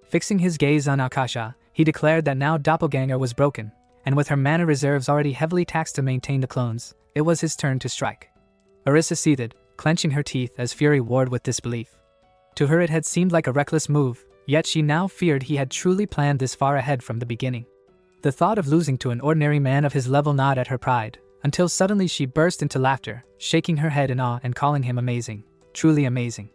Fixing his gaze on Akasha, he declared that now Doppelganger was broken, and with her mana reserves already heavily taxed to maintain the clones, it was his turn to strike. Orisa seethed, clenching her teeth as fury warred with disbelief. To her it had seemed like a reckless move, yet she now feared he had truly planned this far ahead from the beginning. The thought of losing to an ordinary man of his level gnawed at her pride, until suddenly she burst into laughter, shaking her head in awe and calling him amazing, truly amazing.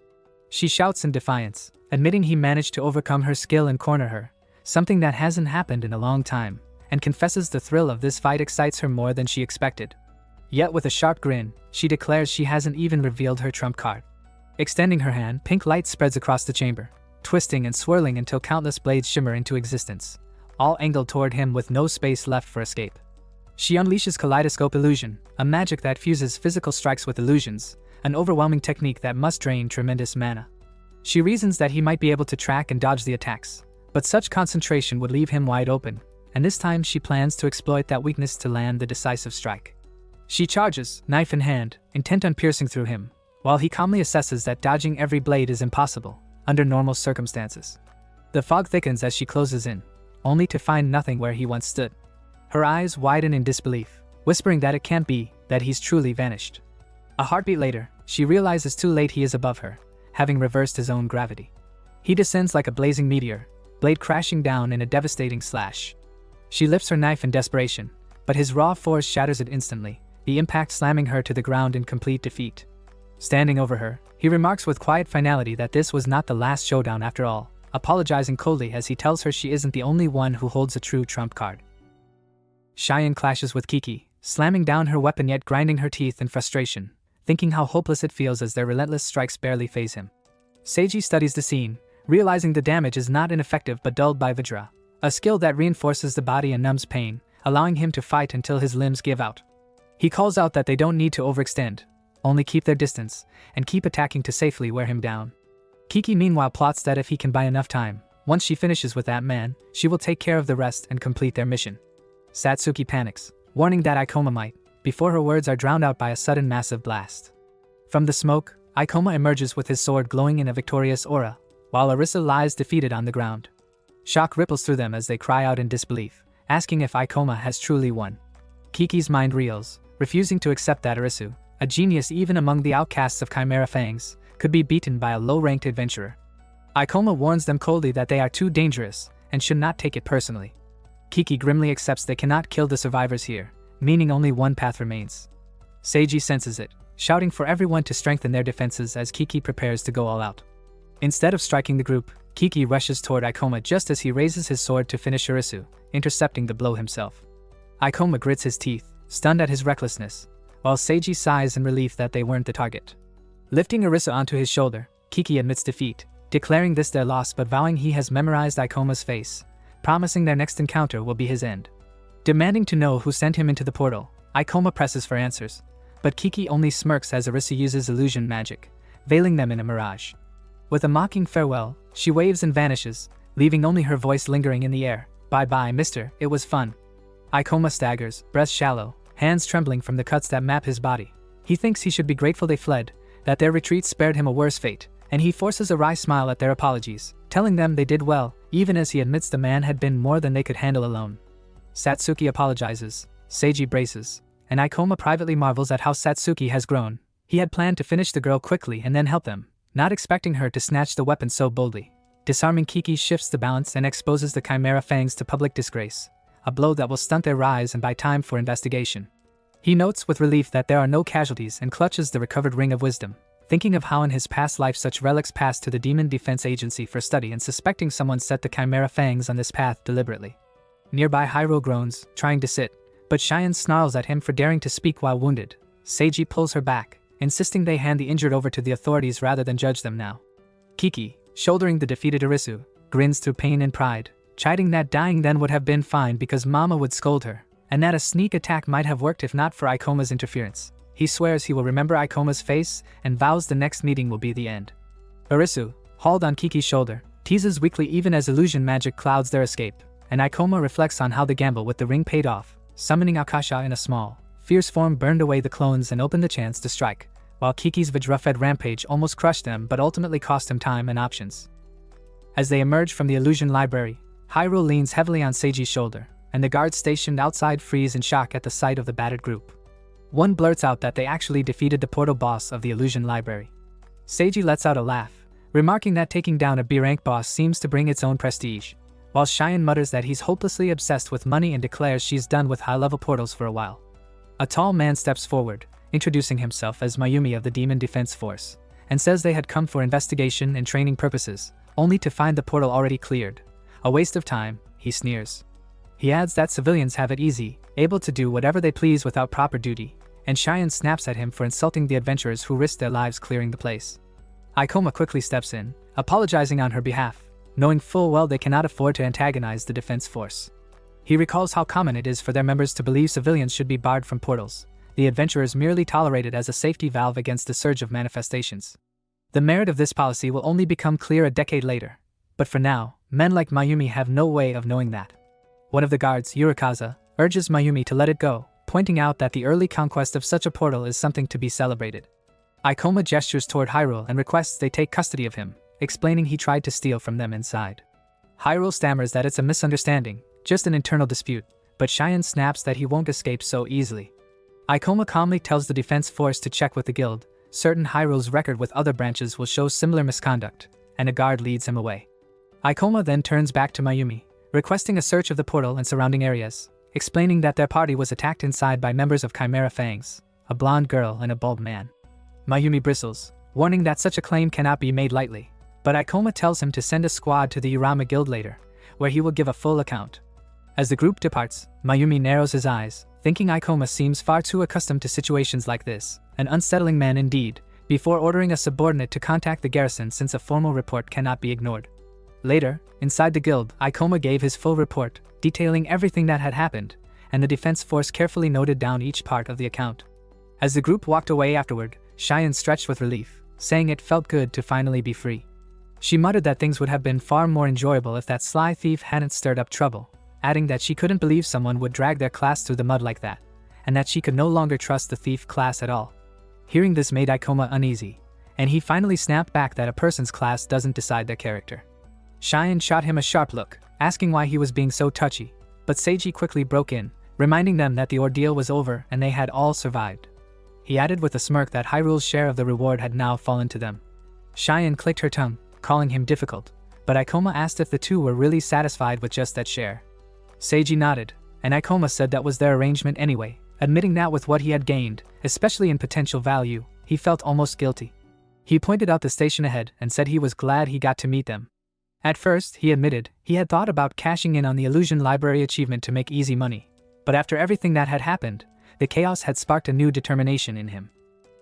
She shouts in defiance, admitting he managed to overcome her skill and corner her, something that hasn't happened in a long time, and confesses the thrill of this fight excites her more than she expected. Yet with a sharp grin, she declares she hasn't even revealed her trump card. Extending her hand, pink light spreads across the chamber, twisting and swirling until countless blades shimmer into existence, all angled toward him with no space left for escape. She unleashes Kaleidoscope Illusion, a magic that fuses physical strikes with illusions, an overwhelming technique that must drain tremendous mana. She reasons that he might be able to track and dodge the attacks, but such concentration would leave him wide open, and this time she plans to exploit that weakness to land the decisive strike. She charges, knife in hand, intent on piercing through him, while he calmly assesses that dodging every blade is impossible, under normal circumstances. The fog thickens as she closes in, only to find nothing where he once stood. Her eyes widen in disbelief, whispering that it can't be, that he's truly vanished. A heartbeat later, she realizes too late he is above her, having reversed his own gravity. He descends like a blazing meteor, blade crashing down in a devastating slash. She lifts her knife in desperation, but his raw force shatters it instantly, the impact slamming her to the ground in complete defeat. Standing over her, he remarks with quiet finality that this was not the last showdown after all, apologizing coldly as he tells her she isn't the only one who holds a true trump card. Cheyenne clashes with Kiki, slamming down her weapon yet grinding her teeth in frustration, thinking how hopeless it feels as their relentless strikes barely faze him. Seiji studies the scene, realizing the damage is not ineffective but dulled by Vajra, a skill that reinforces the body and numbs pain, allowing him to fight until his limbs give out. He calls out that they don't need to overextend, only keep their distance, and keep attacking to safely wear him down. Kiki meanwhile plots that if he can buy enough time, once she finishes with that man, she will take care of the rest and complete their mission. Satsuki panics, warning that Ikoma might, before her words are drowned out by a sudden massive blast. From the smoke, Ikoma emerges with his sword glowing in a victorious aura, while Orisa lies defeated on the ground. Shock ripples through them as they cry out in disbelief, asking if Ikoma has truly won. Kiki's mind reels, refusing to accept that Orisu, a genius even among the outcasts of Chimera Fangs, could be beaten by a low-ranked adventurer. Ikoma warns them coldly that they are too dangerous, and should not take it personally. Kiki grimly accepts they cannot kill the survivors here, meaning only one path remains. Seiji senses it, shouting for everyone to strengthen their defenses as Kiki prepares to go all out. Instead of striking the group, Kiki rushes toward Ikoma just as he raises his sword to finish Orisu, intercepting the blow himself. Ikoma grits his teeth, stunned at his recklessness, while Seiji sighs in relief that they weren't the target. Lifting Orisa onto his shoulder, Kiki admits defeat, declaring this their loss but vowing he has memorized Ikoma's face, promising their next encounter will be his end. Demanding to know who sent him into the portal, Ikoma presses for answers, but Kiki only smirks as Orisa uses illusion magic, veiling them in a mirage. With a mocking farewell, she waves and vanishes, leaving only her voice lingering in the air. Bye-bye, mister, it was fun. Ikoma staggers, breath shallow, hands trembling from the cuts that map his body. He thinks he should be grateful they fled, that their retreat spared him a worse fate, and he forces a wry smile at their apologies, telling them they did well, even as he admits the man had been more than they could handle alone. Satsuki apologizes, Seiji braces, and Ikoma privately marvels at how Satsuki has grown. He had planned to finish the girl quickly and then help them, not expecting her to snatch the weapon so boldly. Disarming Kiki shifts the balance and exposes the Chimera Fangs to public disgrace, a blow that will stunt their rise and buy time for investigation. He notes with relief that there are no casualties and clutches the recovered Ring of Wisdom, thinking of how in his past life such relics passed to the Demon Defense Agency for study and suspecting someone set the Chimera Fangs on this path deliberately. Nearby Hyro groans, trying to sit, but Cheyenne snarls at him for daring to speak while wounded. Seiji pulls her back, insisting they hand the injured over to the authorities rather than judge them now. Kiki, shouldering the defeated Orisu, grins through pain and pride, chiding that dying then would have been fine because Mama would scold her, and that a sneak attack might have worked if not for Ikoma's interference. He swears he will remember Ikoma's face and vows the next meeting will be the end. Orisu, hauled on Kiki's shoulder, teases weakly even as illusion magic clouds their escape, and Ikoma reflects on how the gamble with the ring paid off, summoning Akasha in a small, fierce form burned away the clones and opened the chance to strike, while Kiki's Vajra-fed rampage almost crushed them but ultimately cost him time and options. As they emerge from the illusion library, Hyrule leans heavily on Seiji's shoulder, and the guards stationed outside freeze in shock at the sight of the battered group. One blurts out that they actually defeated the portal boss of the illusion library. Seiji lets out a laugh, remarking that taking down a B-rank boss seems to bring its own prestige, while Cheyenne mutters that he's hopelessly obsessed with money and declares she's done with high-level portals for a while. A tall man steps forward, introducing himself as Mayumi of the Demon Defense Force, and says they had come for investigation and training purposes, only to find the portal already cleared. A waste of time, he sneers. He adds that civilians have it easy, able to do whatever they please without proper duty, and Cheyenne snaps at him for insulting the adventurers who risked their lives clearing the place. Ikoma quickly steps in, apologizing on her behalf, knowing full well they cannot afford to antagonize the defense force. He recalls how common it is for their members to believe civilians should be barred from portals, the adventurers merely tolerated as a safety valve against the surge of manifestations. The merit of this policy will only become clear a decade later, but for now, men like Mayumi have no way of knowing that. One of the guards, Yurikaza, urges Mayumi to let it go, pointing out that the early conquest of such a portal is something to be celebrated. Ikoma gestures toward Hyrule and requests they take custody of him, explaining he tried to steal from them inside. Hyrule stammers that it's a misunderstanding, just an internal dispute, but Cheyenne snaps that he won't escape so easily. Ikoma calmly tells the defense force to check with the guild, certain Hyrule's record with other branches will show similar misconduct, and a guard leads him away. Ikoma then turns back to Mayumi, requesting a search of the portal and surrounding areas, explaining that their party was attacked inside by members of Chimera Fangs, a blonde girl and a bald man. Mayumi bristles, warning that such a claim cannot be made lightly, but Ikoma tells him to send a squad to the Urama Guild later, where he will give a full account. As the group departs, Mayumi narrows his eyes, thinking Ikoma seems far too accustomed to situations like this, an unsettling man indeed, before ordering a subordinate to contact the garrison since a formal report cannot be ignored. Later, inside the guild, Ikoma gave his full report, detailing everything that had happened, and the defense force carefully noted down each part of the account. As the group walked away afterward, Cheyenne stretched with relief, saying it felt good to finally be free. She muttered that things would have been far more enjoyable if that sly thief hadn't stirred up trouble, adding that she couldn't believe someone would drag their class through the mud like that, and that she could no longer trust the thief class at all. Hearing this made Ikoma uneasy, and he finally snapped back that a person's class doesn't decide their character. Cheyenne shot him a sharp look, asking why he was being so touchy, but Seiji quickly broke in, reminding them that the ordeal was over and they had all survived. He added with a smirk that Hyrule's share of the reward had now fallen to them. Cheyenne clicked her tongue, calling him difficult, but Ikoma asked if the two were really satisfied with just that share. Seiji nodded, and Ikoma said that was their arrangement anyway, admitting that with what he had gained, especially in potential value, he felt almost guilty. He pointed out the station ahead and said he was glad he got to meet them. At first, he admitted, he had thought about cashing in on the Illusion Library achievement to make easy money, but after everything that had happened, the chaos had sparked a new determination in him.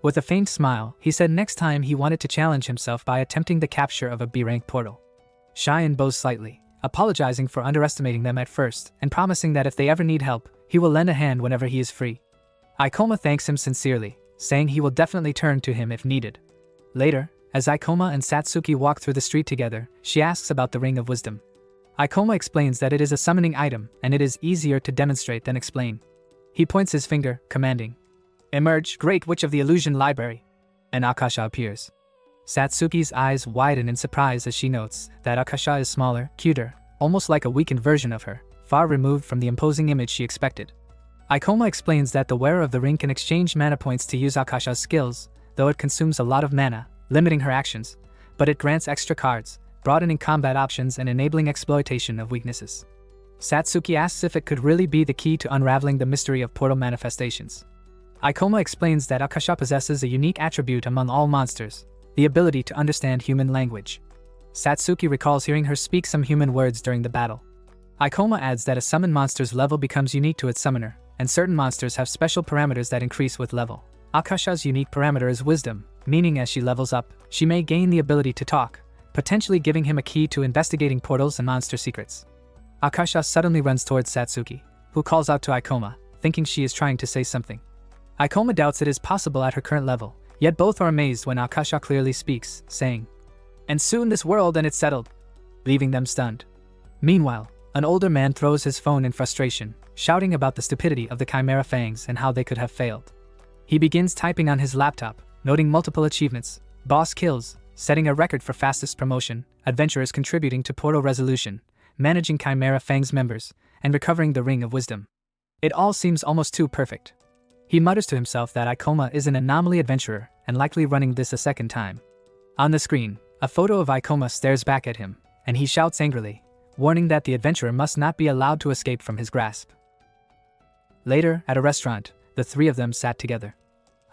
With a faint smile, he said next time he wanted to challenge himself by attempting the capture of a B-rank portal. Cheyenne bows slightly, apologizing for underestimating them at first and promising that if they ever need help, he will lend a hand whenever he is free. Ikoma thanks him sincerely, saying he will definitely turn to him if needed. Later, as Ikoma and Satsuki walk through the street together, she asks about the Ring of Wisdom. Ikoma explains that it is a summoning item and it is easier to demonstrate than explain. He points his finger, commanding, "Emerge, Great Witch of the Illusion Library," and Akasha appears. Satsuki's eyes widen in surprise as she notes that Akasha is smaller, cuter, almost like a weakened version of her, far removed from the imposing image she expected. Ikoma explains that the wearer of the ring can exchange mana points to use Akasha's skills, though it consumes a lot of mana, limiting her actions, but it grants extra cards, broadening combat options and enabling exploitation of weaknesses. Satsuki asks if it could really be the key to unraveling the mystery of portal manifestations. Ikoma explains that Akasha possesses a unique attribute among all monsters, the ability to understand human language. Satsuki recalls hearing her speak some human words during the battle. Ikoma adds that a summoned monster's level becomes unique to its summoner, and certain monsters have special parameters that increase with level. Akasha's unique parameter is wisdom, meaning as she levels up, she may gain the ability to talk, potentially giving him a key to investigating portals and monster secrets. Akasha suddenly runs towards Satsuki, who calls out to Ikoma, thinking she is trying to say something. Ikoma doubts it is possible at her current level, yet both are amazed when Akasha clearly speaks, saying, "And soon this world and it's settled," leaving them stunned. Meanwhile, An older man throws his phone in frustration, shouting about the stupidity of the Chimera Fangs and how they could have failed. He begins typing on his laptop, noting multiple achievements: boss kills, setting a record for fastest promotion, adventurers contributing to portal resolution, managing Chimera Fangs members, and recovering the Ring of Wisdom. It all seems almost too perfect. He mutters to himself that Ikoma is an anomaly adventurer and likely running this a second time. On the screen, a photo of Ikoma stares back at him, and he shouts angrily, warning that the adventurer must not be allowed to escape from his grasp. Later, at a restaurant, the three of them sat together.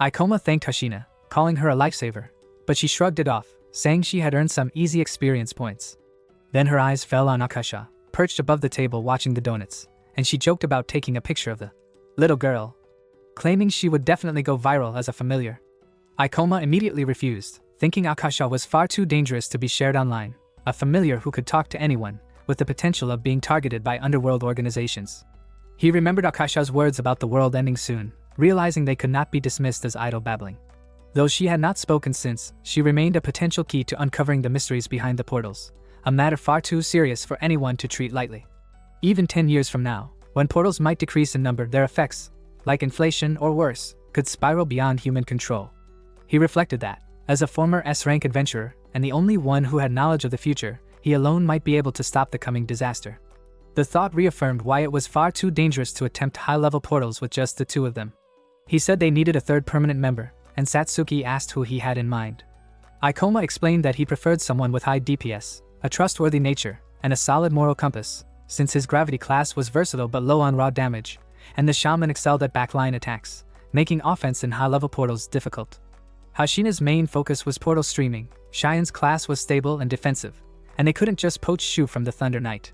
Ikoma thanked Hashina, calling her a lifesaver, but she shrugged it off, saying she had earned some easy experience points. Then her eyes fell on Akasha, perched above the table watching the donuts, and she joked about taking a picture of the little girl, claiming she would definitely go viral as a familiar. Ikoma immediately refused, thinking Akasha was far too dangerous to be shared online, a familiar who could talk to anyone, with the potential of being targeted by underworld organizations. He remembered Akasha's words about the world ending soon, realizing they could not be dismissed as idle babbling. Though she had not spoken since, she remained a potential key to uncovering the mysteries behind the portals, a matter far too serious for anyone to treat lightly. Even 10 years from now, when portals might decrease in number, their effects, like inflation or worse, could spiral beyond human control. He reflected that, as a former S-rank adventurer, and the only one who had knowledge of the future, he alone might be able to stop the coming disaster. The thought reaffirmed why it was far too dangerous to attempt high-level portals with just the two of them. He said they needed a third permanent member, and Satsuki asked who he had in mind. Ikoma explained that he preferred someone with high DPS, a trustworthy nature, and a solid moral compass, since his gravity class was versatile but low on raw damage, and the shaman excelled at backline attacks, making offense in high-level portals difficult. Hashina's main focus was portal streaming, Cheyenne class was stable and defensive, and they couldn't just poach Shu from the Thunder Knight.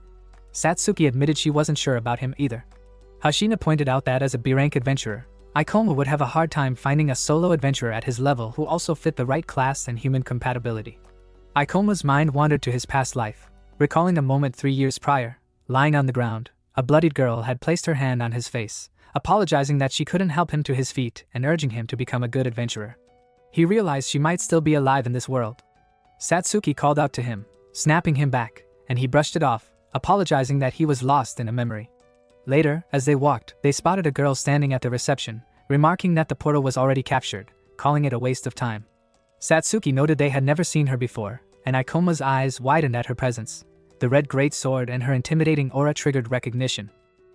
Satsuki admitted she wasn't sure about him either. Hashina pointed out that as a B-rank adventurer, Ikoma would have a hard time finding a solo adventurer at his level who also fit the right class and human compatibility. Ikoma's mind wandered to his past life, recalling a moment 3 years prior. Lying on the ground, a bloodied girl had placed her hand on his face, apologizing that she couldn't help him to his feet and urging him to become a good adventurer. He realized she might still be alive in this world. Satsuki called out to him, snapping him back, and he brushed it off, apologizing that he was lost in a memory. Later, as they walked, they spotted a girl standing at the reception, remarking that the portal was already captured, calling it a waste of time. Satsuki noted they had never seen her before, and Ikoma's eyes widened at her presence. The red greatsword and her intimidating aura triggered recognition.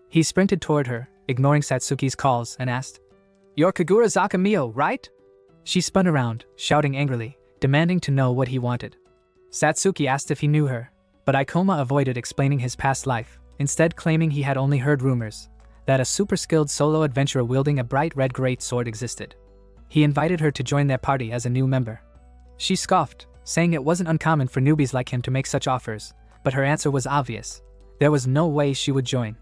He sprinted toward her, ignoring Satsuki's calls, and asked, "You're Kagura Zakamio, right?" She spun around, shouting angrily, demanding to know what he wanted. Satsuki asked if he knew her, but Ikoma avoided explaining his past life, instead claiming he had only heard rumors that a super-skilled solo adventurer wielding a bright red greatsword existed. He invited her to join their party as a new member. She scoffed, saying it wasn't uncommon for newbies like him to make such offers, but her answer was obvious. There was no way she would join.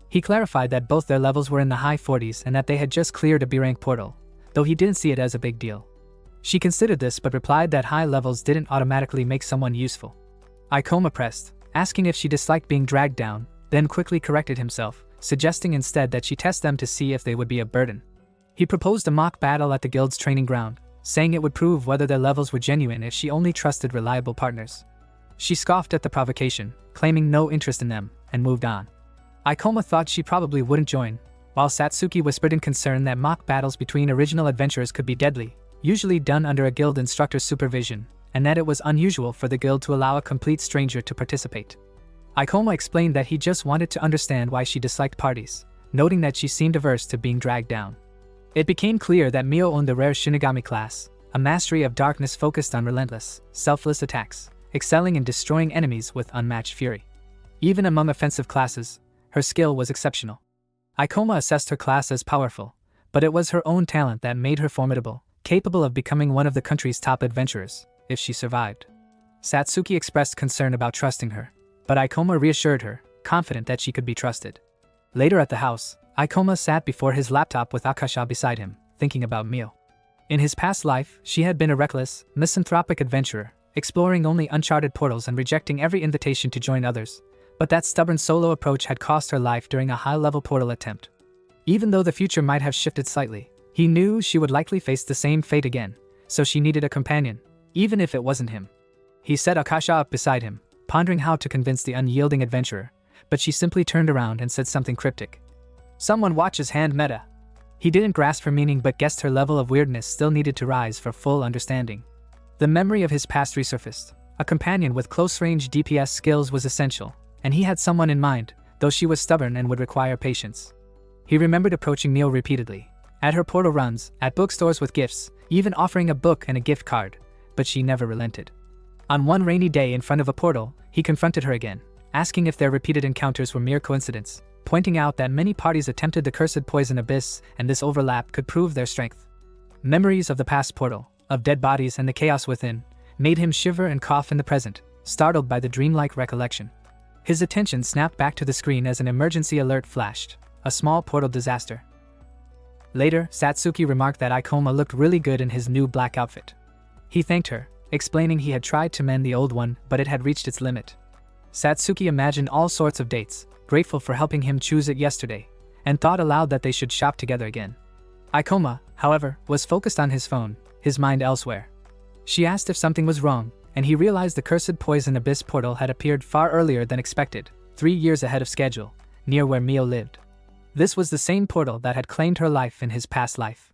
He clarified that both their levels were in the high 40s and that they had just cleared a B-rank portal, though he didn't see it as a big deal. She considered this but replied that high levels didn't automatically make someone useful. Ikoma pressed, asking if she disliked being dragged down, then quickly corrected himself, suggesting instead that she test them to see if they would be a burden. He proposed a mock battle at the guild's training ground, saying it would prove whether their levels were genuine if she only trusted reliable partners. She scoffed at the provocation, claiming no interest in them, and moved on. Ikoma thought she probably wouldn't join, while Satsuki whispered in concern that mock battles between original adventurers could be deadly, usually done under a guild instructor's supervision, and that it was unusual for the guild to allow a complete stranger to participate. Ikoma explained that he just wanted to understand why she disliked parties, noting that she seemed averse to being dragged down. It became clear that Mio owned the rare Shinigami class, a mastery of darkness focused on relentless, selfless attacks, excelling in destroying enemies with unmatched fury. Even among offensive classes, her skill was exceptional. Ikoma assessed her class as powerful, but it was her own talent that made her formidable, capable of becoming one of the country's top adventurers, if she survived. Satsuki expressed concern about trusting her, but Ikoma reassured her, confident that she could be trusted. Later at the house, Ikoma sat before his laptop with Akasha beside him, thinking about Mio. In his past life, she had been a reckless, misanthropic adventurer, exploring only uncharted portals and rejecting every invitation to join others, but that stubborn solo approach had cost her life during a high-level portal attempt. Even though the future might have shifted slightly, he knew she would likely face the same fate again, so she needed a companion, even if it wasn't him. He set Akasha up beside him, pondering how to convince the unyielding adventurer, but she simply turned around and said something cryptic. Someone watches hand meta. He didn't grasp her meaning but guessed her level of weirdness still needed to rise for full understanding. The memory of his past resurfaced. A companion with close-range DPS skills was essential, and he had someone in mind, though she was stubborn and would require patience. He remembered approaching Mio repeatedly, at her portal runs, at bookstores with gifts, even offering a book and a gift card, but she never relented. On one rainy day in front of a portal, he confronted her again, asking if their repeated encounters were mere coincidence, pointing out that many parties attempted the cursed poison abyss and this overlap could prove their strength. Memories of the past portal, of dead bodies and the chaos within, made him shiver and cough in the present, startled by the dreamlike recollection. His attention snapped back to the screen as an emergency alert flashed, a small portal disaster. Later, Satsuki remarked that Ikoma looked really good in his new black outfit. He thanked her, explaining he had tried to mend the old one but it had reached its limit. Satsuki imagined all sorts of dates, grateful for helping him choose it yesterday, and thought aloud that they should shop together again. Ikoma, however, was focused on his phone, his mind elsewhere. She asked if something was wrong, and he realized the cursed poison abyss portal had appeared far earlier than expected, 3 years ahead of schedule, near where Mio lived. This was the same portal that had claimed her life in his past life.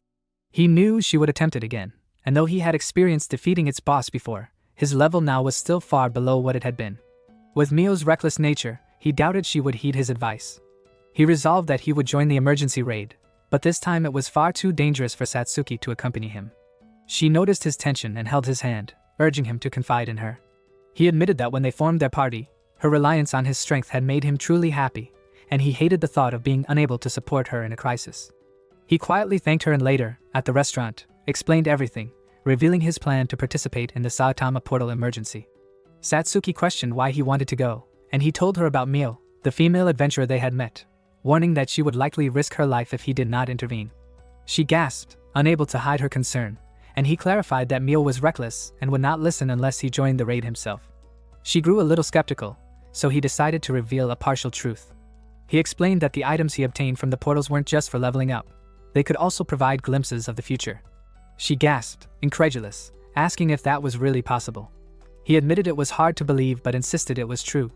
He knew she would attempt it again, and though he had experienced defeating its boss before, his level now was still far below what it had been. With Mio's reckless nature, he doubted she would heed his advice. He resolved that he would join the emergency raid, but this time it was far too dangerous for Satsuki to accompany him. She noticed his tension and held his hand, urging him to confide in her. He admitted that when they formed their party, her reliance on his strength had made him truly happy, and he hated the thought of being unable to support her in a crisis. He quietly thanked her and later, at the restaurant, explained everything, revealing his plan to participate in the Saitama portal emergency. Satsuki questioned why he wanted to go, and he told her about Mio, the female adventurer they had met, warning that she would likely risk her life if he did not intervene. She gasped, unable to hide her concern, and he clarified that Mio was reckless and would not listen unless he joined the raid himself. She grew a little skeptical, so he decided to reveal a partial truth. He explained that the items he obtained from the portals weren't just for leveling up, they could also provide glimpses of the future. She gasped, incredulous, asking if that was really possible. He admitted it was hard to believe but insisted it was true.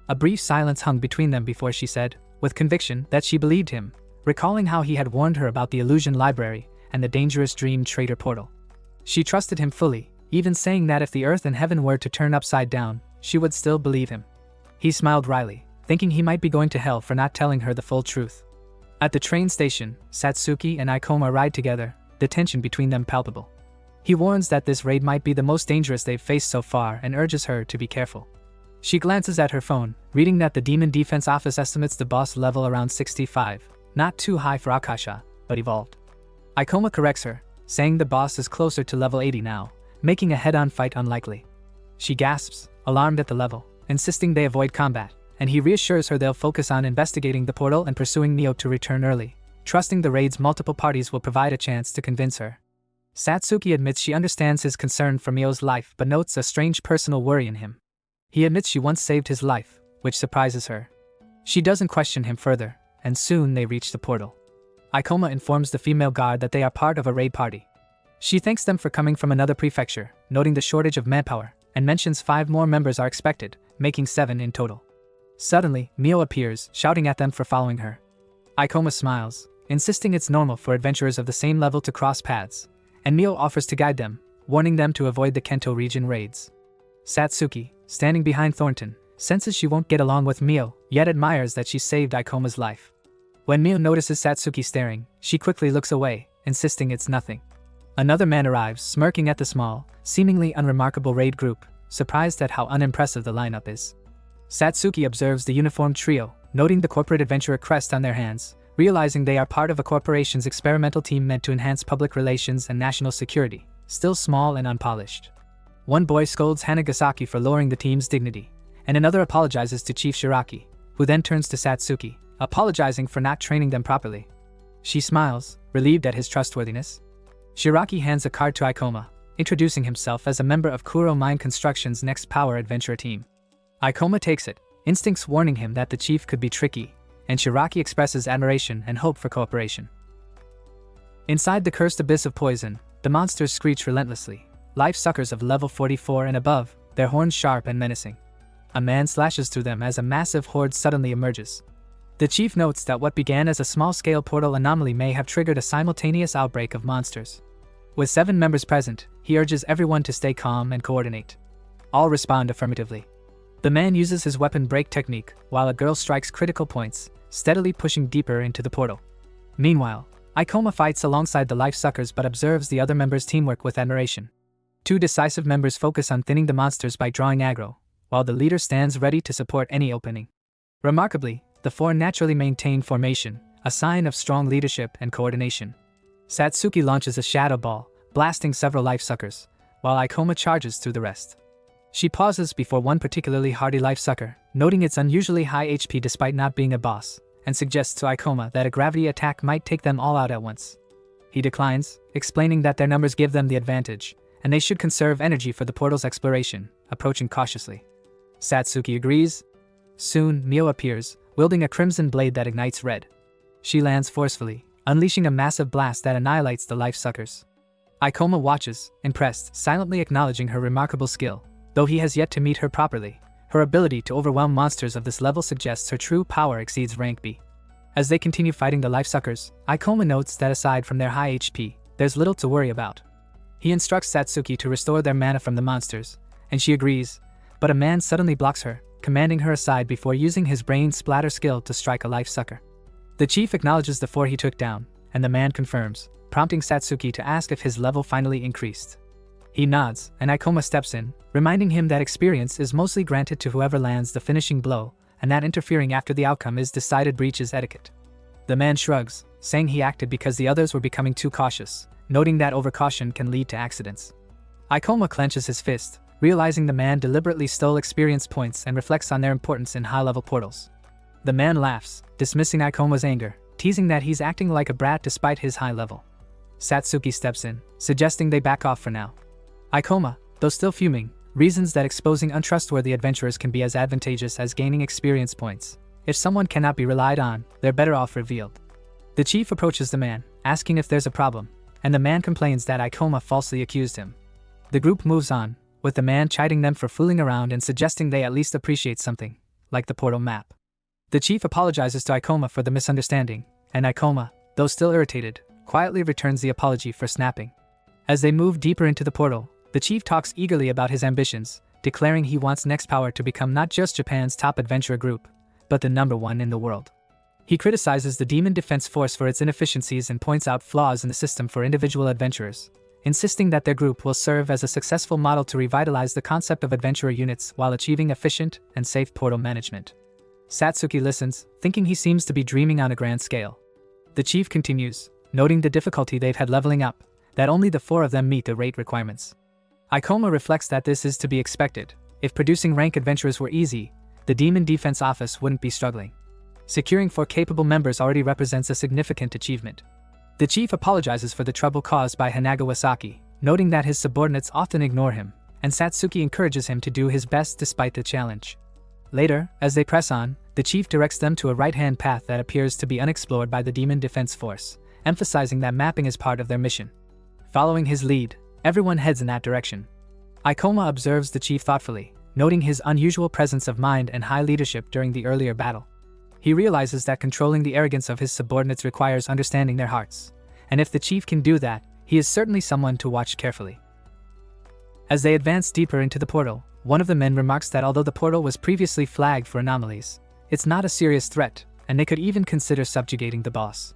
A brief silence hung between them before she said, with conviction, that she believed him, recalling how he had warned her about the illusion library and the dangerous dream trader portal. She trusted him fully, even saying that if the earth and heaven were to turn upside down, she would still believe him. He smiled wryly, thinking he might be going to hell for not telling her the full truth. At the train station, Satsuki and Ikoma ride together, the tension between them palpable. He warns that this raid might be the most dangerous they've faced so far and urges her to be careful. She glances at her phone, reading that the Demon Defense Office estimates the boss level around 65, not too high for Akasha, but evolved. Ikoma corrects her, saying the boss is closer to level 80 now, making a head-on fight unlikely. She gasps, alarmed at the level, insisting they avoid combat, and he reassures her they'll focus on investigating the portal and pursuing Mio to return early, trusting the raid's multiple parties will provide a chance to convince her. Satsuki admits she understands his concern for Mio's life but notes a strange personal worry in him. He admits she once saved his life, which surprises her. She doesn't question him further, and soon they reach the portal. Ikoma informs the female guard that they are part of a raid party. She thanks them for coming from another prefecture, noting the shortage of manpower, and mentions 5 more members are expected, making 7 in total. Suddenly, Mio appears, shouting at them for following her. Ikoma smiles, insisting it's normal for adventurers of the same level to cross paths, and Mio offers to guide them, warning them to avoid the Kento region raids. Satsuki, standing behind Thornton, senses she won't get along with Mio, yet admires that she saved Ikoma's life. When Mio notices Satsuki staring, she quickly looks away, insisting it's nothing. Another man arrives, smirking at the small, seemingly unremarkable raid group, surprised at how unimpressive the lineup is. Satsuki observes the uniformed trio, noting the corporate adventurer crest on their hands, realizing they are part of a corporation's experimental team meant to enhance public relations and national security, still small and unpolished. One boy scolds Hanagasaki for lowering the team's dignity, and another apologizes to Chief Shiraki, who then turns to Satsuki, apologizing for not training them properly. She smiles, relieved at his trustworthiness. Shiraki hands a card to Ikoma, introducing himself as a member of Kuro Mine Construction's Next Power Adventurer team. Ikoma takes it, instincts warning him that the chief could be tricky, and Shiraki expresses admiration and hope for cooperation. Inside the cursed abyss of poison, the monsters screech relentlessly, life suckers of level 44 and above, their horns sharp and menacing. A man slashes through them as a massive horde suddenly emerges. The chief notes that what began as a small-scale portal anomaly may have triggered a simultaneous outbreak of monsters. With 7 members present, he urges everyone to stay calm and coordinate. All respond affirmatively. The man uses his weapon break technique while a girl strikes critical points, steadily pushing deeper into the portal. Meanwhile, Ikoma fights alongside the life suckers but observes the other members' teamwork with admiration. 2 decisive members focus on thinning the monsters by drawing aggro, while the leader stands ready to support any opening. Remarkably, the 4 naturally maintain formation, a sign of strong leadership and coordination. Satsuki launches a shadow ball, blasting several life suckers, while Ikoma charges through the rest. She pauses before one particularly hardy life sucker, noting its unusually high HP despite not being a boss, and suggests to Ikoma that a gravity attack might take them all out at once. He declines, explaining that their numbers give them the advantage, and they should conserve energy for the portal's exploration, approaching cautiously. Satsuki agrees. Soon, Mio appears, wielding a crimson blade that ignites red. She lands forcefully, unleashing a massive blast that annihilates the life suckers. Ikoma watches, impressed, silently acknowledging her remarkable skill. Though he has yet to meet her properly, her ability to overwhelm monsters of this level suggests her true power exceeds rank B. As they continue fighting the life suckers, Ikoma notes that aside from their high HP, there's little to worry about. He instructs Satsuki to restore their mana from the monsters, and she agrees, but a man suddenly blocks her, commanding her aside before using his brain splatter skill to strike a life sucker. The chief acknowledges the 4 he took down, and the man confirms, prompting Satsuki to ask if his level finally increased. He nods, and Ikoma steps in, reminding him that experience is mostly granted to whoever lands the finishing blow, and that interfering after the outcome is decided breaches etiquette. The man shrugs, saying he acted because the others were becoming too cautious, noting that overcaution can lead to accidents. Ikoma clenches his fist, realizing the man deliberately stole experience points and reflects on their importance in high-level portals. The man laughs, dismissing Ikoma's anger, teasing that he's acting like a brat despite his high level. Satsuki steps in, suggesting they back off for now. Ikoma, though still fuming, reasons that exposing untrustworthy adventurers can be as advantageous as gaining experience points. If someone cannot be relied on, they're better off revealed. The chief approaches the man, asking if there's a problem, and the man complains that Ikoma falsely accused him. The group moves on, with the man chiding them for fooling around and suggesting they at least appreciate something, like the portal map. The chief apologizes to Ikoma for the misunderstanding, and Ikoma, though still irritated, quietly returns the apology for snapping. As they move deeper into the portal, the chief talks eagerly about his ambitions, declaring he wants Next Power to become not just Japan's top adventurer group, but the #1 in the world. He criticizes the Demon Defense Force for its inefficiencies and points out flaws in the system for individual adventurers, insisting that their group will serve as a successful model to revitalize the concept of adventurer units while achieving efficient and safe portal management. Satsuki listens, thinking he seems to be dreaming on a grand scale. The chief continues, noting the difficulty they've had leveling up, that only the 4 of them meet the rate requirements. Ikoma reflects that this is to be expected. If producing rank adventurers were easy, the Demon Defense Office wouldn't be struggling. Securing 4 capable members already represents a significant achievement. The chief apologizes for the trouble caused by Hanagawasaki, noting that his subordinates often ignore him, and Satsuki encourages him to do his best despite the challenge. Later, as they press on, the chief directs them to a right-hand path that appears to be unexplored by the Demon Defense Force, emphasizing that mapping is part of their mission. Following his lead, everyone heads in that direction. Ikoma observes the chief thoughtfully, noting his unusual presence of mind and high leadership during the earlier battle. He realizes that controlling the arrogance of his subordinates requires understanding their hearts, and if the chief can do that, he is certainly someone to watch carefully. As they advance deeper into the portal, one of the men remarks that although the portal was previously flagged for anomalies, it's not a serious threat, and they could even consider subjugating the boss.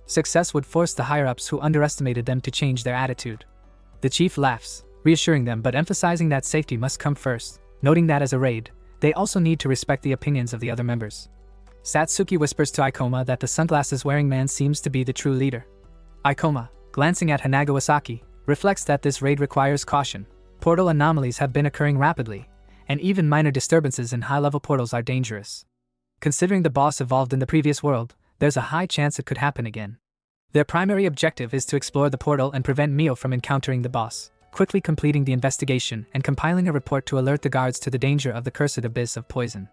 Success would force the higher-ups who underestimated them to change their attitude. The chief laughs, reassuring them but emphasizing that safety must come first, noting that as a raid, they also need to respect the opinions of the other members. Satsuki whispers to Ikoma that the sunglasses-wearing man seems to be the true leader. Ikoma, glancing at Hanagawasaki, reflects that this raid requires caution. Portal anomalies have been occurring rapidly, and even minor disturbances in high-level portals are dangerous. Considering the boss evolved in the previous world, there's a high chance it could happen again. Their primary objective is to explore the portal and prevent Mio from encountering the boss, quickly completing the investigation and compiling a report to alert the guards to the danger of the cursed abyss of poison.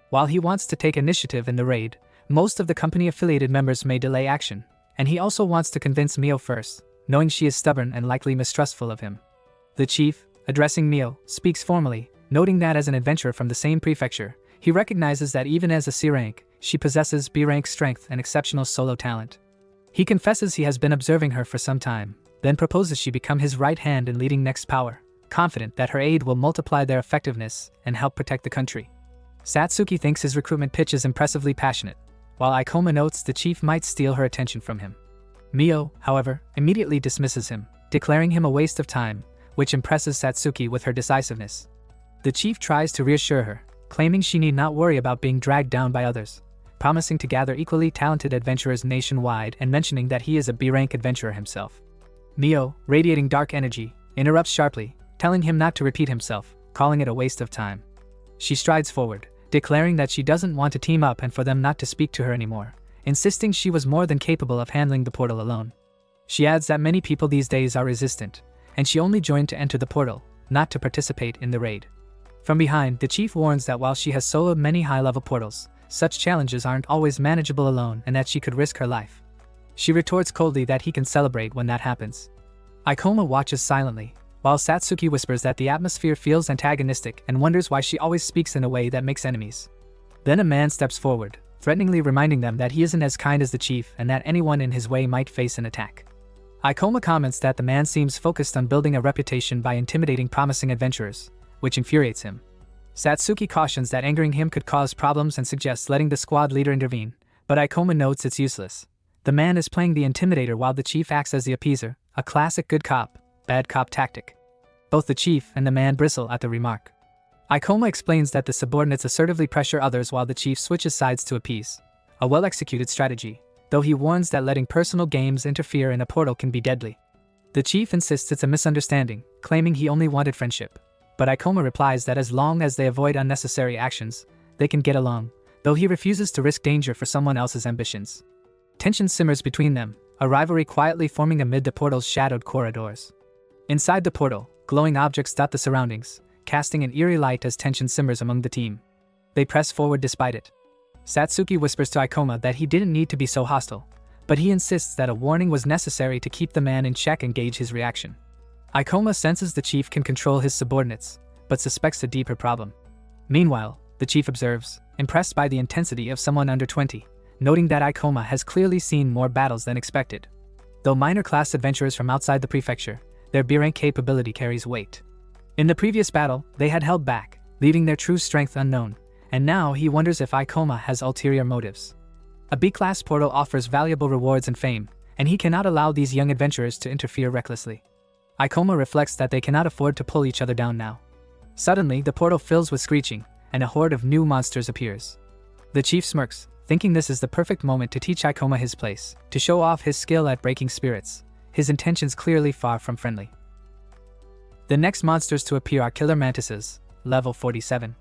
While he wants to take initiative in the raid, most of the company-affiliated members may delay action, and he also wants to convince Mio first, knowing she is stubborn and likely mistrustful of him. The chief, addressing Mio, speaks formally, Noting that as an adventurer from the same prefecture, he recognizes that even as a C rank, she possesses B rank strength and exceptional solo talent. He confesses he has been observing her for some time, then proposes she become his right hand in leading Next Power, confident that her aid will multiply their effectiveness and help protect the country. Satsuki thinks his recruitment pitch is impressively passionate, while Ikoma notes the chief might steal her attention from him. Mio, however, immediately dismisses him, declaring him a waste of time, which impresses Satsuki with her decisiveness. The chief tries to reassure her, claiming she need not worry about being dragged down by others, promising to gather equally talented adventurers nationwide and mentioning that he is a B-rank adventurer himself. Mio, radiating dark energy, interrupts sharply, telling him not to repeat himself, calling it a waste of time. She strides forward, declaring that she doesn't want to team up and for them not to speak to her anymore, insisting she was more than capable of handling the portal alone. She adds that many people these days are resistant, and she only joined to enter the portal, not to participate in the raid. From behind, the chief warns that while she has soloed many high-level portals, such challenges aren't always manageable alone and that she could risk her life. She retorts coldly that he can celebrate when that happens. Ikoma watches silently, while Satsuki whispers that the atmosphere feels antagonistic and wonders why she always speaks in a way that makes enemies. Then a man steps forward, threateningly reminding them that he isn't as kind as the chief and that anyone in his way might face an attack. Ikoma comments that the man seems focused on building a reputation by intimidating promising adventurers, which infuriates him. Satsuki cautions that angering him could cause problems and suggests letting the squad leader intervene, but Ikoma notes it's useless. The man is playing the intimidator while the chief acts as the appeaser, a classic good cop, bad cop tactic. Both the chief and the man bristle at the remark. Ikoma explains that the subordinates assertively pressure others while the chief switches sides to appease. A well-executed strategy, though he warns that letting personal games interfere in a portal can be deadly. The chief insists it's a misunderstanding, claiming he only wanted friendship. But Ikoma replies that as long as they avoid unnecessary actions, they can get along, though he refuses to risk danger for someone else's ambitions. Tension simmers between them, a rivalry quietly forming amid the portal's shadowed corridors. Inside the portal, glowing objects dot the surroundings, casting an eerie light as tension simmers among the team. They press forward despite it. Satsuki whispers to Ikoma that he didn't need to be so hostile, but he insists that a warning was necessary to keep the man in check and gauge his reaction. Ikoma senses the chief can control his subordinates, but suspects a deeper problem. Meanwhile, the chief observes, impressed by the intensity of someone under 20, noting that Ikoma has clearly seen more battles than expected. Though minor-class adventurers from outside the prefecture, their B-rank capability carries weight. In the previous battle, they had held back, leaving their true strength unknown, and now he wonders if Ikoma has ulterior motives. A B-class portal offers valuable rewards and fame, and he cannot allow these young adventurers to interfere recklessly. Ikoma reflects that they cannot afford to pull each other down now. Suddenly, the portal fills with screeching, and a horde of new monsters appears. The chief smirks, thinking this is the perfect moment to teach Ikoma his place, to show off his skill at breaking spirits, his intentions clearly far from friendly. The next monsters to appear are killer mantises, level 47.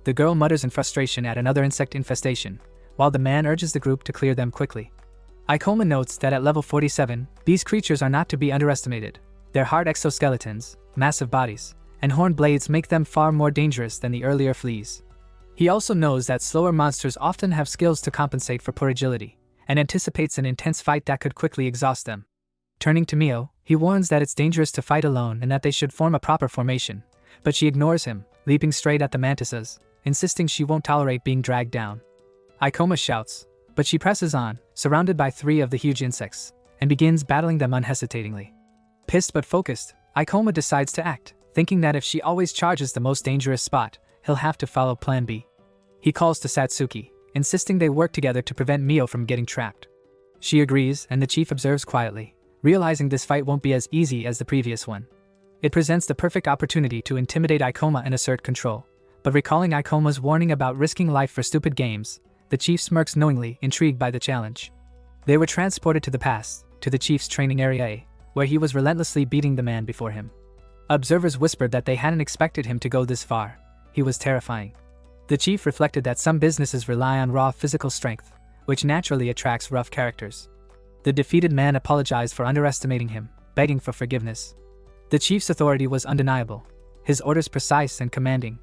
The girl mutters in frustration at another insect infestation, while the man urges the group to clear them quickly. Ikoma notes that at level 47, these creatures are not to be underestimated. Their hard exoskeletons, massive bodies, and horned blades make them far more dangerous than the earlier fleas. He also knows that slower monsters often have skills to compensate for poor agility, and anticipates an intense fight that could quickly exhaust them. Turning to Mio, he warns that it's dangerous to fight alone and that they should form a proper formation, but she ignores him, leaping straight at the mantises, insisting she won't tolerate being dragged down. Ikoma shouts, but she presses on, surrounded by 3 of the huge insects, and begins battling them unhesitatingly. Pissed but focused, Ikoma decides to act, thinking that if she always charges the most dangerous spot, he'll have to follow Plan B. He calls to Satsuki, insisting they work together to prevent Mio from getting trapped. She agrees, and the chief observes quietly, realizing this fight won't be as easy as the previous one. It presents the perfect opportunity to intimidate Ikoma and assert control, but recalling Ikoma's warning about risking life for stupid games, the chief smirks knowingly, intrigued by the challenge. They were transported to the past, to the chief's training area A, where he was relentlessly beating the man before him. Observers whispered that they hadn't expected him to go this far. He was terrifying. The chief reflected that some businesses rely on raw physical strength, which naturally attracts rough characters. The defeated man apologized for underestimating him, begging for forgiveness. The chief's authority was undeniable, his orders precise and commanding.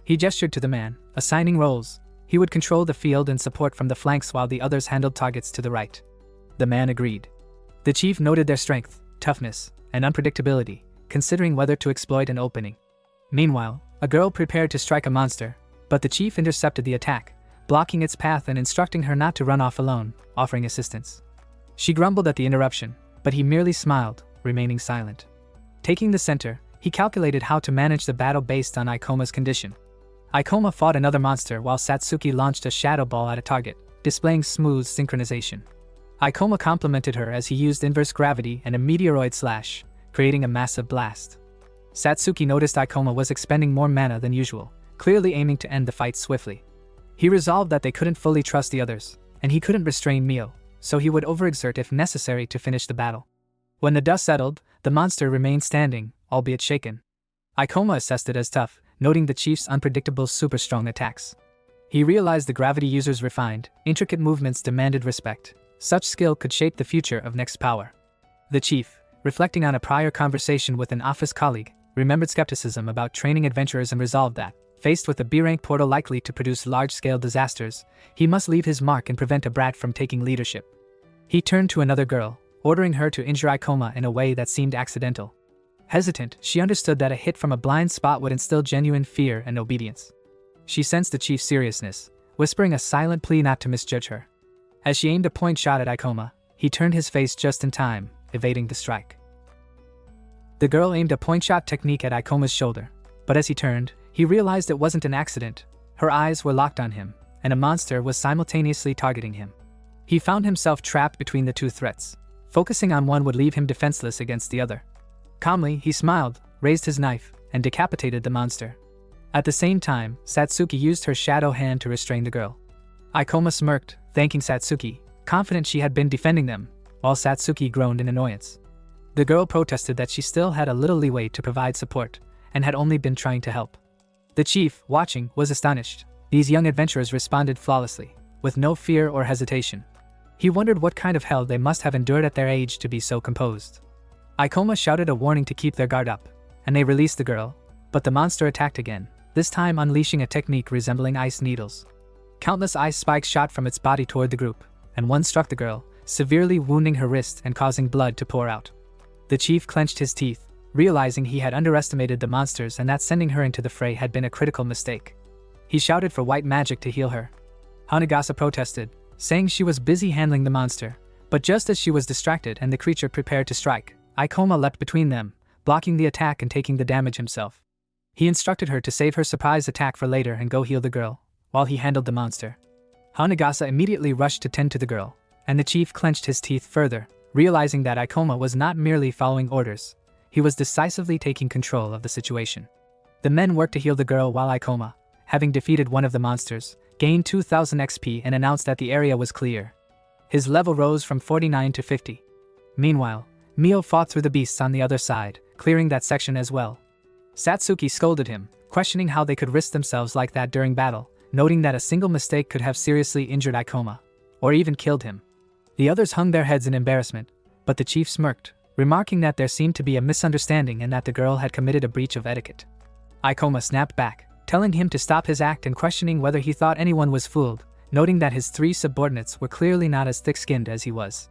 He gestured to the man, assigning roles. He would control the field and support from the flanks while the others handled targets to the right. The man agreed. The chief noted their strength, toughness, and unpredictability, considering whether to exploit an opening. Meanwhile, A girl prepared to strike a monster, but the chief intercepted the attack, blocking its path and instructing her not to run off alone, offering assistance. She grumbled at the interruption, but he merely smiled, remaining silent. Taking the center, he calculated how to manage the battle based on Ikoma's condition. Ikoma fought another monster while Satsuki launched a shadow ball at a target, displaying smooth synchronization. Ikoma complimented her as he used inverse gravity and a meteoroid slash, creating a massive blast. Satsuki noticed Ikoma was expending more mana than usual, clearly aiming to end the fight swiftly. He resolved that they couldn't fully trust the others, and he couldn't restrain Mio, so he would overexert if necessary to finish the battle. When the dust settled, the monster remained standing, albeit shaken. Ikoma assessed it as tough, noting the chief's unpredictable super-strong attacks. He realized the gravity user's refined, intricate movements demanded respect. Such skill could shape the future of next power. The chief, reflecting on a prior conversation with an office colleague, remembered skepticism about training adventurers and resolved that, faced with a B-rank portal likely to produce large-scale disasters, he must leave his mark and prevent a brat from taking leadership. He turned to another girl, ordering her to injure Ikoma in a way that seemed accidental. Hesitant, she understood that a hit from a blind spot would instill genuine fear and obedience. She sensed the chief's seriousness, whispering a silent plea not to misjudge her. As she aimed a point shot at Ikoma, he turned his face just in time, evading the strike. The girl aimed a point shot technique at Ikoma's shoulder, but as he turned, he realized it wasn't an accident. Her eyes were locked on him, and a monster was simultaneously targeting him. He found himself trapped between the two threats. Focusing on one would leave him defenseless against the other. Calmly, he smiled, raised his knife, and decapitated the monster. At the same time, Satsuki used her shadow hand to restrain the girl. Ikoma smirked, thanking Satsuki, confident she had been defending them, while Satsuki groaned in annoyance. The girl protested that she still had a little leeway to provide support, and had only been trying to help. The chief, watching, was astonished. These young adventurers responded flawlessly, with no fear or hesitation. He wondered what kind of hell they must have endured at their age to be so composed. Ikoma shouted a warning to keep their guard up, and they released the girl, but the monster attacked again, this time unleashing a technique resembling ice needles. Countless ice spikes shot from its body toward the group, and one struck the girl, severely wounding her wrist and causing blood to pour out. The chief clenched his teeth, realizing he had underestimated the monsters and that sending her into the fray had been a critical mistake. He shouted for white magic to heal her. Hanagasa protested, saying she was busy handling the monster, but just as she was distracted and the creature prepared to strike, Ikoma leapt between them, blocking the attack and taking the damage himself. He instructed her to save her surprise attack for later and go heal the girl, while he handled the monster. Hanagasa immediately rushed to tend to the girl, and the chief clenched his teeth further, realizing that Ikoma was not merely following orders, he was decisively taking control of the situation. The men worked to heal the girl while Ikoma, having defeated one of the monsters, gained 2000 XP and announced that the area was clear. His level rose from 49 to 50. Meanwhile, Mio fought through the beasts on the other side, clearing that section as well. Satsuki scolded him, questioning how they could risk themselves like that during battle, noting that a single mistake could have seriously injured Ikoma, or even killed him. The others hung their heads in embarrassment, but the chief smirked, remarking that there seemed to be a misunderstanding and that the girl had committed a breach of etiquette. Ikoma snapped back, telling him to stop his act and questioning whether he thought anyone was fooled, noting that his three subordinates were clearly not as thick-skinned as he was.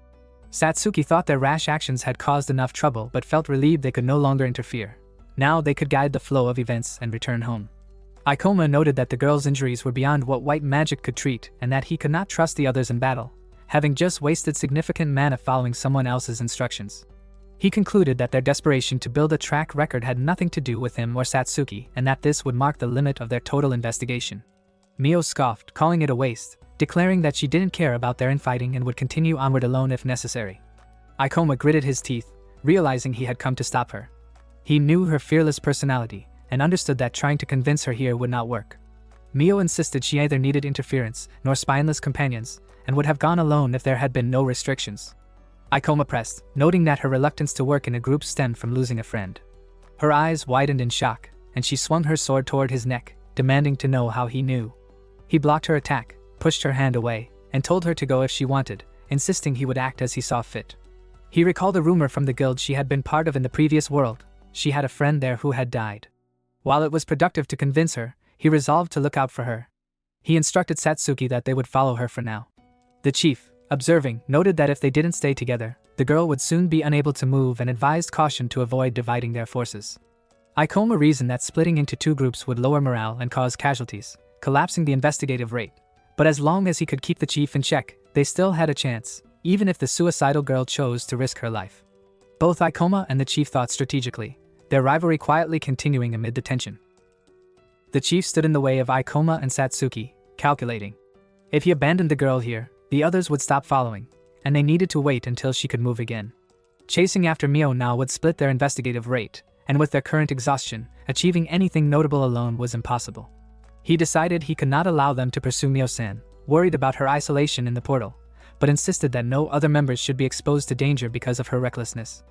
Satsuki thought their rash actions had caused enough trouble but felt relieved they could no longer interfere. Now they could guide the flow of events and return home. Ikoma noted that the girl's injuries were beyond what white magic could treat and that he could not trust the others in battle, having just wasted significant mana following someone else's instructions. He concluded that their desperation to build a track record had nothing to do with him or Satsuki and that this would mark the limit of their total investigation. Mio scoffed, calling it a waste, declaring that she didn't care about their infighting and would continue onward alone if necessary. Ikoma gritted his teeth, realizing he had come to stop her. He knew her fearless personality and understood that trying to convince her here would not work. Mio insisted she neither needed interference nor spineless companions and would have gone alone if there had been no restrictions. Ikoma pressed, noting that her reluctance to work in a group stemmed from losing a friend. Her eyes widened in shock, and she swung her sword toward his neck, demanding to know how he knew. He blocked her attack, pushed her hand away, and told her to go if she wanted, insisting he would act as he saw fit. He recalled a rumor from the guild she had been part of in the previous world. She had a friend there who had died. While it was productive to convince her, he resolved to look out for her. He instructed Satsuki that they would follow her for now. The chief, observing, noted that if they didn't stay together, the girl would soon be unable to move and advised caution to avoid dividing their forces. Ikoma reasoned that splitting into two groups would lower morale and cause casualties, collapsing the investigative rate. But as long as he could keep the chief in check, they still had a chance, even if the suicidal girl chose to risk her life. Both Ikoma and the chief thought strategically, their rivalry quietly continuing amid the tension. The chief stood in the way of Ikoma and Satsuki, calculating. If he abandoned the girl here, the others would stop following, and they needed to wait until she could move again. Chasing after Mio now would split their investigative rate, and with their current exhaustion, achieving anything notable alone was impossible. He decided he could not allow them to pursue Mio-san, worried about her isolation in the portal, but insisted that no other members should be exposed to danger because of her recklessness.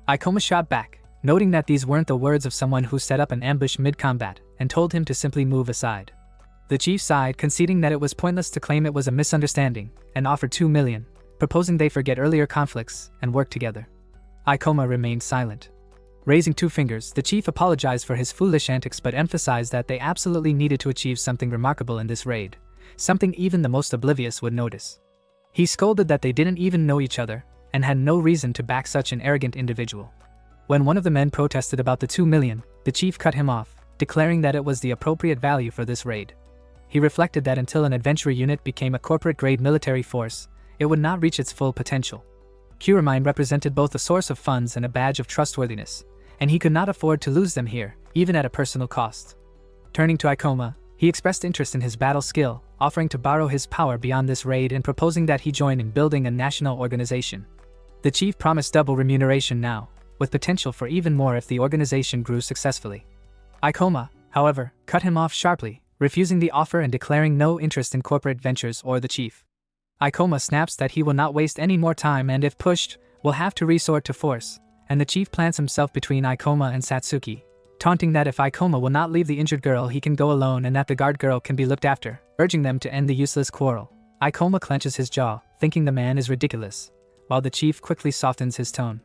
Ikoma shot back, noting that these weren't the words of someone who set up an ambush mid-combat, and told him to simply move aside. The chief sighed, conceding that it was pointless to claim it was a misunderstanding, and offered 2 million, proposing they forget earlier conflicts and work together. Ikoma remained silent. Raising 2 fingers, the chief apologized for his foolish antics but emphasized that they absolutely needed to achieve something remarkable in this raid, something even the most oblivious would notice. He scolded that they didn't even know each other, and had no reason to back such an arrogant individual. When one of the men protested about the 2 million, the chief cut him off, declaring that it was the appropriate value for this raid. He reflected that until an adventurer unit became a corporate-grade military force, it would not reach its full potential. Kuramine represented both a source of funds and a badge of trustworthiness, and he could not afford to lose them here, even at a personal cost. Turning to Ikoma, he expressed interest in his battle skill, offering to borrow his power beyond this raid and proposing that he join in building a national organization. The chief promised double remuneration now, with potential for even more if the organization grew successfully. Ikoma, however, cut him off sharply, refusing the offer and declaring no interest in corporate ventures or the chief. Ikoma snaps that he will not waste any more time and if pushed, will have to resort to force, and the chief plants himself between Ikoma and Satsuki, taunting that if Ikoma will not leave the injured girl he can go alone and that the guard girl can be looked after, urging them to end the useless quarrel. Ikoma clenches his jaw, thinking the man is ridiculous, while the chief quickly softens his tone,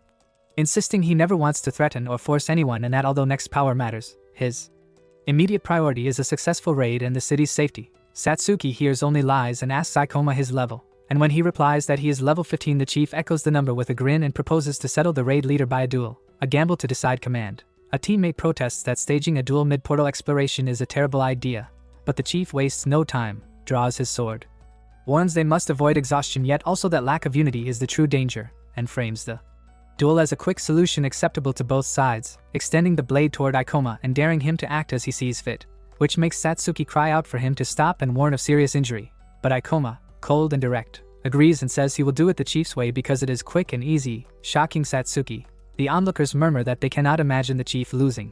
insisting he never wants to threaten or force anyone and that although next power matters, his immediate priority is a successful raid and the city's safety. Satsuki hears only lies and asks Ikoma his level, and when he replies that he is level 15 the chief echoes the number with a grin and proposes to settle the raid leader by a duel, a gamble to decide command. A teammate protests that staging a duel mid-portal exploration is a terrible idea, but the chief wastes no time, draws his sword, warns they must avoid exhaustion yet also that lack of unity is the true danger, and frames the duel as a quick solution acceptable to both sides, extending the blade toward Ikoma and daring him to act as he sees fit, which makes Satsuki cry out for him to stop and warn of serious injury. But Ikoma, cold and direct, agrees and says he will do it the chief's way because it is quick and easy, shocking Satsuki. The onlookers murmur that they cannot imagine the chief losing.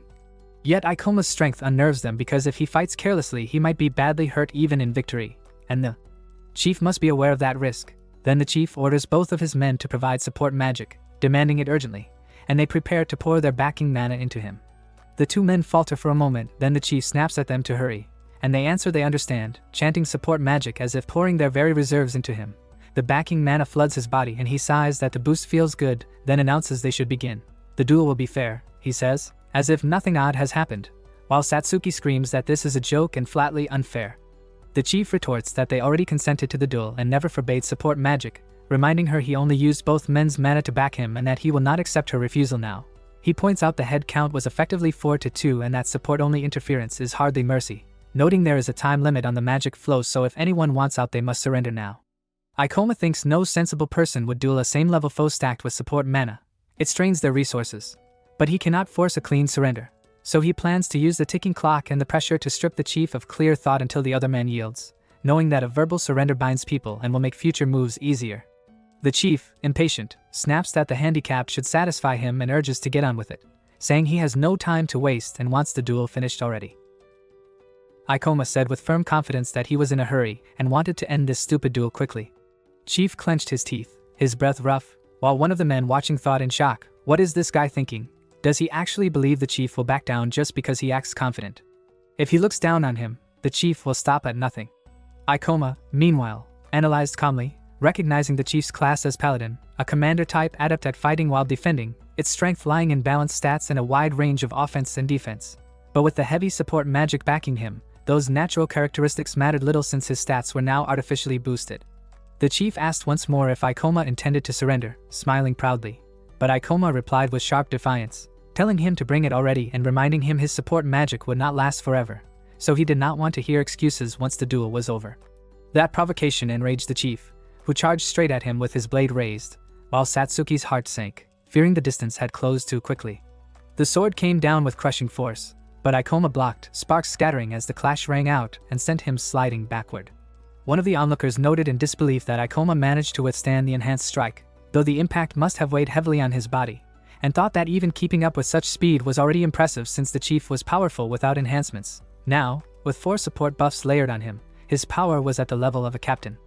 Yet Ikoma's strength unnerves them because if he fights carelessly he might be badly hurt even in victory, and the chief must be aware of that risk. Then the chief orders both of his men to provide support magic, demanding it urgently, and they prepare to pour their backing mana into him. The 2 men falter for a moment, then the chief snaps at them to hurry, and they answer they understand, chanting support magic as if pouring their very reserves into him. The backing mana floods his body and he sighs that the boost feels good, then announces they should begin. The duel will be fair, he says, as if nothing odd has happened, while Satsuki screams that this is a joke and flatly unfair. The chief retorts that they already consented to the duel and never forbade support magic, reminding her he only used both men's mana to back him and that he will not accept her refusal now. He points out the head count was effectively 4-2 and that support-only interference is hardly mercy, noting there is a time limit on the magic flow so if anyone wants out they must surrender now. Ikoma thinks no sensible person would duel a same-level foe stacked with support mana. It strains their resources. But he cannot force a clean surrender, so he plans to use the ticking clock and the pressure to strip the chief of clear thought until the other man yields, knowing that a verbal surrender binds people and will make future moves easier. The chief, impatient, snaps that the handicap should satisfy him and urges to get on with it, saying he has no time to waste and wants the duel finished already. Ikoma said with firm confidence that he was in a hurry and wanted to end this stupid duel quickly. Chief clenched his teeth, his breath rough, while one of the men watching thought in shock, what is this guy thinking? Does he actually believe the chief will back down just because he acts confident? If he looks down on him, the chief will stop at nothing. Ikoma, meanwhile, analyzed calmly, recognizing the chief's class as paladin, a commander type adept at fighting while defending, its strength lying in balanced stats and a wide range of offense and defense. But with the heavy support magic backing him, those natural characteristics mattered little since his stats were now artificially boosted. The chief asked once more if Ikoma intended to surrender, smiling proudly. But Ikoma replied with sharp defiance, telling him to bring it already and reminding him his support magic would not last forever, so he did not want to hear excuses once the duel was over. That provocation enraged the chief, who charged straight at him with his blade raised, while Satsuki's heart sank, fearing the distance had closed too quickly. The sword came down with crushing force, but Ikoma blocked, sparks scattering as the clash rang out and sent him sliding backward. One of the onlookers noted in disbelief that Ikoma managed to withstand the enhanced strike, though the impact must have weighed heavily on his body, and thought that even keeping up with such speed was already impressive since the chief was powerful without enhancements. Now, with 4 support buffs layered on him, his power was at the level of a captain.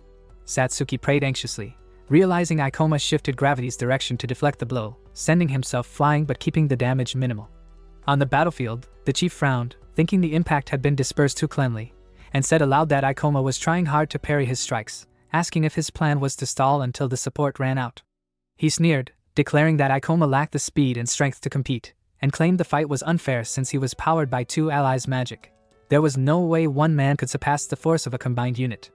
Satsuki prayed anxiously, realizing Ikoma shifted gravity's direction to deflect the blow, sending himself flying but keeping the damage minimal. On the battlefield, the chief frowned, thinking the impact had been dispersed too cleanly, and said aloud that Ikoma was trying hard to parry his strikes, asking if his plan was to stall until the support ran out. He sneered, declaring that Ikoma lacked the speed and strength to compete, and claimed the fight was unfair since he was powered by 2 allies' magic. There was no way one man could surpass the force of a combined unit.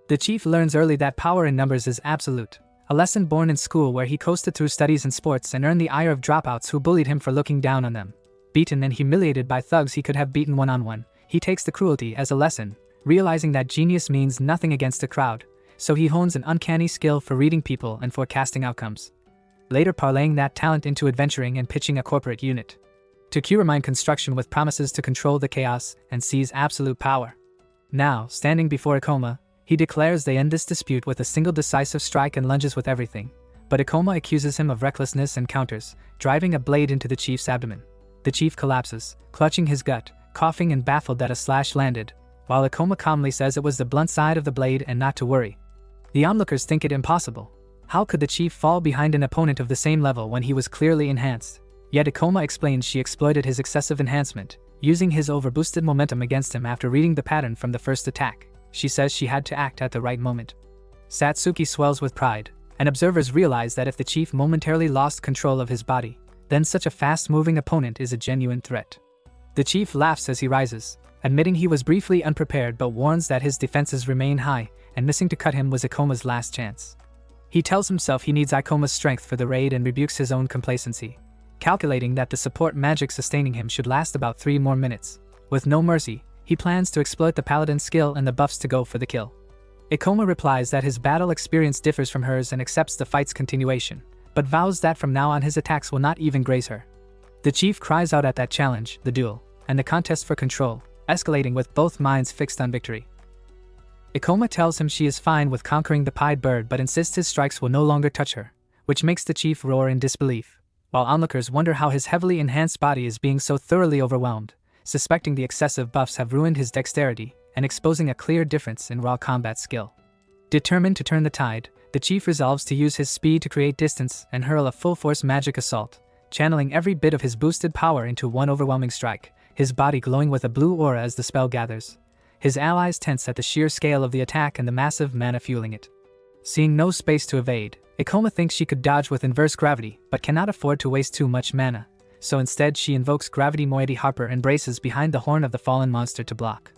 The chief learns early that power in numbers is absolute, a lesson born in school where he coasted through studies and sports and earned the ire of dropouts who bullied him for looking down on them. Beaten and humiliated by thugs he could have beaten one-on-one, he takes the cruelty as a lesson, realizing that genius means nothing against a crowd, so he hones an uncanny skill for reading people and forecasting outcomes, later parlaying that talent into adventuring and pitching a corporate unit to cure mind construction with promises to control the chaos and seize absolute power. Now, standing before Ikoma, he declares they end this dispute with a single decisive strike and lunges with everything, but Ikoma accuses him of recklessness and counters, driving a blade into the chief's abdomen. The chief collapses, clutching his gut, coughing and baffled that a slash landed, while Ikoma calmly says it was the blunt side of the blade and not to worry. The onlookers think it impossible. How could the chief fall behind an opponent of the same level when he was clearly enhanced? Yet Ikoma explains she exploited his excessive enhancement, using his overboosted momentum against him after reading the pattern from the first attack. She says she had to act at the right moment. Satsuki swells with pride, and observers realize that if the chief momentarily lost control of his body, then such a fast-moving opponent is a genuine threat. The chief laughs as he rises, admitting he was briefly unprepared but warns that his defenses remain high, and missing to cut him was Ikoma's last chance. He tells himself he needs Ikoma's strength for the raid and rebukes his own complacency, calculating that the support magic sustaining him should last about 3 more minutes. With no mercy, he plans to exploit the paladin's skill and the buffs to go for the kill. Ikoma replies that his battle experience differs from hers and accepts the fight's continuation, but vows that from now on his attacks will not even graze her. The chief cries out at that challenge, the duel, and the contest for control, escalating with both minds fixed on victory. Ikoma tells him she is fine with conquering the pied bird but insists his strikes will no longer touch her, which makes the chief roar in disbelief, while onlookers wonder how his heavily enhanced body is being so thoroughly overwhelmed, suspecting the excessive buffs have ruined his dexterity and exposing a clear difference in raw combat skill. Determined to turn the tide, the chief resolves to use his speed to create distance and hurl a full-force magic assault, channeling every bit of his boosted power into one overwhelming strike, his body glowing with a blue aura as the spell gathers. His allies tense at the sheer scale of the attack and the massive mana fueling it. Seeing no space to evade, Ikoma thinks she could dodge with inverse gravity but cannot afford to waste too much mana, so instead she invokes Gravity Moiety Harper and braces behind the horn of the fallen monster to block.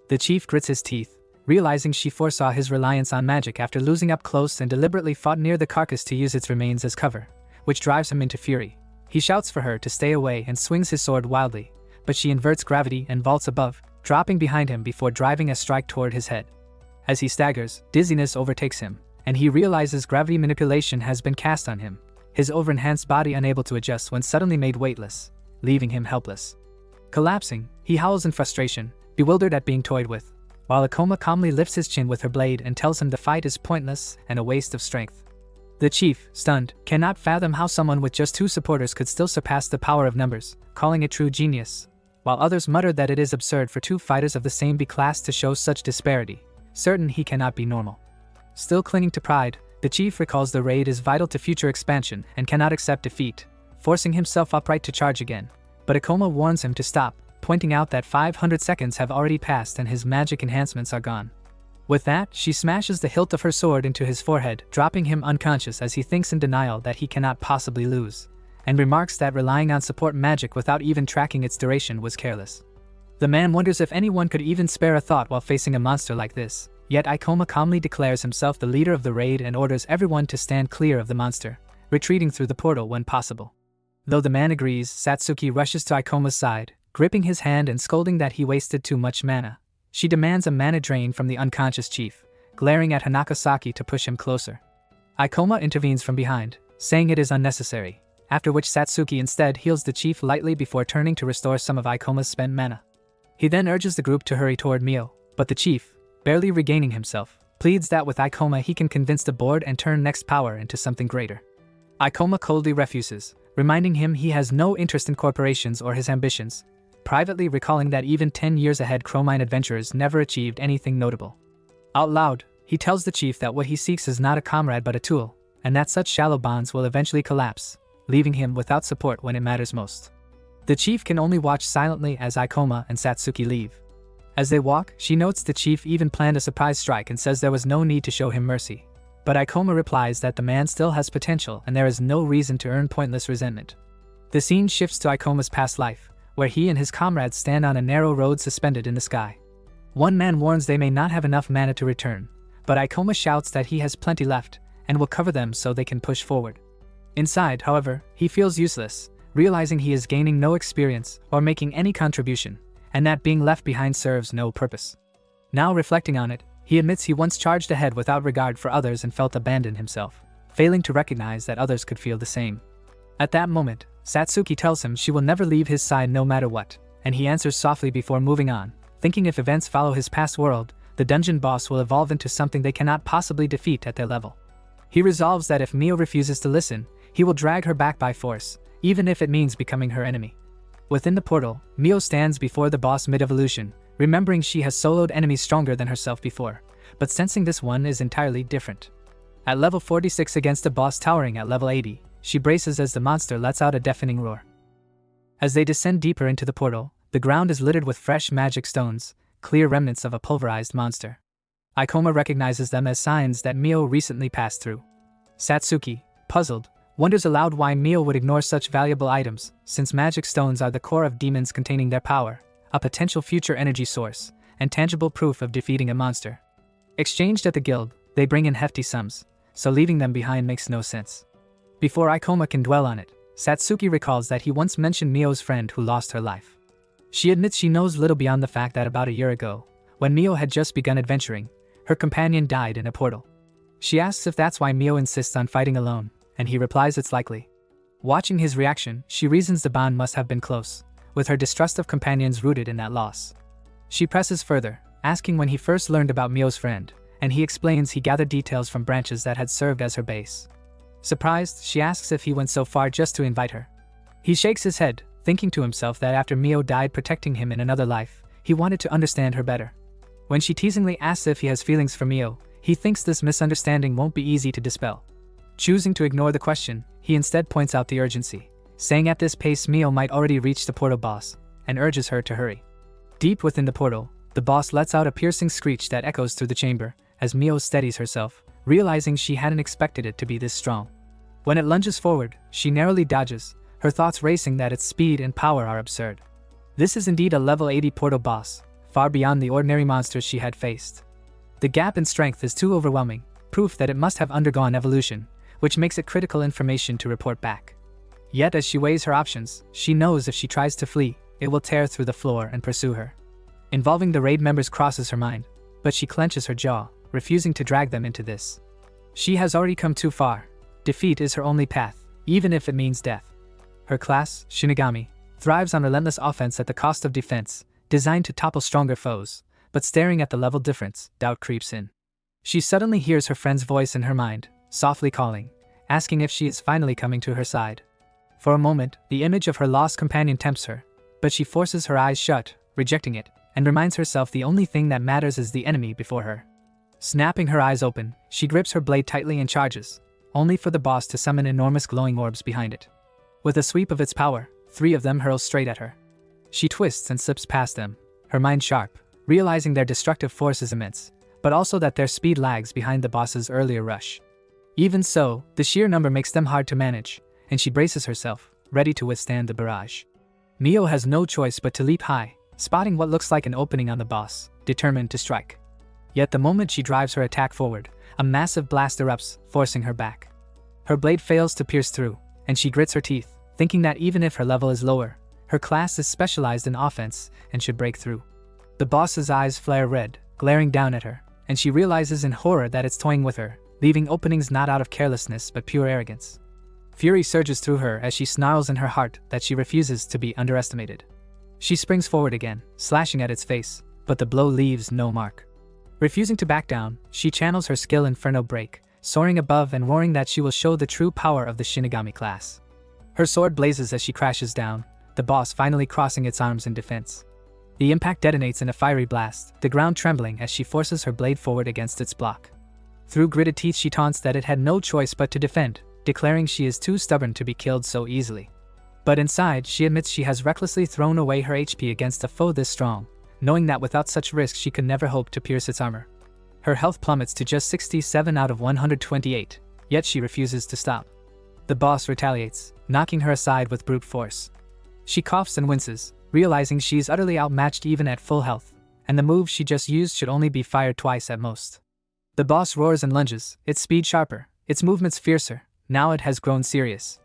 The chief grits his teeth, realizing she foresaw his reliance on magic after losing up close and deliberately fought near the carcass to use its remains as cover, which drives him into fury. He shouts for her to stay away and swings his sword wildly, but she inverts gravity and vaults above, dropping behind him before driving a strike toward his head. As he staggers, dizziness overtakes him, and he realizes gravity manipulation has been cast on him, his over-enhanced body unable to adjust when suddenly made weightless, leaving him helpless. Collapsing, he howls in frustration, bewildered at being toyed with, while Ikoma calmly lifts his chin with her blade and tells him the fight is pointless and a waste of strength. The chief, stunned, cannot fathom how someone with just 2 supporters could still surpass the power of numbers, calling it true genius, while others mutter that it is absurd for 2 fighters of the same B-class to show such disparity, certain he cannot be normal. Still clinging to pride, the chief recalls the raid is vital to future expansion and cannot accept defeat, forcing himself upright to charge again, but Ikoma warns him to stop, pointing out that 500 seconds have already passed and his magic enhancements are gone. With that, she smashes the hilt of her sword into his forehead, dropping him unconscious as he thinks in denial that he cannot possibly lose, and remarks that relying on support magic without even tracking its duration was careless. The man wonders if anyone could even spare a thought while facing a monster like this, yet Ikoma calmly declares himself the leader of the raid and orders everyone to stand clear of the monster, retreating through the portal when possible. Though the man agrees, Satsuki rushes to Aikoma's side, gripping his hand and scolding that he wasted too much mana. She demands a mana drain from the unconscious chief, glaring at Hanakasaki to push him closer. Aikoma intervenes from behind, saying it is unnecessary, after which Satsuki instead heals the chief lightly before turning to restore some of Aikoma's spent mana. He then urges the group to hurry toward Mio, but the chief, barely regaining himself, pleads that with Aikoma he can convince the board and turn next power into something greater. Aikoma coldly refuses, reminding him he has no interest in corporations or his ambitions, privately recalling that even 10 years ahead Chromine adventurers never achieved anything notable. Out loud, he tells the chief that what he seeks is not a comrade but a tool, and that such shallow bonds will eventually collapse, leaving him without support when it matters most. The chief can only watch silently as Aikoma and Satsuki leave. As they walk, she notes the chief even planned a surprise strike and says there was no need to show him mercy. But Aikoma replies that the man still has potential and there is no reason to earn pointless resentment. The scene shifts to Aikoma's past life, where he and his comrades stand on a narrow road suspended in the sky. One man warns they may not have enough mana to return, but Aikoma shouts that he has plenty left and will cover them so they can push forward. Inside, however, he feels useless, realizing he is gaining no experience or making any contribution, and that being left behind serves no purpose. Now reflecting on it, he admits he once charged ahead without regard for others and felt abandoned himself, failing to recognize that others could feel the same. At that moment, Satsuki tells him she will never leave his side no matter what, and he answers softly before moving on, thinking if events follow his past world, the dungeon boss will evolve into something they cannot possibly defeat at their level. He resolves that if Mio refuses to listen, he will drag her back by force, even if it means becoming her enemy. Within the portal, Mio stands before the boss mid-evolution, remembering she has soloed enemies stronger than herself before, but sensing this one is entirely different. At level 46 against a boss towering at level 80, she braces as the monster lets out a deafening roar. As they descend deeper into the portal, the ground is littered with fresh magic stones, clear remnants of a pulverized monster. Aikoma recognizes them as signs that Mio recently passed through. Satsuki, puzzled, wonders aloud why Mio would ignore such valuable items, since magic stones are the core of demons containing their power, a potential future energy source, and tangible proof of defeating a monster. Exchanged at the guild, they bring in hefty sums, so leaving them behind makes no sense. Before Aikoma can dwell on it, Satsuki recalls that he once mentioned Mio's friend who lost her life. She admits she knows little beyond the fact that about a year ago, when Mio had just begun adventuring, her companion died in a portal. She asks if that's why Mio insists on fighting alone, and he replies it's likely. Watching his reaction, she reasons the bond must have been close, with her distrust of companions rooted in that loss. She presses further, asking when he first learned about Mio's friend, and he explains he gathered details from branches that had served as her base. Surprised, she asks if he went so far just to invite her. He shakes his head, thinking to himself that after Mio died protecting him in another life, he wanted to understand her better. When she teasingly asks if he has feelings for Mio, he thinks this misunderstanding won't be easy to dispel. Choosing to ignore the question, he instead points out the urgency, saying at this pace Mio might already reach the portal boss, and urges her to hurry. Deep within the portal, the boss lets out a piercing screech that echoes through the chamber, as Mio steadies herself, realizing she hadn't expected it to be this strong. When it lunges forward, she narrowly dodges, her thoughts racing that its speed and power are absurd. This is indeed a level 80 portal boss, far beyond the ordinary monsters she had faced. The gap in strength is too overwhelming, proof that it must have undergone evolution, which makes it critical information to report back. Yet as she weighs her options, she knows if she tries to flee, it will tear through the floor and pursue her. Involving the raid members crosses her mind, but she clenches her jaw, refusing to drag them into this. She has already come too far. Defeat is her only path, even if it means death. Her class, Shinigami, thrives on relentless offense at the cost of defense, designed to topple stronger foes, but staring at the level difference, doubt creeps in. She suddenly hears her friend's voice in her mind, softly calling, asking if she is finally coming to her side. For a moment, the image of her lost companion tempts her, but she forces her eyes shut, rejecting it, and reminds herself the only thing that matters is the enemy before her. Snapping her eyes open, she grips her blade tightly and charges, only for the boss to summon enormous glowing orbs behind it. With a sweep of its power, 3 of them hurl straight at her. She twists and slips past them, her mind sharp, realizing their destructive force is immense, but also that their speed lags behind the boss's earlier rush. Even so, the sheer number makes them hard to manage, and she braces herself, ready to withstand the barrage. Mio has no choice but to leap high, spotting what looks like an opening on the boss, determined to strike. Yet the moment she drives her attack forward, a massive blast erupts, forcing her back. Her blade fails to pierce through, and she grits her teeth, thinking that even if her level is lower, her class is specialized in offense and should break through. The boss's eyes flare red, glaring down at her, and she realizes in horror that it's toying with her, leaving openings not out of carelessness but pure arrogance. Fury surges through her as she snarls in her heart that she refuses to be underestimated. She springs forward again, slashing at its face, but the blow leaves no mark. Refusing to back down, she channels her skill Inferno Break, soaring above and roaring that she will show the true power of the Shinigami class. Her sword blazes as she crashes down, the boss finally crossing its arms in defense. The impact detonates in a fiery blast, the ground trembling as she forces her blade forward against its block. Through gritted teeth she taunts that it had no choice but to defend, declaring she is too stubborn to be killed so easily. But inside, she admits she has recklessly thrown away her HP against a foe this strong, knowing that without such risk she could never hope to pierce its armor. Her health plummets to just 67 out of 128, yet she refuses to stop. The boss retaliates, knocking her aside with brute force. She coughs and winces, realizing she's utterly outmatched even at full health, and the move she just used should only be fired twice at most. The boss roars and lunges, its speed sharper, its movements fiercer. Now it has grown serious.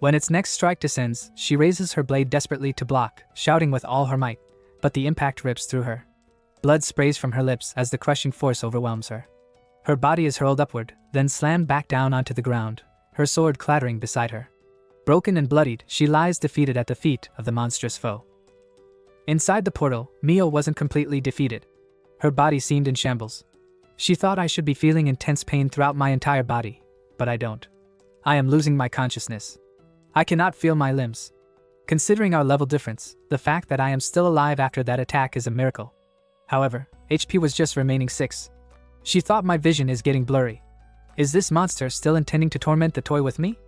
When its next strike descends, she raises her blade desperately to block, shouting with all her might, but the impact rips through her. Blood sprays from her lips as the crushing force overwhelms her. Her body is hurled upward, then slammed back down onto the ground, her sword clattering beside her. Broken and bloodied, she lies defeated at the feet of the monstrous foe. Inside the portal, Mio wasn't completely defeated. Her body seemed in shambles. She thought I should be feeling intense pain throughout my entire body, but I don't. I am losing my consciousness. I cannot feel my limbs. Considering our level difference, the fact that I am still alive after that attack is a miracle. However, HP was just remaining 6. She thought my vision is getting blurry. Is this monster still intending to torment the toy with me?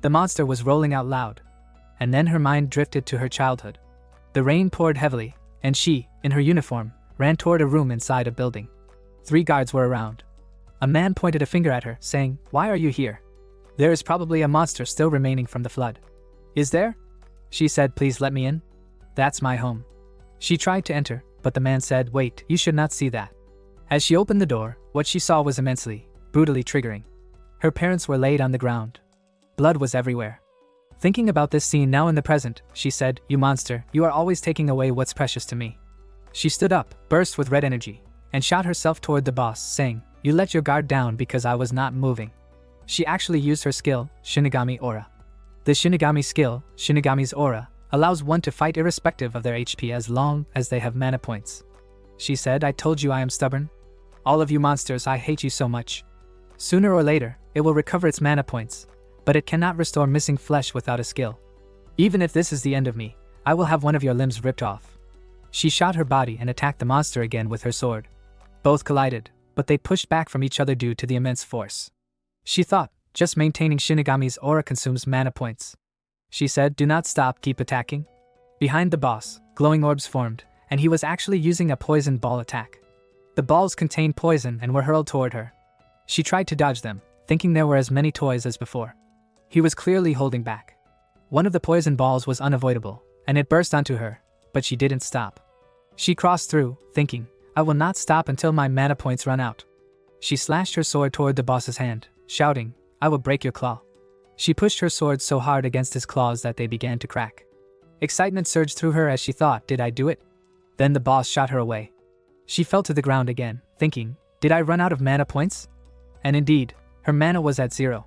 The monster was rolling out loud. And then her mind drifted to her childhood. The rain poured heavily, and she, in her uniform, ran toward a room inside a building. 3 guards were around. A man pointed a finger at her, saying, "Why are you here? There is probably a monster still remaining from the flood." "Is there?" She said, "Please let me in. That's my home." She tried to enter, but the man said, "Wait, you should not see that." As she opened the door, what she saw was immensely, brutally triggering. Her parents were laid on the ground. Blood was everywhere. Thinking about this scene now in the present, she said, "You monster, you are always taking away what's precious to me." She stood up, burst with red energy, and shot herself toward the boss, saying, "You let your guard down because I was not moving." She actually used her skill, Shinigami Aura. The Shinigami skill, Shinigami's Aura, allows one to fight irrespective of their HP as long as they have mana points. She said, "I told you I am stubborn. All of you monsters, I hate you so much." Sooner or later, it will recover its mana points, but it cannot restore missing flesh without a skill. Even if this is the end of me, I will have one of your limbs ripped off. She shot her body and attacked the monster again with her sword. Both collided, but they pushed back from each other due to the immense force. She thought, just maintaining Shinigami's aura consumes mana points. She said, "Do not stop, keep attacking." Behind the boss, glowing orbs formed, and he was actually using a poison ball attack. The balls contained poison and were hurled toward her. She tried to dodge them, thinking there were as many toys as before. He was clearly holding back. One of the poison balls was unavoidable, and it burst onto her, but she didn't stop. She crossed through, thinking, "I will not stop until my mana points run out." She slashed her sword toward the boss's hand, shouting, "I will break your claw." She pushed her sword so hard against his claws that they began to crack. Excitement surged through her as she thought, "Did I do it?" Then the boss shot her away. She fell to the ground again, thinking, "Did I run out of mana points?" And indeed, her mana was at 0.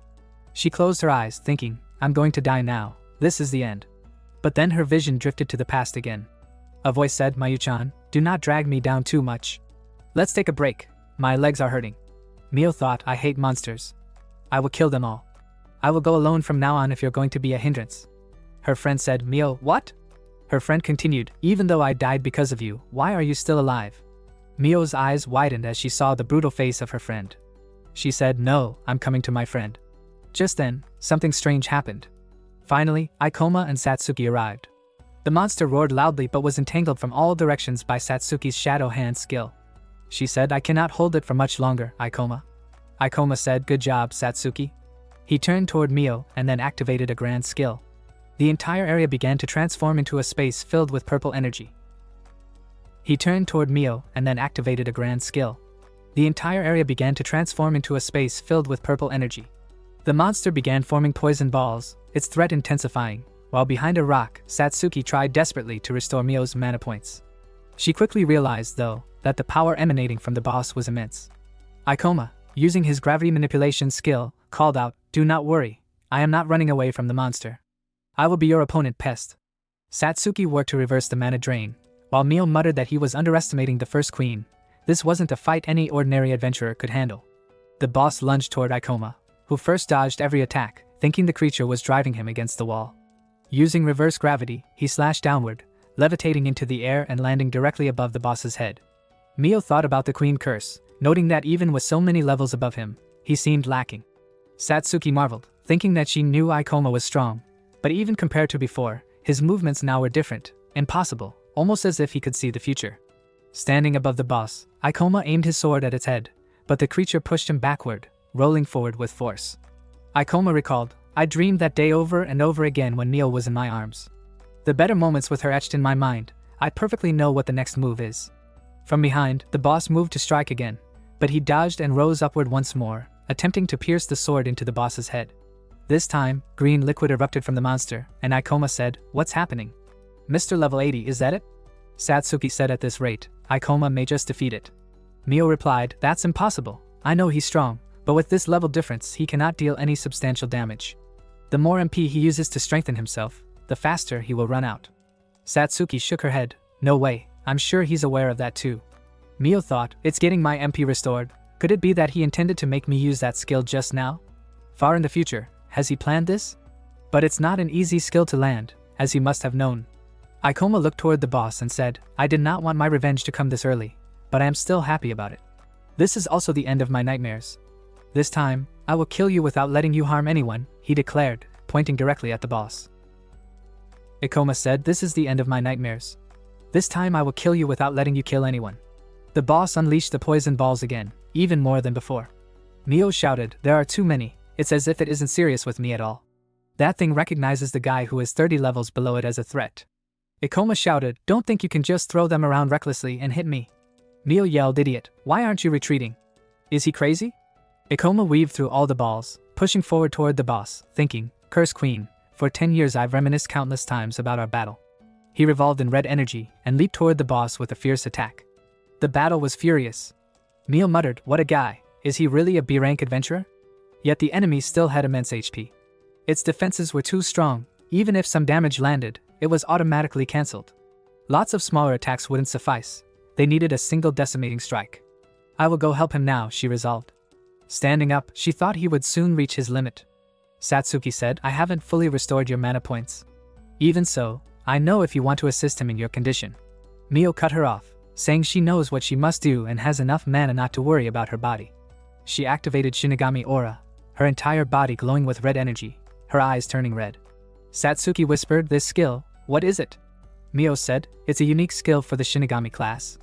She closed her eyes, thinking, "I'm going to die now, this is the end." But then her vision drifted to the past again. A voice said, "Mayu-chan, do not drag me down too much. Let's take a break, my legs are hurting." Mio thought, "I hate monsters. I will kill them all. I will go alone from now on if you're going to be a hindrance." Her friend said, "Mio, what?" Her friend continued, "Even though I died because of you, why are you still alive?" Mio's eyes widened as she saw the brutal face of her friend. She said, "No, I'm coming to my friend." Just then, something strange happened. Finally, Ikoma and Satsuki arrived. The monster roared loudly but was entangled from all directions by Satsuki's shadow hand skill. She said, "I cannot hold it for much longer, Ikoma." Ikoma said, "Good job, Satsuki." He turned toward Mio and then activated a grand skill. The entire area began to transform into a space filled with purple energy. He turned toward Mio and then activated a grand skill. The entire area began to transform into a space filled with purple energy. The monster began forming poison balls, its threat intensifying, While behind a rock, Satsuki tried desperately to restore Mio's mana points. She quickly realized, though, that the power emanating from the boss was immense. Ikoma, using his gravity manipulation skill, called out, "Do not worry, I am not running away from the monster. I will be your opponent, pest." Satsuki worked to reverse the mana drain, while Mio muttered that he was underestimating the first queen. This wasn't a fight any ordinary adventurer could handle. The boss lunged toward Ikoma, who first dodged every attack, thinking the creature was driving him against the wall. Using reverse gravity, he slashed downward, levitating into the air and landing directly above the boss's head. Mio thought about the queen curse, noting that even with so many levels above him, he seemed lacking. Satsuki marveled, thinking that she knew Ikoma was strong, but even compared to before, his movements now were different, impossible, almost as if he could see the future. Standing above the boss, Ikoma aimed his sword at its head, but the creature pushed him backward, rolling forward with force. Ikoma recalled, "I dreamed that day over and over again when Mio was in my arms. The better moments with her etched in my mind. I perfectly know what the next move is." From behind, the boss moved to strike again, but he dodged and rose upward once more, attempting to pierce the sword into the boss's head. This time, green liquid erupted from the monster, and Ikoma said, "What's happening? Mr. Level 80, is that it?" Satsuki said, "At this rate, Ikoma may just defeat it." Mio replied, "That's impossible. I know he's strong, but with this level difference he cannot deal any substantial damage. The more MP he uses to strengthen himself, the faster he will run out." Satsuki shook her head. "No way, I'm sure he's aware of that too." Mio thought, "It's getting my MP restored. Could it be that he intended to make me use that skill just now? Far in the future, has he planned this? But it's not an easy skill to land, as he must have known." Ikoma looked toward the boss and said, "I did not want my revenge to come this early, but I am still happy about it. This is also the end of my nightmares. This time, I will kill you without letting you harm anyone," he declared, pointing directly at the boss. Ikoma said, "This is the end of my nightmares. This time I will kill you without letting you kill anyone." The boss unleashed the poison balls again, even more than before. Mio shouted, "There are too many. It's as if it isn't serious with me at all. That thing recognizes the guy who is 30 levels below it as a threat." Ikoma shouted, "Don't think you can just throw them around recklessly and hit me." Mio yelled, "Idiot, why aren't you retreating? Is he crazy?" Ikoma weaved through all the balls, pushing forward toward the boss, thinking, "Curse Queen, for 10 years I've reminisced countless times about our battle." He revolved in red energy and leaped toward the boss with a fierce attack. The battle was furious. Mio muttered, "What a guy, is he really a B-rank adventurer?" Yet the enemy still had immense HP. Its defenses were too strong. Even if some damage landed, it was automatically cancelled. Lots of smaller attacks wouldn't suffice. They needed a single decimating strike. "I will go help him now," she resolved. Standing up, she thought he would soon reach his limit. Satsuki said, "I haven't fully restored your mana points. Even so, I know if you want to assist him in your condition." Mio cut her off, saying she knows what she must do and has enough mana not to worry about her body. She activated Shinigami Aura, her entire body glowing with red energy, her eyes turning red. Satsuki whispered, "This skill, what is it?" Mio said, "It's a unique skill for the Shinigami class.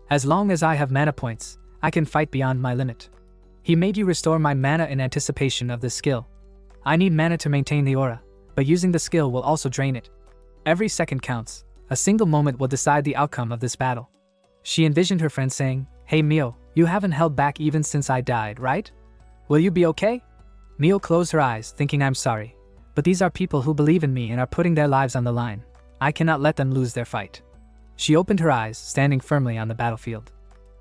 As long as I have mana points, I can fight beyond my limit. He made you restore my mana in anticipation of this skill. I need mana to maintain the aura, but using the skill will also drain it. Every second counts. A single moment will decide the outcome of this battle." She envisioned her friend saying, "Hey Mio, you haven't held back even since I died, right? Will you be okay?" Mio closed her eyes, thinking, "I'm sorry, but these are people who believe in me and are putting their lives on the line. I cannot let them lose their fight." She opened her eyes, standing firmly on the battlefield.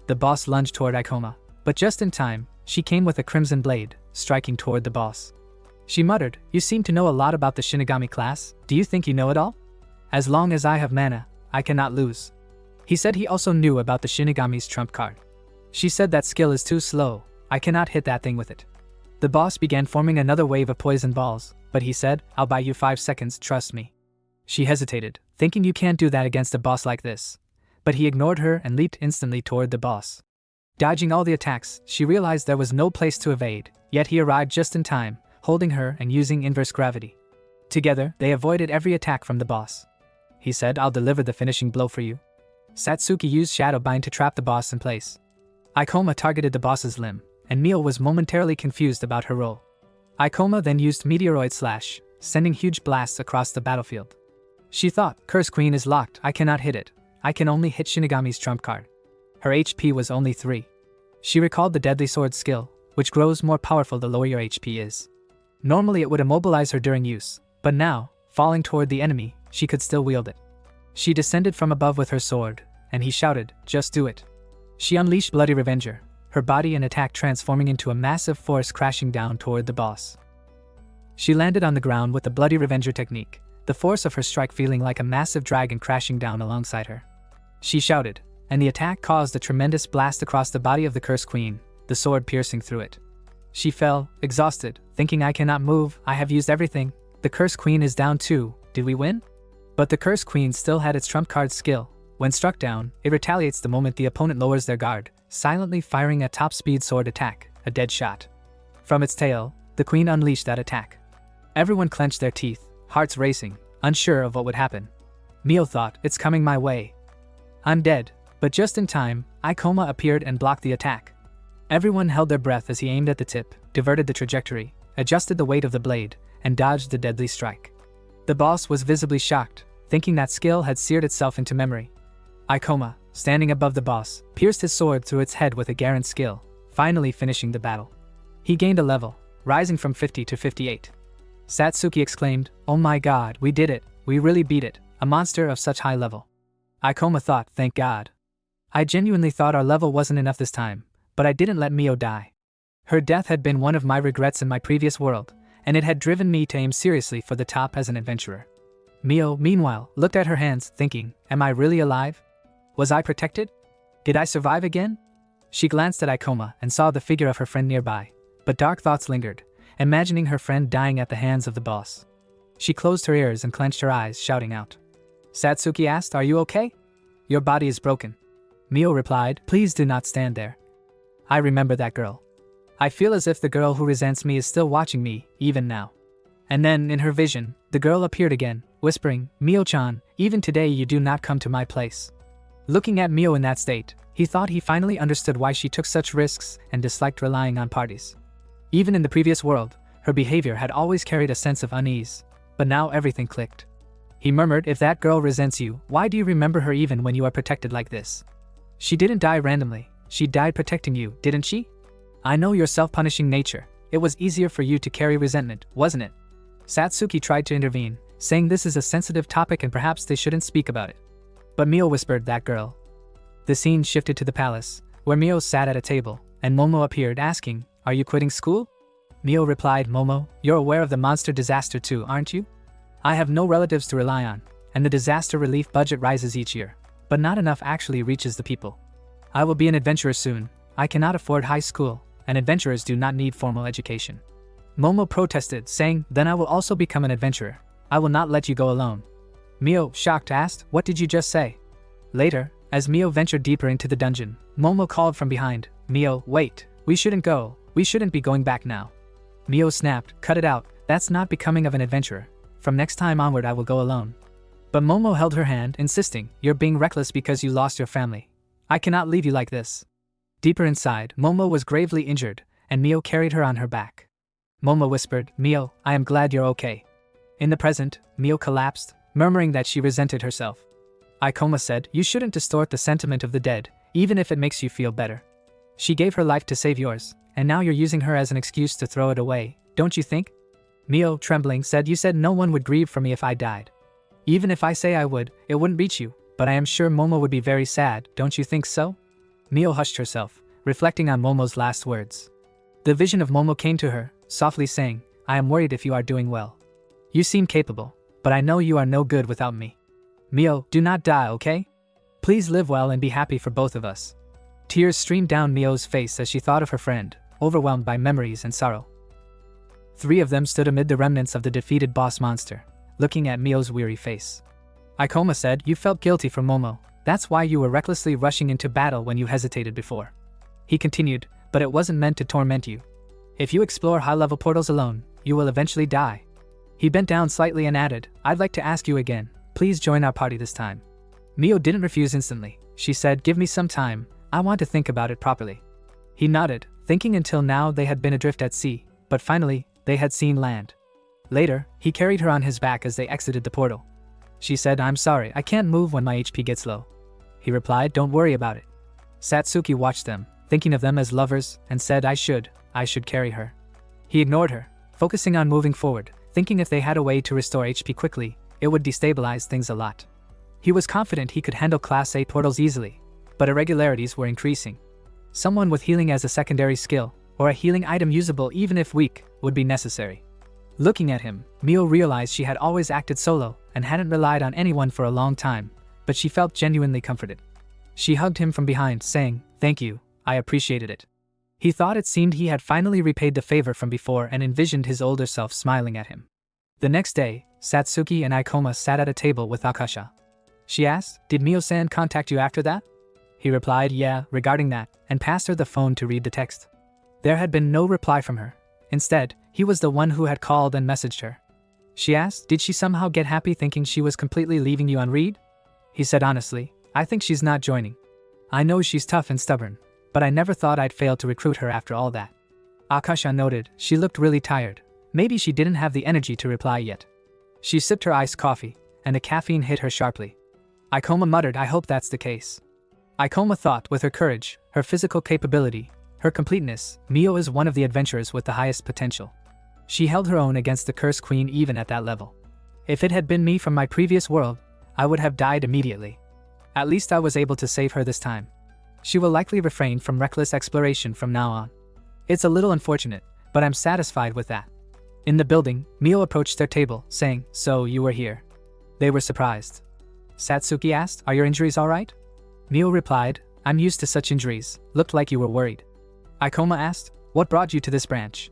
The boss lunged toward Ikoma, but just in time, she came with a crimson blade, striking toward the boss. She muttered, "You seem to know a lot about the Shinigami class. Do you think you know it all? As long as I have mana, I cannot lose." He said he also knew about the Shinigami's trump card. She said, "That skill is too slow. I cannot hit that thing with it." The boss began forming another wave of poison balls, but he said, "I'll buy you 5 seconds, trust me." She hesitated, thinking you can't do that against a boss like this. But he ignored her and leaped instantly toward the boss. Dodging all the attacks, she realized there was no place to evade, yet he arrived just in time, holding her and using inverse gravity. Together, they avoided every attack from the boss. He said, "I'll deliver the finishing blow for you." Satsuki used Shadow Bind to trap the boss in place. Ikoma targeted the boss's limb, and Mio was momentarily confused about her role. Ikoma then used Meteoroid Slash, sending huge blasts across the battlefield. She thought, "Curse Queen is locked, I cannot hit it. I can only hit Shinigami's trump card." Her HP was only 3. She recalled the Deadly Sword skill, which grows more powerful the lower your HP is. Normally it would immobilize her during use, but now, falling toward the enemy, she could still wield it. She descended from above with her sword, and he shouted, "Just do it." She unleashed Bloody Revenger, her body and attack transforming into a massive force crashing down toward the boss. She landed on the ground with the Bloody Revenger technique, the force of her strike feeling like a massive dragon crashing down alongside her. She shouted, and the attack caused a tremendous blast across the body of the Cursed Queen, the sword piercing through it. She fell, exhausted, thinking, "I cannot move, I have used everything. The Cursed Queen is down too, did we win?" But the Cursed Queen still had its trump card skill. When struck down, it retaliates the moment the opponent lowers their guard, silently firing a top-speed sword attack, a dead shot. From its tail, the Queen unleashed that attack. Everyone clenched their teeth, hearts racing, unsure of what would happen. Mio thought, "It's coming my way. I'm dead," but just in time, Ikoma appeared and blocked the attack. Everyone held their breath as he aimed at the tip, diverted the trajectory, adjusted the weight of the blade, and dodged the deadly strike. The boss was visibly shocked, thinking that skill had seared itself into memory. Ikoma, standing above the boss, pierced his sword through its head with a Garen skill, finally finishing the battle. He gained a level, rising from 50 to 58. Satsuki exclaimed, "Oh my god, we did it, we really beat it, a monster of such high level." Ikoma thought, "Thank God. I genuinely thought our level wasn't enough this time, but I didn't let Mio die. Her death had been one of my regrets in my previous world, and it had driven me to aim seriously for the top as an adventurer." Mio, meanwhile, looked at her hands, thinking, "Am I really alive? Was I protected? Did I survive again?" She glanced at Ikoma and saw the figure of her friend nearby, but dark thoughts lingered, imagining her friend dying at the hands of the boss. She closed her ears and clenched her eyes, shouting out. Satsuki asked, "Are you okay?" "Your body is broken." Mio replied, "Please do not stand there. I remember that girl. I feel as if the girl who resents me is still watching me, even now." And then, in her vision, the girl appeared again, whispering, "Mio-chan, even today you do not come to my place." Looking at Mio in that state, he thought he finally understood why she took such risks and disliked relying on parties. Even in the previous world, her behavior had always carried a sense of unease, but now everything clicked. He murmured, "If that girl resents you, why do you remember her even when you are protected like this? She didn't die randomly, she died protecting you, didn't she? I know your self-punishing nature, it was easier for you to carry resentment, wasn't it?" Satsuki tried to intervene, saying this is a sensitive topic and perhaps they shouldn't speak about it. But Mio whispered, "That girl." The scene shifted to the palace, where Mio sat at a table, and Momo appeared asking, "Are you quitting school?" Mio replied, "Momo, you're aware of the monster disaster too, aren't you? I have no relatives to rely on, and the disaster relief budget rises each year, but not enough actually reaches the people. I will be an adventurer soon, I cannot afford high school, and adventurers do not need formal education." Momo protested, saying, "Then I will also become an adventurer. I will not let you go alone." Mio, shocked, asked, "What did you just say?" Later, as Mio ventured deeper into the dungeon, Momo called from behind, "Mio, wait, we shouldn't go, we shouldn't be going back now." Mio snapped, "Cut it out, that's not becoming of an adventurer. From next time onward I will go alone." But Momo held her hand, insisting, "You're being reckless because you lost your family. I cannot leave you like this." Deeper inside, Momo was gravely injured, and Mio carried her on her back. Momo whispered, "Mio, I am glad you're okay." In the present, Mio collapsed, murmuring that she resented herself. Ikoma said, "You shouldn't distort the sentiment of the dead, even if it makes you feel better. She gave her life to save yours, and now you're using her as an excuse to throw it away, don't you think?" Mio, trembling, said, "You said no one would grieve for me if I died. Even if I say I would, it wouldn't reach you, but I am sure Momo would be very sad, don't you think so?" Mio hushed herself, reflecting on Momo's last words. The vision of Momo came to her, softly saying, "I am worried if you are doing well. You seem capable, but I know you are no good without me. Mio, do not die, okay? Please live well and be happy for both of us." Tears streamed down Mio's face as she thought of her friend, overwhelmed by memories and sorrow. Three of them stood amid the remnants of the defeated boss monster, looking at Mio's weary face. Ikoma said, "You felt guilty for Momo, that's why you were recklessly rushing into battle when you hesitated before." He continued, "But it wasn't meant to torment you. If you explore high-level portals alone, you will eventually die." He bent down slightly and added, "I'd like to ask you again, please join our party this time." Mio didn't refuse instantly. She said, "Give me some time, I want to think about it properly." He nodded, thinking until now they had been adrift at sea, but finally, they had seen land. Later, he carried her on his back as they exited the portal. She said, "I'm sorry, I can't move when my HP gets low." He replied, "Don't worry about it." Satsuki watched them, thinking of them as lovers, and said, I should carry her." He ignored her, focusing on moving forward, thinking if they had a way to restore HP quickly, it would destabilize things a lot. He was confident he could handle Class A portals easily, but irregularities were increasing. Someone with healing as a secondary skill, or a healing item usable even if weak, would be necessary. Looking at him, Mio realized she had always acted solo and hadn't relied on anyone for a long time, but she felt genuinely comforted. She hugged him from behind, saying, "Thank you, I appreciated it." He thought it seemed he had finally repaid the favor from before and envisioned his older self smiling at him. The next day, Satsuki and Ikoma sat at a table with Akasha. She asked, "Did Mio-san contact you after that?" He replied, "Yeah, regarding that," and passed her the phone to read the text. There had been no reply from her. Instead, he was the one who had called and messaged her. She asked, "Did she somehow get happy thinking she was completely leaving you unread?" He said honestly, "I think she's not joining. I know she's tough and stubborn, but I never thought I'd fail to recruit her after all that." Akasha noted, she looked really tired. Maybe she didn't have the energy to reply yet. She sipped her iced coffee, and the caffeine hit her sharply. Ikoma muttered, "I hope that's the case." Ikoma thought with her courage, her physical capability, her completeness, Mio is one of the adventurers with the highest potential. She held her own against the Curse Queen even at that level. If it had been me from my previous world, I would have died immediately. At least I was able to save her this time. She will likely refrain from reckless exploration from now on. It's a little unfortunate, but I'm satisfied with that. In the building, Mio approached their table, saying, "So you were here." They were surprised. Satsuki asked, "Are your injuries alright?" Mio replied, "I'm used to such injuries, looked like you were worried." Ikoma asked, "What brought you to this branch?"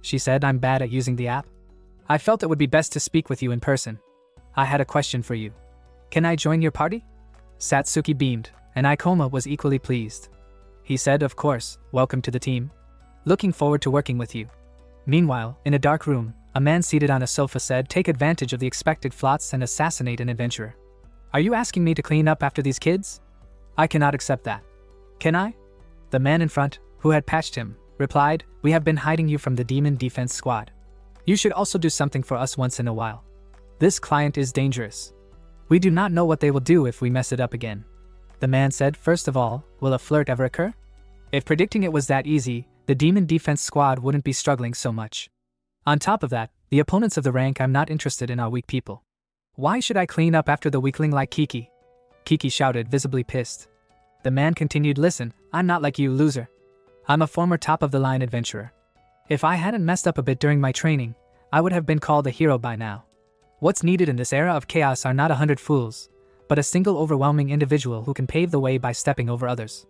She said, "I'm bad at using the app. I felt it would be best to speak with you in person. I had a question for you. Can I join your party?" Satsuki beamed, and Ikoma was equally pleased. He said, "Of course, welcome to the team. Looking forward to working with you." Meanwhile, in a dark room, a man seated on a sofa said, "Take advantage of the expected plots and assassinate an adventurer." "Are you asking me to clean up after these kids? I cannot accept that." "Can I?" The man in front, who had patched him, replied, "We have been hiding you from the Demon Defense Squad. You should also do something for us once in a while. This client is dangerous. We do not know what they will do if we mess it up again." The man said, "First of all, will a flirt ever occur? If predicting it was that easy, the Demon Defense Squad wouldn't be struggling so much. On top of that, the opponents of the rank I'm not interested in are weak people. Why should I clean up after the weakling like Kiki?" Kiki shouted, visibly pissed. The man continued, "Listen, I'm not like you, loser. I'm a former top-of-the-line adventurer. If I hadn't messed up a bit during my training, I would have been called a hero by now. What's needed in this era of chaos are not 100 fools, but a single overwhelming individual who can pave the way by stepping over others.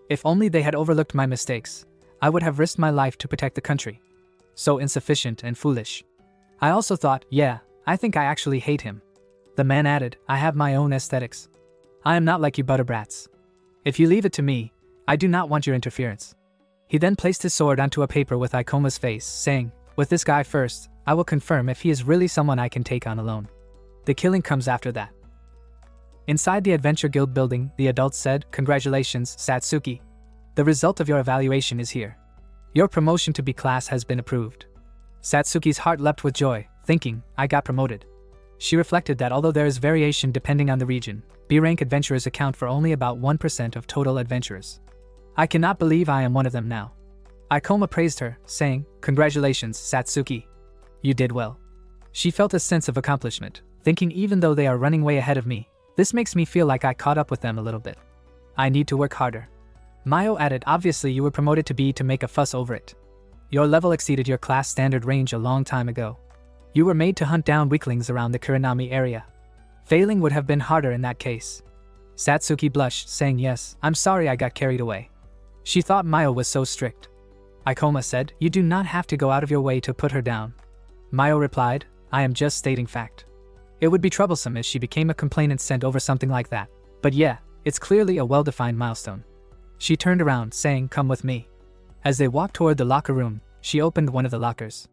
If only they had overlooked my mistakes, I would have risked my life to protect the country. So insufficient and foolish." I also thought, "Yeah, I think I actually hate him." The man added, "I have my own aesthetics. I am not like you butterbrats. If you leave it to me, I do not want your interference." He then placed his sword onto a paper with Ikoma's face, saying, "With this guy first, I will confirm if he is really someone I can take on alone. The killing comes after that." Inside the Adventure Guild building, the adults said, "Congratulations, Satsuki. The result of your evaluation is here. Your promotion to B class has been approved." Satsuki's heart leapt with joy, thinking, "I got promoted." She reflected that although there is variation depending on the region, B-rank adventurers account for only about 1% of total adventurers. "I cannot believe I am one of them now." Ikoma praised her, saying, "Congratulations, Satsuki. You did well." She felt a sense of accomplishment, thinking even though they are running way ahead of me, this makes me feel like I caught up with them a little bit. I need to work harder. Mio added, "Obviously you were promoted to B to make a fuss over it. Your level exceeded your class standard range a long time ago. You were made to hunt down weaklings around the Kurenami area. Failing would have been harder in that case." Satsuki blushed, saying, "Yes, I'm sorry I got carried away." She thought Mio was so strict. Ikoma said, "You do not have to go out of your way to put her down." Mio replied, "I am just stating fact. It would be troublesome if she became a complainant sent over something like that. But yeah, it's clearly a well-defined milestone." She turned around, saying, "Come with me." As they walked toward the locker room, she opened one of the lockers.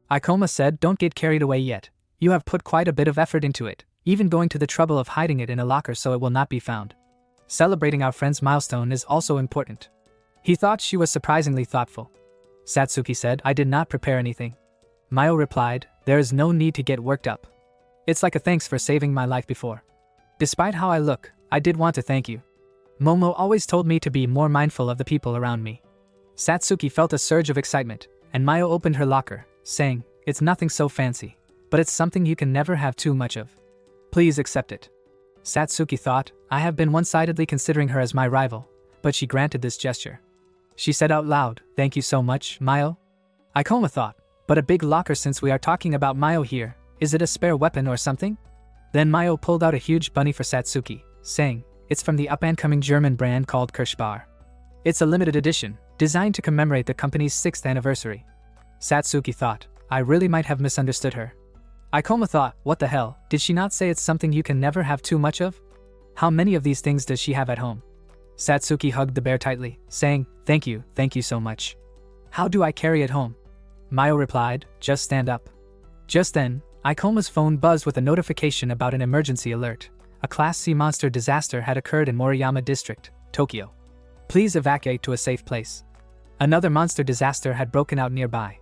Ikoma said, "Don't get carried away yet. You have put quite a bit of effort into it, even going to the trouble of hiding it in a locker so it will not be found. Celebrating our friend's milestone is also important." He thought she was surprisingly thoughtful. Satsuki said, "I did not prepare anything." Mio replied, "There is no need to get worked up. It's like a thanks for saving my life before. Despite how I look, I did want to thank you. Momo always told me to be more mindful of the people around me." Satsuki felt a surge of excitement, and Mio opened her locker, saying, "It's nothing so fancy. but it's something you can never have too much of. Please accept it. Satsuki thought, I have been one-sidedly considering her as my rival, but she granted this gesture. She said out loud, thank you so much, Mio. Ikoma thought, but a big locker since we are talking about Mio here, is it a spare weapon or something? Then Mio pulled out a huge bunny for Satsuki, saying, it's from the up-and-coming German brand called Kirschbar. It's a limited edition, designed to commemorate the company's 6th anniversary. Satsuki thought, I really might have misunderstood her. Ikoma thought, what the hell, did she not say it's something you can never have too much of? How many of these things does she have at home? Satsuki hugged the bear tightly, saying, thank you so much. How do I carry it home? Mio replied, just stand up. Just then, Ikoma's phone buzzed with a notification about an emergency alert. A Class C monster disaster had occurred in Moriyama District, Tokyo. Please evacuate to a safe place. Another monster disaster had broken out nearby.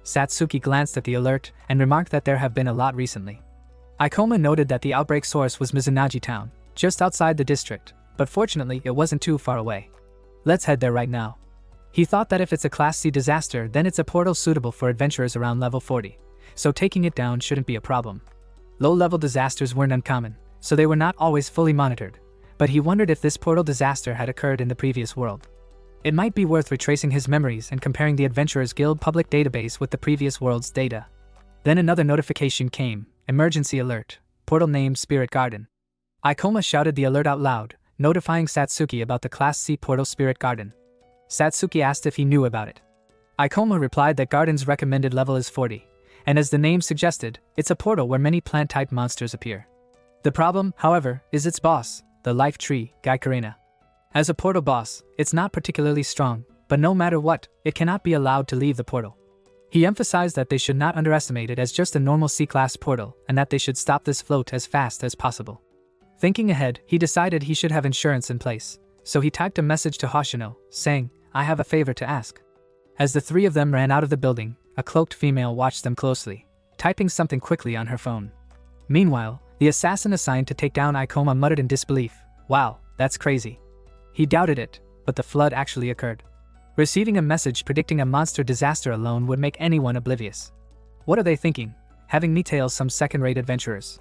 Satsuki glanced at the alert and remarked that there have been a lot recently. Ikoma noted that the outbreak source was Mizunagi Town, just outside the district, but fortunately it wasn't too far away. Let's head there right now. He thought that if it's a Class C disaster, then it's a portal suitable for adventurers around level 40, so taking it down shouldn't be a problem. Low-level disasters weren't uncommon, so they were not always fully monitored, but he wondered if this portal disaster had occurred in the previous world. It might be worth retracing his memories and comparing the Adventurers Guild public database with the previous world's data. Then another notification came, emergency alert, portal name Spirit Garden. Ikoma shouted the alert out loud, notifying Satsuki about the Class C portal Spirit Garden. Satsuki asked if he knew about it. Ikoma replied that Garden's recommended level is 40, and as the name suggested, it's a portal where many plant-type monsters appear. The problem, however, is its boss, the life tree, Gaikarena. As a portal boss, it's not particularly strong, but no matter what, it cannot be allowed to leave the portal. He emphasized that they should not underestimate it as just a normal C-class portal, and that they should stop this float as fast as possible. Thinking ahead, he decided he should have insurance in place, so he typed a message to Hoshino, saying, I have a favor to ask. As the three of them ran out of the building, a cloaked female watched them closely, typing something quickly on her phone. Meanwhile, the assassin assigned to take down Ikoma muttered in disbelief, wow, that's crazy. He doubted it, but the flood actually occurred. Receiving a message predicting a monster disaster alone would make anyone oblivious. What are they thinking, having me tail some second-rate adventurers?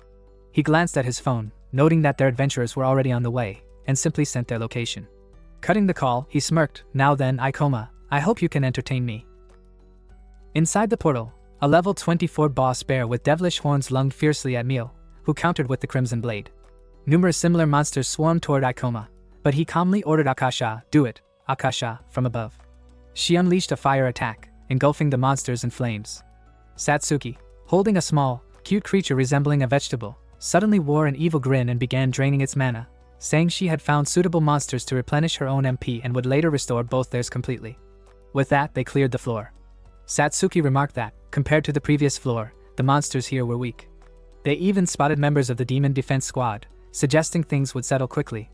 He glanced at his phone, noting that their adventurers were already on the way, and simply sent their location. Cutting the call, he smirked, now then, Ikoma, I hope you can entertain me. Inside the portal, a level 24 boss bear with devilish horns lunged fiercely at Mio, who countered with the Crimson Blade. Numerous similar monsters swarmed toward Ikoma, but he calmly ordered Akasha, do it, Akasha, from above. She unleashed a fire attack, engulfing the monsters in flames. Satsuki, holding a small, cute creature resembling a vegetable, suddenly wore an evil grin and began draining its mana, saying she had found suitable monsters to replenish her own MP and would later restore both theirs completely. With that, they cleared the floor. Satsuki remarked that, compared to the previous floor, the monsters here were weak. They even spotted members of the Demon Defense Squad, suggesting things would settle quickly.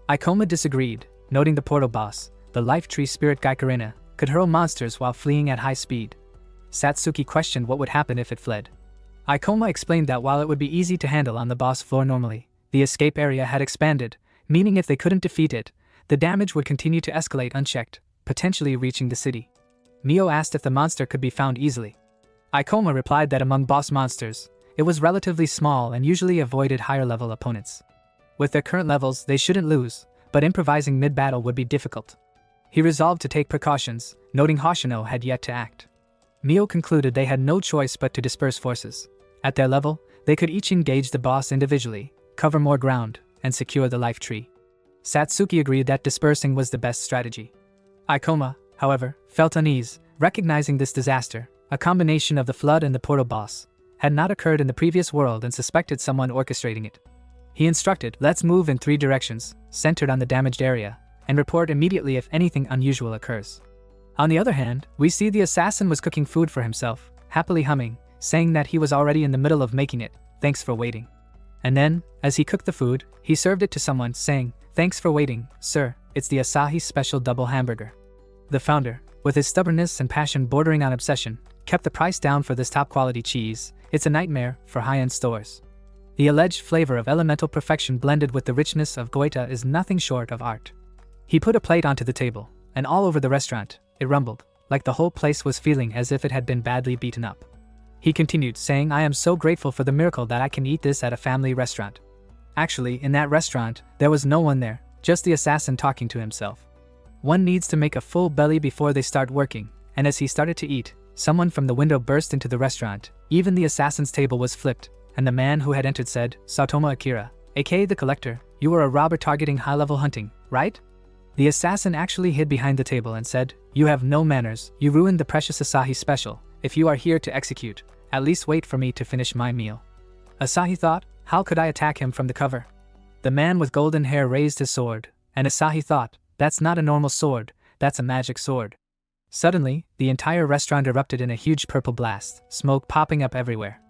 Ikoma disagreed, noting the portal boss, the life tree spirit Gaikarena, could hurl monsters while fleeing at high speed. Satsuki questioned what would happen if it fled. Ikoma explained that while it would be easy to handle on the boss floor normally, the escape area had expanded, meaning if they couldn't defeat it, the damage would continue to escalate unchecked, potentially reaching the city. Mio asked if the monster could be found easily. Ikoma replied that among boss monsters, it was relatively small and usually avoided higher-level opponents. With their current levels, they shouldn't lose, but improvising mid-battle would be difficult. He resolved to take precautions, noting Hoshino had yet to act. Mio concluded they had no choice but to disperse forces. At their level, they could each engage the boss individually, cover more ground, and secure the life tree. Satsuki agreed that dispersing was the best strategy. Ikoma, however, felt unease, recognizing this disaster, a combination of the flood and the portal boss, had not occurred in the previous world and suspected someone orchestrating it. He instructed, let's move in 3 directions, centered on the damaged area, and report immediately if anything unusual occurs. On the other hand, we see the assassin was cooking food for himself, happily humming, saying that he was already in the middle of making it, thanks for waiting. And then, as he cooked the food, he served it to someone, saying, thanks for waiting, sir, it's the Asahi Special Double Hamburger. The founder, with his stubbornness and passion bordering on obsession, kept the price down for this top-quality cheese. It's a nightmare for high-end stores. The alleged flavor of elemental perfection blended with the richness of goita is nothing short of art. He put a plate onto the table, and all over the restaurant, it rumbled, like the whole place was feeling as if it had been badly beaten up. He continued, saying, I am so grateful for the miracle that I can eat this at a family restaurant. Actually, in that restaurant, there was no one there, just the assassin talking to himself. One needs to make a full belly before they start working, and as he started to eat, someone from the window burst into the restaurant. Even the assassin's table was flipped, and the man who had entered said, Satomu Akira, aka the Collector, you were a robber targeting high-level hunting, right? The assassin actually hid behind the table and said, You have no manners, you ruined the precious Asahi special. If you are here to execute, at least wait for me to finish my meal. Asahi thought, how could I attack him from the cover? The man with golden hair raised his sword, and Asahi thought, that's not a normal sword, that's a magic sword. Suddenly, the entire restaurant erupted in a huge purple blast, smoke popping up everywhere.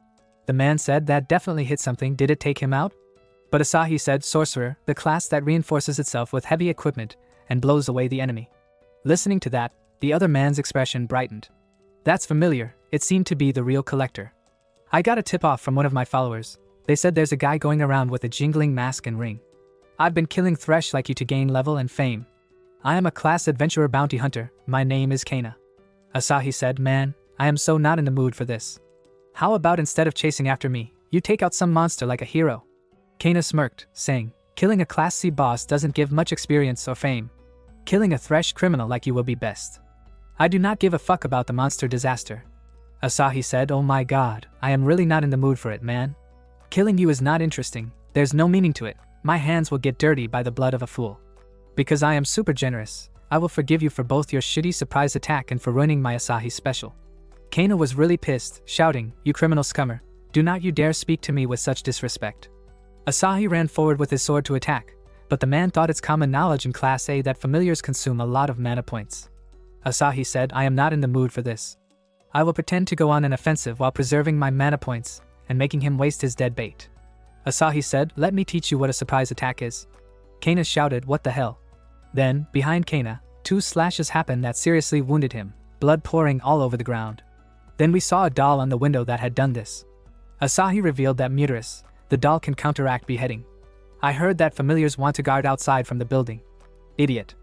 The man said that definitely hit something. Did it take him out? But Asahi said, Sorcerer, the class that reinforces itself with heavy equipment and blows away the enemy. Listening to that, the other man's expression brightened. That's familiar, it seemed to be the real Collector. I got a tip-off from one of my followers. They said there's a guy going around with a jingling mask and ring. I've been killing Thresh like you to gain level and fame. I am a class adventurer bounty hunter, my name is Kana. Asahi said, Man, I am so not in the mood for this. How about instead of chasing after me, you take out some monster like a hero? Kana smirked, saying, Killing a Class C boss doesn't give much experience or fame. Killing a Thresh criminal like you will be best. I do not give a fuck about the monster disaster. Asahi said, Oh my god, I am really not in the mood for it, man. Killing you is not interesting, there's no meaning to it. My hands will get dirty by the blood of a fool. Because I am super generous, I will forgive you for both your shitty surprise attack and for ruining my Asahi special. Kana was really pissed, shouting, You criminal scummer, do not you dare speak to me with such disrespect. Asahi ran forward with his sword to attack, but the man thought it's common knowledge in Class A that familiars consume a lot of mana points. Asahi said, I am not in the mood for this. I will pretend to go on an offensive while preserving my mana points and making him waste his dead bait. Asahi said, Let me teach you what a surprise attack is. Kana shouted, What the hell? Then, behind Kana, 2 slashes happened that seriously wounded him, blood pouring all over the ground. Then we saw a doll on the window that had done this. Asahi revealed that Muterus, the doll, can counteract beheading. I heard that familiars want to guard outside from the building. Idiot.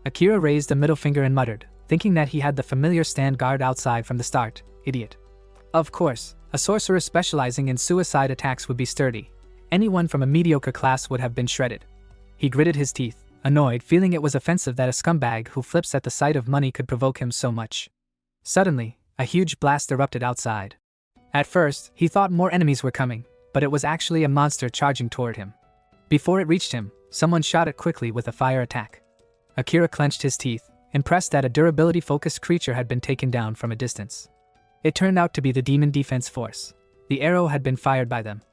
Akira raised a middle finger and muttered, thinking that he had the familiar stand guard outside from the start. Idiot. Of course, a sorcerer specializing in suicide attacks would be sturdy. Anyone from a mediocre class would have been shredded. He gritted his teeth, annoyed, feeling it was offensive that a scumbag who flips at the sight of money could provoke him so much. Suddenly, a huge blast erupted outside. At first, he thought more enemies were coming, but it was actually a monster charging toward him. Before it reached him, someone shot it quickly with a fire attack. Akira clenched his teeth, impressed that a durability-focused creature had been taken down from a distance. It turned out to be the Demon Defense Force. The arrow had been fired by them.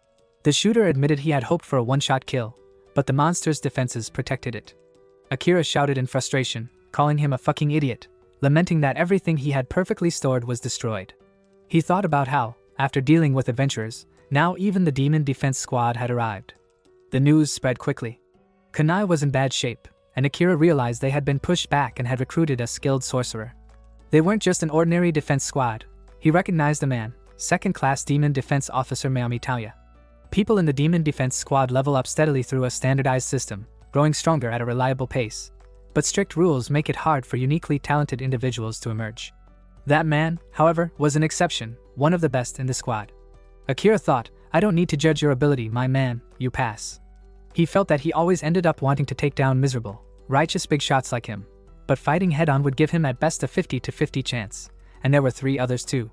The shooter admitted he had hoped for a one-shot kill, but the monster's defenses protected it. Akira shouted in frustration, calling him a fucking idiot, lamenting that everything he had perfectly stored was destroyed. He thought about how, after dealing with adventurers, now even the Demon Defense Squad had arrived. The news spread quickly. Kanai was in bad shape, and Akira realized they had been pushed back and had recruited a skilled sorcerer. They weren't just an ordinary defense squad. He recognized the man, second-class Demon Defense Officer Mayami Tauya. People in the Demon Defense Squad level up steadily through a standardized system, growing stronger at a reliable pace. But strict rules make it hard for uniquely talented individuals to emerge. That man, however, was an exception, one of the best in the squad. Akira thought, I don't need to judge your ability, my man, you pass. He felt that he always ended up wanting to take down miserable, righteous big shots like him. But fighting head-on would give him at best a 50-50 chance, and there were 3 others too.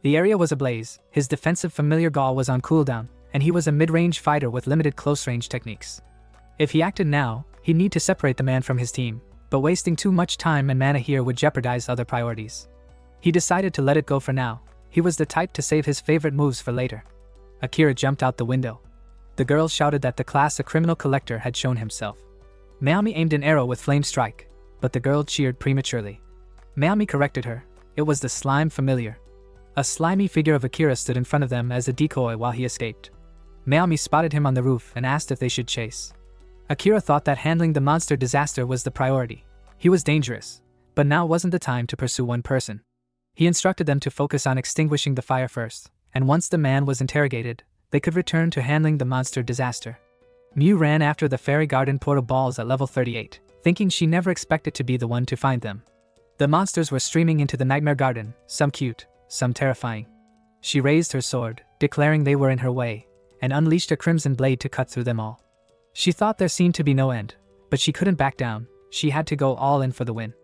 The area was ablaze, his defensive familiar Gaul was on cooldown, and he was a mid-range fighter with limited close-range techniques. If he acted now, he'd need to separate the man from his team, but wasting too much time and mana here would jeopardize other priorities. He decided to let it go for now. He was the type to save his favorite moves for later. Akira jumped out the window. The girl shouted that the class a criminal collector had shown himself. Mayami aimed an arrow with flame strike, but the girl cheered prematurely. Mayami corrected her. It was the slime familiar. A slimy figure of Akira stood in front of them as a decoy while he escaped. Mayami spotted him on the roof and asked if they should chase. Akira thought that handling the monster disaster was the priority. He was dangerous, but now wasn't the time to pursue one person. He instructed them to focus on extinguishing the fire first, and once the man was interrogated, they could return to handling the monster disaster. Mew ran after the fairy garden portal balls at level 38, thinking she never expected to be the one to find them. The monsters were streaming into the nightmare garden, some cute, some terrifying. She raised her sword, declaring they were in her way, and unleashed a crimson blade to cut through them all. She thought there seemed to be no end, but she couldn't back down. She had to go all in for the win.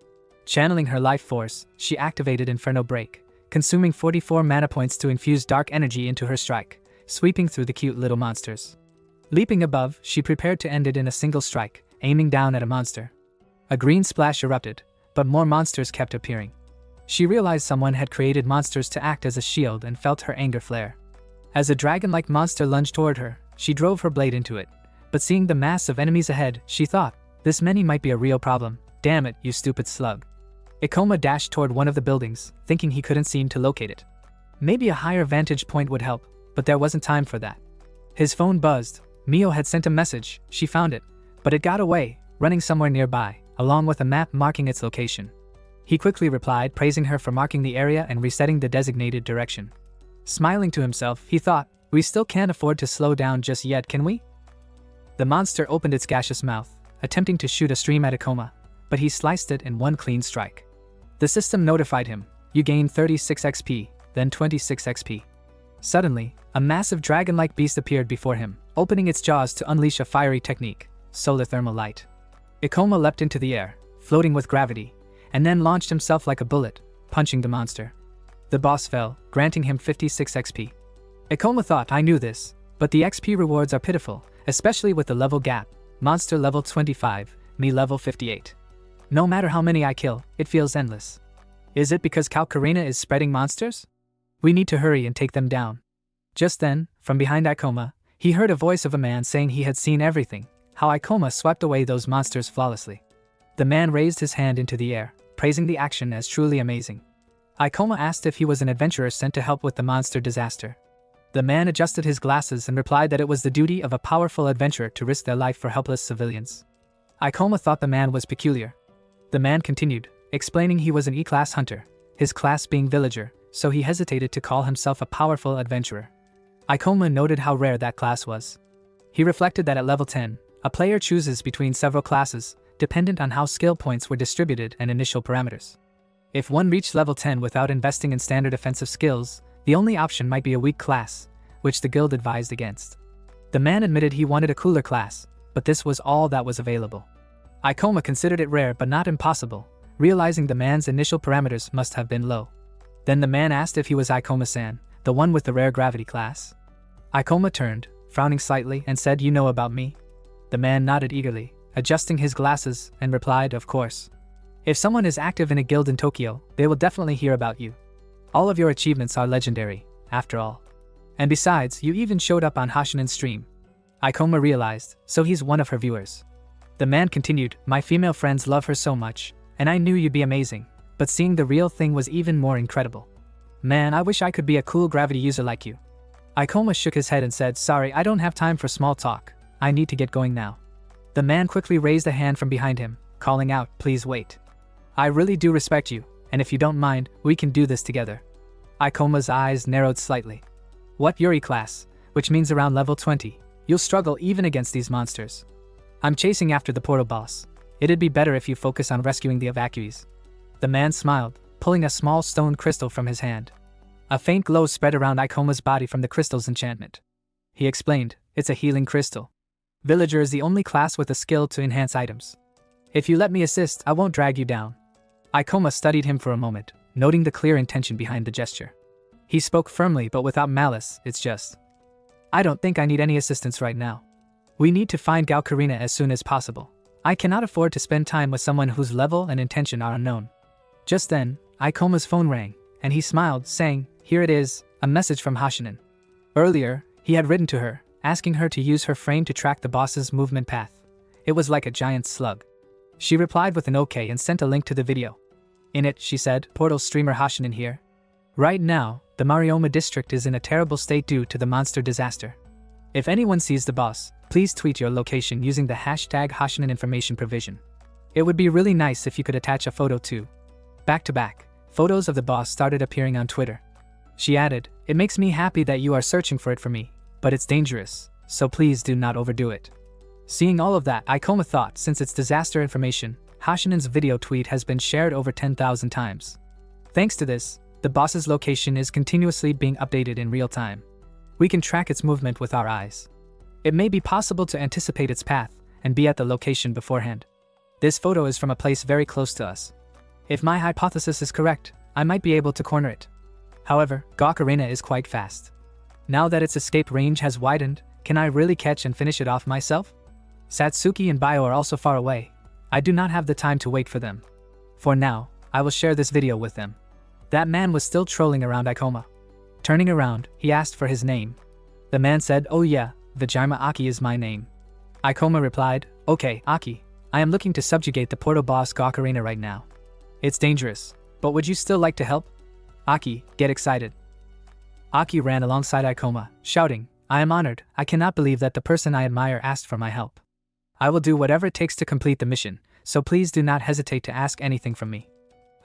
Channeling her life force, she activated Inferno Break, consuming 44 mana points to infuse dark energy into her strike, sweeping through the cute little monsters. Leaping above, she prepared to end it in a single strike, aiming down at a monster. A green splash erupted, but more monsters kept appearing. She realized someone had created monsters to act as a shield and felt her anger flare. As a dragon-like monster lunged toward her, she drove her blade into it, but seeing the mass of enemies ahead, she thought, this many might be a real problem. Damn it, you stupid slug. Ikoma dashed toward one of the buildings, thinking he couldn't seem to locate it. Maybe a higher vantage point would help, but there wasn't time for that. His phone buzzed. Mio had sent a message. She found it, but it got away, running somewhere nearby, along with a map marking its location. He quickly replied, praising her for marking the area and resetting the designated direction. Smiling to himself, he thought, we still can't afford to slow down just yet, can we? The monster opened its gaseous mouth, attempting to shoot a stream at Ikoma, but he sliced it in one clean strike. The system notified him, you gained 36 XP, then 26 XP. Suddenly, a massive dragon-like beast appeared before him, opening its jaws to unleash a fiery technique, solar thermal light. Ikoma leapt into the air, floating with gravity, and then launched himself like a bullet, punching the monster. The boss fell, granting him 56 XP. Ikoma thought, I knew this, but the XP rewards are pitiful, especially with the level gap. Monster level 25, me level 58. No matter how many I kill, it feels endless. Is it because Kalkarina is spreading monsters? We need to hurry and take them down. Just then, from behind Ikoma, he heard a voice of a man saying he had seen everything, how Ikoma swept away those monsters flawlessly. The man raised his hand into the air, praising the action as truly amazing. Ikoma asked if he was an adventurer sent to help with the monster disaster. The man adjusted his glasses and replied that it was the duty of a powerful adventurer to risk their life for helpless civilians. Ikoma thought the man was peculiar. The man continued, explaining he was an E-class hunter, his class being villager, so he hesitated to call himself a powerful adventurer. Ikoma noted how rare that class was. He reflected that at level 10, a player chooses between several classes, dependent on how skill points were distributed and initial parameters. If one reached level 10 without investing in standard offensive skills, the only option might be a weak class, which the guild advised against. The man admitted he wanted a cooler class, but this was all that was available. Ikoma considered it rare but not impossible, realizing the man's initial parameters must have been low. Then the man asked if he was Ikoma-san, the one with the rare gravity class. Ikoma turned, frowning slightly, and said, you know about me? The man nodded eagerly, adjusting his glasses, and replied, of course. If someone is active in a guild in Tokyo, they will definitely hear about you. All of your achievements are legendary, after all. And besides, you even showed up on Hashinen's stream. Ikoma realized, so he's one of her viewers. The man continued, my female friends love her so much, and I knew you'd be amazing, but seeing the real thing was even more incredible. Man, I wish I could be a cool gravity user like you. Ikoma shook his head and said, sorry, I don't have time for small talk. I need to get going now. The man quickly raised a hand from behind him, calling out, please wait. I really do respect you, and if you don't mind, we can do this together. Ikoma's eyes narrowed slightly. What Yuri class, which means around level 20, you'll struggle even against these monsters. I'm chasing after the portal boss. It'd be better if you focus on rescuing the evacuees. The man smiled, pulling a small stone crystal from his hand. A faint glow spread around Ikoma's body from the crystal's enchantment. He explained, it's a healing crystal. Villager is the only class with a skill to enhance items. If you let me assist, I won't drag you down. Ikoma studied him for a moment, noting the clear intention behind the gesture. He spoke firmly but without malice, it's just. I don't think I need any assistance right now. We need to find Galkarina as soon as possible. I cannot afford to spend time with someone whose level and intention are unknown. Just then, Ikoma's phone rang, and he smiled, saying, here it is, a message from Hashinen. Earlier, he had written to her, asking her to use her frame to track the boss's movement path. It was like a giant slug. She replied with an okay and sent a link to the video. In it, she said, Portal streamer Hashinen here. Right now, the Marioma district is in a terrible state due to the monster disaster. If anyone sees the boss, please tweet your location using the hashtag Hashinen information provision. It would be really nice if you could attach a photo too. Back to back, photos of the boss started appearing on Twitter. She added, it makes me happy that you are searching for it for me, but it's dangerous, so please do not overdo it. Seeing all of that, Ikoma thought since it's disaster information, Hashinen's video tweet has been shared over 10,000 times. Thanks to this, The boss's location is continuously being updated in real time. We can track its movement with our eyes. It may be possible to anticipate its path and be at the location beforehand. This photo is from a place very close to us. If my hypothesis is correct, I might be able to corner it. However, Gawk Arena is quite fast. Now that its escape range has widened, can I really catch and finish it off myself? Satsuki and Bio are also far away. I do not have the time to wait for them. For now, I will share this video with them. That man was still trolling around Ikoma. Turning around, he asked for his name. The man said, "Oh yeah, Vijayama Aki is my name." Ikoma replied, "Okay, Aki, I am looking to subjugate the portal boss Gawk Arena right now. It's dangerous, but would you still like to help?" Aki, get excited. Aki ran alongside Ikoma, shouting, "I am honored. I cannot believe that the person I admire asked for my help. I will do whatever it takes to complete the mission, so please do not hesitate to ask anything from me."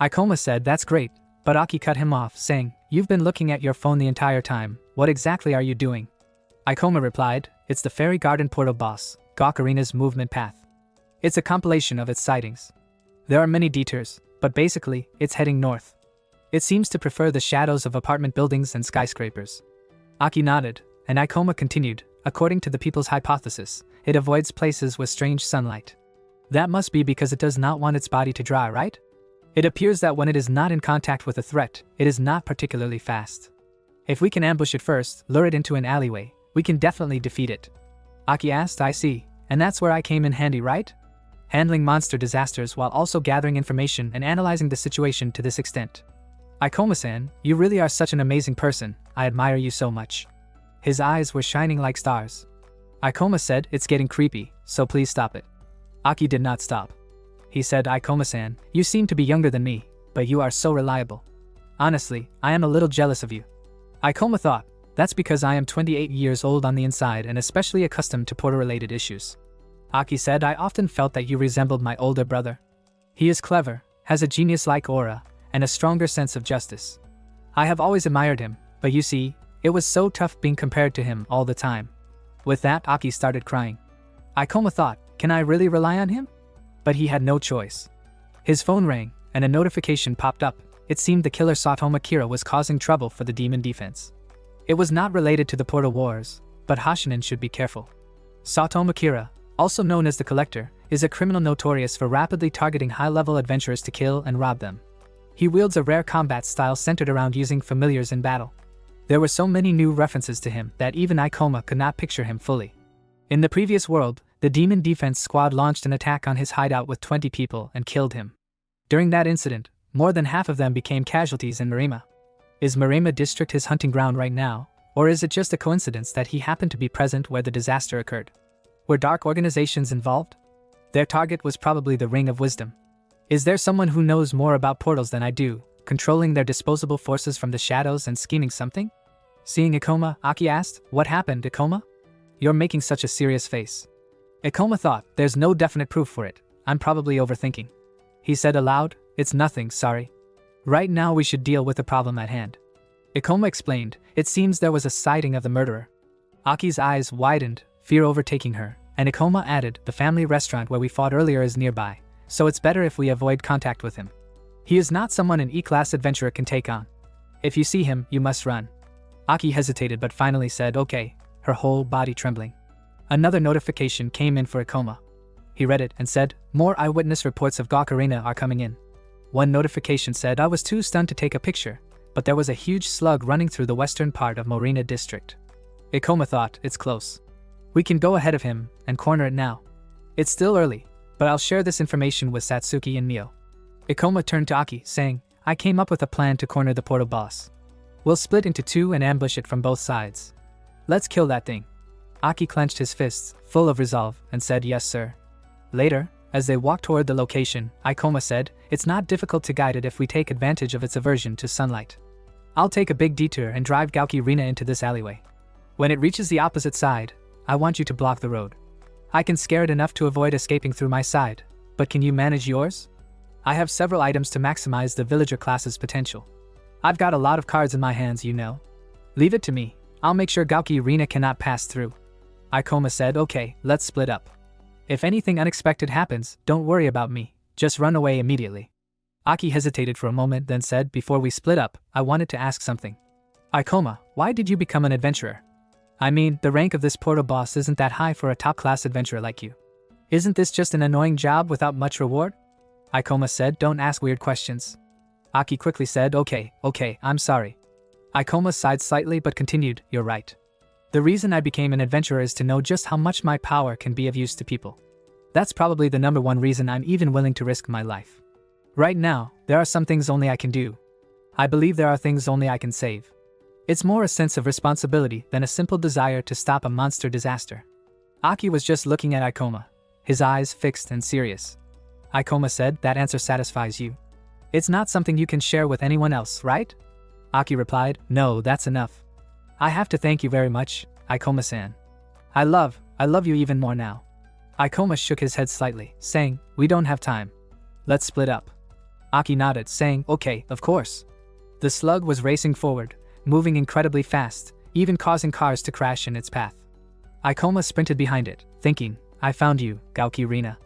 Ikoma said, "That's great," but Aki cut him off, saying, "You've been looking at your phone the entire time. What exactly are you doing?" Ikoma replied, "It's the Fairy Garden portal boss, Gawk Arena's movement path. It's a compilation of its sightings. There are many detours, but basically, it's heading north. It seems to prefer the shadows of apartment buildings and skyscrapers." Aki nodded, and Ikoma continued, "According to the people's hypothesis, it avoids places with strange sunlight. That must be because it does not want its body to dry, right? It appears that when it is not in contact with a threat, it is not particularly fast. If we can ambush it first, lure it into an alleyway, we can definitely defeat it." Aki asked, "I see, and that's where I came in handy, right? Handling monster disasters while also gathering information and analyzing the situation to this extent. Ikoma-san, you really are such an amazing person. I admire you so much." His eyes were shining like stars. Ikoma said, "It's getting creepy, so please stop it." Aki did not stop. He said, "Ikoma-san, you seem to be younger than me, but you are so reliable. Honestly, I am a little jealous of you." Ikoma thought, "That's because I am 28 years old on the inside and especially accustomed to portal-related issues." Aki said, "I often felt that you resembled my older brother. He is clever, has a genius-like aura, and a stronger sense of justice. I have always admired him, but you see, it was so tough being compared to him all the time." With that, Aki started crying. Ikoma thought, "Can I really rely on him?" But he had no choice. His phone rang, and a notification popped up. It seemed the killer Satomu Kira was causing trouble for the demon defense. It was not related to the portal wars, but Hashinen should be careful. Satomu Kira, also known as the Collector, is a criminal notorious for rapidly targeting high-level adventurers to kill and rob them. He wields a rare combat style centered around using familiars in battle. There were so many new references to him that even Ikoma could not picture him fully. In the previous world, the Demon Defense Squad launched an attack on his hideout with 20 people and killed him. During that incident, more than half of them became casualties in Marima. Is Marima District his hunting ground right now, or is it just a coincidence that he happened to be present where the disaster occurred? Were dark organizations involved? Their target was probably the Ring of Wisdom. Is there someone who knows more about portals than I do, controlling their disposable forces from the shadows and scheming something? Seeing Ikoma, Aki asked, "What happened, Ikoma? You're making such a serious face." Ikoma thought, "There's no definite proof for it. I'm probably overthinking." He said aloud, "It's nothing, sorry. Right now we should deal with the problem at hand." Ikoma explained, "It seems there was a sighting of the murderer." Aki's eyes widened, fear overtaking her, and Ikoma added, "The family restaurant where we fought earlier is nearby, so it's better if we avoid contact with him. He is not someone an E-class adventurer can take on. If you see him, you must run." Aki hesitated but finally said, "Okay," her whole body trembling. Another notification came in for Ikoma. He read it and said, "More eyewitness reports of Gawk Arena are coming in." One notification said, "I was too stunned to take a picture, but there was a huge slug running through the western part of Morina District." Ikoma thought, "It's close. We can go ahead of him and corner it now. It's still early, but I'll share this information with Satsuki and Mio." Ikoma turned to Aki, saying, "I came up with a plan to corner the portal boss. We'll split into two and ambush it from both sides. Let's kill that thing." Aki clenched his fists, full of resolve, and said, "Yes, sir." Later, as they walked toward the location, Ikoma said, "It's not difficult to guide it if we take advantage of its aversion to sunlight. I'll take a big detour and drive Gawk Arena into this alleyway. When it reaches the opposite side, I want you to block the road. I can scare it enough to avoid escaping through my side, but can you manage yours? I have several items to maximize the villager class's potential. I've got a lot of cards in my hands, you know. Leave it to me. I'll make sure Gawk Arena cannot pass through." Ikoma said, "Okay, let's split up. If anything unexpected happens, don't worry about me, just run away immediately." Aki hesitated for a moment, then said, "Before we split up, I wanted to ask something. Ikoma, why did you become an adventurer? I mean, the rank of this portal boss isn't that high for a top-class adventurer like you. Isn't this just an annoying job without much reward?" Ikoma said, "Don't ask weird questions." Aki quickly said, Okay, I'm sorry." Ikoma sighed slightly but continued, "You're right. The reason I became an adventurer is to know just how much my power can be of use to people. That's probably the number one reason I'm even willing to risk my life. Right now, there are some things only I can do. I believe there are things only I can save. It's more a sense of responsibility than a simple desire to stop a monster disaster." Aki was just looking at Ikoma, his eyes fixed and serious. Ikoma said, "That answer satisfies you. It's not something you can share with anyone else, right?" Aki replied, "No, that's enough. I have to thank you very much, Ikoma-san. I love you even more now." Ikoma shook his head slightly, saying, "We don't have time. Let's split up." Aki nodded, saying, "Okay, of course." The slug was racing forward, moving incredibly fast, even causing cars to crash in its path. Ikoma sprinted behind it, thinking, "I found you, Gaoki Rina."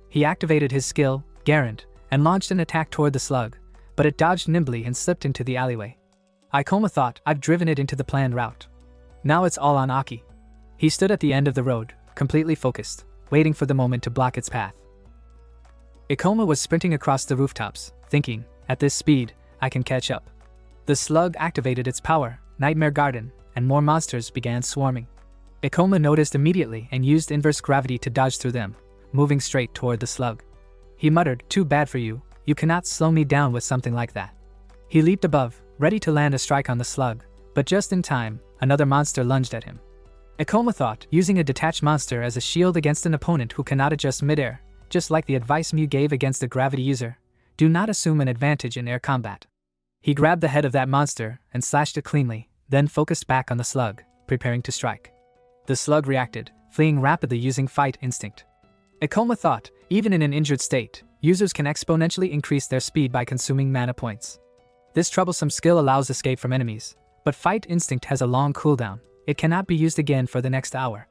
He activated his skill, Garand, and launched an attack toward the slug, but it dodged nimbly and slipped into the alleyway. Ikoma thought, "I've driven it into the planned route. Now it's all on Aki." He stood at the end of the road, completely focused, waiting for the moment to block its path. Ikoma was sprinting across the rooftops, thinking, "At this speed, I can catch up." The slug activated its power, Nightmare Garden, and more monsters began swarming. Ikoma noticed immediately and used inverse gravity to dodge through them, moving straight toward the slug. He muttered, "Too bad for you, you cannot slow me down with something like that." He leaped above, ready to land a strike on the slug, but just in time, another monster lunged at him. Ikoma thought, using a detached monster as a shield against an opponent who cannot adjust midair, just like the advice Mew gave against the gravity user, do not assume an advantage in air combat. He grabbed the head of that monster and slashed it cleanly, then focused back on the slug, preparing to strike. The slug reacted, fleeing rapidly using fight instinct. Ikoma thought, even in an injured state, users can exponentially increase their speed by consuming mana points. This troublesome skill allows escape from enemies, but fight instinct has a long cooldown. It cannot be used again for the next hour.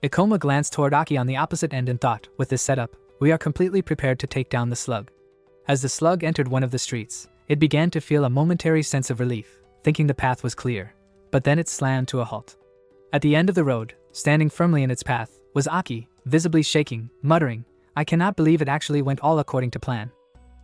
Ikoma glanced toward Aki on the opposite end and thought, with this setup, we are completely prepared to take down the slug. As the slug entered one of the streets, it began to feel a momentary sense of relief, thinking the path was clear, but then it slammed to a halt. At the end of the road, standing firmly in its path, was Aki, visibly shaking, muttering, "I cannot believe it actually went all according to plan."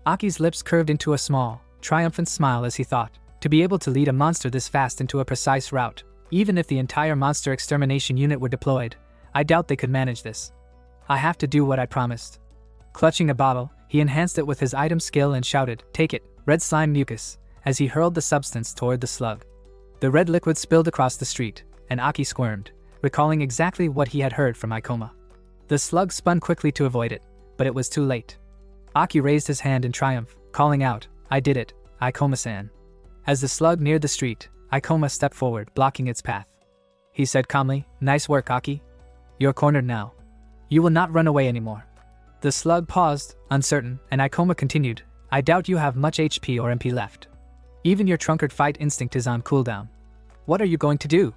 Aki's lips curved into a small, triumphant smile as he thought, to be able to lead a monster this fast into a precise route, even if the entire monster extermination unit were deployed, I doubt they could manage this. I have to do what I promised. Clutching a bottle, he enhanced it with his item skill and shouted, "Take it, red slime mucus," as he hurled the substance toward the slug. The red liquid spilled across the street, and Aki squirmed, recalling exactly what he had heard from Ikoma. The slug spun quickly to avoid it, but it was too late. Aki raised his hand in triumph, calling out, "I did it, Ikoma-san." As the slug neared the street, Ikoma stepped forward, blocking its path. He said calmly, "Nice work, Aki. You're cornered now. You will not run away anymore." The slug paused, uncertain, and Ikoma continued, "I doubt you have much HP or MP left. Even your trunkered fight instinct is on cooldown. What are you going to do?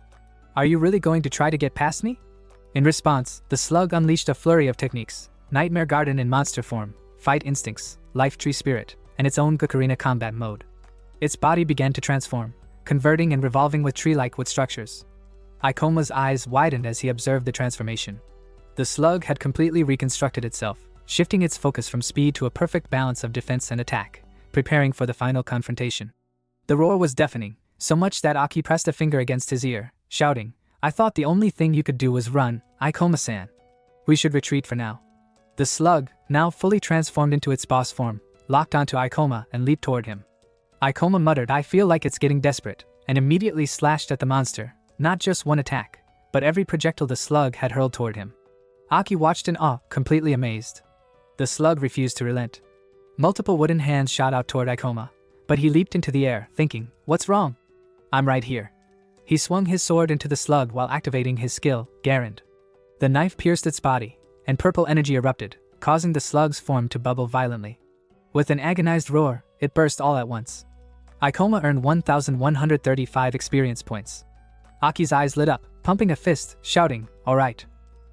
Are you really going to try to get past me?" In response, the slug unleashed a flurry of techniques, Nightmare Garden in monster form, fight instincts, life tree spirit, and its own Gokurina combat mode. Its body began to transform, converting and revolving with tree-like wood structures. Ikoma's eyes widened as he observed the transformation. The slug had completely reconstructed itself, shifting its focus from speed to a perfect balance of defense and attack, preparing for the final confrontation. The roar was deafening, so much that Aki pressed a finger against his ear, shouting, "I thought the only thing you could do was run, Ikoma-san. We should retreat for now." The slug, now fully transformed into its boss form, locked onto Ikoma and leaped toward him. Ikoma muttered, "I feel like it's getting desperate," and immediately slashed at the monster, not just one attack, but every projectile the slug had hurled toward him. Aki watched in awe, completely amazed. The slug refused to relent. Multiple wooden hands shot out toward Ikoma, but he leaped into the air, thinking, "What's wrong? I'm right here." He swung his sword into the slug while activating his skill, Garand. The knife pierced its body, and purple energy erupted, causing the slug's form to bubble violently. With an agonized roar, it burst all at once. Ikoma earned 1,135 experience points. Aki's eyes lit up, pumping a fist, shouting, "All right."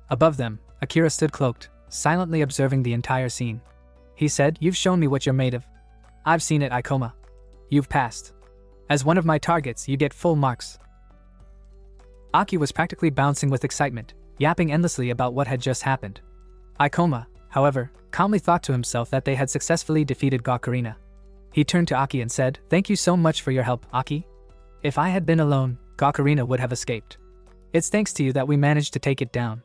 Above them, Akira stood cloaked, silently observing the entire scene. He said, "You've shown me what you're made of. I've seen it, Ikoma. You've passed. As one of my targets, you get full marks. Aki was practically bouncing with excitement, yapping endlessly about what had just happened. Ikoma, however, calmly thought to himself that they had successfully defeated Gokurina. He turned to Aki and said, "Thank you so much for your help, Aki. If I had been alone, Gokurina would have escaped. It's thanks to you that we managed to take it down."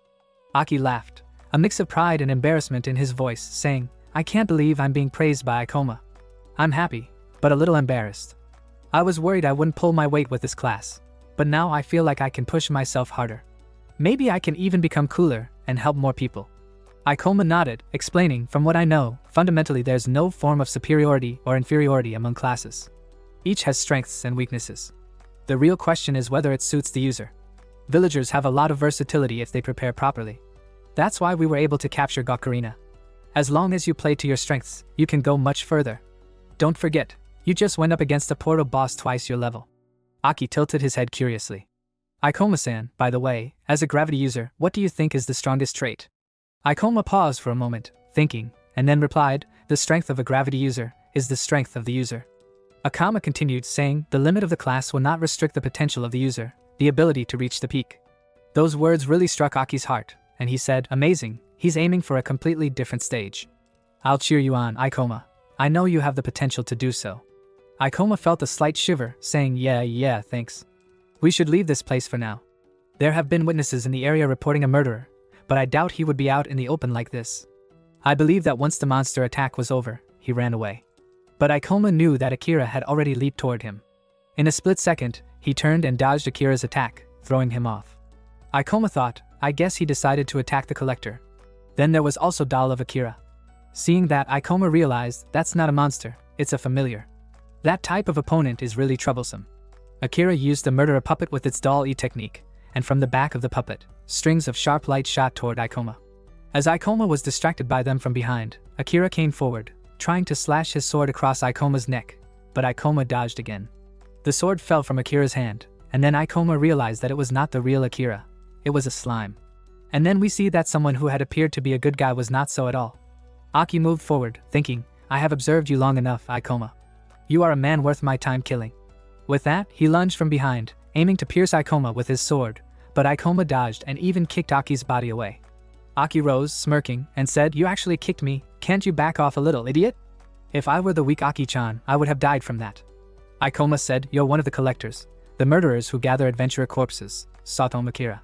Aki laughed, a mix of pride and embarrassment in his voice, saying, "I can't believe I'm being praised by Ikoma. I'm happy, but a little embarrassed. I was worried I wouldn't pull my weight with this class, but now I feel like I can push myself harder. Maybe I can even become cooler and help more people." Ikoma nodded, explaining, "From what I know, fundamentally there's no form of superiority or inferiority among classes. Each has strengths and weaknesses. The real question is whether it suits the user. Villagers have a lot of versatility if they prepare properly. That's why we were able to capture Gokurina. As long as you play to your strengths, you can go much further. Don't forget, you just went up against a portal boss twice your level." Aki tilted his head curiously. "Ikoma-san, by the way, as a gravity user, what do you think is the strongest trait?" Ikoma paused for a moment, thinking, and then replied, "The strength of a gravity user is the strength of the user." Akama continued, saying, "The limit of the class will not restrict the potential of the user, the ability to reach the peak." Those words really struck Aki's heart, and he said, "Amazing, he's aiming for a completely different stage. I'll cheer you on, Ikoma. I know you have the potential to do so." Ikoma felt a slight shiver, saying, Yeah, thanks. We should leave this place for now. There have been witnesses in the area reporting a murderer, but I doubt he would be out in the open like this." I believe that once the monster attack was over, he ran away. But Ikoma knew that Akira had already leaped toward him. In a split second, he turned and dodged Akira's attack, throwing him off. Ikoma thought, I guess he decided to attack the collector. Then there was also doll of Akira. Seeing that, Ikoma realized that's not a monster, it's a familiar. That type of opponent is really troublesome. Akira used the murderer puppet with its doll-E technique, and from the back of the puppet, strings of sharp light shot toward Ikoma. As Ikoma was distracted by them from behind, Akira came forward, trying to slash his sword across Ikoma's neck, but Ikoma dodged again. The sword fell from Akira's hand, and then Ikoma realized that it was not the real Akira, it was a slime. And then we see that someone who had appeared to be a good guy was not so at all. Aki moved forward, thinking, I have observed you long enough, Ikoma. You are a man worth my time killing. With that, he lunged from behind, aiming to pierce Ikoma with his sword, but Ikoma dodged and even kicked Aki's body away. Aki rose, smirking, and said, You actually kicked me, can't you back off a little, idiot? If I were the weak Aki-chan, I would have died from that. Ikoma said, You're one of the collectors, the murderers who gather adventurer corpses, Satomu Akira.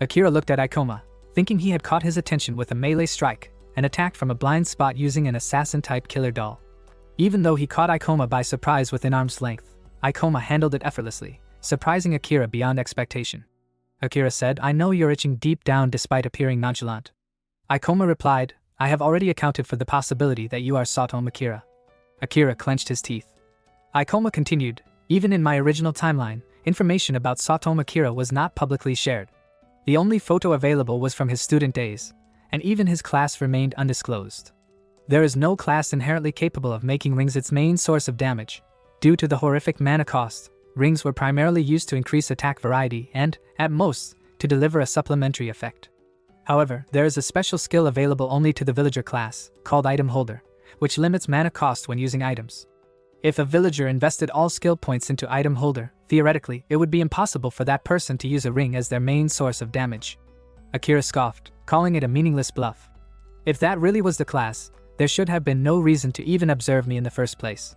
Akira looked at Ikoma, thinking he had caught his attention with a melee strike, and attacked from a blind spot using an assassin-type killer doll. Even though he caught Ikoma by surprise within arm's length, Ikoma handled it effortlessly, surprising Akira beyond expectation. Akira said, I know you're itching deep down despite appearing nonchalant. Ikoma replied, I have already accounted for the possibility that you are Satomu Akira. Akira clenched his teeth. Ikoma continued, even in my original timeline, information about Satomu Akira was not publicly shared. The only photo available was from his student days, and even his class remained undisclosed. There is no class inherently capable of making rings its main source of damage. Due to the horrific mana cost, rings were primarily used to increase attack variety and, at most, to deliver a supplementary effect. However, there is a special skill available only to the villager class, called Item Holder, which limits mana cost when using items. If a villager invested all skill points into Item Holder, theoretically, it would be impossible for that person to use a ring as their main source of damage. Akira scoffed, calling it a meaningless bluff. If that really was the class, there should have been no reason to even observe me in the first place.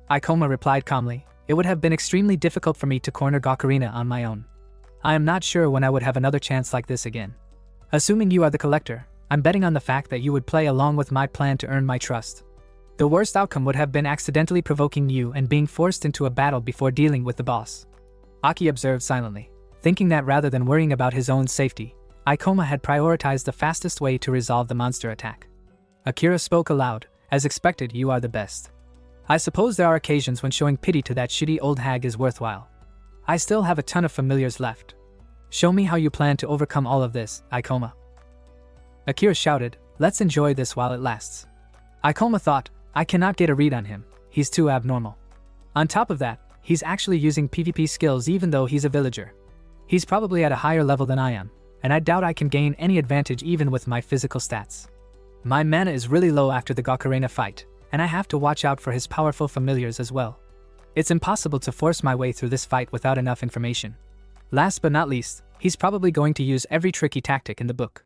Ikoma replied calmly, It would have been extremely difficult for me to corner Gokurina on my own. I am not sure when I would have another chance like this again. Assuming you are the collector, I'm betting on the fact that you would play along with my plan to earn my trust. The worst outcome would have been accidentally provoking you and being forced into a battle before dealing with the boss. Aki observed silently, thinking that rather than worrying about his own safety, Ikoma had prioritized the fastest way to resolve the monster attack. Akira spoke aloud, as expected, you are the best. I suppose there are occasions when showing pity to that shitty old hag is worthwhile. I still have a ton of familiars left. Show me how you plan to overcome all of this, Ikoma. Akira shouted, Let's enjoy this while it lasts. Ikoma thought, I cannot get a read on him, he's too abnormal. On top of that, he's actually using PvP skills even though he's a villager. He's probably at a higher level than I am, and I doubt I can gain any advantage even with my physical stats. My mana is really low after the Gokurina fight, and I have to watch out for his powerful familiars as well. It's impossible to force my way through this fight without enough information. Last but not least, he's probably going to use every tricky tactic in the book.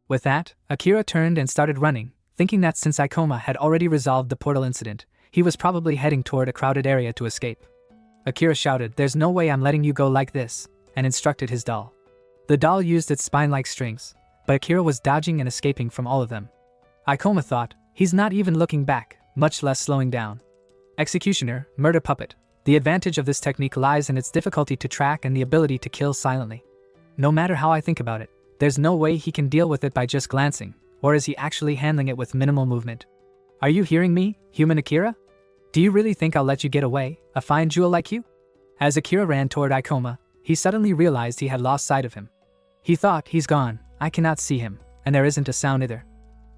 With that, Akira turned and started running, thinking that since Ikoma had already resolved the portal incident, he was probably heading toward a crowded area to escape. Akira shouted, "There's no way I'm letting you go like this," and instructed his doll. The doll used its spine-like strings, but Akira was dodging and escaping from all of them. Ikoma thought, he's not even looking back, much less slowing down. Executioner, murder puppet. The advantage of this technique lies in its difficulty to track and the ability to kill silently. No matter how I think about it, there's no way he can deal with it by just glancing, or is he actually handling it with minimal movement? Are you hearing me, human Akira? Do you really think I'll let you get away, a fine jewel like you? As Akira ran toward Ikoma, he suddenly realized he had lost sight of him. He thought, he's gone, I cannot see him, and there isn't a sound either.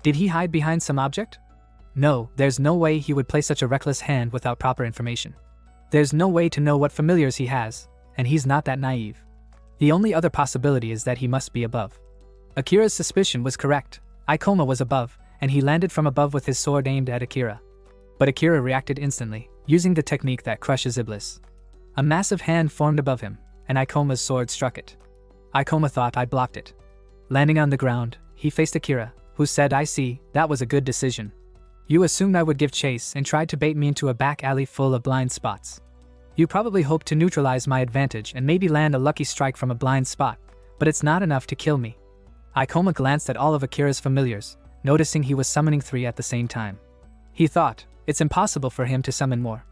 Did he hide behind some object? No, there's no way he would play such a reckless hand without proper information. There's no way to know what familiars he has, and he's not that naive. The only other possibility is that he must be above. Akira's suspicion was correct. Ikoma was above, and he landed from above with his sword aimed at Akira. But Akira reacted instantly, using the technique that crushes Iblis. A massive hand formed above him, and Ikoma's sword struck it. Ikoma thought, I blocked it. Landing on the ground, he faced Akira, who said, I see, that was a good decision. You assumed I would give chase and tried to bait me into a back alley full of blind spots. You probably hoped to neutralize my advantage and maybe land a lucky strike from a blind spot, but it's not enough to kill me. Ikoma glanced at all of Akira's familiars, noticing he was summoning 3 at the same time. He thought, it's impossible for him to summon more.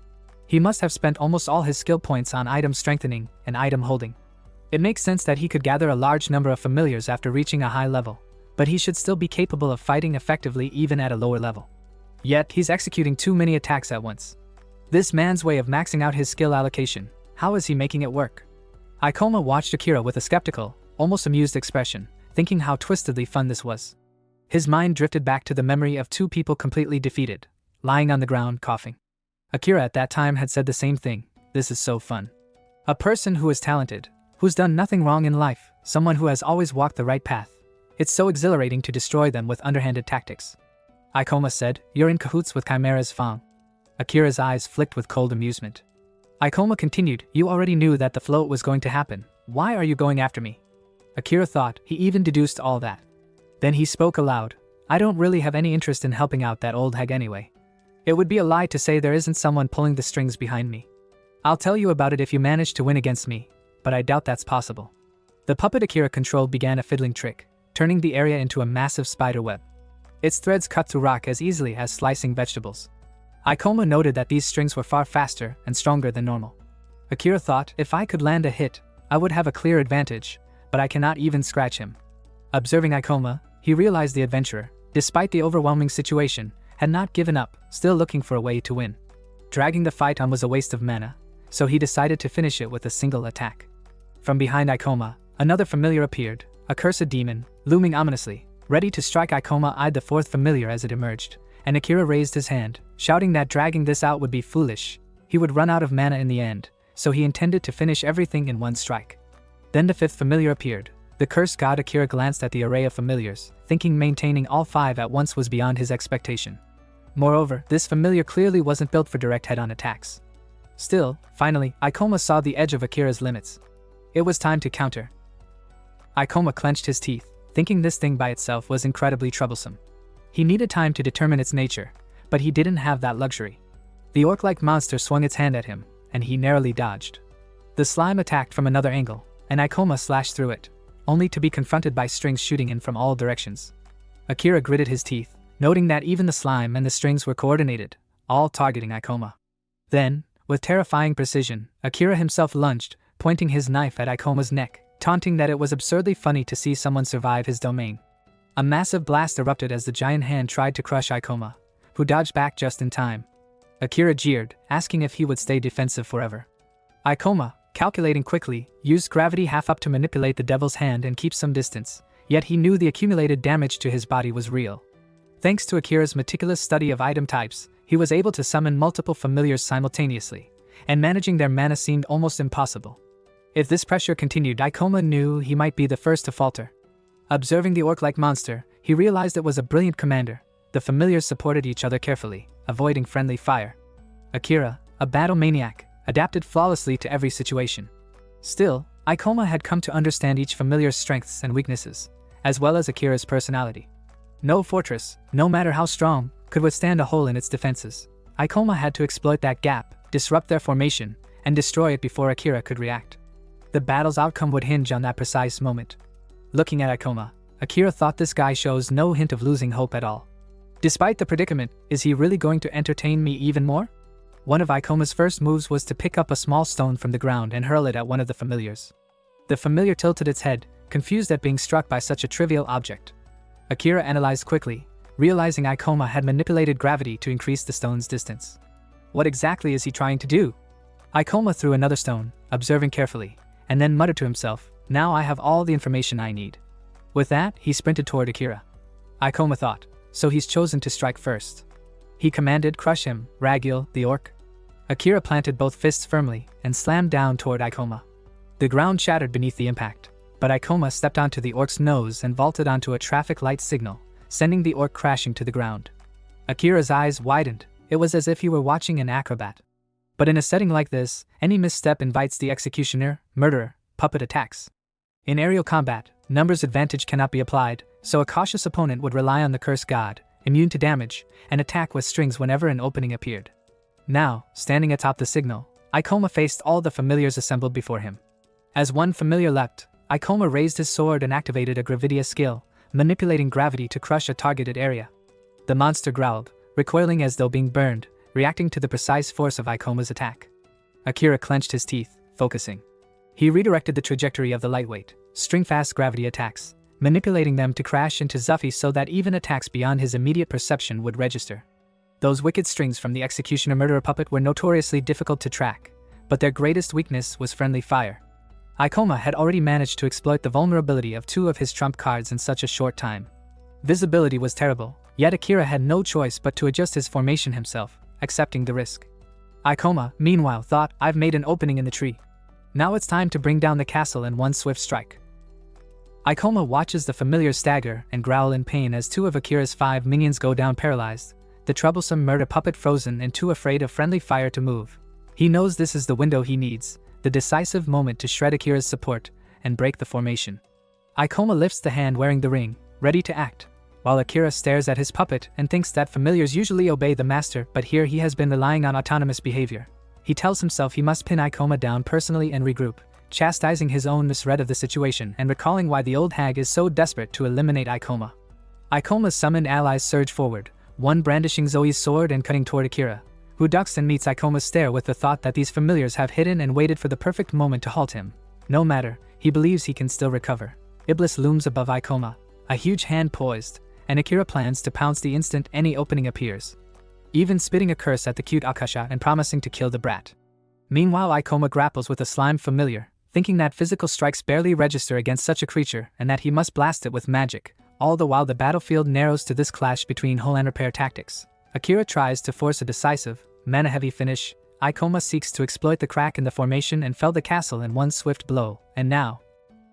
He must have spent almost all his skill points on item strengthening and item holding. It makes sense that he could gather a large number of familiars after reaching a high level, but he should still be capable of fighting effectively even at a lower level. Yet, he's executing too many attacks at once. This man's way of maxing out his skill allocation, how is he making it work? Ikoma watched Akira with a skeptical, almost amused expression, thinking how twistedly fun this was. His mind drifted back to the memory of 2 people completely defeated, lying on the ground coughing. Akira at that time had said the same thing, this is so fun. A person who is talented, who's done nothing wrong in life, someone who has always walked the right path. It's so exhilarating to destroy them with underhanded tactics. Ikoma said, you're in cahoots with Chimera's Fang. Akira's eyes flicked with cold amusement. Ikoma continued, you already knew that the float was going to happen. Why are you going after me? Akira thought, he even deduced all that. Then he spoke aloud, I don't really have any interest in helping out that old hag anyway. It would be a lie to say there isn't someone pulling the strings behind me. I'll tell you about it if you manage to win against me, but I doubt that's possible. The puppet Akira controlled began a fiddling trick, turning the area into a massive spider web. Its threads cut through rock as easily as slicing vegetables. Ikoma noted that these strings were far faster and stronger than normal. Akira thought, if I could land a hit, I would have a clear advantage, but I cannot even scratch him. Observing Ikoma, he realized the adventurer, despite the overwhelming situation, had not given up, still looking for a way to win. Dragging the fight on was a waste of mana, so he decided to finish it with a single attack. From behind Ikoma, another familiar appeared, a cursed demon, looming ominously. Ready to strike, Ikoma eyed the 4th familiar as it emerged, and Akira raised his hand, shouting that dragging this out would be foolish. He would run out of mana in the end, so he intended to finish everything in one strike. Then the 5th familiar appeared. The cursed god. Akira glanced at the array of familiars, thinking maintaining all 5 at once was beyond his expectation. Moreover, this familiar clearly wasn't built for direct head-on attacks. Still, finally, Ikoma saw the edge of Akira's limits. It was time to counter. Ikoma clenched his teeth, thinking this thing by itself was incredibly troublesome. He needed time to determine its nature, but he didn't have that luxury. The orc-like monster swung its hand at him, and he narrowly dodged. The slime attacked from another angle, and Ikoma slashed through it, only to be confronted by strings shooting in from all directions. Akira gritted his teeth, noting that even the slime and the strings were coordinated, all targeting Ikoma. Then, with terrifying precision, Akira himself lunged, pointing his knife at Ikoma's neck, taunting that it was absurdly funny to see someone survive his domain. A massive blast erupted as the giant hand tried to crush Ikoma, who dodged back just in time. Akira jeered, asking if he would stay defensive forever. Ikoma, calculating quickly, used gravity half up to manipulate the devil's hand and keep some distance, yet he knew the accumulated damage to his body was real. Thanks to Akira's meticulous study of item types, he was able to summon multiple familiars simultaneously, and managing their mana seemed almost impossible. If this pressure continued, Ikoma knew he might be the first to falter. Observing the orc-like monster, he realized it was a brilliant commander, The familiars supported each other carefully, avoiding friendly fire. Akira, a battle maniac, adapted flawlessly to every situation. Still, Ikoma had come to understand each familiar's strengths and weaknesses, as well as Akira's personality. No fortress, no matter how strong, could withstand a hole in its defenses. Ikoma had to exploit that gap, disrupt their formation, and destroy it before Akira could react. The battle's outcome would hinge on that precise moment. Looking at Ikoma, Akira thought this guy shows no hint of losing hope at all. Despite the predicament, is he really going to entertain me even more? One of Ikoma's first moves was to pick up a small stone from the ground and hurl it at one of the familiars. The familiar tilted its head, confused at being struck by such a trivial object. Akira analyzed quickly, realizing Ikoma had manipulated gravity to increase the stone's distance. What exactly is he trying to do? Ikoma threw another stone, observing carefully, and then muttered to himself, "Now I have all the information I need." With that, he sprinted toward Akira. Ikoma thought, so he's chosen to strike first. He commanded, "Crush him, Raguel, the orc." Akira planted both fists firmly and slammed down toward Ikoma. The ground shattered beneath the impact, but Ikoma stepped onto the orc's nose and vaulted onto a traffic light signal, sending the orc crashing to the ground. Akira's eyes widened. It was as if he were watching an acrobat. But in a setting like this, any misstep invites the executioner, murderer, puppet attacks. In aerial combat, numbers advantage cannot be applied, so a cautious opponent would rely on the cursed god, immune to damage, and attack with strings whenever an opening appeared. Now, standing atop the signal, Ikoma faced all the familiars assembled before him. As one familiar leapt, Ikoma raised his sword and activated a gravidia skill, manipulating gravity to crush a targeted area. The monster growled, recoiling as though being burned, reacting to the precise force of Ikoma's attack. Akira clenched his teeth, focusing. He redirected the trajectory of the lightweight, string-fast gravity attacks, manipulating them to crash into Zuffy so that even attacks beyond his immediate perception would register. Those wicked strings from the executioner murderer puppet were notoriously difficult to track, but their greatest weakness was friendly fire. Ikoma had already managed to exploit the vulnerability of two of his trump cards in such a short time. Visibility was terrible, yet Akira had no choice but to adjust his formation himself, accepting the risk. Ikoma, meanwhile, thought, "I've made an opening in the tree. Now it's time to bring down the castle in one swift strike." Ikoma watches the familiar stagger and growl in pain as two of Akira's 5 minions go down paralyzed, the troublesome murder puppet frozen and too afraid of friendly fire to move. He knows this is the window he needs, the decisive moment to shred Akira's support and break the formation. Ikoma lifts the hand wearing the ring, ready to act, while Akira stares at his puppet and thinks that familiars usually obey the master, but here he has been relying on autonomous behavior. He tells himself he must pin Ikoma down personally and regroup, chastising his own misread of the situation and recalling why the old hag is so desperate to eliminate Ikoma. Ikoma's summoned allies surge forward, one brandishing Zoe's sword and cutting toward Akira, who ducks and meets Ikoma's stare with the thought that these familiars have hidden and waited for the perfect moment to halt him. No matter, he believes he can still recover. Iblis looms above Ikoma, a huge hand poised, and Akira plans to pounce the instant any opening appears, even spitting a curse at the cute Akasha and promising to kill the brat. Meanwhile, Ikoma grapples with a slime familiar, thinking that physical strikes barely register against such a creature and that he must blast it with magic, all the while the battlefield narrows to this clash between hull and repair tactics. Akira tries to force a decisive, mana-heavy finish. Ikoma seeks to exploit the crack in the formation and fell the castle in one swift blow, and now,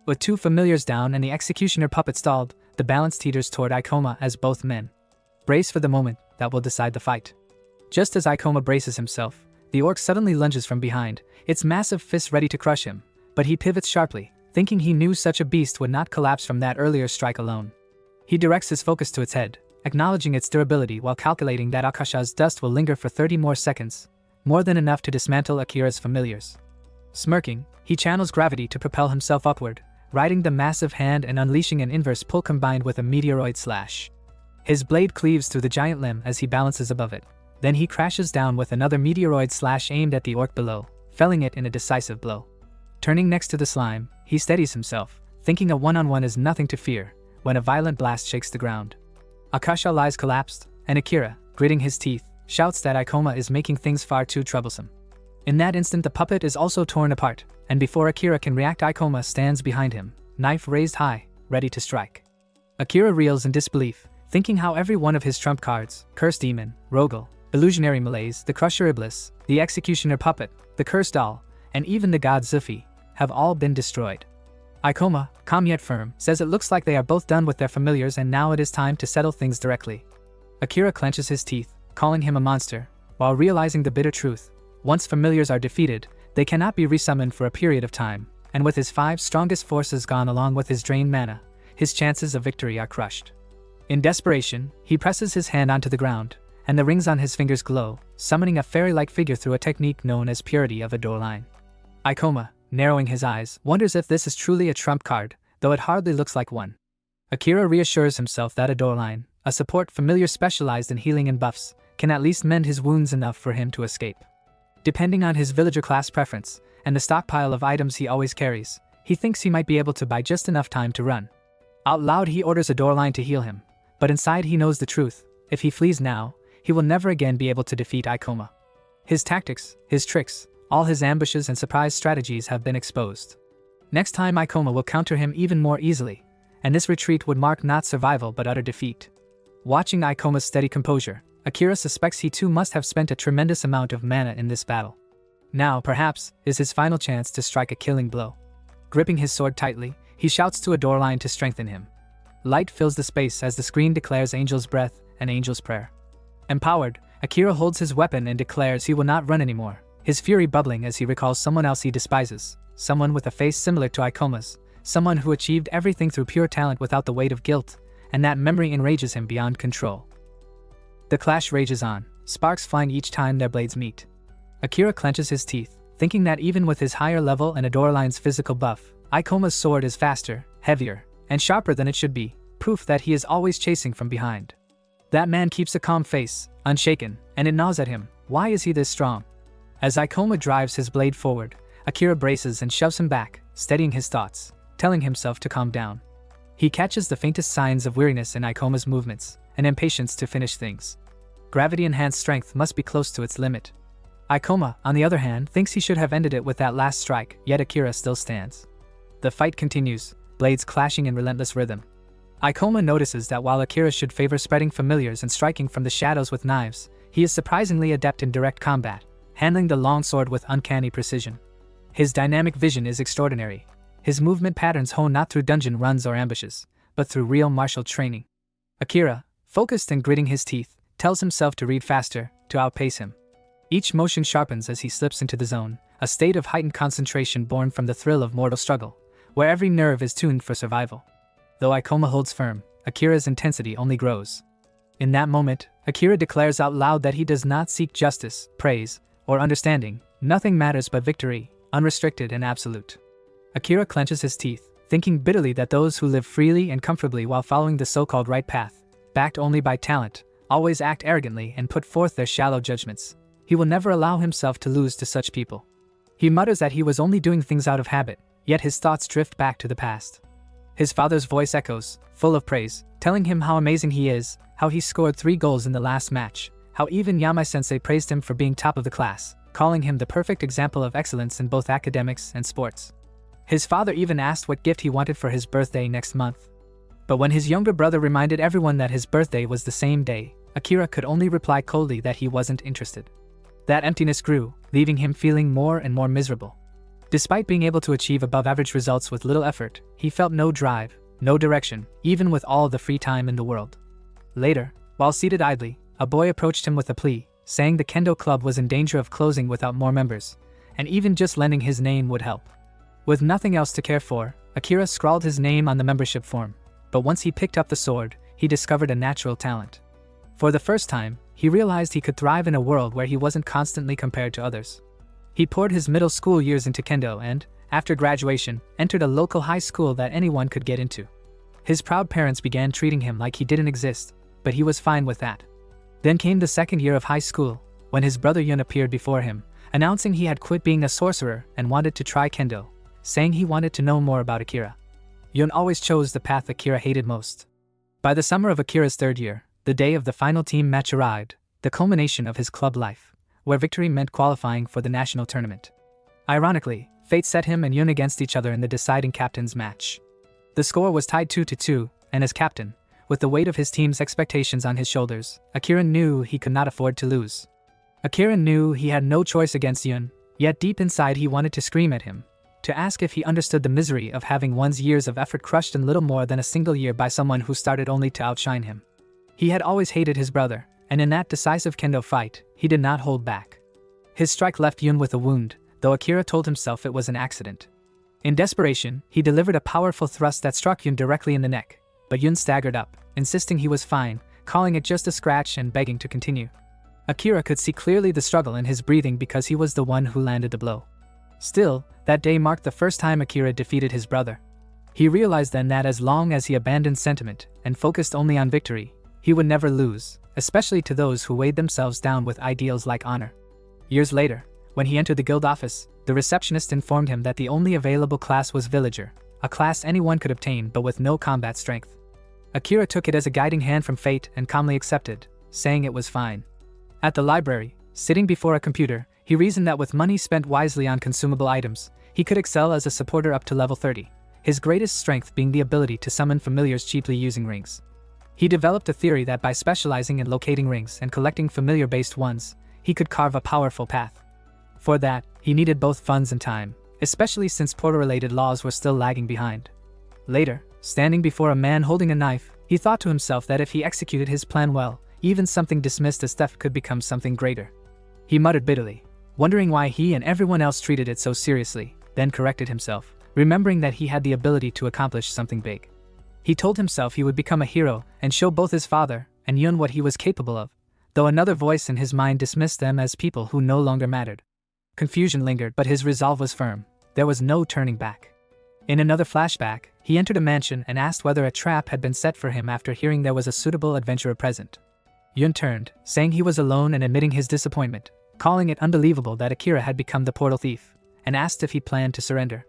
with two familiars down and the executioner puppet stalled, the balance teeters toward Ikoma as both men brace for the moment that will decide the fight. Just as Ikoma braces himself, the orc suddenly lunges from behind, its massive fist ready to crush him, but he pivots sharply, thinking he knew such a beast would not collapse from that earlier strike alone. He directs his focus to its head, acknowledging its durability while calculating that Akasha's dust will linger for 30 more seconds, more than enough to dismantle Akira's familiars. Smirking, he channels gravity to propel himself upward, riding the massive hand and unleashing an inverse pull combined with a meteoroid slash. His blade cleaves through the giant limb as he balances above it. Then he crashes down with another meteoroid slash aimed at the orc below, felling it in a decisive blow. Turning next to the slime, he steadies himself, thinking a one-on-one is nothing to fear, when a violent blast shakes the ground. Akasha lies collapsed, and Akira, gritting his teeth, shouts that Ikoma is making things far too troublesome. In that instant the puppet is also torn apart, and before Akira can react, Ikoma stands behind him, knife raised high, ready to strike. Akira reels in disbelief, thinking how every one of his trump cards, Cursed Demon, Rogel, Illusionary Malaise, the Crusher Iblis, the Executioner Puppet, the Cursed Doll, and even the God Zufi, have all been destroyed. Ikoma, calm yet firm, says it looks like they are both done with their familiars and now it is time to settle things directly. Akira clenches his teeth, calling him a monster, while realizing the bitter truth. Once familiars are defeated, they cannot be resummoned for a period of time, and with his 5 strongest forces gone along with his drained mana, his chances of victory are crushed. In desperation, he presses his hand onto the ground, and the rings on his fingers glow, summoning a fairy-like figure through a technique known as Purity of a Door Line. Ikoma, narrowing his eyes, wonders if this is truly a trump card, though it hardly looks like one. Akira reassures himself that a door line, a support familiar specialized in healing and buffs, can at least mend his wounds enough for him to escape. Depending on his villager class preference, and the stockpile of items he always carries, he thinks he might be able to buy just enough time to run. Out loud he orders a door line to heal him, but inside he knows the truth: if he flees now, he will never again be able to defeat Ikoma. His tactics, his tricks, all his ambushes and surprise strategies have been exposed. Next time Ikoma will counter him even more easily, and this retreat would mark not survival but utter defeat. Watching Ikoma's steady composure, Akira suspects he too must have spent a tremendous amount of mana in this battle. Now, perhaps, is his final chance to strike a killing blow. Gripping his sword tightly, he shouts to a door line to strengthen him. Light fills the space as the screen declares Angel's Breath and Angel's Prayer. Empowered, Akira holds his weapon and declares he will not run anymore, his fury bubbling as he recalls someone else he despises, someone with a face similar to Ikoma's, someone who achieved everything through pure talent without the weight of guilt, and that memory enrages him beyond control. The clash rages on, sparks flying each time their blades meet. Akira clenches his teeth, thinking that even with his higher level and a door line's physical buff, Ikoma's sword is faster, heavier, and sharper than it should be, proof that he is always chasing from behind. That man keeps a calm face, unshaken, and it gnaws at him. Why is he this strong? As Ikoma drives his blade forward, Akira braces and shoves him back, steadying his thoughts, telling himself to calm down. He catches the faintest signs of weariness in Ikoma's movements, and impatience to finish things. Gravity-enhanced strength must be close to its limit. Ikoma, on the other hand, thinks he should have ended it with that last strike, yet Akira still stands. The fight continues, blades clashing in relentless rhythm. Ikoma notices that while Akira should favor spreading familiars and striking from the shadows with knives, he is surprisingly adept in direct combat, handling the long sword with uncanny precision. His dynamic vision is extraordinary. His movement patterns hone not through dungeon runs or ambushes, but through real martial training. Akira, focused and gritting his teeth, tells himself to read faster, to outpace him. Each motion sharpens as he slips into the zone, a state of heightened concentration born from the thrill of mortal struggle, where every nerve is tuned for survival. Though Ikoma holds firm, Akira's intensity only grows. In that moment, Akira declares out loud that he does not seek justice, praise, or understanding. Nothing matters but victory, unrestricted and absolute. Akira clenches his teeth, thinking bitterly that those who live freely and comfortably while following the so-called right path, backed only by talent, always act arrogantly and put forth their shallow judgments. He will never allow himself to lose to such people. He mutters that he was only doing things out of habit, yet his thoughts drift back to the past. His father's voice echoes, full of praise, telling him how amazing he is, how he scored 3 goals in the last match, how even Yamai-sensei praised him for being top of the class, calling him the perfect example of excellence in both academics and sports. His father even asked what gift he wanted for his birthday next month. But when his younger brother reminded everyone that his birthday was the same day, Akira could only reply coldly that he wasn't interested. That emptiness grew, leaving him feeling more and more miserable. Despite being able to achieve above-average results with little effort, he felt no drive, no direction, even with all the free time in the world. Later, while seated idly, a boy approached him with a plea, saying the kendo club was in danger of closing without more members, and even just lending his name would help. With nothing else to care for, Akira scrawled his name on the membership form, but once he picked up the sword, he discovered a natural talent. For the first time, he realized he could thrive in a world where he wasn't constantly compared to others. He poured his middle school years into kendo and, after graduation, entered a local high school that anyone could get into. His proud parents began treating him like he didn't exist, but he was fine with that. Then came the second year of high school, when his brother Yun appeared before him, announcing he had quit being a sorcerer and wanted to try kendo, saying he wanted to know more about Akira. Yun always chose the path Akira hated most. By the summer of Akira's 3rd year, the day of the final team match arrived, the culmination of his club life, where victory meant qualifying for the national tournament. Ironically, fate set him and Yun against each other in the deciding captain's match. The score was tied 2-2, and as captain, with the weight of his team's expectations on his shoulders, Akira knew he could not afford to lose. Akira knew he had no choice against Yun, yet deep inside he wanted to scream at him, to ask if he understood the misery of having one's years of effort crushed in little more than a single year by someone who started only to outshine him. He had always hated his brother, and in that decisive kendo fight, he did not hold back. His strike left Yun with a wound, though Akira told himself it was an accident. In desperation, he delivered a powerful thrust that struck Yun directly in the neck, but Yun staggered up, insisting he was fine, calling it just a scratch and begging to continue. Akira could see clearly the struggle in his breathing because he was the one who landed the blow. Still, that day marked the first time Akira defeated his brother. He realized then that as long as he abandoned sentiment and focused only on victory, he would never lose, especially to those who weighed themselves down with ideals like honor. Years later, when he entered the guild office, the receptionist informed him that the only available class was Villager, a class anyone could obtain but with no combat strength. Akira took it as a guiding hand from fate and calmly accepted, saying it was fine. At the library, sitting before a computer, he reasoned that with money spent wisely on consumable items, he could excel as a supporter up to level 30, his greatest strength being the ability to summon familiars cheaply using rings. He developed a theory that by specializing in locating rings and collecting familiar-based ones, he could carve a powerful path. For that, he needed both funds and time, especially since portal-related laws were still lagging behind. Later, standing before a man holding a knife, he thought to himself that if he executed his plan well, even something dismissed as theft could become something greater. He muttered bitterly, wondering why he and everyone else treated it so seriously, then corrected himself, remembering that he had the ability to accomplish something big. He told himself he would become a hero and show both his father and Yun what he was capable of, though another voice in his mind dismissed them as people who no longer mattered. Confusion lingered, but his resolve was firm. There was no turning back. In another flashback, he entered a mansion and asked whether a trap had been set for him after hearing there was a suitable adventurer present. Yun turned, saying he was alone and admitting his disappointment, calling it unbelievable that Akira had become the portal thief, and asked if he planned to surrender.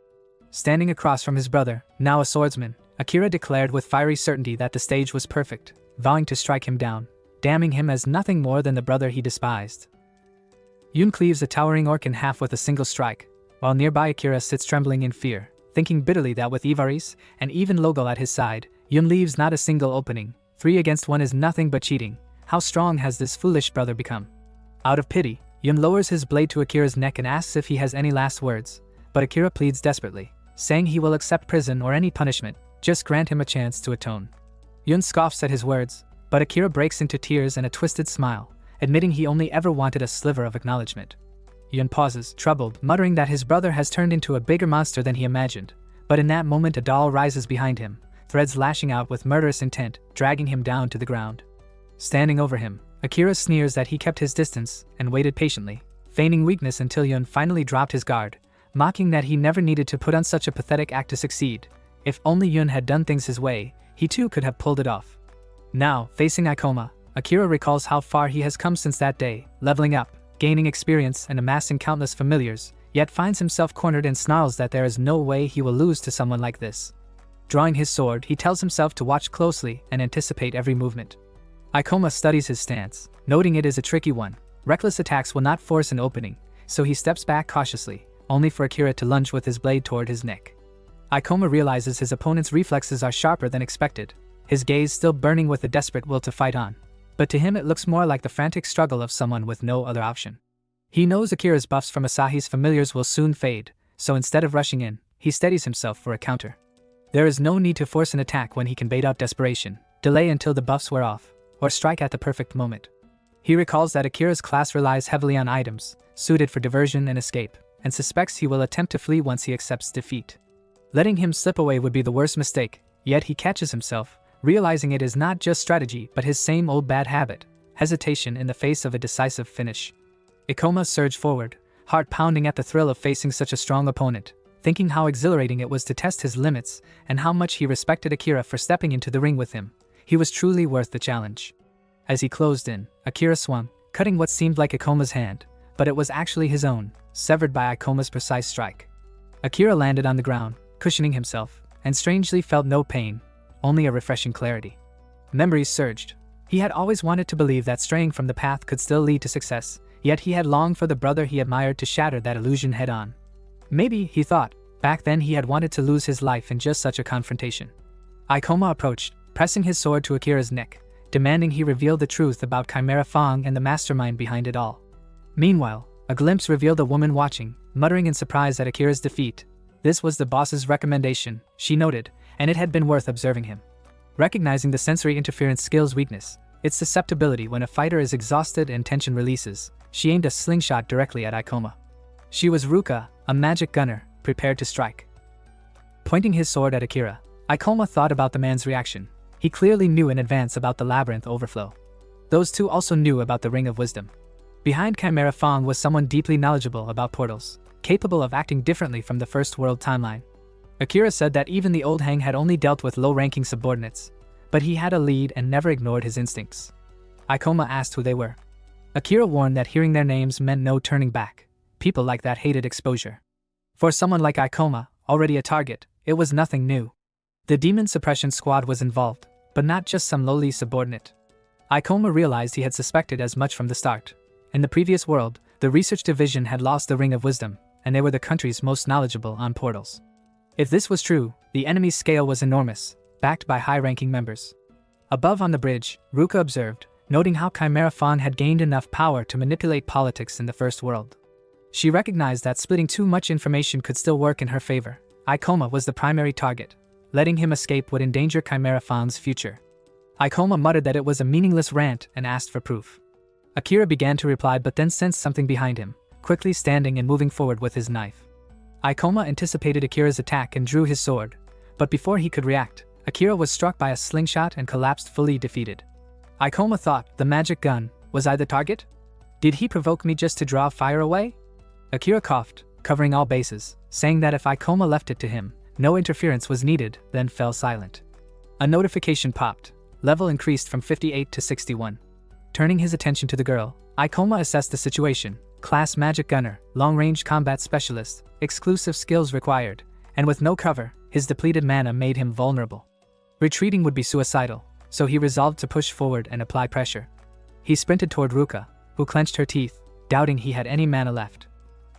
Standing across from his brother, now a swordsman, Akira declared with fiery certainty that the stage was perfect, vowing to strike him down, damning him as nothing more than the brother he despised. Yun cleaves a towering orc in half with a single strike, while nearby Akira sits trembling in fear, thinking bitterly that with Ivaris and even Logal at his side, Yun leaves not a single opening. 3 against 1 is nothing but cheating. How strong has this foolish brother become? Out of pity, Yun lowers his blade to Akira's neck and asks if he has any last words, but Akira pleads desperately, saying he will accept prison or any punishment, just grant him a chance to atone. Yun scoffs at his words, but Akira breaks into tears and a twisted smile, admitting he only ever wanted a sliver of acknowledgement. Yun pauses, troubled, muttering that his brother has turned into a bigger monster than he imagined, but in that moment a doll rises behind him, threads lashing out with murderous intent, dragging him down to the ground. Standing over him, Akira sneers that he kept his distance and waited patiently, feigning weakness until Yun finally dropped his guard, mocking that he never needed to put on such a pathetic act to succeed. If only Yun had done things his way, he too could have pulled it off. Now, facing Ikoma, Akira recalls how far he has come since that day, leveling up, gaining experience and amassing countless familiars, yet finds himself cornered and snarls that there is no way he will lose to someone like this. Drawing his sword, he tells himself to watch closely and anticipate every movement. Ikoma studies his stance, noting it is a tricky one. Reckless attacks will not force an opening, so he steps back cautiously, only for Akira to lunge with his blade toward his neck. Ikoma realizes his opponent's reflexes are sharper than expected, his gaze still burning with a desperate will to fight on. But to him it looks more like the frantic struggle of someone with no other option. He knows Akira's buffs from Asahi's familiars will soon fade, so instead of rushing in, he steadies himself for a counter. There is no need to force an attack when he can bait out desperation, delay until the buffs wear off, or strike at the perfect moment. He recalls that Akira's class relies heavily on items, suited for diversion and escape, and suspects he will attempt to flee once he accepts defeat. Letting him slip away would be the worst mistake, yet he catches himself, realizing it is not just strategy but his same old bad habit, hesitation in the face of a decisive finish. Ikoma surged forward, heart pounding at the thrill of facing such a strong opponent, thinking how exhilarating it was to test his limits and how much he respected Akira for stepping into the ring with him. He was truly worth the challenge. As he closed in, Akira swung, cutting what seemed like Ikoma's hand, but it was actually his own, severed by Ikoma's precise strike. Akira landed on the ground, cushioning himself, and strangely felt no pain, only a refreshing clarity. Memories surged. He had always wanted to believe that straying from the path could still lead to success, yet he had longed for the brother he admired to shatter that illusion head-on. Maybe, he thought, back then he had wanted to lose his life in just such a confrontation. Ikoma approached, pressing his sword to Akira's neck, demanding he reveal the truth about Chimera Fong and the mastermind behind it all. Meanwhile, a glimpse revealed a woman watching, muttering in surprise at Akira's defeat. This was the boss's recommendation, she noted, and it had been worth observing him. Recognizing the sensory interference skill's weakness, its susceptibility when a fighter is exhausted and tension releases. She aimed a slingshot directly at Ikoma. She was Ruka, a magic gunner, prepared to strike. Pointing his sword at Akira, Ikoma thought about the man's reaction. He clearly knew in advance about the labyrinth overflow. Those two also knew about the Ring of Wisdom. Behind Chimera Fong was someone deeply knowledgeable about portals, capable of acting differently from the First World timeline. Akira said that even the old hang had only dealt with low-ranking subordinates, but he had a lead and never ignored his instincts. Ikoma asked who they were. Akira warned that hearing their names meant no turning back. People like that hated exposure. For someone like Ikoma, already a target, it was nothing new. The Demon Suppression Squad was involved, but not just some lowly subordinate. Ikoma realized he had suspected as much from the start. In the previous world, the research division had lost the Ring of Wisdom, and they were the country's most knowledgeable on portals. If this was true, the enemy's scale was enormous, backed by high-ranking members. Above on the bridge, Ruka observed, noting how Chimera Fawn had gained enough power to manipulate politics in the First World. She recognized that splitting too much information could still work in her favor. Ikoma was the primary target. Letting him escape would endanger Chimera Fawn's future. Ikoma muttered that it was a meaningless rant and asked for proof. Akira began to reply but then sensed something behind him, quickly standing and moving forward with his knife. Ikoma anticipated Akira's attack and drew his sword, but before he could react, Akira was struck by a slingshot and collapsed fully defeated. Ikoma thought, the magic gun, was I the target? Did he provoke me just to draw fire away? Akira coughed, covering all bases, saying that if Ikoma left it to him, no interference was needed, then fell silent. A notification popped. Level increased from 58 to 61. Turning his attention to the girl, Ikoma assessed the situation. Class Magic Gunner, Long-Range Combat Specialist, exclusive skills required, and with no cover, his depleted mana made him vulnerable. Retreating would be suicidal, so he resolved to push forward and apply pressure. He sprinted toward Ruka, who clenched her teeth, doubting he had any mana left.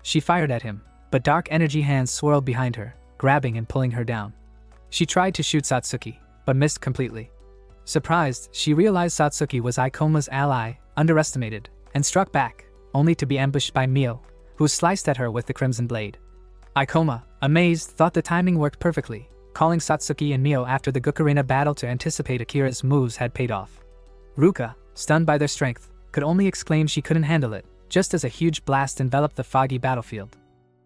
She fired at him, but dark energy hands swirled behind her, grabbing and pulling her down. She tried to shoot Satsuki, but missed completely. Surprised, she realized Satsuki was Ikoma's ally, underestimated, and struck back, only to be ambushed by Mio, who sliced at her with the crimson blade. Ikoma, amazed, thought the timing worked perfectly. Calling Satsuki and Mio after the Gukurina battle to anticipate Akira's moves had paid off. Ruka, stunned by their strength, could only exclaim she couldn't handle it, just as a huge blast enveloped the foggy battlefield.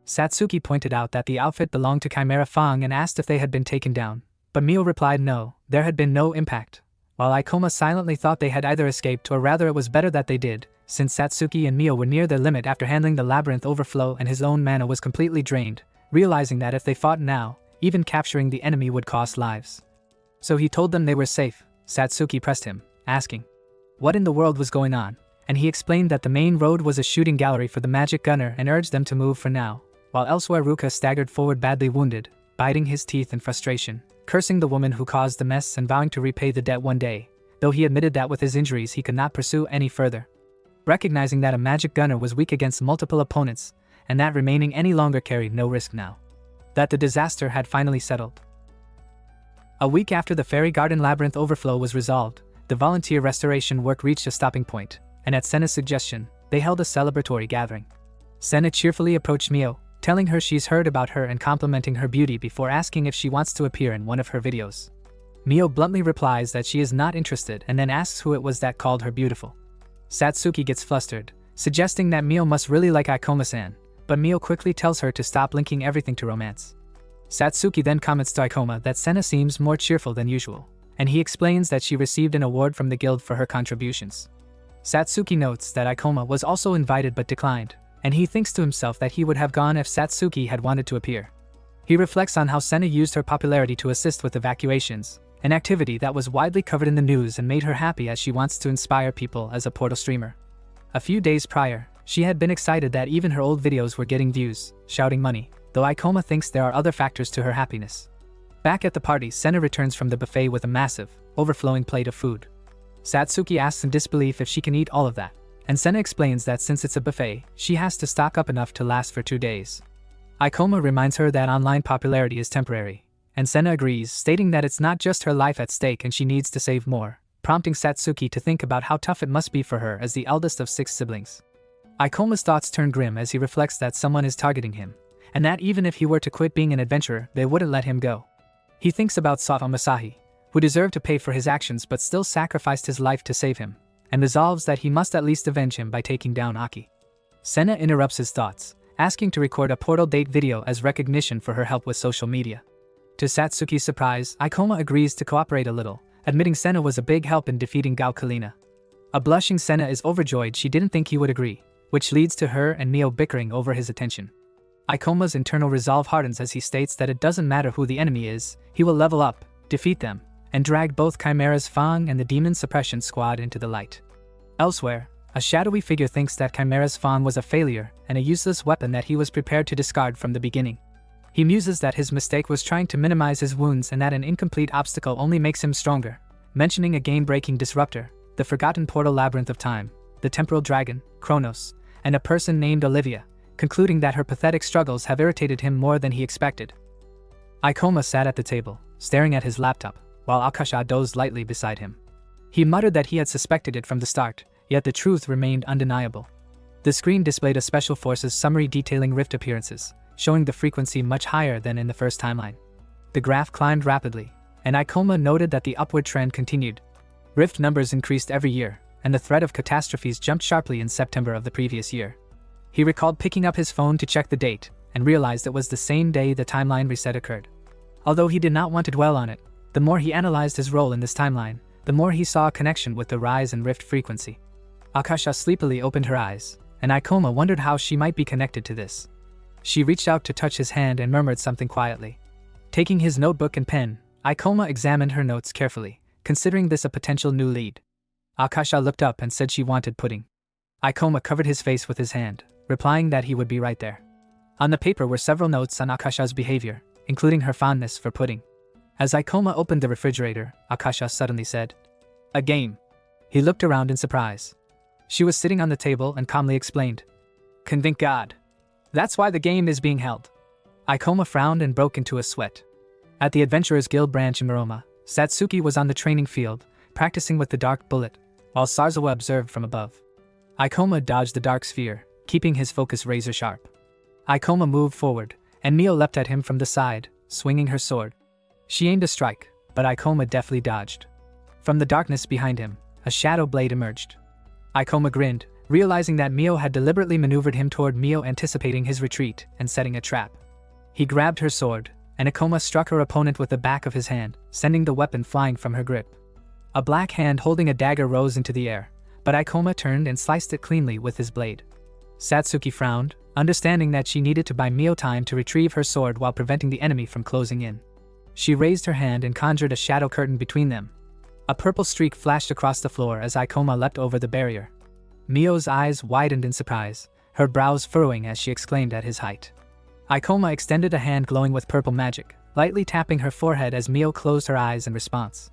Satsuki pointed out that the outfit belonged to Chimera Fong and asked if they had been taken down, but Mio replied no, there had been no impact. While Ikoma silently thought they had either escaped or rather it was better that they did, since Satsuki and Mio were near their limit after handling the labyrinth overflow and his own mana was completely drained, realizing that if they fought now, even capturing the enemy would cost lives. So he told them they were safe. Satsuki pressed him, asking what in the world was going on, and he explained that the main road was a shooting gallery for the magic gunner and urged them to move for now, while elsewhere Ruka staggered forward badly wounded, biting his teeth in frustration, cursing the woman who caused the mess and vowing to repay the debt one day, though he admitted that with his injuries he could not pursue any further. Recognizing that a magic gunner was weak against multiple opponents, and that remaining any longer carried no risk now. That the disaster had finally settled. A week after the Fairy Garden Labyrinth overflow was resolved, the volunteer restoration work reached a stopping point, and at Senna's suggestion, they held a celebratory gathering. Senna cheerfully approached Mio, telling her she's heard about her and complimenting her beauty before asking if she wants to appear in one of her videos. Mio bluntly replies that she is not interested and then asks who it was that called her beautiful. Satsuki gets flustered, suggesting that Mio must really like Ikoma-san, but Mio quickly tells her to stop linking everything to romance. Satsuki then comments to Ikoma that Senna seems more cheerful than usual, and he explains that she received an award from the guild for her contributions. Satsuki notes that Ikoma was also invited but declined, and he thinks to himself that he would have gone if Satsuki had wanted to appear. He reflects on how Senna used her popularity to assist with evacuations, an activity that was widely covered in the news and made her happy as she wants to inspire people as a portal streamer. A few days prior, she had been excited that even her old videos were getting views, shouting money, though Ikoma thinks there are other factors to her happiness. Back at the party, Senna returns from the buffet with a massive, overflowing plate of food. Satsuki asks in disbelief if she can eat all of that, and Senna explains that since it's a buffet, she has to stock up enough to last for 2 days. Ikoma reminds her that online popularity is temporary, and Senna agrees, stating that it's not just her life at stake and she needs to save more, prompting Satsuki to think about how tough it must be for her as the eldest of 6 siblings. Ikoma's thoughts turn grim as he reflects that someone is targeting him, and that even if he were to quit being an adventurer, they wouldn't let him go. He thinks about Sato Masahi, who deserved to pay for his actions but still sacrificed his life to save him, and resolves that he must at least avenge him by taking down Aki. Senna interrupts his thoughts, asking to record a portal date video as recognition for her help with social media. To Satsuki's surprise, Ikoma agrees to cooperate a little, admitting Senna was a big help in defeating Gao Kalina. A blushing Senna is overjoyed she didn't think he would agree, which leads to her and Mio bickering over his attention. Ikoma's internal resolve hardens as he states that it doesn't matter who the enemy is, he will level up, defeat them, and drag both Chimera's Fang and the Demon Suppression Squad into the light. Elsewhere, a shadowy figure thinks that Chimera's Fang was a failure and a useless weapon that he was prepared to discard from the beginning. He muses that his mistake was trying to minimize his wounds and that an incomplete obstacle only makes him stronger, mentioning a game-breaking disruptor, the forgotten portal labyrinth of time, the temporal dragon, Kronos, and a person named Olivia, concluding that her pathetic struggles have irritated him more than he expected. Ikoma sat at the table, staring at his laptop, while Akasha dozed lightly beside him. He muttered that he had suspected it from the start, yet the truth remained undeniable. The screen displayed a Special Forces summary detailing rift appearances, showing the frequency much higher than in the first timeline. The graph climbed rapidly, and Ikoma noted that the upward trend continued. Rift numbers increased every year, and the threat of catastrophes jumped sharply in September of the previous year. He recalled picking up his phone to check the date, and realized it was the same day the timeline reset occurred. Although he did not want to dwell on it, the more he analyzed his role in this timeline, the more he saw a connection with the rise in rift frequency. Akasha sleepily opened her eyes, and Ikoma wondered how she might be connected to this. She reached out to touch his hand and murmured something quietly. Taking his notebook and pen, Ikoma examined her notes carefully, considering this a potential new lead. Akasha looked up and said she wanted pudding. Ikoma covered his face with his hand, replying that he would be right there. On the paper were several notes on Akasha's behavior, including her fondness for pudding. As Ikoma opened the refrigerator, Akasha suddenly said, "A game." He looked around in surprise. She was sitting on the table and calmly explained, "Can thank God. That's why the game is being held." Ikoma frowned and broke into a sweat. At the Adventurers Guild branch in Maroma, Satsuki was on the training field, practicing with the dark bullet, while Sarzawa observed from above. Ikoma dodged the dark sphere, keeping his focus razor sharp. Ikoma moved forward, and Mio leapt at him from the side, swinging her sword. She aimed a strike, but Ikoma deftly dodged. From the darkness behind him, a shadow blade emerged. Ikoma grinned, realizing that Mio had deliberately maneuvered him toward Mio, anticipating his retreat and setting a trap. He grabbed her sword, and Ikoma struck her opponent with the back of his hand, sending the weapon flying from her grip. A black hand holding a dagger rose into the air, but Ikoma turned and sliced it cleanly with his blade. Satsuki frowned, understanding that she needed to buy Mio time to retrieve her sword while preventing the enemy from closing in. She raised her hand and conjured a shadow curtain between them. A purple streak flashed across the floor as Ikoma leapt over the barrier. Mio's eyes widened in surprise, her brows furrowing as she exclaimed at his height. Ikoma extended a hand glowing with purple magic, lightly tapping her forehead as Mio closed her eyes in response.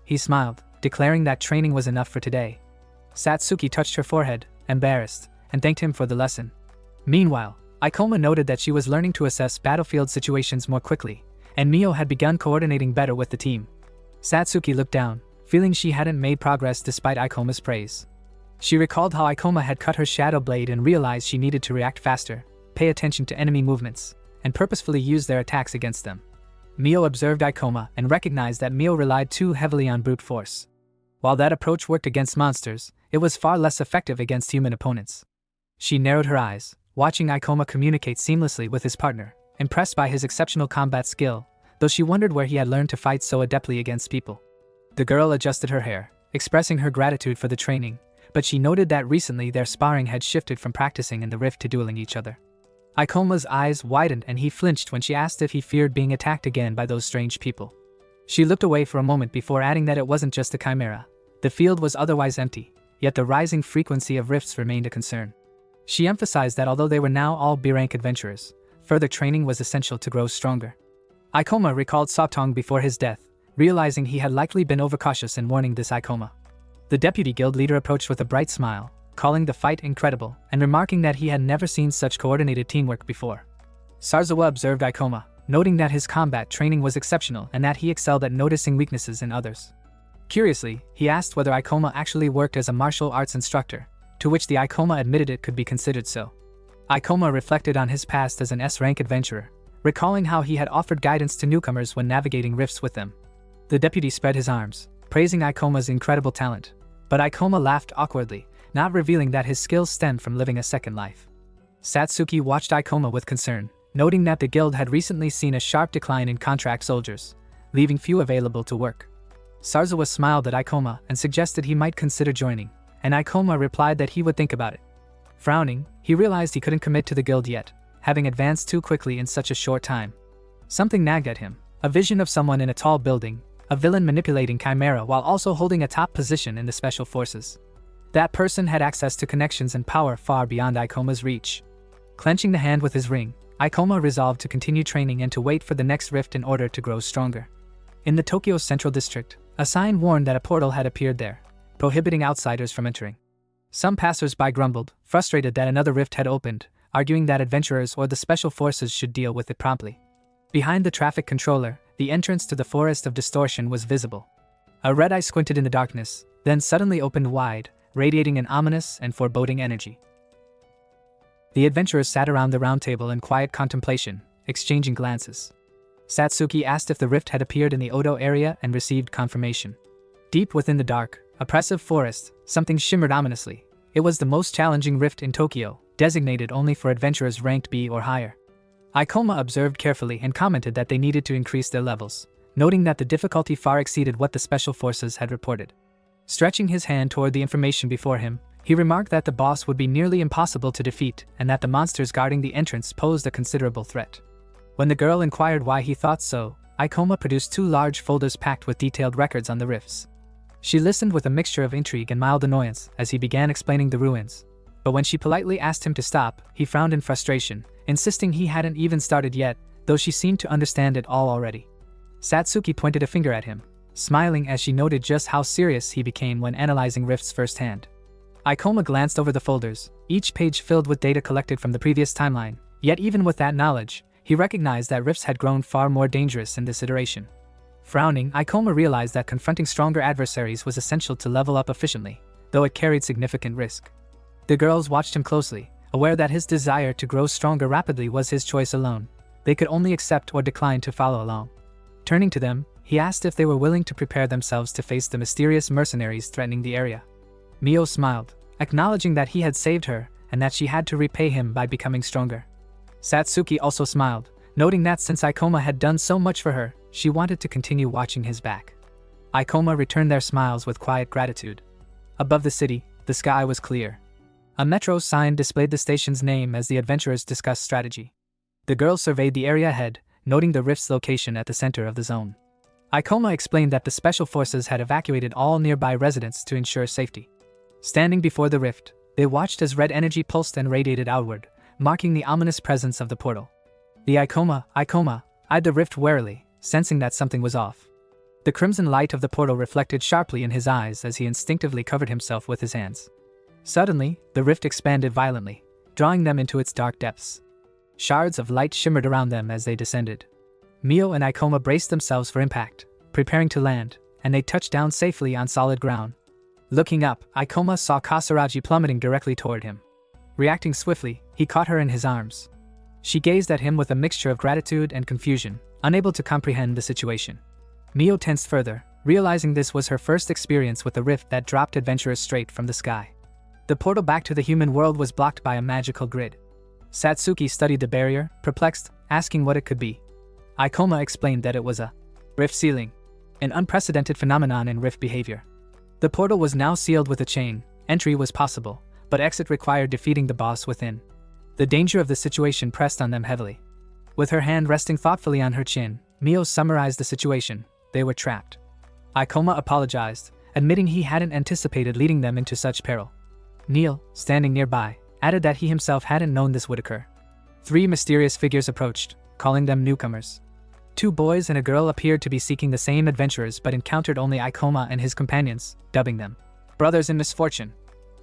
He smiled, declaring that training was enough for today. Satsuki touched her forehead, embarrassed, and thanked him for the lesson. Meanwhile, Ikoma noted that she was learning to assess battlefield situations more quickly, and Mio had begun coordinating better with the team. Satsuki looked down, feeling she hadn't made progress despite Ikoma's praise. She recalled how Ikoma had cut her shadow blade and realized she needed to react faster, pay attention to enemy movements, and purposefully use their attacks against them. Mio observed Ikoma and recognized that Mio relied too heavily on brute force. While that approach worked against monsters, it was far less effective against human opponents. She narrowed her eyes, watching Ikoma communicate seamlessly with his partner, impressed by his exceptional combat skill, though she wondered where he had learned to fight so adeptly against people. The girl adjusted her hair, expressing her gratitude for the training, but she noted that recently their sparring had shifted from practicing in the rift to dueling each other. Ikoma's eyes widened and he flinched when she asked if he feared being attacked again by those strange people. She looked away for a moment before adding that it wasn't just a chimera. The field was otherwise empty, yet the rising frequency of rifts remained a concern. She emphasized that although they were now all B-rank adventurers, further training was essential to grow stronger. Ikoma recalled Sotong before his death, realizing he had likely been overcautious in warning this Ikoma. The deputy guild leader approached with a bright smile, calling the fight incredible and remarking that he had never seen such coordinated teamwork before. Sarzawa observed Ikoma, noting that his combat training was exceptional and that he excelled at noticing weaknesses in others. Curiously, he asked whether Ikoma actually worked as a martial arts instructor, to which the Ikoma admitted it could be considered so. Ikoma reflected on his past as an S-rank adventurer, recalling how he had offered guidance to newcomers when navigating rifts with them. The deputy spread his arms, praising Ikoma's incredible talent. But Ikoma laughed awkwardly, not revealing that his skills stemmed from living a second life. Satsuki watched Ikoma with concern, noting that the guild had recently seen a sharp decline in contract soldiers, leaving few available to work. Sarzawa smiled at Ikoma and suggested he might consider joining, and Ikoma replied that he would think about it. Frowning, he realized he couldn't commit to the guild yet, having advanced too quickly in such a short time. Something nagged at him, a vision of someone in a tall building, a villain manipulating Chimera while also holding a top position in the special forces. That person had access to connections and power far beyond Ikoma's reach. Clenching the hand with his ring, Ikoma resolved to continue training and to wait for the next rift in order to grow stronger. In the Tokyo Central District, a sign warned that a portal had appeared there, prohibiting outsiders from entering. Some passers-by grumbled, frustrated that another rift had opened, arguing that adventurers or the special forces should deal with it promptly. Behind the traffic controller, the entrance to the Forest of Distortion was visible. A red eye squinted in the darkness, then suddenly opened wide, radiating an ominous and foreboding energy. The adventurers sat around the round table in quiet contemplation, exchanging glances. Satsuki asked if the rift had appeared in the Odo area and received confirmation. Deep within the dark, oppressive forest, something shimmered ominously. It was the most challenging rift in Tokyo, designated only for adventurers ranked B or higher. Ikoma observed carefully and commented that they needed to increase their levels, noting that the difficulty far exceeded what the special forces had reported. Stretching his hand toward the information before him, he remarked that the boss would be nearly impossible to defeat and that the monsters guarding the entrance posed a considerable threat. When the girl inquired why he thought so, Ikoma produced 2 large folders packed with detailed records on the rifts. She listened with a mixture of intrigue and mild annoyance as he began explaining the ruins. But when she politely asked him to stop, he frowned in frustration, insisting he hadn't even started yet, though she seemed to understand it all already. Satsuki pointed a finger at him, smiling as she noted just how serious he became when analyzing rifts firsthand. Ikoma glanced over the folders, each page filled with data collected from the previous timeline, yet even with that knowledge, he recognized that rifts had grown far more dangerous in this iteration. Frowning, Ikoma realized that confronting stronger adversaries was essential to level up efficiently, though it carried significant risk. The girls watched him closely, aware that his desire to grow stronger rapidly was his choice alone. They could only accept or decline to follow along. Turning to them, he asked if they were willing to prepare themselves to face the mysterious mercenaries threatening the area. Mio smiled, acknowledging that he had saved her and that she had to repay him by becoming stronger. Satsuki also smiled, noting that since Ikoma had done so much for her, she wanted to continue watching his back. Ikoma returned their smiles with quiet gratitude. Above the city, the sky was clear. A metro sign displayed the station's name as the adventurers discussed strategy. The girls surveyed the area ahead, noting the rift's location at the center of the zone. Ikoma explained that the special forces had evacuated all nearby residents to ensure safety. Standing before the rift, they watched as red energy pulsed and radiated outward, marking the ominous presence of the portal. The Ikoma eyed the rift warily, sensing that something was off. The crimson light of the portal reflected sharply in his eyes as he instinctively covered himself with his hands. Suddenly, the rift expanded violently, drawing them into its dark depths. Shards of light shimmered around them as they descended. Mio and Ikoma braced themselves for impact, preparing to land, and they touched down safely on solid ground. Looking up, Ikoma saw Kasaragi plummeting directly toward him. Reacting swiftly, he caught her in his arms. She gazed at him with a mixture of gratitude and confusion, unable to comprehend the situation. Mio tensed further, realizing this was her first experience with a rift that dropped adventurers straight from the sky. The portal back to the human world was blocked by a magical grid. Satsuki studied the barrier, perplexed, asking what it could be. Ikoma explained that it was a rift sealing, an unprecedented phenomenon in rift behavior. The portal was now sealed with a chain. Entry was possible, but exit required defeating the boss within. The danger of the situation pressed on them heavily. With her hand resting thoughtfully on her chin, Mio summarized the situation. They were trapped. Ikoma apologized, admitting he hadn't anticipated leading them into such peril. Neil, standing nearby, added that he himself hadn't known this would occur. 3 mysterious figures approached, calling them newcomers. 2 boys and a girl appeared to be seeking the same adventurers but encountered only Ikoma and his companions, dubbing them brothers in misfortune.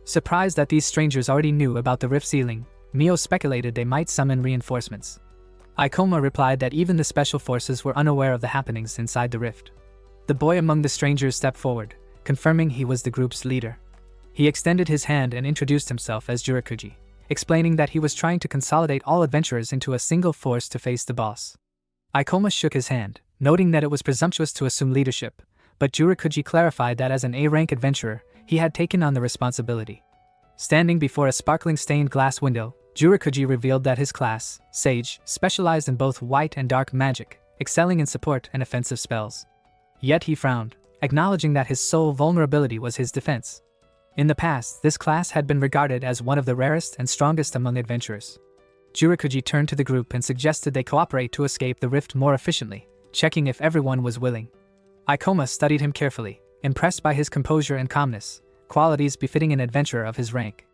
Surprised that these strangers already knew about the rift sealing, Mio speculated they might summon reinforcements. Ikoma replied that even the special forces were unaware of the happenings inside the rift. The boy among the strangers stepped forward, confirming he was the group's leader. He extended his hand and introduced himself as Jurikuji, explaining that he was trying to consolidate all adventurers into a single force to face the boss. Ikoma shook his hand, noting that it was presumptuous to assume leadership, but Jurikuji clarified that as an A-rank adventurer, he had taken on the responsibility. Standing before a sparkling stained glass window, Jurikuji revealed that his class, Sage, specialized in both white and dark magic, excelling in support and offensive spells. Yet he frowned, acknowledging that his sole vulnerability was his defense. In the past, this class had been regarded as one of the rarest and strongest among adventurers. Jurikuji turned to the group and suggested they cooperate to escape the rift more efficiently, checking if everyone was willing. Ikoma studied him carefully, impressed by his composure and calmness, qualities befitting an adventurer of his rank.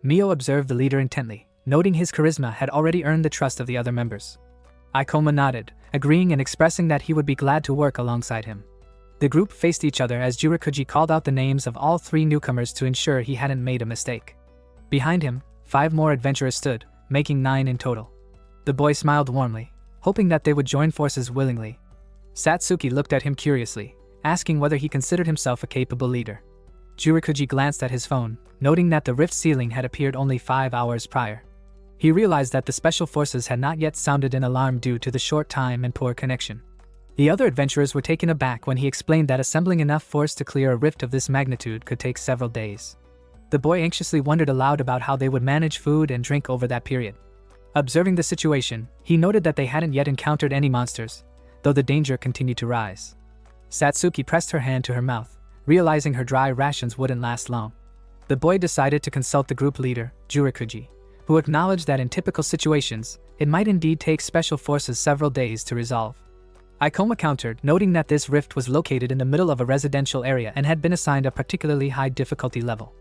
Mio observed the leader intently, noting his charisma had already earned the trust of the other members. Ikoma nodded, agreeing and expressing that he would be glad to work alongside him. The group faced each other as Jurikuji called out the names of all 3 newcomers to ensure he hadn't made a mistake. Behind him, 5 more adventurers stood, making 9 in total. The boy smiled warmly, hoping that they would join forces willingly. Satsuki looked at him curiously, asking whether he considered himself a capable leader. Jurikuji glanced at his phone, noting that the rift ceiling had appeared only 5 hours prior. He realized that the special forces had not yet sounded an alarm due to the short time and poor connection. The other adventurers were taken aback when he explained that assembling enough force to clear a rift of this magnitude could take several days. The boy anxiously wondered aloud about how they would manage food and drink over that period. Observing the situation, he noted that they hadn't yet encountered any monsters, though the danger continued to rise. Satsuki pressed her hand to her mouth, realizing her dry rations wouldn't last long. The boy decided to consult the group leader, Jurikuji, who acknowledged that in typical situations, it might indeed take special forces several days to resolve. Ikoma countered, noting that this rift was located in the middle of a residential area and had been assigned a particularly high difficulty level.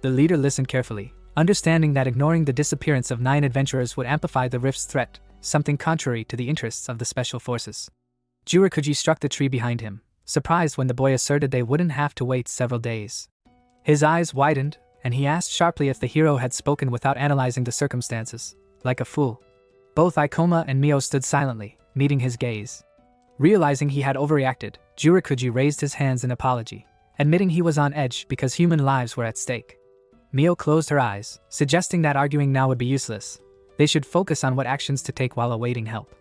The leader listened carefully, understanding that ignoring the disappearance of 9 adventurers would amplify the rift's threat, something contrary to the interests of the special forces. Jurikuji struck the tree behind him, surprised when the boy asserted they wouldn't have to wait several days. His eyes widened, and he asked sharply if the hero had spoken without analyzing the circumstances, like a fool. Both Ikoma and Mio stood silently, meeting his gaze. Realizing he had overreacted, Jurikuji raised his hands in apology, admitting he was on edge because human lives were at stake. Mio closed her eyes, suggesting that arguing now would be useless. They should focus on what actions to take while awaiting help.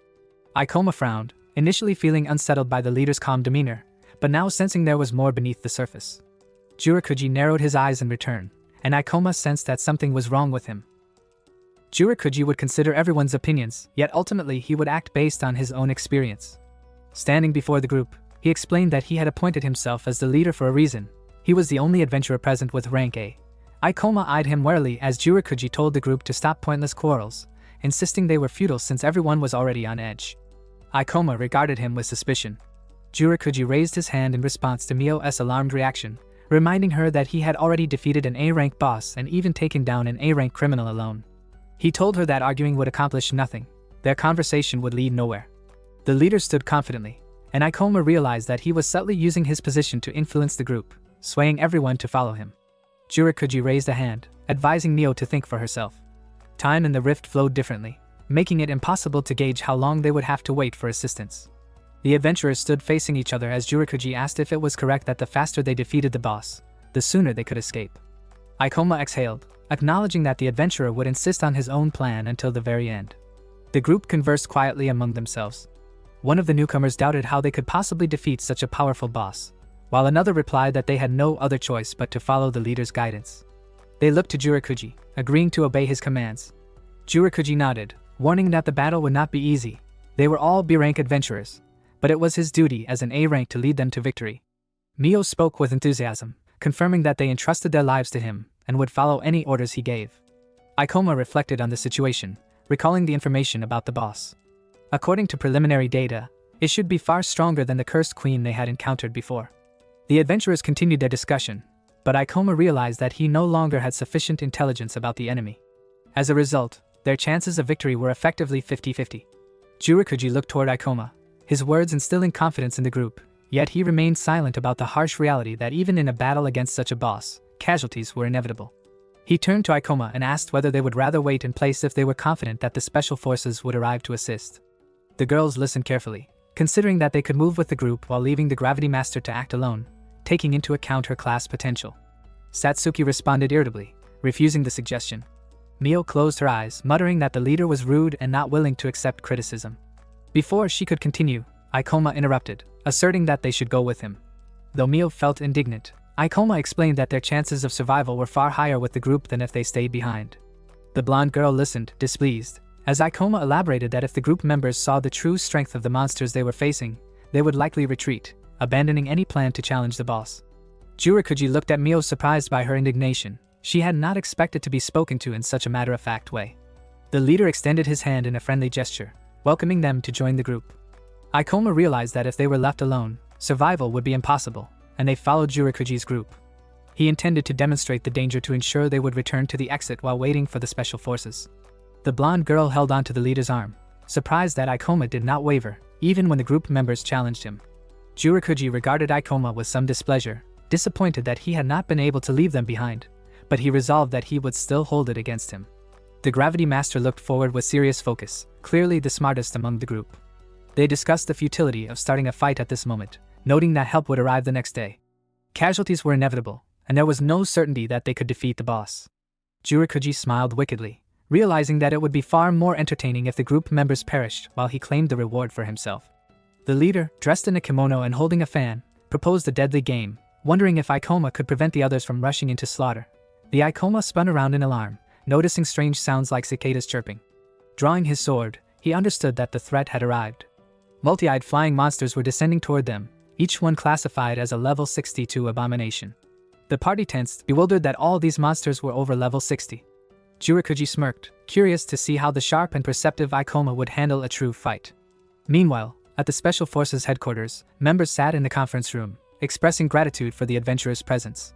Ikoma frowned, initially feeling unsettled by the leader's calm demeanor, but now sensing there was more beneath the surface. Jurikuji narrowed his eyes in return, and Ikoma sensed that something was wrong with him. Jurikuji would consider everyone's opinions, yet ultimately he would act based on his own experience. Standing before the group, he explained that he had appointed himself as the leader for a reason. He was the only adventurer present with rank A. Ikoma eyed him warily as Jurikuji told the group to stop pointless quarrels, insisting they were futile since everyone was already on edge. Ikoma regarded him with suspicion. Jurikuji raised his hand in response to Mio's alarmed reaction, reminding her that he had already defeated an A-rank boss and even taken down an A-rank criminal alone. He told her that arguing would accomplish nothing. Their conversation would lead nowhere. The leader stood confidently, and Ikoma realized that he was subtly using his position to influence the group, swaying everyone to follow him. Jurikuji raised a hand, advising Mio to think for herself. Time in the rift flowed differently, making it impossible to gauge how long they would have to wait for assistance. The adventurers stood facing each other as Jurikuji asked if it was correct that the faster they defeated the boss, the sooner they could escape. Ikoma exhaled, acknowledging that the adventurer would insist on his own plan until the very end. The group conversed quietly among themselves. One of the newcomers doubted how they could possibly defeat such a powerful boss, while another replied that they had no other choice but to follow the leader's guidance. They looked to Jurikuji, agreeing to obey his commands. Jurikuji nodded, warning that the battle would not be easy. They were all B-rank adventurers, but it was his duty as an A-rank to lead them to victory. Mio spoke with enthusiasm, confirming that they entrusted their lives to him and would follow any orders he gave. Ikoma reflected on the situation, recalling the information about the boss. According to preliminary data, it should be far stronger than the cursed queen they had encountered before. The adventurers continued their discussion, but Ikoma realized that he no longer had sufficient intelligence about the enemy. As a result, their chances of victory were effectively 50-50. Jurikuji looked toward Ikoma, his words instilling confidence in the group, yet he remained silent about the harsh reality that even in a battle against such a boss, casualties were inevitable. He turned to Ikoma and asked whether they would rather wait in place if they were confident that the special forces would arrive to assist. The girls listened carefully, considering that they could move with the group while leaving the Gravity Master to act alone, taking into account her class potential. Satsuki responded irritably, refusing the suggestion. Mio closed her eyes, muttering that the leader was rude and not willing to accept criticism. Before she could continue, Ikoma interrupted, asserting that they should go with him. Though Mio felt indignant, Ikoma explained that their chances of survival were far higher with the group than if they stayed behind. The blonde girl listened, displeased, as Ikoma elaborated that if the group members saw the true strength of the monsters they were facing, they would likely retreat, abandoning any plan to challenge the boss. Jurikuji looked at Mio, surprised by her indignation. She had not expected to be spoken to in such a matter-of-fact way. The leader extended his hand in a friendly gesture, welcoming them to join the group. Ikoma realized that if they were left alone, survival would be impossible, and they followed Jurikuji's group. He intended to demonstrate the danger to ensure they would return to the exit while waiting for the special forces. The blonde girl held onto the leader's arm, surprised that Ikoma did not waver, even when the group members challenged him. Jurikuji regarded Ikoma with some displeasure, disappointed that he had not been able to leave them behind, but he resolved that he would still hold it against him. The Gravity Master looked forward with serious focus, clearly the smartest among the group. They discussed the futility of starting a fight at this moment, noting that help would arrive the next day. Casualties were inevitable, and there was no certainty that they could defeat the boss. Jurikuji smiled wickedly, realizing that it would be far more entertaining if the group members perished while he claimed the reward for himself. The leader, dressed in a kimono and holding a fan, proposed a deadly game, wondering if Ikoma could prevent the others from rushing into slaughter. The Ikoma spun around in alarm, noticing strange sounds like cicadas chirping. Drawing his sword, he understood that the threat had arrived. Multi-eyed flying monsters were descending toward them, each one classified as a level 62 abomination. The party tensed, bewildered that all these monsters were over level 60. Jurikuji smirked, curious to see how the sharp and perceptive Ikoma would handle a true fight. Meanwhile, at the Special Forces headquarters, members sat in the conference room, expressing gratitude for the adventurers' presence.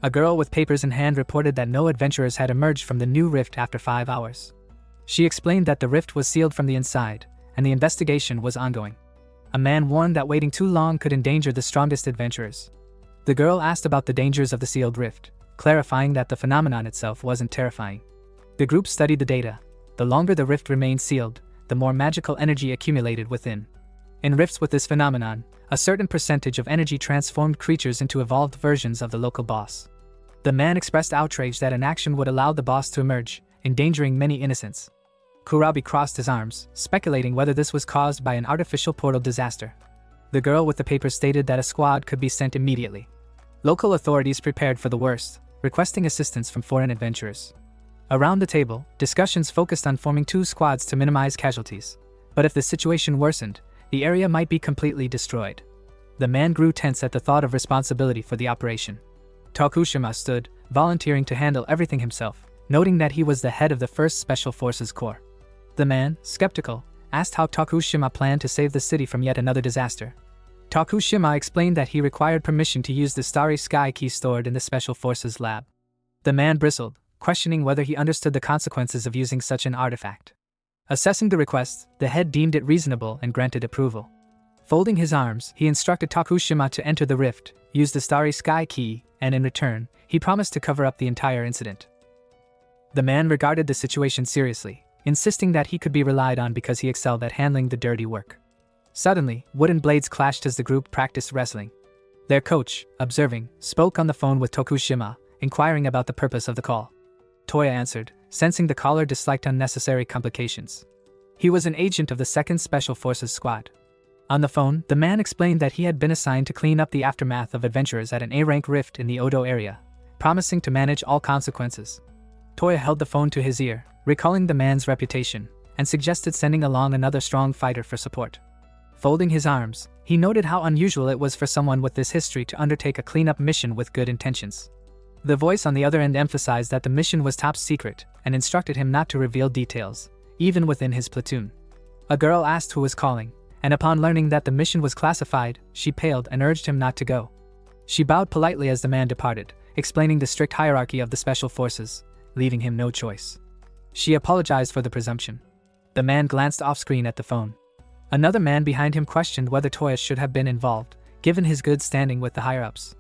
A girl with papers in hand reported that no adventurers had emerged from the new rift after 5 hours. She explained that the rift was sealed from the inside, and the investigation was ongoing. A man warned that waiting too long could endanger the strongest adventurers. The girl asked about the dangers of the sealed rift, clarifying that the phenomenon itself wasn't terrifying. The group studied the data. The longer the rift remained sealed, the more magical energy accumulated within. In rifts with this phenomenon, a certain percentage of energy transformed creatures into evolved versions of the local boss. The man expressed outrage that an action would allow the boss to emerge, endangering many innocents. Kurabi crossed his arms, speculating whether this was caused by an artificial portal disaster. The girl with the papers stated that a squad could be sent immediately. Local authorities prepared for the worst, requesting assistance from foreign adventurers. Around the table, discussions focused on forming 2 squads to minimize casualties. But if the situation worsened, the area might be completely destroyed. The man grew tense at the thought of responsibility for the operation. Tokushima stood, volunteering to handle everything himself, noting that he was the head of the 1st Special Forces Corps. The man, skeptical, asked how Tokushima planned to save the city from yet another disaster. Tokushima explained that he required permission to use the Starry Sky key stored in the Special Forces lab. The man bristled, questioning whether he understood the consequences of using such an artifact. Assessing the request, the head deemed it reasonable and granted approval. Folding his arms, he instructed Tokushima to enter the rift, use the Starry Sky key, and in return, he promised to cover up the entire incident. The man regarded the situation seriously, insisting that he could be relied on because he excelled at handling the dirty work. Suddenly, wooden blades clashed as the group practiced wrestling. Their coach, observing, spoke on the phone with Tokushima, inquiring about the purpose of the call. Toya answered, sensing the caller disliked unnecessary complications. He was an agent of the 2nd Special Forces Squad. On the phone, the man explained that he had been assigned to clean up the aftermath of adventurers at an A-rank rift in the Odo area, promising to manage all consequences. Toya held the phone to his ear, recalling the man's reputation, and suggested sending along another strong fighter for support. Folding his arms, he noted how unusual it was for someone with this history to undertake a cleanup mission with good intentions. The voice on the other end emphasized that the mission was top secret and instructed him not to reveal details, even within his platoon. A girl asked who was calling, and upon learning that the mission was classified, she paled and urged him not to go. She bowed politely as the man departed, explaining the strict hierarchy of the Special Forces, leaving him no choice. She apologized for the presumption. The man glanced off-screen at the phone. Another man behind him questioned whether Toya should have been involved, given his good standing with the higher-ups.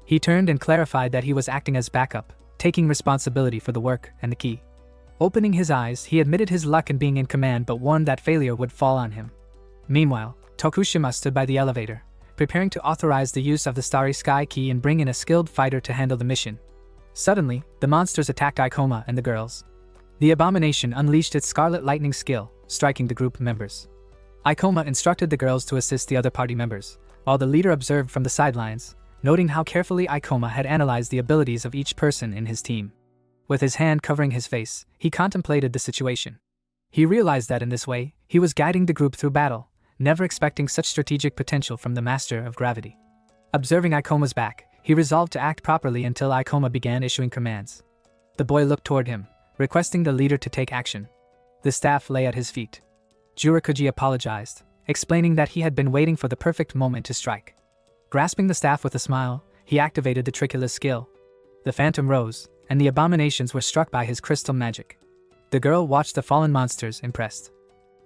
He turned and clarified that he was acting as backup, taking responsibility for the work and the key. Opening his eyes, he admitted his luck in being in command but warned that failure would fall on him. Meanwhile, Tokushima stood by the elevator, preparing to authorize the use of the Starry Sky key and bring in a skilled fighter to handle the mission. Suddenly, the monsters attacked Ikoma and the girls. The abomination unleashed its Scarlet Lightning skill, striking the group members. Ikoma instructed the girls to assist the other party members, while the leader observed from the sidelines, noting how carefully Ikoma had analyzed the abilities of each person in his team. With his hand covering his face, he contemplated the situation. He realized that in this way, he was guiding the group through battle, never expecting such strategic potential from the master of gravity. Observing Ikoma's back, he resolved to act properly until Ikoma began issuing commands. The boy looked toward him, requesting the leader to take action. The staff lay at his feet. Jurokuji apologized, explaining that he had been waiting for the perfect moment to strike. Grasping the staff with a smile, he activated the Tricula's skill. The phantom rose, and the abominations were struck by his crystal magic. The girl watched the fallen monsters, impressed.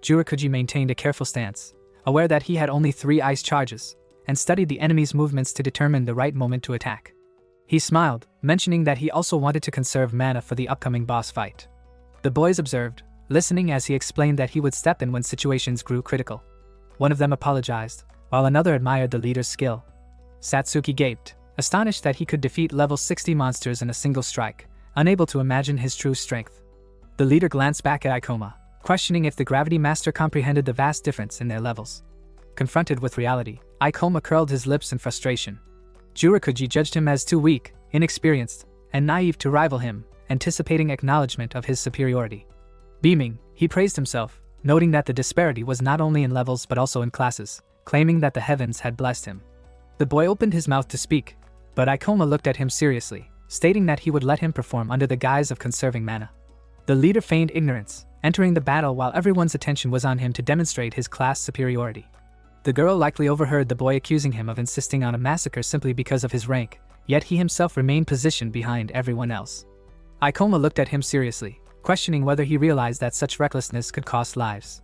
Jurokuji maintained a careful stance, aware that he had only 3 ice charges, and studied the enemy's movements to determine the right moment to attack. He smiled, mentioning that he also wanted to conserve mana for the upcoming boss fight. The boys observed, listening as he explained that he would step in when situations grew critical. One of them apologized, while another admired the leader's skill. Satsuki gaped, astonished that he could defeat level 60 monsters in a single strike, unable to imagine his true strength. The leader glanced back at Ikoma, questioning if the gravity master comprehended the vast difference in their levels. Confronted with reality, Ikoma curled his lips in frustration. Jurokuji judged him as too weak, inexperienced, and naive to rival him, anticipating acknowledgement of his superiority. Beaming, he praised himself, noting that the disparity was not only in levels but also in classes, claiming that the heavens had blessed him. The boy opened his mouth to speak, but Ikoma looked at him seriously, stating that he would let him perform under the guise of conserving mana. The leader feigned ignorance, entering the battle while everyone's attention was on him to demonstrate his class superiority. The girl likely overheard the boy accusing him of insisting on a massacre simply because of his rank, yet he himself remained positioned behind everyone else. Ikoma looked at him seriously, questioning whether he realized that such recklessness could cost lives.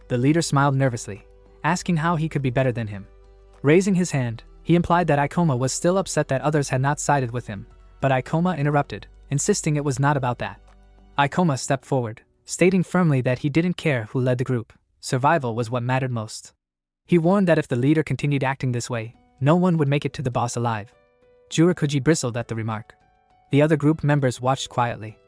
The leader smiled nervously, asking how he could be better than him. Raising his hand, he implied that Ikoma was still upset that others had not sided with him, but Ikoma interrupted, insisting it was not about that. Ikoma stepped forward, stating firmly that he didn't care who led the group. Survival was what mattered most. He warned that if the leader continued acting this way, no one would make it to the boss alive. Jurokuji bristled at the remark. The other group members watched quietly.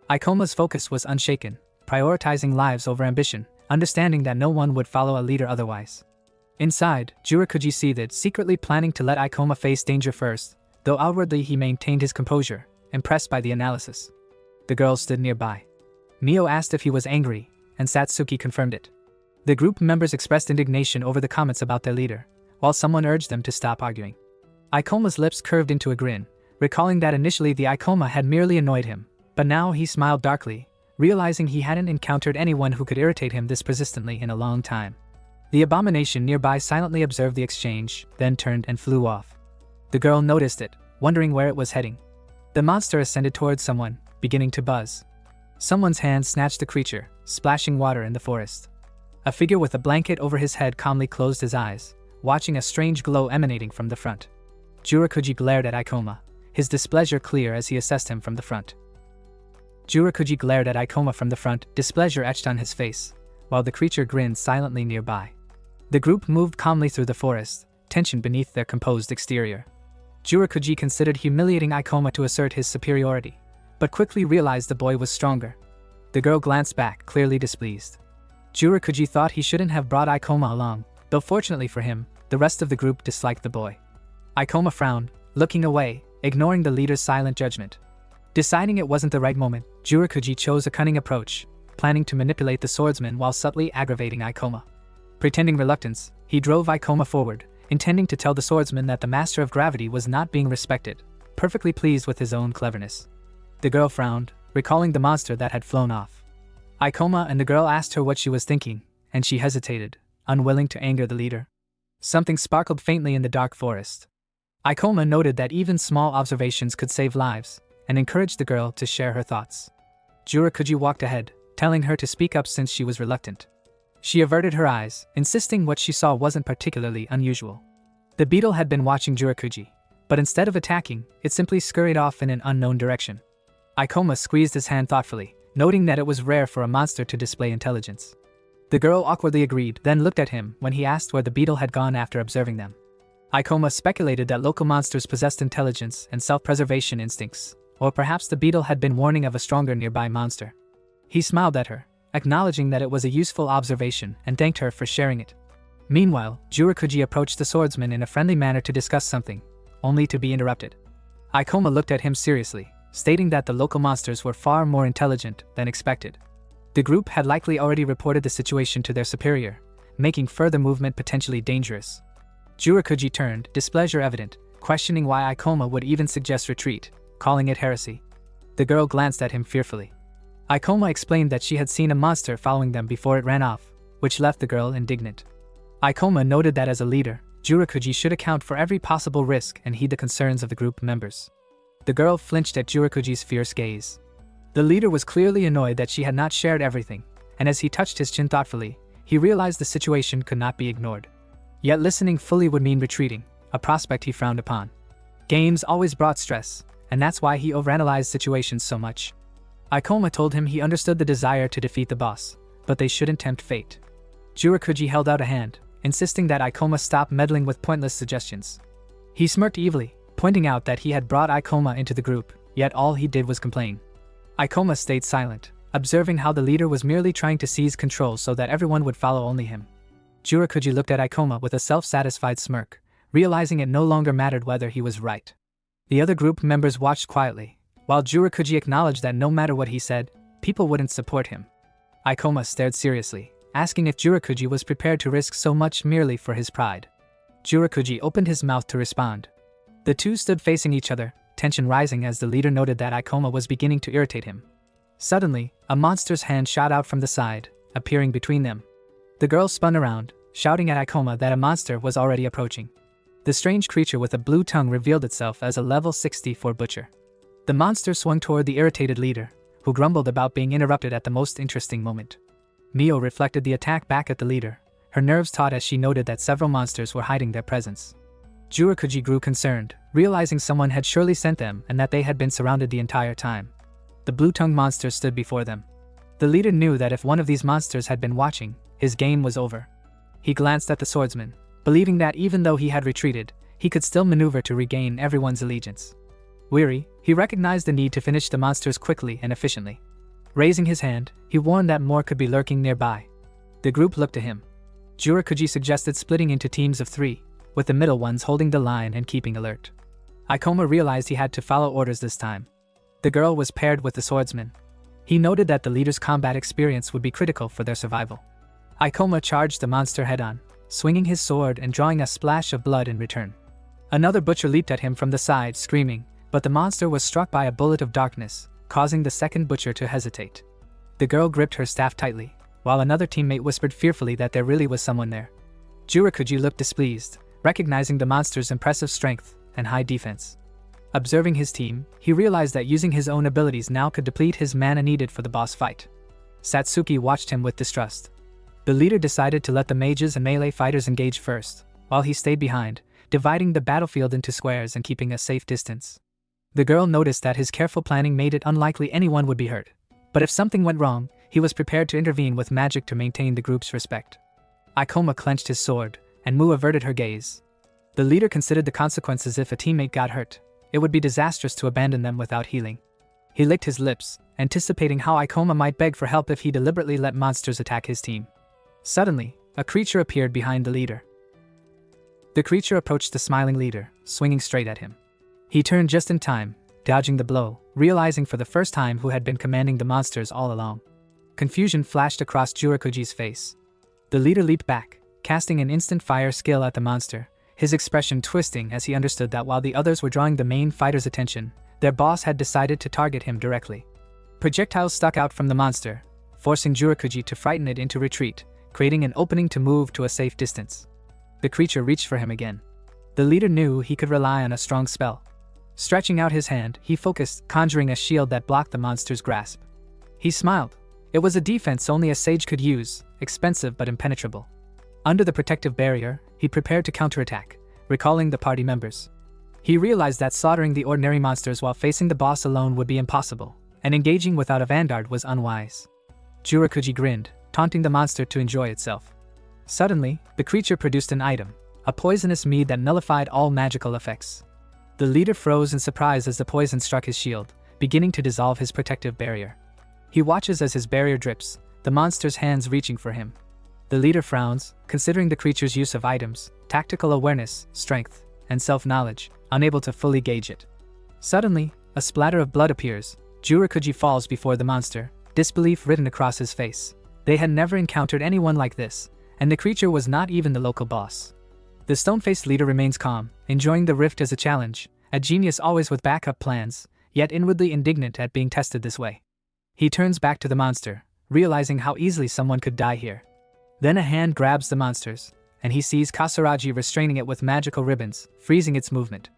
Ikoma's focus was unshaken, prioritizing lives over ambition, understanding that no one would follow a leader otherwise. Inside, Jurokuji seethed, secretly planning to let Ikoma face danger first, though outwardly he maintained his composure, impressed by the analysis. The girl stood nearby. Mio asked if he was angry, and Satsuki confirmed it. The group members expressed indignation over the comments about their leader, while someone urged them to stop arguing. Ikoma's lips curved into a grin, recalling that initially the Ikoma had merely annoyed him, but now he smiled darkly, realizing he hadn't encountered anyone who could irritate him this persistently in a long time. The abomination nearby silently observed the exchange, then turned and flew off. The girl noticed it, wondering where it was heading. The monster ascended towards someone, beginning to buzz. Someone's hand snatched the creature, splashing water in the forest. A figure with a blanket over his head calmly closed his eyes, watching a strange glow emanating from the front. Jurokuji glared at Ikoma, his displeasure clear as he assessed him from the front. Displeasure etched on his face, while the creature grinned silently nearby. The group moved calmly through the forest, tension beneath their composed exterior. Jurokuji considered humiliating Ikoma to assert his superiority, but quickly realized the boy was stronger. The girl glanced back, clearly displeased. Jurokuji thought he shouldn't have brought Ikoma along, though fortunately for him, the rest of the group disliked the boy. Ikoma frowned, looking away, ignoring the leader's silent judgment. Deciding it wasn't the right moment, Jurokuji chose a cunning approach, planning to manipulate the swordsman while subtly aggravating Ikoma. Pretending reluctance, he drove Ikoma forward, intending to tell the swordsman that the master of gravity was not being respected, perfectly pleased with his own cleverness. The girl frowned, recalling the monster that had flown off. Ikoma and the girl asked her what she was thinking, and she hesitated, unwilling to anger the leader. Something sparkled faintly in the dark forest. Ikoma noted that even small observations could save lives, and encouraged the girl to share her thoughts. Jurokuji walked ahead, telling her to speak up since she was reluctant. She averted her eyes, insisting what she saw wasn't particularly unusual. The beetle had been watching Jurokuji, but instead of attacking, it simply scurried off in an unknown direction. Ikoma squeezed his hand thoughtfully, noting that it was rare for a monster to display intelligence. The girl awkwardly agreed, then looked at him when he asked where the beetle had gone after observing them. Ikoma speculated that local monsters possessed intelligence and self-preservation instincts, or perhaps the beetle had been warning of a stronger nearby monster. He smiled at her, acknowledging that it was a useful observation and thanked her for sharing it. Meanwhile, Jurokuji approached the swordsman in a friendly manner to discuss something, only to be interrupted. Ikoma looked at him seriously, stating that the local monsters were far more intelligent than expected. The group had likely already reported the situation to their superior, making further movement potentially dangerous. Jurokuji turned, displeasure evident, questioning why Ikoma would even suggest retreat, calling it heresy. The girl glanced at him fearfully. Ikoma explained that she had seen a monster following them before it ran off, which left the girl indignant. Ikoma noted that as a leader, Jurokuji should account for every possible risk and heed the concerns of the group members. The girl flinched at Jurokuji's fierce gaze. The leader was clearly annoyed that she had not shared everything, and as he touched his chin thoughtfully, he realized the situation could not be ignored. Yet listening fully would mean retreating, a prospect he frowned upon. Games always brought stress, and that's why he overanalyzed situations so much. Ikoma told him he understood the desire to defeat the boss, but they shouldn't tempt fate. Jurokuji held out a hand, insisting that Ikoma stop meddling with pointless suggestions. He smirked evilly, pointing out that he had brought Ikoma into the group, yet all he did was complain. Ikoma stayed silent, observing how the leader was merely trying to seize control so that everyone would follow only him. Jurokuji looked at Ikoma with a self-satisfied smirk, realizing it no longer mattered whether he was right. The other group members watched quietly, while Jurokuji acknowledged that no matter what he said, people wouldn't support him. Ikoma stared seriously, asking if Jurokuji was prepared to risk so much merely for his pride. Jurokuji opened his mouth to respond. The two stood facing each other, tension rising as the leader noted that Ikoma was beginning to irritate him. Suddenly, a monster's hand shot out from the side, appearing between them. The girl spun around, shouting at Ikoma that a monster was already approaching. The strange creature with a blue tongue revealed itself as a level 64 butcher. The monster swung toward the irritated leader, who grumbled about being interrupted at the most interesting moment. Mio reflected the attack back at the leader, her nerves taut as she noted that several monsters were hiding their presence. Jurokuji grew concerned, realizing someone had surely sent them and that they had been surrounded the entire time. The blue-tongued monster stood before them. The leader knew that if one of these monsters had been watching, his game was over. He glanced at the swordsman, believing that even though he had retreated, he could still maneuver to regain everyone's allegiance. Weary, he recognized the need to finish the monsters quickly and efficiently. Raising his hand, he warned that more could be lurking nearby. The group looked to him. Jurokuji suggested splitting into teams of 3, with the middle ones holding the line and keeping alert. Ikoma realized he had to follow orders this time. The girl was paired with the swordsman. He noted that the leader's combat experience would be critical for their survival. Ikoma charged the monster head-on, swinging his sword and drawing a splash of blood in return. Another butcher leaped at him from the side, screaming, but the monster was struck by a bullet of darkness, causing the second butcher to hesitate. The girl gripped her staff tightly, while another teammate whispered fearfully that there really was someone there. Jurokuji looked displeased, recognizing the monster's impressive strength and high defense. Observing his team, he realized that using his own abilities now could deplete his mana needed for the boss fight. Satsuki watched him with distrust. The leader decided to let the mages and melee fighters engage first, while he stayed behind, dividing the battlefield into squares and keeping a safe distance. The girl noticed that his careful planning made it unlikely anyone would be hurt, but if something went wrong, he was prepared to intervene with magic to maintain the group's respect. Ikoma clenched his sword, and Mu averted her gaze. The leader considered the consequences if a teammate got hurt. It would be disastrous to abandon them without healing. He licked his lips, anticipating how Ikoma might beg for help if he deliberately let monsters attack his team. Suddenly, a creature appeared behind the leader. The creature approached the smiling leader, swinging straight at him. He turned just in time, dodging the blow, realizing for the first time who had been commanding the monsters all along. Confusion flashed across Jurokuji's face. The leader leaped back, casting an instant fire skill at the monster, his expression twisting as he understood that while the others were drawing the main fighter's attention, their boss had decided to target him directly. Projectiles stuck out from the monster, forcing Jurokuji to frighten it into retreat, creating an opening to move to a safe distance. The creature reached for him again. The leader knew he could rely on a strong spell. Stretching out his hand, he focused, conjuring a shield that blocked the monster's grasp. He smiled. It was a defense only a sage could use, expensive but impenetrable. Under the protective barrier, he prepared to counterattack, recalling the party members. He realized that slaughtering the ordinary monsters while facing the boss alone would be impossible, and engaging without a vanguard was unwise. Jurokuji grinned, taunting the monster to enjoy itself. Suddenly, the creature produced an item, a poisonous mead that nullified all magical effects. The leader froze in surprise as the poison struck his shield, beginning to dissolve his protective barrier. He watches as his barrier drips, the monster's hands reaching for him. The leader frowns, considering the creature's use of items, tactical awareness, strength, and self-knowledge, unable to fully gauge it. Suddenly, a splatter of blood appears. Jurokuji falls before the monster, disbelief written across his face. They had never encountered anyone like this, and the creature was not even the local boss. The stone-faced leader remains calm, enjoying the rift as a challenge, a genius always with backup plans, yet inwardly indignant at being tested this way. He turns back to the monster, realizing how easily someone could die here. Then a hand grabs the monster's, and he sees Kasaragi restraining it with magical ribbons, freezing its movement.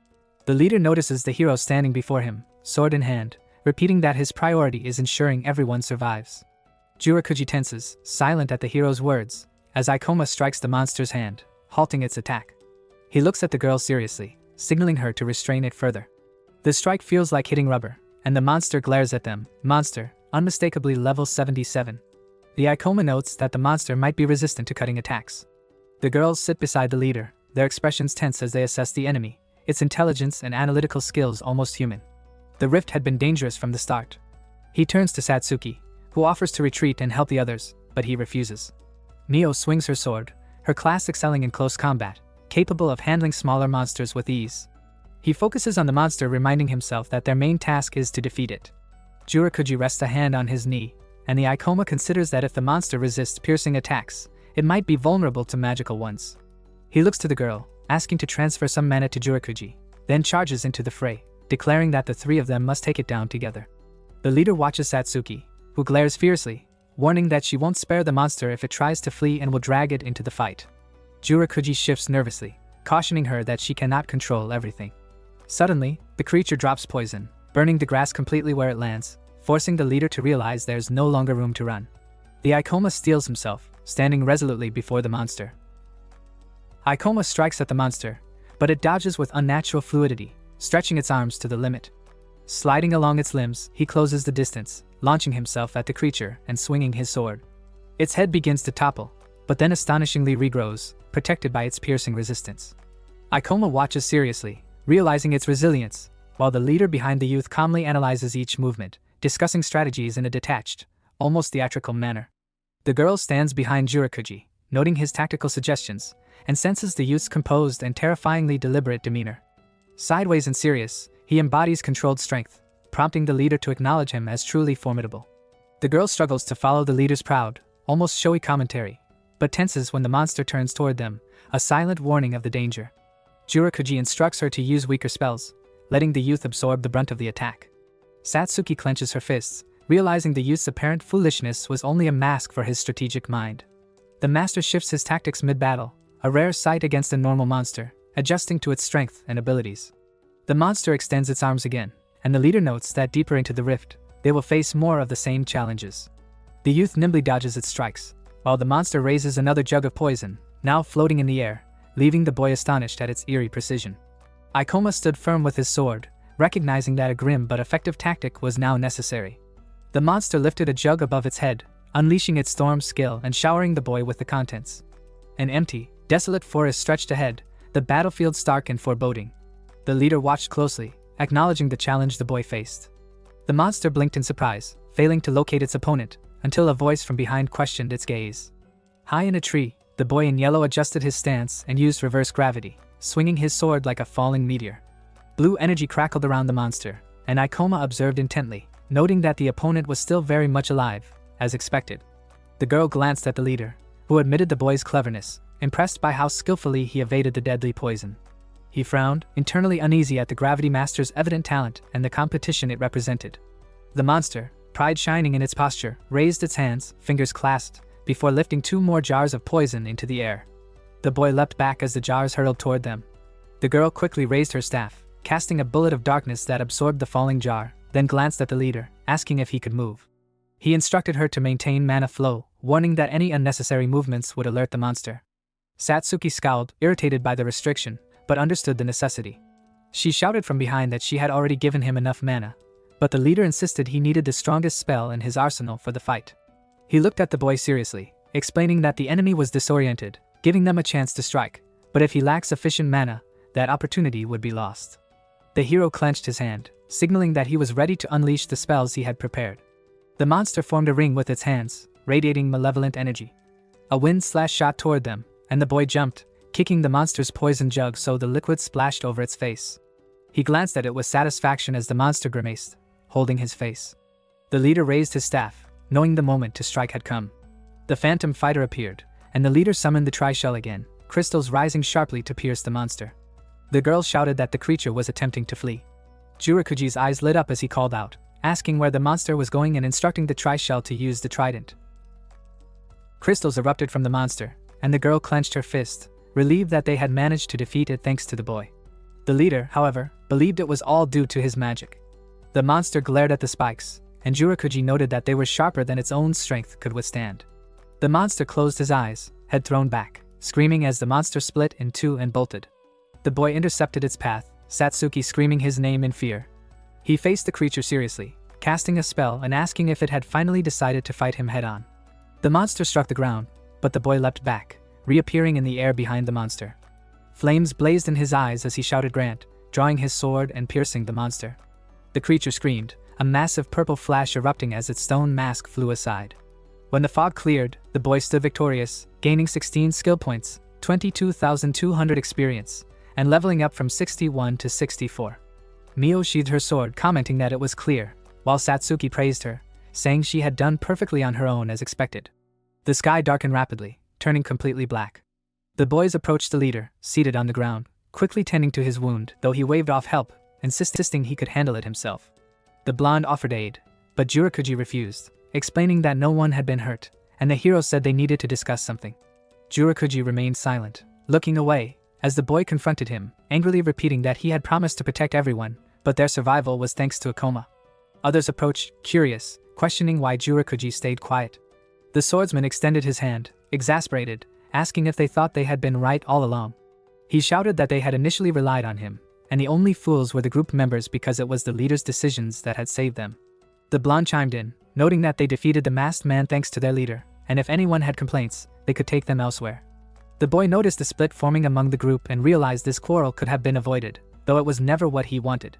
The leader notices the hero standing before him, sword in hand, repeating that his priority is ensuring everyone survives. Jurokuji tenses, silent at the hero's words, as Ikoma strikes the monster's hand, halting its attack. He looks at the girl seriously, signaling her to restrain it further. The strike feels like hitting rubber, and the monster glares at them. Monster, unmistakably level 77. The Ikoma notes that the monster might be resistant to cutting attacks. The girls sit beside the leader, their expressions tense as they assess the enemy, its intelligence and analytical skills almost human. The rift had been dangerous from the start. He turns to Satsuki, who offers to retreat and help the others, but he refuses. Mio swings her sword, her class excelling in close combat, capable of handling smaller monsters with ease. He focuses on the monster, reminding himself that their main task is to defeat it. Jurokuji rests a hand on his knee, and the Ikoma considers that if the monster resists piercing attacks, it might be vulnerable to magical ones. He looks to the girl, asking to transfer some mana to Jurokuji, then charges into the fray, declaring that the three of them must take it down together. The leader watches Satsuki, who glares fiercely, warning that she won't spare the monster if it tries to flee and will drag it into the fight. Jurokuji shifts nervously, cautioning her that she cannot control everything. Suddenly, the creature drops poison, burning the grass completely where it lands, forcing the leader to realize there's no longer room to run. The Ikoma steels himself, standing resolutely before the monster. Ikoma strikes at the monster, but it dodges with unnatural fluidity, stretching its arms to the limit. Sliding along its limbs, he closes the distance, launching himself at the creature and swinging his sword. Its head begins to topple, but then astonishingly regrows, protected by its piercing resistance. Ikoma watches seriously, realizing its resilience, while the leader behind the youth calmly analyzes each movement, discussing strategies in a detached, almost theatrical manner. The girl stands behind Jurokuji, noting his tactical suggestions, and senses the youth's composed and terrifyingly deliberate demeanor. Sideways and serious, he embodies controlled strength, prompting the leader to acknowledge him as truly formidable. The girl struggles to follow the leader's proud, almost showy commentary, but tenses when the monster turns toward them, a silent warning of the danger. Jurokuji instructs her to use weaker spells, letting the youth absorb the brunt of the attack. Satsuki clenches her fists, realizing the youth's apparent foolishness was only a mask for his strategic mind. The master shifts his tactics mid-battle, a rare sight against a normal monster, adjusting to its strength and abilities. The monster extends its arms again, and the leader notes that deeper into the rift, they will face more of the same challenges. The youth nimbly dodges its strikes, while the monster raises another jug of poison, now floating in the air, leaving the boy astonished at its eerie precision. Ikoma stood firm with his sword, recognizing that a grim but effective tactic was now necessary. The monster lifted a jug above its head, unleashing its storm skill and showering the boy with the contents. An empty, desolate forest stretched ahead, the battlefield stark and foreboding. The leader watched closely, acknowledging the challenge the boy faced. The monster blinked in surprise, failing to locate its opponent, until a voice from behind questioned its gaze. High in a tree, the boy in yellow adjusted his stance and used reverse gravity, swinging his sword like a falling meteor. Blue energy crackled around the monster, and Ikoma observed intently, noting that the opponent was still very much alive, as expected. The girl glanced at the leader, who admitted the boy's cleverness, impressed by how skillfully he evaded the deadly poison. He frowned, internally uneasy at the Gravity Master's evident talent and the competition it represented. The monster, pride shining in its posture, raised its hands, fingers clasped, before lifting 2 more jars of poison into the air. The boy leapt back as the jars hurtled toward them. The girl quickly raised her staff, casting a bullet of darkness that absorbed the falling jar, then glanced at the leader, asking if he could move. He instructed her to maintain mana flow, warning that any unnecessary movements would alert the monster. Satsuki scowled, irritated by the restriction, but understood the necessity. She shouted from behind that she had already given him enough mana, but the leader insisted he needed the strongest spell in his arsenal for the fight. He looked at the boy seriously, explaining that the enemy was disoriented, giving them a chance to strike, but if he lacked sufficient mana, that opportunity would be lost. The hero clenched his hand, signaling that he was ready to unleash the spells he had prepared. The monster formed a ring with its hands, radiating malevolent energy. A wind slash shot toward them, and the boy jumped, kicking the monster's poison jug so the liquid splashed over its face. He glanced at it with satisfaction as the monster grimaced, holding his face. The leader raised his staff, knowing the moment to strike had come. The phantom fighter appeared, and the leader summoned the tri-shell again, crystals rising sharply to pierce the monster. The girl shouted that the creature was attempting to flee. Jurakuji's eyes lit up as he called out, asking where the monster was going and instructing the tri-shell to use the trident. Crystals erupted from the monster, and the girl clenched her fist, relieved that they had managed to defeat it thanks to the boy. The leader, however, believed it was all due to his magic. The monster glared at the spikes, and Jurakuji noted that they were sharper than its own strength could withstand. The monster closed his eyes, head thrown back, screaming as the monster split in two and bolted. The boy intercepted its path, Satsuki screaming his name in fear. He faced the creature seriously, casting a spell and asking if it had finally decided to fight him head-on. The monster struck the ground, but the boy leapt back, reappearing in the air behind the monster. Flames blazed in his eyes as he shouted Grant, drawing his sword and piercing the monster. The creature screamed, a massive purple flash erupting as its stone mask flew aside. When the fog cleared, the boy stood victorious, gaining 16 skill points, 22,200 experience, and leveling up from 61 to 64. Mio sheathed her sword, commenting that it was clear, while Satsuki praised her, saying she had done perfectly on her own as expected. The sky darkened rapidly, turning completely black. The boys approached the leader, seated on the ground, quickly tending to his wound, though he waved off help, insisting he could handle it himself. The blonde offered aid, but Jurakuji refused, explaining that no one had been hurt, and the hero said they needed to discuss something. Jurakuji remained silent, looking away, as the boy confronted him, angrily repeating that he had promised to protect everyone, but their survival was thanks to Akoma. Others approached, curious, questioning why Jurakuji stayed quiet. The swordsman extended his hand, exasperated, asking if they thought they had been right all along. He shouted that they had initially relied on him, and the only fools were the group members because it was the leader's decisions that had saved them. The blonde chimed in, noting that they defeated the masked man thanks to their leader, and if anyone had complaints, they could take them elsewhere. The boy noticed the split forming among the group and realized this quarrel could have been avoided, though it was never what he wanted.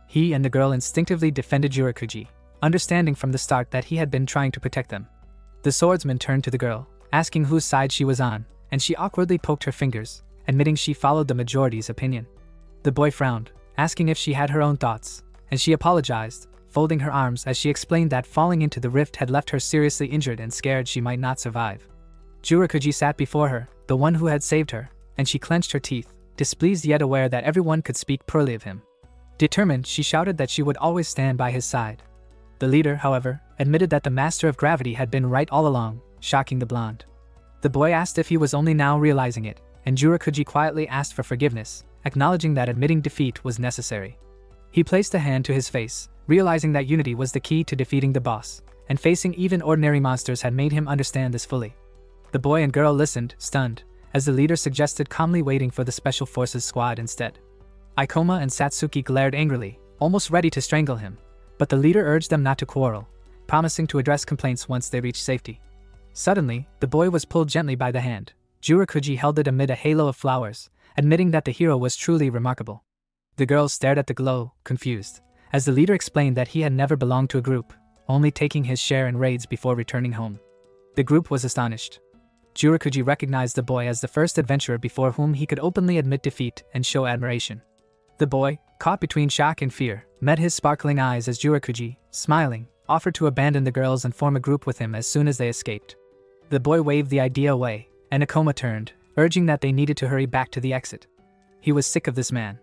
He and the girl instinctively defended Jurakuji, understanding from the start that he had been trying to protect them. The swordsman turned to the girl, asking whose side she was on, and she awkwardly poked her fingers, admitting she followed the majority's opinion. The boy frowned, asking if she had her own thoughts, and she apologized, folding her arms as she explained that falling into the rift had left her seriously injured and scared she might not survive. Jurakuji sat before her, the one who had saved her, and she clenched her teeth, displeased yet aware that everyone could speak poorly of him. Determined, she shouted that she would always stand by his side. The leader, however, admitted that the master of gravity had been right all along, shocking the blonde. The boy asked if he was only now realizing it, and Jurakuji quietly asked for forgiveness, acknowledging that admitting defeat was necessary. He placed a hand to his face, realizing that unity was the key to defeating the boss, and facing even ordinary monsters had made him understand this fully. The boy and girl listened, stunned, as the leader suggested calmly waiting for the Special Forces squad instead. Ikoma and Satsuki glared angrily, almost ready to strangle him, but the leader urged them not to quarrel, promising to address complaints once they reached safety. Suddenly, the boy was pulled gently by the hand. Jurakuji held it amid a halo of flowers, admitting that the hero was truly remarkable. The girl stared at the glow, confused, as the leader explained that he had never belonged to a group, only taking his share in raids before returning home. The group was astonished. Jurakuji recognized the boy as the first adventurer before whom he could openly admit defeat and show admiration. The boy, caught between shock and fear, met his sparkling eyes as Jurakuji, smiling, offered to abandon the girls and form a group with him as soon as they escaped. The boy waved the idea away, and Akoma turned, urging that they needed to hurry back to the exit. He was sick of this man.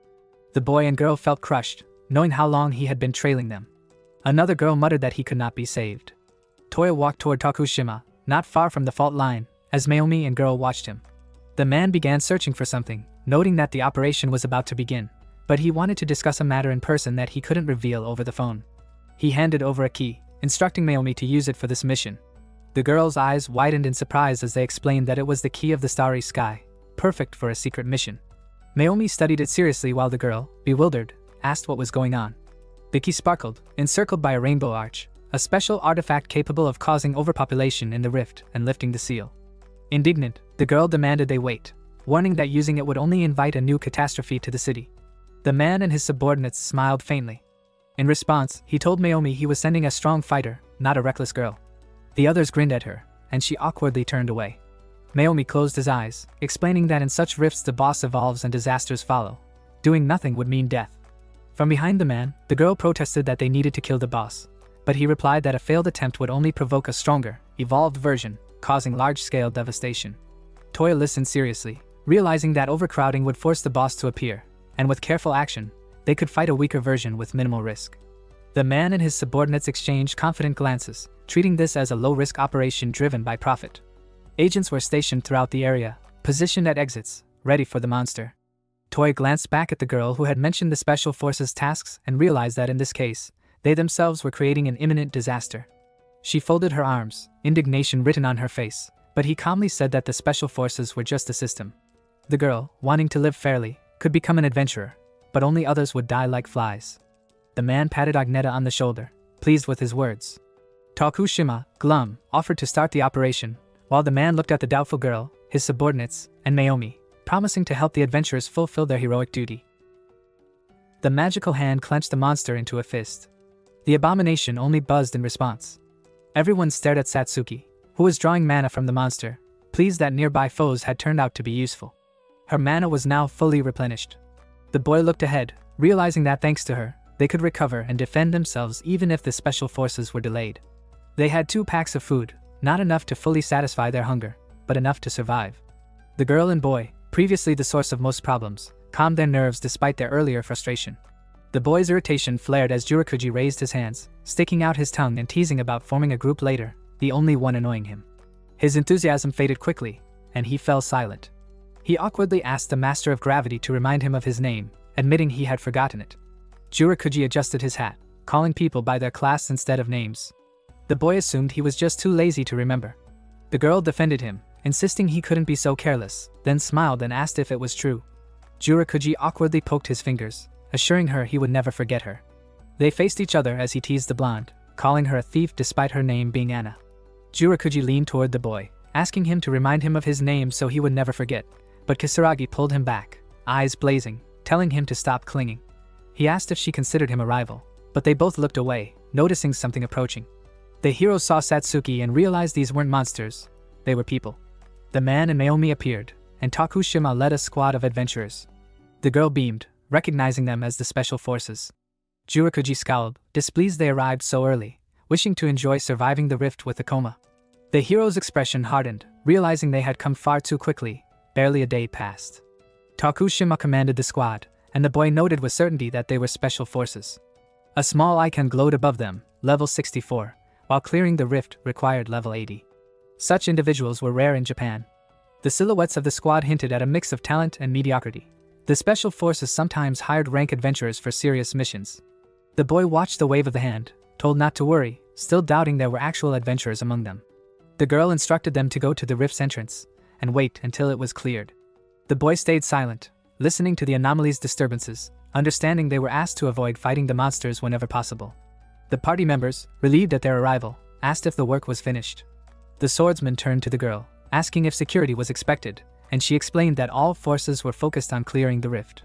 The boy and girl felt crushed, knowing how long he had been trailing them. Another girl muttered that he could not be saved. Toya walked toward Tokushima, not far from the fault line, as Mayumi and girl watched him. The man began searching for something, noting that the operation was about to begin, but he wanted to discuss a matter in person that he couldn't reveal over the phone. He handed over a key, instructing Mayumi to use it for this mission. The girl's eyes widened in surprise as they explained that it was the key of the starry sky, perfect for a secret mission. Mayumi studied it seriously while the girl, bewildered, asked what was going on. The key sparkled, encircled by a rainbow arch, a special artifact capable of causing overpopulation in the rift and lifting the seal. Indignant, the girl demanded they wait, warning that using it would only invite a new catastrophe to the city. The man and his subordinates smiled faintly. In response, he told Mayumi he was sending a strong fighter, not a reckless girl. The others grinned at her, and she awkwardly turned away. Naomi closed his eyes, explaining that in such rifts the boss evolves and disasters follow. Doing nothing would mean death. From behind the man, the girl protested that they needed to kill the boss, but he replied that a failed attempt would only provoke a stronger, evolved version, causing large-scale devastation. Toya listened seriously, realizing that overcrowding would force the boss to appear, and with careful action, they could fight a weaker version with minimal risk. The man and his subordinates exchanged confident glances, treating this as a low-risk operation driven by profit. Agents were stationed throughout the area, positioned at exits, ready for the monster. Toy glanced back at the girl who had mentioned the Special Forces tasks and realized that in this case, they themselves were creating an imminent disaster. She folded her arms, indignation written on her face, but he calmly said that the Special Forces were just a system. The girl, wanting to live fairly, could become an adventurer, but only others would die like flies. The man patted Agneta on the shoulder, pleased with his words. Tokushima, glum, offered to start the operation, while the man looked at the doubtful girl, his subordinates, and Naomi, promising to help the adventurers fulfill their heroic duty. The magical hand clenched the monster into a fist. The abomination only buzzed in response. Everyone stared at Satsuki, who was drawing mana from the monster, pleased that nearby foes had turned out to be useful. Her mana was now fully replenished. The boy looked ahead, realizing that thanks to her, they could recover and defend themselves even if the Special Forces were delayed. They had 2 packs of food, not enough to fully satisfy their hunger, but enough to survive. The girl and boy, previously the source of most problems, calmed their nerves despite their earlier frustration. The boy's irritation flared as Jurakuji raised his hands, sticking out his tongue and teasing about forming a group later, the only one annoying him. His enthusiasm faded quickly, and he fell silent. He awkwardly asked the Master of Gravity to remind him of his name, admitting he had forgotten it. Jurakuji adjusted his hat, calling people by their class instead of names. The boy assumed he was just too lazy to remember. The girl defended him, insisting he couldn't be so careless, then smiled and asked if it was true. Jurakuji awkwardly poked his fingers, assuring her he would never forget her. They faced each other as he teased the blonde, calling her a thief despite her name being Anna. Jurakuji leaned toward the boy, asking him to remind him of his name so he would never forget, but Kisaragi pulled him back, eyes blazing, telling him to stop clinging. He asked if she considered him a rival, but they both looked away, noticing something approaching. The hero saw Satsuki and realized these weren't monsters, they were people. The man and Naomi appeared, and Tokushima led a squad of adventurers. The girl beamed, recognizing them as the Special Forces. Jurakuji scowled, displeased they arrived so early, wishing to enjoy surviving the rift with the coma. The hero's expression hardened, realizing they had come far too quickly. Barely a day passed. Tokushima commanded the squad, and the boy noted with certainty that they were Special Forces. A small icon glowed above them, level 64, while clearing the rift required level 80. Such individuals were rare in Japan. The silhouettes of the squad hinted at a mix of talent and mediocrity. The Special Forces sometimes hired rank adventurers for serious missions. The boy watched the wave of the hand, told not to worry, still doubting there were actual adventurers among them. The girl instructed them to go to the rift's entrance and wait until it was cleared. The boy stayed silent, listening to the anomaly's disturbances, understanding they were asked to avoid fighting the monsters whenever possible. The party members, relieved at their arrival, asked if the work was finished. The swordsman turned to the girl, asking if security was expected, and she explained that all forces were focused on clearing the rift.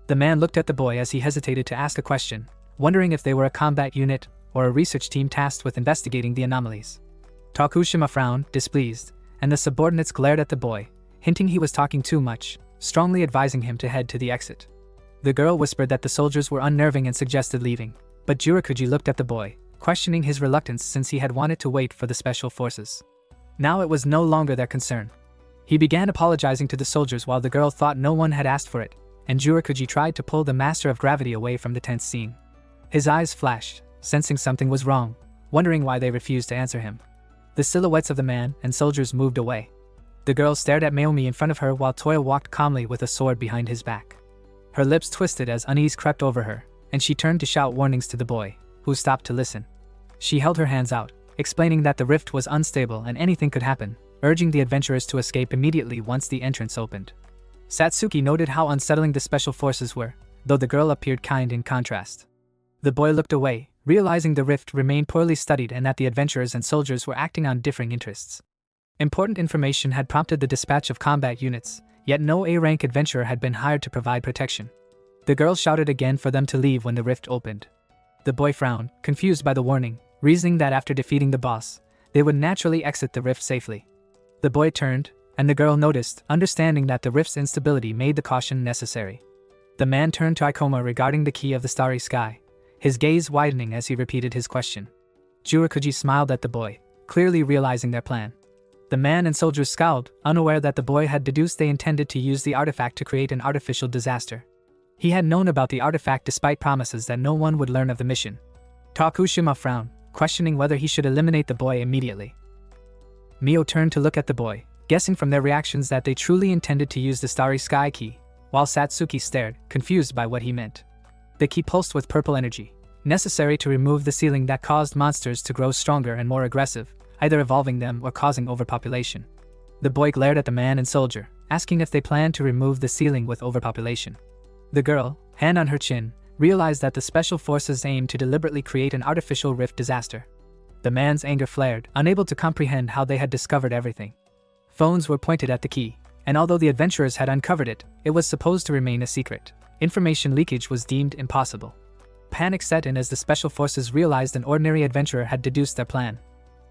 The man looked at the boy as he hesitated to ask a question, wondering if they were a combat unit or a research team tasked with investigating the anomalies. Tokushima frowned, displeased, and the subordinates glared at the boy, hinting he was talking too much, strongly advising him to head to the exit. The girl whispered that the soldiers were unnerving and suggested leaving, but Jurakuji looked at the boy, questioning his reluctance since he had wanted to wait for the Special Forces. Now it was no longer their concern. He began apologizing to the soldiers while the girl thought no one had asked for it, and Jurakuji tried to pull the Master of Gravity away from the tense scene. His eyes flashed, sensing something was wrong, wondering why they refused to answer him. The silhouettes of the man and soldiers moved away. The girl stared at Mayumi in front of her while Toya walked calmly with a sword behind his back. Her lips twisted as unease crept over her, and she turned to shout warnings to the boy, who stopped to listen. She held her hands out, explaining that the rift was unstable and anything could happen, urging the adventurers to escape immediately once the entrance opened. Satsuki noted how unsettling the Special Forces were, though the girl appeared kind in contrast. The boy looked away, realizing the rift remained poorly studied and that the adventurers and soldiers were acting on differing interests. Important information had prompted the dispatch of combat units, yet no A-rank adventurer had been hired to provide protection. The girl shouted again for them to leave when the rift opened. The boy frowned, confused by the warning, reasoning that after defeating the boss, they would naturally exit the rift safely. The boy turned, and the girl noticed, understanding that the rift's instability made the caution necessary. The man turned to Ikoma regarding the key of the starry sky, his gaze widening as he repeated his question. Jurokuji smiled at the boy, clearly realizing their plan. The man and soldiers scowled, unaware that the boy had deduced they intended to use the artifact to create an artificial disaster. He had known about the artifact despite promises that no one would learn of the mission. Tokushima frowned, questioning whether he should eliminate the boy immediately. Mio turned to look at the boy, guessing from their reactions that they truly intended to use the starry sky key, while Satsuki stared, confused by what he meant. The key pulsed with purple energy, necessary to remove the ceiling that caused monsters to grow stronger and more aggressive, either evolving them or causing overpopulation. The boy glared at the man and soldier, asking if they planned to remove the ceiling with overpopulation. The girl, hand on her chin, realized that the special forces aimed to deliberately create an artificial rift disaster. The man's anger flared, unable to comprehend how they had discovered everything. Phones were pointed at the key, and although the adventurers had uncovered it, it was supposed to remain a secret. Information leakage was deemed impossible. Panic set in as the special forces realized an ordinary adventurer had deduced their plan.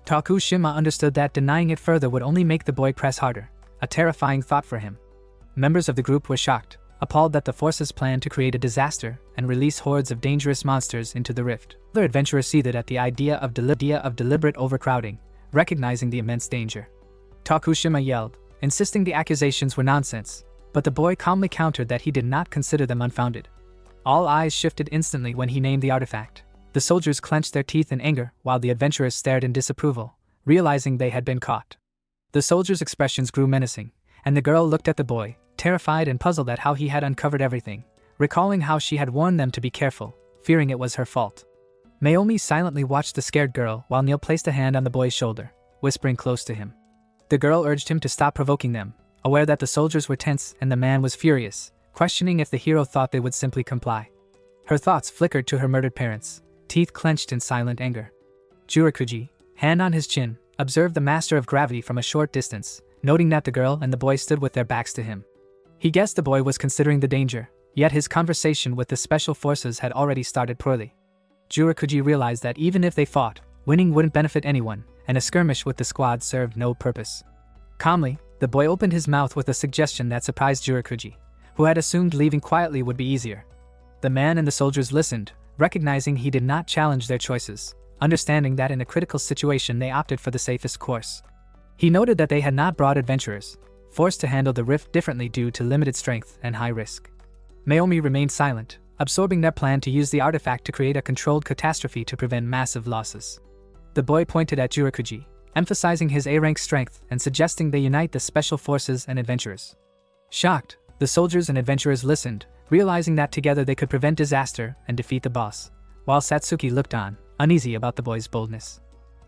Tokushima understood that denying it further would only make the boy press harder, a terrifying thought for him. Members of the group were shocked, appalled that the forces planned to create a disaster and release hordes of dangerous monsters into the rift. Other adventurers seethed at the idea of deliberate overcrowding, recognizing the immense danger. Tokushima yelled, insisting the accusations were nonsense, but the boy calmly countered that he did not consider them unfounded. All eyes shifted instantly when he named the artifact. The soldiers clenched their teeth in anger while the adventurers stared in disapproval, realizing they had been caught. The soldiers' expressions grew menacing, and the girl looked at the boy, terrified and puzzled at how he had uncovered everything, recalling how she had warned them to be careful, fearing it was her fault. Naomi silently watched the scared girl while Neil placed a hand on the boy's shoulder, whispering close to him. The girl urged him to stop provoking them, aware that the soldiers were tense and the man was furious, questioning if the hero thought they would simply comply. Her thoughts flickered to her murdered parents, teeth clenched in silent anger. Jurokuji, hand on his chin, observed the master of gravity from a short distance, noting that the girl and the boy stood with their backs to him. He guessed the boy was considering the danger, yet his conversation with the special forces had already started poorly. Jurokuji realized that even if they fought, winning wouldn't benefit anyone, and a skirmish with the squad served no purpose. Calmly, the boy opened his mouth with a suggestion that surprised Jurokuji, who had assumed leaving quietly would be easier. The man and the soldiers listened, recognizing he did not challenge their choices, understanding that in a critical situation they opted for the safest course. He noted that they had not brought adventurers, forced to handle the rift differently due to limited strength and high risk. Naomi remained silent, absorbing their plan to use the artifact to create a controlled catastrophe to prevent massive losses. The boy pointed at Jurokuji, emphasizing his A-rank strength and suggesting they unite the special forces and adventurers. Shocked, the soldiers and adventurers listened, realizing that together they could prevent disaster and defeat the boss, while Satsuki looked on, uneasy about the boy's boldness.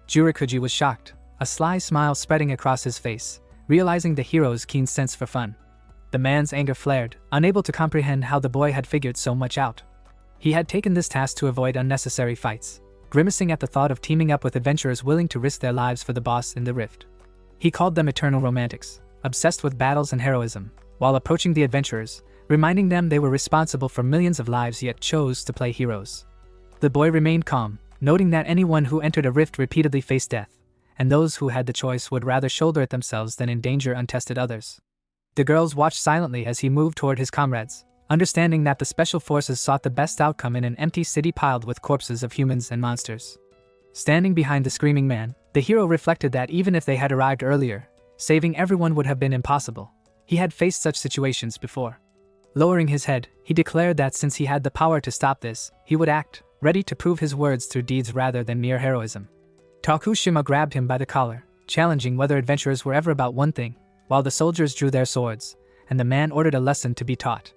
Jurokuji was shocked, a sly smile spreading across his face, realizing the hero's keen sense for fun. The man's anger flared, unable to comprehend how the boy had figured so much out. He had taken this task to avoid unnecessary fights, grimacing at the thought of teaming up with adventurers willing to risk their lives for the boss in the rift. He called them eternal romantics, obsessed with battles and heroism, while approaching the adventurers, reminding them they were responsible for millions of lives yet chose to play heroes. The boy remained calm, noting that anyone who entered a rift repeatedly faced death, and those who had the choice would rather shoulder it themselves than endanger untested others. The girls watched silently as he moved toward his comrades, understanding that the special forces sought the best outcome in an empty city piled with corpses of humans and monsters. Standing behind the screaming man, the hero reflected that even if they had arrived earlier, saving everyone would have been impossible. He had faced such situations before. Lowering his head, he declared that since he had the power to stop this, he would act, ready to prove his words through deeds rather than mere heroism. Tokushima grabbed him by the collar, challenging whether adventurers were ever about one thing, while the soldiers drew their swords, and the man ordered a lesson to be taught.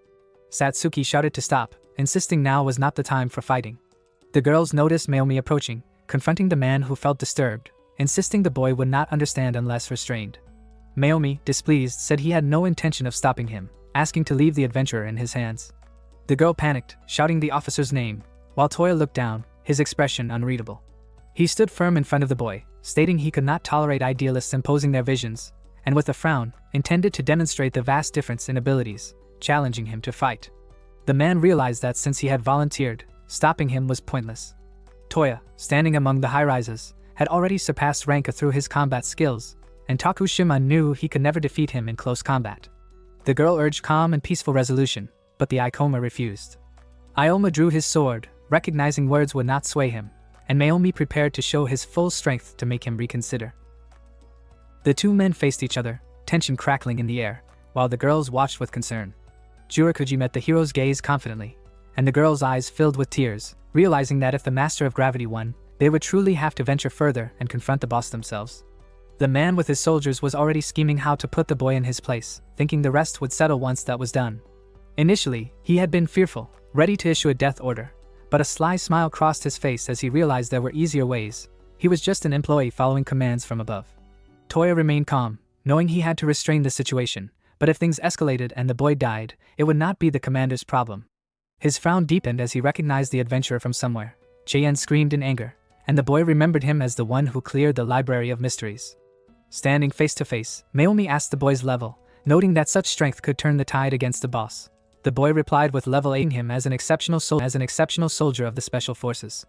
Satsuki shouted to stop, insisting now was not the time for fighting. The girls noticed Naomi approaching, confronting the man who felt disturbed, insisting the boy would not understand unless restrained. Naomi, displeased, said he had no intention of stopping him, asking to leave the adventurer in his hands. The girl panicked, shouting the officer's name, while Toya looked down, his expression unreadable. He stood firm in front of the boy, stating he could not tolerate idealists imposing their visions, and with a frown, intended to demonstrate the vast difference in abilities, challenging him to fight. The man realized that since he had volunteered, stopping him was pointless. Toya, standing among the high-rises, had already surpassed rank through his combat skills, and Takushima knew he could never defeat him in close combat. The girl urged calm and peaceful resolution, but the Ioma refused. Ioma drew his sword, recognizing words would not sway him, and Naomi prepared to show his full strength to make him reconsider. The two men faced each other, tension crackling in the air, while the girls watched with concern. Jurakuji met the hero's gaze confidently, and the girl's eyes filled with tears, realizing that if the Master of Gravity won, they would truly have to venture further and confront the boss themselves. The man with his soldiers was already scheming how to put the boy in his place, thinking the rest would settle once that was done. Initially, he had been fearful, ready to issue a death order, but a sly smile crossed his face as he realized there were easier ways. He was just an employee following commands from above. Toya remained calm, knowing he had to restrain the situation, but if things escalated and the boy died, it would not be the commander's problem. His frown deepened as he recognized the adventurer from somewhere. Cheyenne screamed in anger, and the boy remembered him as the one who cleared the Library of Mysteries. Standing face to face, Naomi asked the boy's level, noting that such strength could turn the tide against the boss. The boy replied with level 8 him as an exceptional soldier of the Special Forces.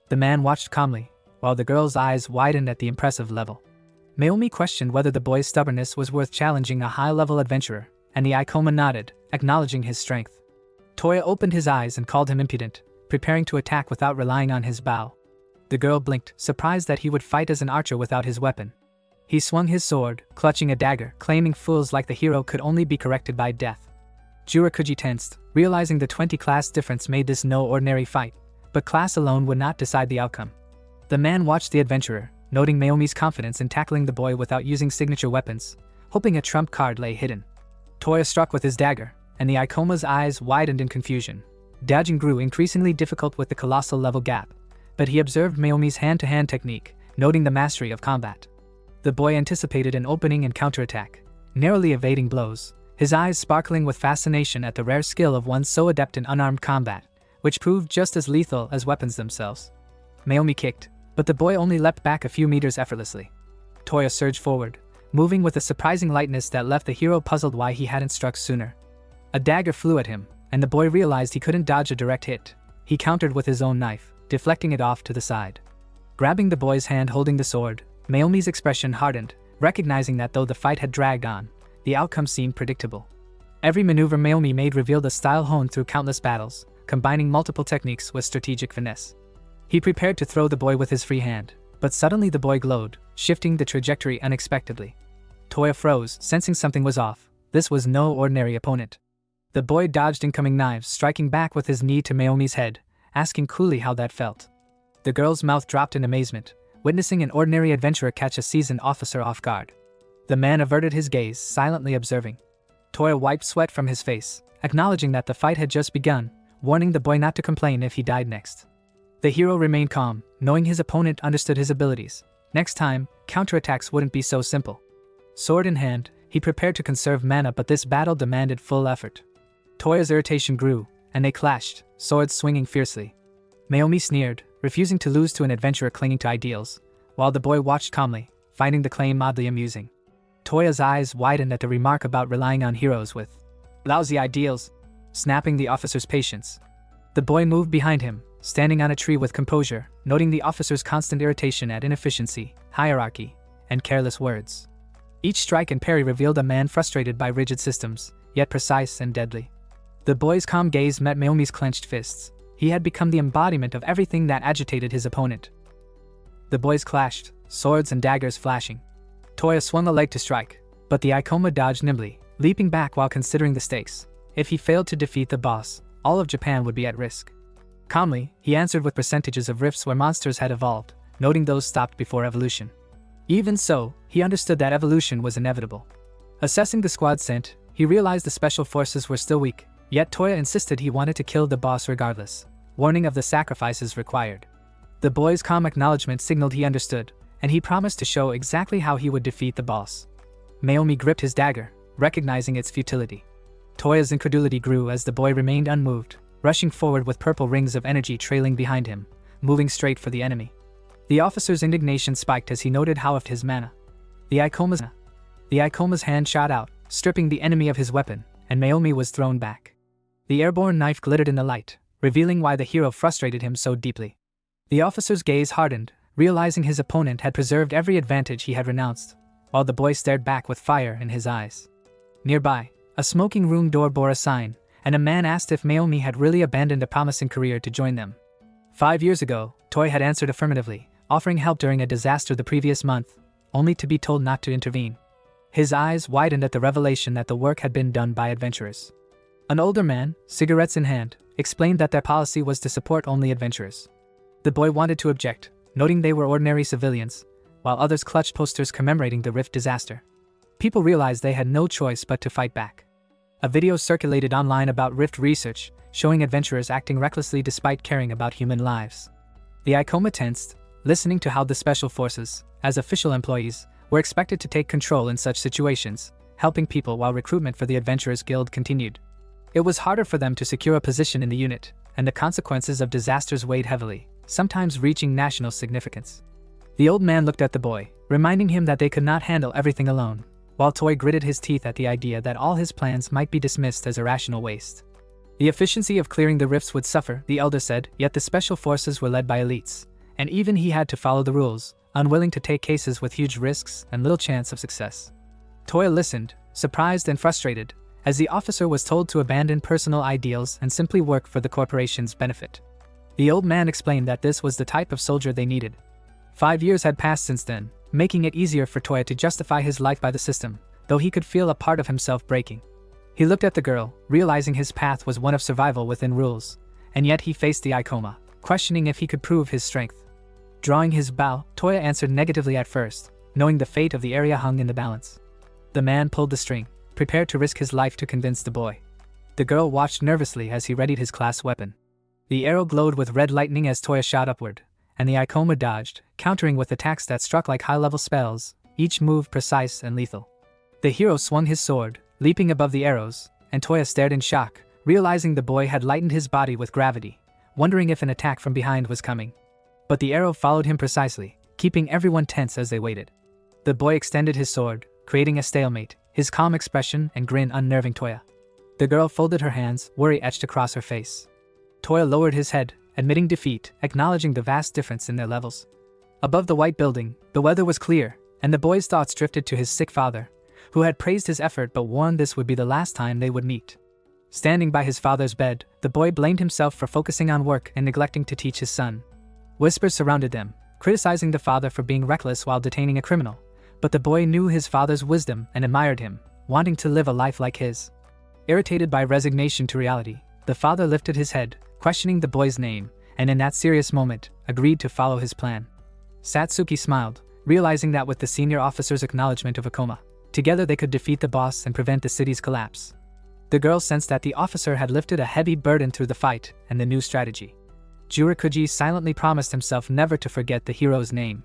The man watched calmly, while the girl's eyes widened at the impressive level. Naomi questioned whether the boy's stubbornness was worth challenging a high-level adventurer, and the Ioma nodded, acknowledging his strength. Toya opened his eyes and called him impudent, preparing to attack without relying on his bow. The girl blinked, surprised that he would fight as an archer without his weapon. He swung his sword, clutching a dagger, claiming fools like the hero could only be corrected by death. Jurakuji tensed, realizing the 20 class difference made this no ordinary fight, but class alone would not decide the outcome. The man watched the adventurer, noting Naomi's confidence in tackling the boy without using signature weapons, hoping a trump card lay hidden. Toya struck with his dagger, and the Ioma's eyes widened in confusion. Dodging grew increasingly difficult with the colossal level gap, but he observed Naomi's hand-to-hand technique, noting the mastery of combat. The boy anticipated an opening and counterattack, narrowly evading blows, his eyes sparkling with fascination at the rare skill of one so adept in unarmed combat, which proved just as lethal as weapons themselves. Naomi kicked, but the boy only leapt back a few meters effortlessly. Toya surged forward, moving with a surprising lightness that left the hero puzzled why he hadn't struck sooner. A dagger flew at him, and the boy realized he couldn't dodge a direct hit. He countered with his own knife, deflecting it off to the side. Grabbing the boy's hand holding the sword, Naomi's expression hardened, recognizing that though the fight had dragged on, the outcome seemed predictable. Every maneuver Naomi made revealed a style honed through countless battles, combining multiple techniques with strategic finesse. He prepared to throw the boy with his free hand, but suddenly the boy glowed, shifting the trajectory unexpectedly. Toya froze, sensing something was off. This was no ordinary opponent. The boy dodged incoming knives, striking back with his knee to Naomi's head, asking coolly how that felt. The girl's mouth dropped in amazement, witnessing an ordinary adventurer catch a seasoned officer off guard. The man averted his gaze, silently observing. Toya wiped sweat from his face, acknowledging that the fight had just begun, warning the boy not to complain if he died next. The hero remained calm, knowing his opponent understood his abilities. Next time, counterattacks wouldn't be so simple. Sword in hand, he prepared to conserve mana, but this battle demanded full effort. Toya's irritation grew, and they clashed, swords swinging fiercely. Naomi sneered, refusing to lose to an adventurer clinging to ideals, while the boy watched calmly, finding the claim oddly amusing. Toya's eyes widened at the remark about relying on heroes with lousy ideals, snapping the officer's patience. The boy moved behind him, standing on a tree with composure, noting the officer's constant irritation at inefficiency, hierarchy, and careless words. Each strike and parry revealed a man frustrated by rigid systems, yet precise and deadly. The boy's calm gaze met Naomi's clenched fists. He had become the embodiment of everything that agitated his opponent. The boys clashed, swords and daggers flashing. Toya swung a leg to strike, but the Ioma dodged nimbly, leaping back while considering the stakes. If he failed to defeat the boss, all of Japan would be at risk. Calmly, he answered with percentages of rifts where monsters had evolved, noting those stopped before evolution. Even so, he understood that evolution was inevitable. Assessing the squad scent, he realized the special forces were still weak, yet Toya insisted he wanted to kill the boss regardless, warning of the sacrifices required. The boy's calm acknowledgement signaled he understood, and he promised to show exactly how he would defeat the boss. Naomi gripped his dagger, recognizing its futility. Toya's incredulity grew as the boy remained unmoved, rushing forward with purple rings of energy trailing behind him, moving straight for the enemy. The officer's indignation spiked as he noted how his mana. The Ioma's hand shot out, stripping the enemy of his weapon, and Naomi was thrown back. The airborne knife glittered in the light, revealing why the hero frustrated him so deeply. The officer's gaze hardened, realizing his opponent had preserved every advantage he had renounced, while the boy stared back with fire in his eyes. Nearby, a smoking room door bore a sign, and a man asked if Naomi had really abandoned a promising career to join them. 5 years ago, Toy had answered affirmatively, offering help during a disaster the previous month, only to be told not to intervene. His eyes widened at the revelation that the work had been done by adventurers. An older man, cigarettes in hand, explained that their policy was to support only adventurers. The boy wanted to object, noting they were ordinary civilians, while others clutched posters commemorating the Rift disaster. People realized they had no choice but to fight back. A video circulated online about Rift research, showing adventurers acting recklessly despite caring about human lives. The Icoma tensed, listening to how the Special Forces, as official employees, were expected to take control in such situations, helping people while recruitment for the Adventurers Guild continued. It was harder for them to secure a position in the unit, and the consequences of disasters weighed heavily, sometimes reaching national significance. The old man looked at the boy, reminding him that they could not handle everything alone, while Toy gritted his teeth at the idea that all his plans might be dismissed as irrational waste. The efficiency of clearing the rifts would suffer, the elder said, yet the Special Forces were led by elites, and even he had to follow the rules, unwilling to take cases with huge risks and little chance of success. Toya listened, surprised and frustrated, as the officer was told to abandon personal ideals and simply work for the corporation's benefit. The old man explained that this was the type of soldier they needed. 5 years had passed since then, making it easier for Toya to justify his life by the system, though he could feel a part of himself breaking. He looked at the girl, realizing his path was one of survival within rules, and yet he faced the Icoma, questioning if he could prove his strength. Drawing his bow, Toya answered negatively at first, knowing the fate of the area hung in the balance. The man pulled the string, prepared to risk his life to convince the boy. The girl watched nervously as he readied his class weapon. The arrow glowed with red lightning as Toya shot upward, and the Icoma dodged, countering with attacks that struck like high-level spells, each move precise and lethal. The hero swung his sword, leaping above the arrows, and Toya stared in shock, realizing the boy had lightened his body with gravity, wondering if an attack from behind was coming. But the arrow followed him precisely, keeping everyone tense as they waited. The boy extended his sword, creating a stalemate, his calm expression and grin unnerving Toya. The girl folded her hands, worry etched across her face. Toya lowered his head, admitting defeat, acknowledging the vast difference in their levels. Above the white building, the weather was clear, and the boy's thoughts drifted to his sick father, who had praised his effort but warned this would be the last time they would meet. Standing by his father's bed, the boy blamed himself for focusing on work and neglecting to teach his son. Whispers surrounded them, criticizing the father for being reckless while detaining a criminal, but the boy knew his father's wisdom and admired him, wanting to live a life like his. Irritated by resignation to reality, the father lifted his head, questioning the boy's name, and in that serious moment, agreed to follow his plan. Satsuki smiled, realizing that with the senior officer's acknowledgement of Akoma, together they could defeat the boss and prevent the city's collapse. The girl sensed that the officer had lifted a heavy burden through the fight and the new strategy. Jurakuji silently promised himself never to forget the hero's name.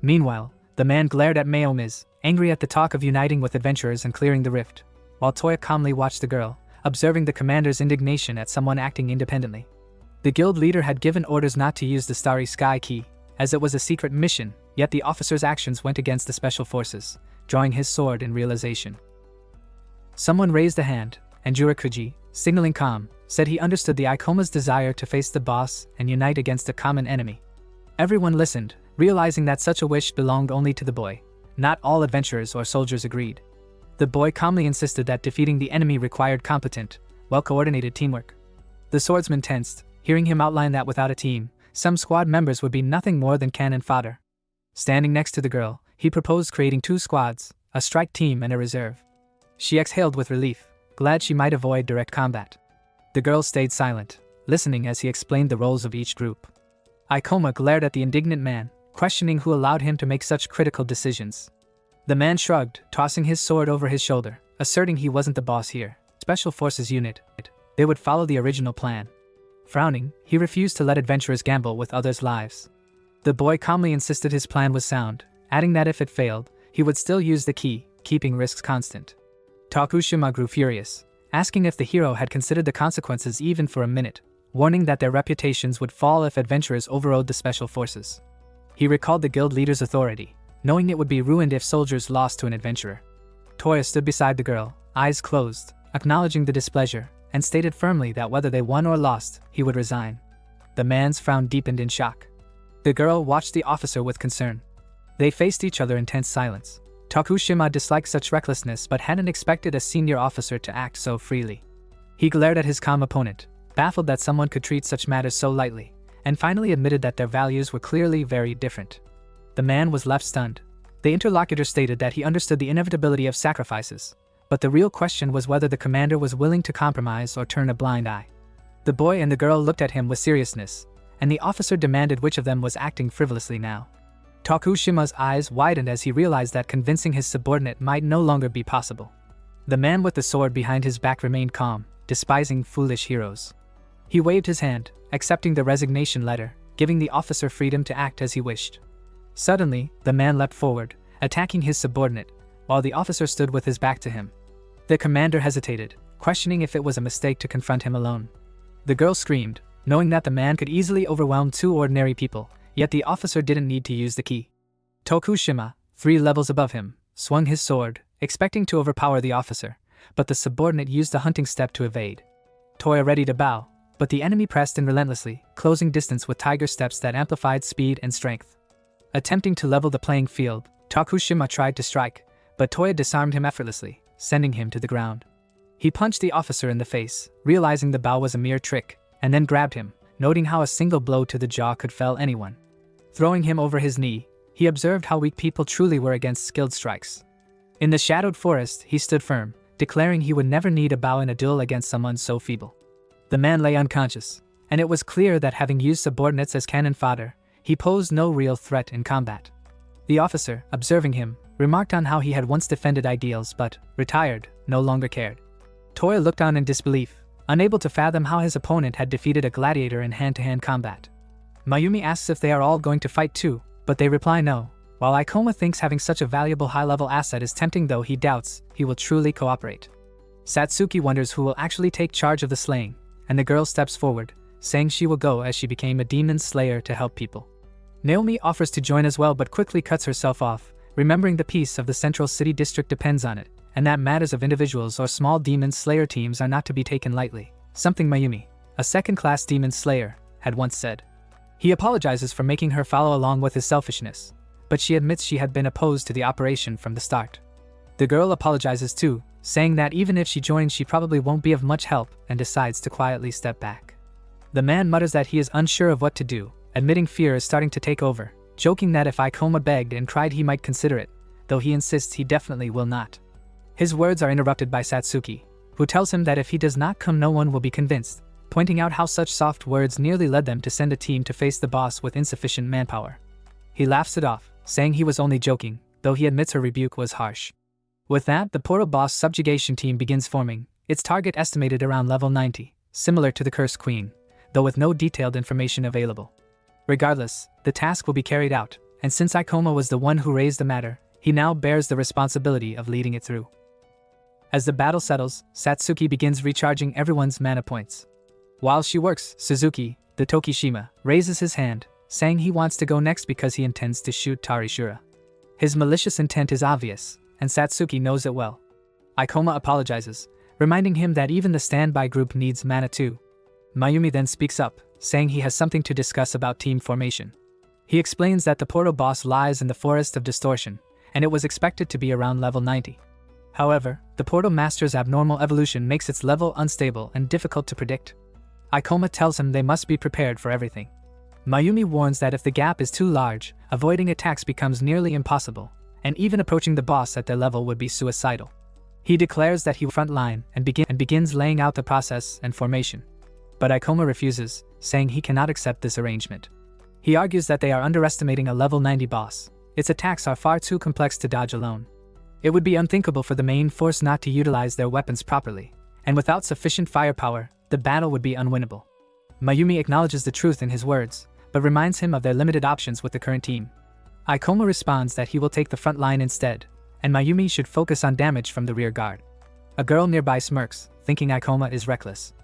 Meanwhile, the man glared at Mayomiz, angry at the talk of uniting with adventurers and clearing the rift, while Toya calmly watched the girl, observing the commander's indignation at someone acting independently. The guild leader had given orders not to use the Starry Sky Key, as it was a secret mission, yet the officer's actions went against the special forces, drawing his sword in realization. Someone raised a hand, and Jurakuji, signaling calm, said he understood the Ikoma's desire to face the boss and unite against a common enemy. Everyone listened, realizing that such a wish belonged only to the boy. Not all adventurers or soldiers agreed. The boy calmly insisted that defeating the enemy required competent, well-coordinated teamwork. The swordsman tensed, hearing him outline that without a team, some squad members would be nothing more than cannon fodder. Standing next to the girl, he proposed creating 2 squads, a strike team and a reserve. She exhaled with relief, glad she might avoid direct combat. The girl stayed silent, listening as he explained the roles of each group. Ikoma glared at the indignant man, questioning who allowed him to make such critical decisions. The man shrugged, tossing his sword over his shoulder, asserting he wasn't the boss here. Special Forces unit. They would follow the original plan. Frowning, he refused to let adventurers gamble with others' lives. The boy calmly insisted his plan was sound, adding that if it failed, he would still use the key, keeping risks constant. Takushima grew furious, asking if the hero had considered the consequences even for a minute, warning that their reputations would fall if adventurers overrode the special forces. He recalled the guild leader's authority, knowing it would be ruined if soldiers lost to an adventurer. Toya stood beside the girl, eyes closed, acknowledging the displeasure, and stated firmly that whether they won or lost, he would resign. The man's frown deepened in shock. The girl watched the officer with concern. They faced each other in tense silence. Tokushima disliked such recklessness but hadn't expected a senior officer to act so freely. He glared at his calm opponent, baffled that someone could treat such matters so lightly, and finally admitted that their values were clearly very different. The man was left stunned. The interlocutor stated that he understood the inevitability of sacrifices, but the real question was whether the commander was willing to compromise or turn a blind eye. The boy and the girl looked at him with seriousness, and the officer demanded which of them was acting frivolously now. Tokushima's eyes widened as he realized that convincing his subordinate might no longer be possible. The man with the sword behind his back remained calm, despising foolish heroes. He waved his hand, accepting the resignation letter, giving the officer freedom to act as he wished. Suddenly, the man leapt forward, attacking his subordinate, while the officer stood with his back to him. The commander hesitated, questioning if it was a mistake to confront him alone. The girl screamed, knowing that the man could easily overwhelm two ordinary people, yet the officer didn't need to use the key. Tokushima, 3 levels above him, swung his sword, expecting to overpower the officer, but the subordinate used a hunting step to evade. Toya ready to bow, but the enemy pressed in relentlessly, closing distance with tiger steps that amplified speed and strength. Attempting to level the playing field, Tokushima tried to strike, but Toya disarmed him effortlessly, sending him to the ground. He punched the officer in the face, realizing the bow was a mere trick, and then grabbed him, noting how a single blow to the jaw could fell anyone. Throwing him over his knee, he observed how weak people truly were against skilled strikes. In the shadowed forest, he stood firm, declaring he would never need a bow in a duel against someone so feeble. The man lay unconscious, and it was clear that having used subordinates as cannon fodder, he posed no real threat in combat. The officer, observing him, remarked on how he had once defended ideals but, retired, no longer cared. Toya looked on in disbelief, unable to fathom how his opponent had defeated a gladiator in hand-to-hand combat. Mayumi asks if they are all going to fight too, but they reply no, while Ikoma thinks having such a valuable high-level asset is tempting, though he doubts he will truly cooperate. Satsuki wonders who will actually take charge of the slaying, and the girl steps forward, saying she will go as she became a demon slayer to help people. Naomi offers to join as well but quickly cuts herself off, remembering the peace of the central city district depends on it, and that matters of individuals or small demon slayer teams are not to be taken lightly, something Mayumi, a second-class demon slayer, had once said. He apologizes for making her follow along with his selfishness, but she admits she had been opposed to the operation from the start. The girl apologizes too, saying that even if she joins she probably won't be of much help, and decides to quietly step back. The man mutters that he is unsure of what to do, admitting fear is starting to take over, joking that if Ikoma begged and cried he might consider it, though he insists he definitely will not. His words are interrupted by Satsuki, who tells him that if he does not come no one will be convinced, pointing out how such soft words nearly led them to send a team to face the boss with insufficient manpower. He laughs it off, saying he was only joking, though he admits her rebuke was harsh. With that, the portal boss subjugation team begins forming, its target estimated around level 90, similar to the Cursed Queen, though with no detailed information available. Regardless, the task will be carried out, and since Ikoma was the one who raised the matter, he now bears the responsibility of leading it through. As the battle settles, Satsuki begins recharging everyone's mana points. While she works, Suzuki, the Tokishima, raises his hand, saying he wants to go next because he intends to shoot Tarishura. His malicious intent is obvious, and Satsuki knows it well. Ikoma apologizes, reminding him that even the standby group needs mana too. Mayumi then speaks up, saying he has something to discuss about team formation. He explains that the portal boss lies in the Forest of Distortion, and it was expected to be around level 90. However, the portal master's abnormal evolution makes its level unstable and difficult to predict. Ikoma tells him they must be prepared for everything. Mayumi warns that if the gap is too large, avoiding attacks becomes nearly impossible, and even approaching the boss at their level would be suicidal. He declares that he will frontline and begins laying out the process and formation. But Ikoma refuses, saying he cannot accept this arrangement. He argues that they are underestimating a level 90 boss. Its attacks are far too complex to dodge alone. It would be unthinkable for the main force not to utilize their weapons properly, and without sufficient firepower, the battle would be unwinnable. Mayumi acknowledges the truth in his words, but reminds him of their limited options with the current team. Ikoma responds that he will take the front line instead, and Mayumi should focus on damage from the rear guard. A girl nearby smirks, thinking Ikoma is reckless.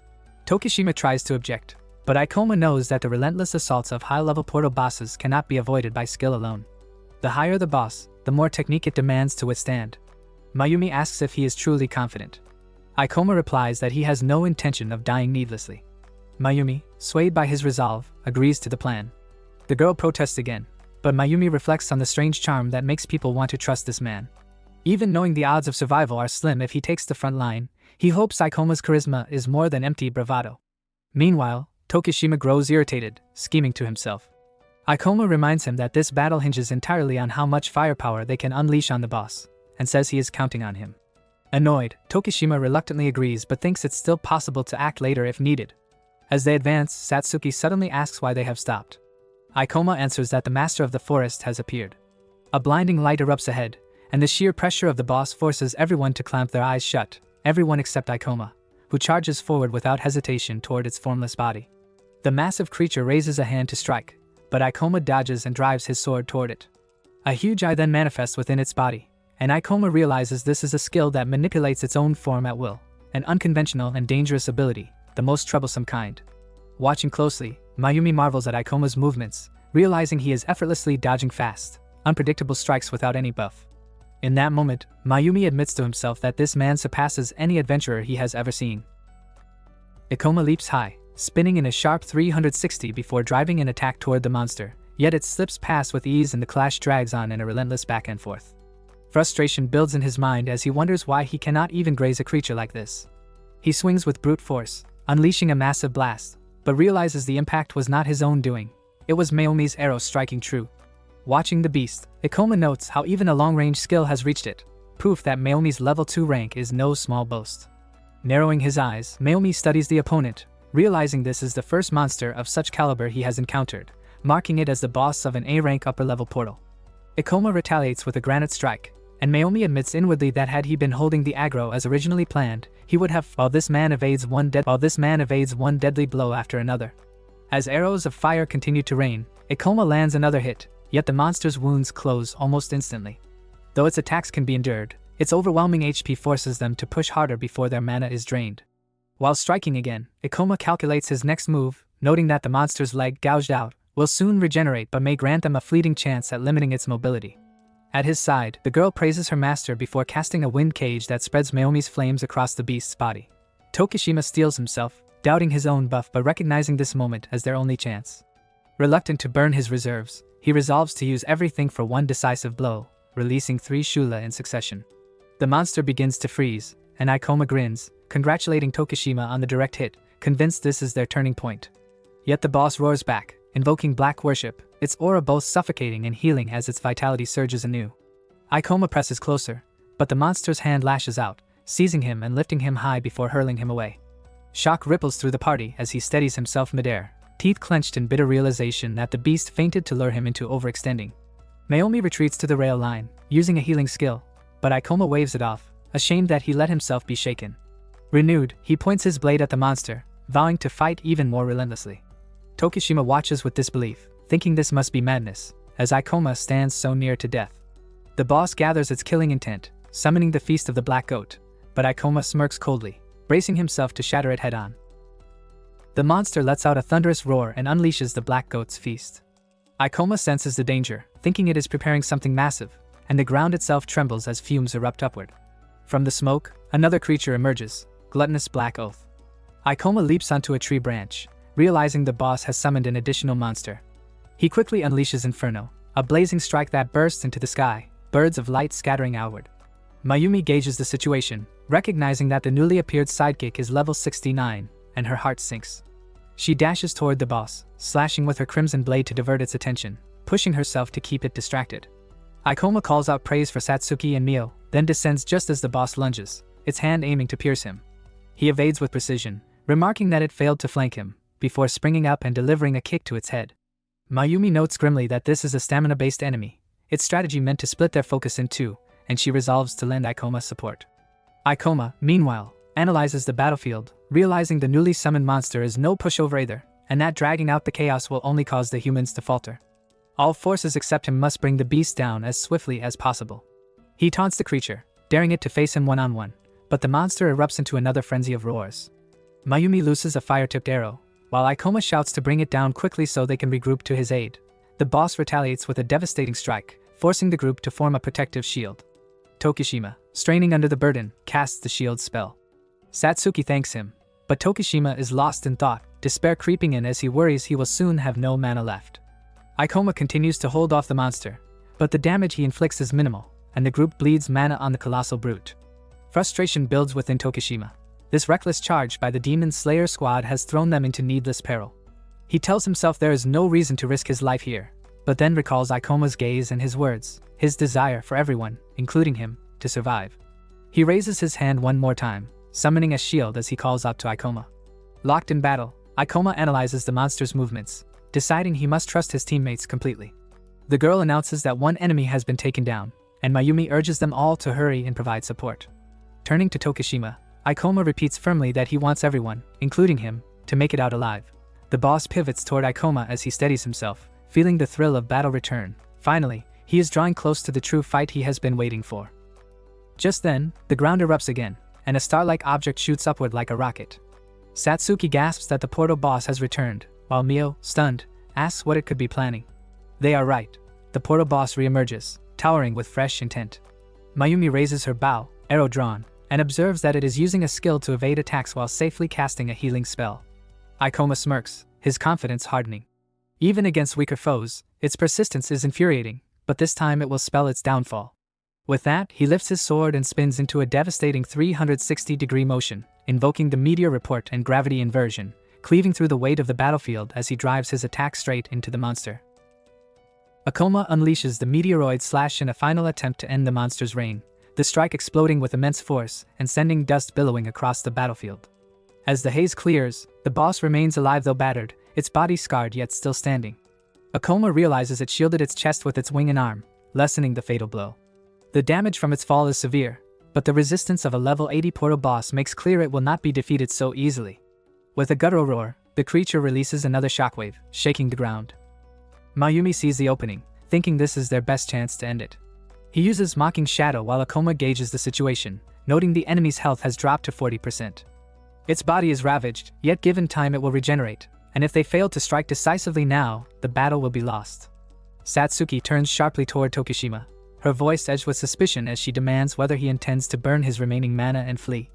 Tokishima tries to object, but Ikoma knows that the relentless assaults of high-level portal bosses cannot be avoided by skill alone. The higher the boss, the more technique it demands to withstand. Mayumi asks if he is truly confident. Ikoma replies that he has no intention of dying needlessly. Mayumi, swayed by his resolve, agrees to the plan. The girl protests again, but Mayumi reflects on the strange charm that makes people want to trust this man. Even knowing the odds of survival are slim if he takes the front line, he hopes Aikoma's charisma is more than empty bravado. Meanwhile, Tokishima grows irritated, scheming to himself. Aikoma reminds him that this battle hinges entirely on how much firepower they can unleash on the boss, and says he is counting on him. Annoyed, Tokishima reluctantly agrees but thinks it's still possible to act later if needed. As they advance, Satsuki suddenly asks why they have stopped. Aikoma answers that the master of the forest has appeared. A blinding light erupts ahead, and the sheer pressure of the boss forces everyone to clamp their eyes shut, everyone except Aikoma, who charges forward without hesitation toward its formless body. The massive creature raises a hand to strike, but Aikoma dodges and drives his sword toward it. A huge eye then manifests within its body, and Aikoma realizes this is a skill that manipulates its own form at will, an unconventional and dangerous ability, the most troublesome kind. Watching closely, Mayumi marvels at Aikoma's movements, realizing he is effortlessly dodging fast, unpredictable strikes without any buff. In that moment, Mayumi admits to himself that this man surpasses any adventurer he has ever seen. Aikoma leaps high, spinning in a sharp 360 before driving an attack toward the monster, yet it slips past with ease and the clash drags on in a relentless back and forth. Frustration builds in his mind as he wonders why he cannot even graze a creature like this. He swings with brute force, unleashing a massive blast, but realizes the impact was not his own doing. It was Mayumi's arrow striking true. Watching the beast, Aikoma notes how even a long-range skill has reached it, proof that Mayumi's level 2 rank is no small boast. Narrowing his eyes, Mayumi studies the opponent, realizing this is the first monster of such caliber he has encountered, marking it as the boss of an A-rank upper-level portal. Aikoma retaliates with a granite strike, and Mayumi admits inwardly that had he been holding the aggro as originally planned, he would have while this man evades one deadly blow after another. As arrows of fire continue to rain, Aikoma lands another hit, yet the monster's wounds close almost instantly. Though its attacks can be endured, its overwhelming HP forces them to push harder before their mana is drained. While striking again, Aikoma calculates his next move, noting that the monster's leg gouged out will soon regenerate but may grant them a fleeting chance at limiting its mobility. At his side, the girl praises her master before casting a wind cage that spreads Mayumi's flames across the beast's body. Tokishima steels himself, doubting his own buff but recognizing this moment as their only chance. Reluctant to burn his reserves, he resolves to use everything for one decisive blow, releasing 3 Shula in succession. The monster begins to freeze, and Aikoma grins, congratulating Tokishima on the direct hit, convinced this is their turning point. Yet the boss roars back, invoking black worship, its aura both suffocating and healing as its vitality surges anew. Aikoma presses closer, but the monster's hand lashes out, seizing him and lifting him high before hurling him away. Shock ripples through the party as he steadies himself midair, teeth clenched in bitter realization that the beast feinted to lure him into overextending. Mayumi retreats to the rail line, using a healing skill, but Aikoma waves it off, ashamed that he let himself be shaken. Renewed, he points his blade at the monster, vowing to fight even more relentlessly. Tokishima watches with disbelief, thinking this must be madness, as Aikoma stands so near to death. The boss gathers its killing intent, summoning the Feast of the Black Goat, but Aikoma smirks coldly, bracing himself to shatter it head-on. The monster lets out a thunderous roar and unleashes the Black Goat's feast. Aikoma senses the danger, thinking it is preparing something massive, and the ground itself trembles as fumes erupt upward. From the smoke, another creature emerges, gluttonous Black Oath. Aikoma leaps onto a tree branch, realizing the boss has summoned an additional monster. He quickly unleashes Inferno, a blazing strike that bursts into the sky, birds of light scattering outward. Mayumi gauges the situation, recognizing that the newly appeared sidekick is level 69, and her heart sinks. She dashes toward the boss, slashing with her crimson blade to divert its attention, pushing herself to keep it distracted. Aikoma calls out praise for Satsuki and Mio, then descends just as the boss lunges, its hand aiming to pierce him. He evades with precision, remarking that it failed to flank him, before springing up and delivering a kick to its head. Mayumi notes grimly that this is a stamina-based enemy, its strategy meant to split their focus in two, and she resolves to lend Aikoma support. Aikoma, meanwhile, analyzes the battlefield, realizing the newly summoned monster is no pushover either, and that dragging out the chaos will only cause the humans to falter. All forces except him must bring the beast down as swiftly as possible. He taunts the creature, daring it to face him one-on-one, but the monster erupts into another frenzy of roars. Mayumi looses a fire-tipped arrow, while Aikoma shouts to bring it down quickly so they can regroup to his aid. The boss retaliates with a devastating strike, forcing the group to form a protective shield. Tokishima, straining under the burden, casts the shield spell. Satsuki thanks him, but Tokishima is lost in thought, despair creeping in as he worries he will soon have no mana left. Ikoma continues to hold off the monster, but the damage he inflicts is minimal, and the group bleeds mana on the colossal brute. Frustration builds within Tokishima. This reckless charge by the Demon Slayer squad has thrown them into needless peril. He tells himself there is no reason to risk his life here, but then recalls Ikoma's gaze and his words, his desire for everyone, including him, to survive. He raises his hand one more time, summoning a shield as he calls out to Ikoma. Locked in battle, Ikoma analyzes the monster's movements, deciding he must trust his teammates completely. The girl announces that one enemy has been taken down, and Mayumi urges them all to hurry and provide support. Turning to Tokishima, Ikoma repeats firmly that he wants everyone, including him, to make it out alive. The boss pivots toward Ikoma as he steadies himself, feeling the thrill of battle return. Finally, he is drawing close to the true fight he has been waiting for. Just then, the ground erupts again, and a star-like object shoots upward like a rocket. Satsuki gasps that the portal boss has returned, while Mio, stunned, asks what it could be planning. They are right. The portal boss reemerges, towering with fresh intent. Mayumi raises her bow, arrow drawn, and observes that it is using a skill to evade attacks while safely casting a healing spell. Ikoma smirks, his confidence hardening. Even against weaker foes, its persistence is infuriating, but this time it will spell its downfall. With that, he lifts his sword and spins into a devastating 360-degree motion, invoking the meteor report and gravity inversion, cleaving through the weight of the battlefield as he drives his attack straight into the monster. Ikoma unleashes the meteoroid slash in a final attempt to end the monster's reign, the strike exploding with immense force and sending dust billowing across the battlefield. As the haze clears, the boss remains alive though battered, its body scarred yet still standing. Ikoma realizes it shielded its chest with its wing and arm, lessening the fatal blow. The damage from its fall is severe, but the resistance of a level 80 portal boss makes clear it will not be defeated so easily. With a guttural roar, the creature releases another shockwave, shaking the ground. Mayumi sees the opening, thinking this is their best chance to end it. He uses Mocking Shadow while Ikoma gauges the situation, noting the enemy's health has dropped to 40%. Its body is ravaged, yet given time it will regenerate, and if they fail to strike decisively now, the battle will be lost. Satsuki turns sharply toward Tokishima, her voice edged with suspicion as she demands whether he intends to burn his remaining mana and flee.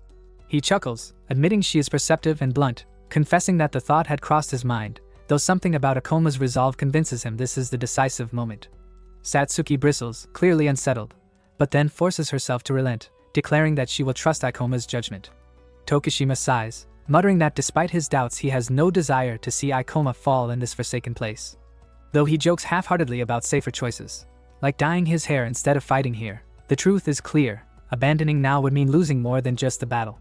He chuckles, admitting she is perceptive and blunt, confessing that the thought had crossed his mind, though something about Ikoma's resolve convinces him this is the decisive moment. Satsuki bristles, clearly unsettled, but then forces herself to relent, declaring that she will trust Ikoma's judgment. Tokishima sighs, muttering that despite his doubts he has no desire to see Ikoma fall in this forsaken place. Though he jokes half-heartedly about safer choices, like dyeing his hair instead of fighting here, the truth is clear, abandoning now would mean losing more than just the battle.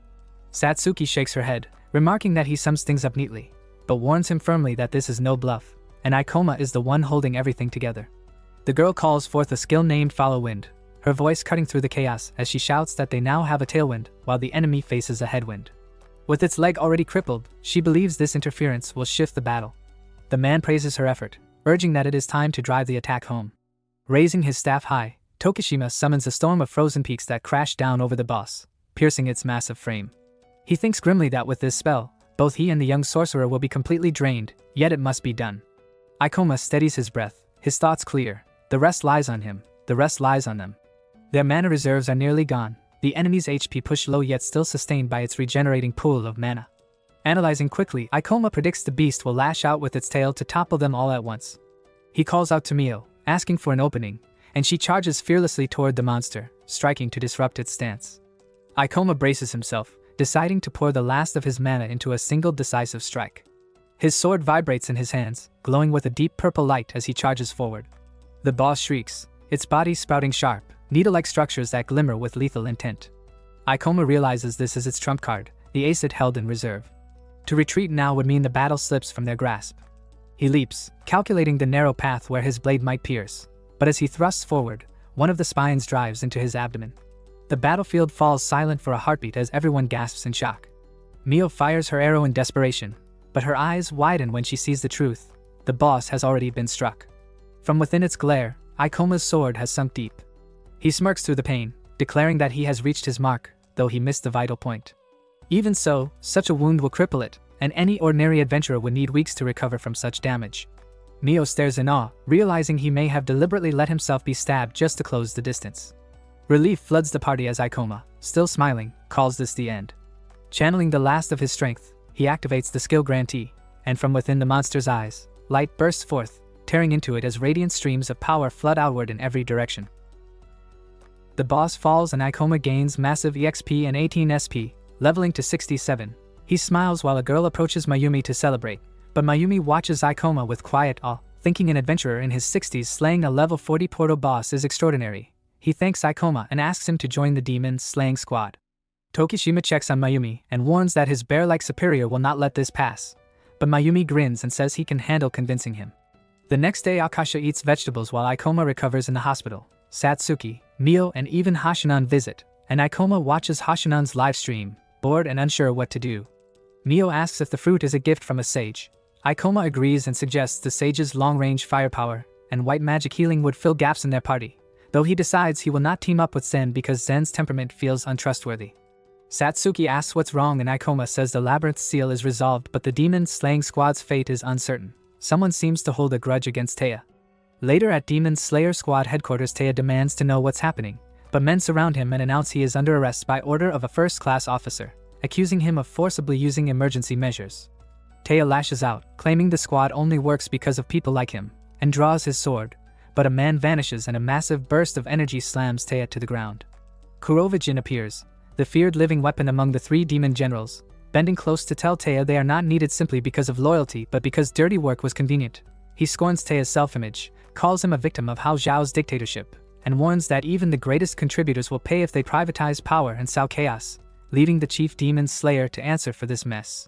Satsuki shakes her head, remarking that he sums things up neatly, but warns him firmly that this is no bluff, and Ikoma is the one holding everything together. The girl calls forth a skill named Follow Wind, her voice cutting through the chaos as she shouts that they now have a tailwind while the enemy faces a headwind. With its leg already crippled, she believes this interference will shift the battle. The man praises her effort, urging that it is time to drive the attack home. Raising his staff high, Tokishima summons a storm of frozen peaks that crash down over the boss, piercing its massive frame. He thinks grimly that with this spell, both he and the young sorcerer will be completely drained, yet it must be done. Ikoma steadies his breath, his thoughts clear. The rest lies on him, the rest lies on them. Their mana reserves are nearly gone, the enemy's HP pushed low yet still sustained by its regenerating pool of mana. Analyzing quickly, Ikoma predicts the beast will lash out with its tail to topple them all at once. He calls out to Mio, asking for an opening, and she charges fearlessly toward the monster, striking to disrupt its stance. Ikoma braces himself, deciding to pour the last of his mana into a single decisive strike. His sword vibrates in his hands, glowing with a deep purple light as he charges forward. The boss shrieks, its body sprouting sharp, needle-like structures that glimmer with lethal intent. Ikoma realizes this is its trump card, the ace it held in reserve. To retreat now would mean the battle slips from their grasp. He leaps, calculating the narrow path where his blade might pierce, but as he thrusts forward, one of the spines drives into his abdomen. The battlefield falls silent for a heartbeat as everyone gasps in shock. Mio fires her arrow in desperation, but her eyes widen when she sees the truth. The boss has already been struck. From within its glare, Ikoma's sword has sunk deep. He smirks through the pain, declaring that he has reached his mark, though he missed the vital point. Even so, such a wound will cripple it, and any ordinary adventurer would need weeks to recover from such damage. Mio stares in awe, realizing he may have deliberately let himself be stabbed just to close the distance. Relief floods the party as Ikoma, still smiling, calls this the end. Channeling the last of his strength, he activates the skill grantee, and from within the monster's eyes, light bursts forth, tearing into it as radiant streams of power flood outward in every direction. The boss falls and Ikoma gains massive EXP and 18 SP, leveling to 67. He smiles while a girl approaches Mayumi to celebrate, but Mayumi watches Ikoma with quiet awe, thinking an adventurer in his 60s slaying a level 40 portal boss is extraordinary. He thanks Ikoma and asks him to join the demon slaying squad. Tokishima checks on Mayumi and warns that his bear-like superior will not let this pass, but Mayumi grins and says he can handle convincing him. The next day Akasha eats vegetables while Ikoma recovers in the hospital. Satsuki, Mio and even Hashinan visit, and Ikoma watches Hashinan's live stream, bored and unsure what to do. Mio asks if the fruit is a gift from a sage. Ikoma agrees and suggests the sage's long-range firepower and white magic healing would fill gaps in their party, though he decides he will not team up with Zen because Zen's temperament feels untrustworthy. Satsuki asks what's wrong and Ikoma says the labyrinth seal is resolved but the demon slaying squad's fate is uncertain. Someone seems to hold a grudge against Taya. Later at Demon Slayer Squad headquarters, Taya demands to know what's happening, but men surround him and announce he is under arrest by order of a first-class officer, accusing him of forcibly using emergency measures. Taya lashes out, claiming the squad only works because of people like him, and draws his sword, but a man vanishes and a massive burst of energy slams Taya to the ground. Kurovijin appears, the feared living weapon among the three demon generals, bending close to tell Taya they are not needed simply because of loyalty but because dirty work was convenient. He scorns Taya's self-image, calls him a victim of Hao Zhao's dictatorship, and warns that even the greatest contributors will pay if they privatize power and sow chaos, leaving the chief demon slayer to answer for this mess.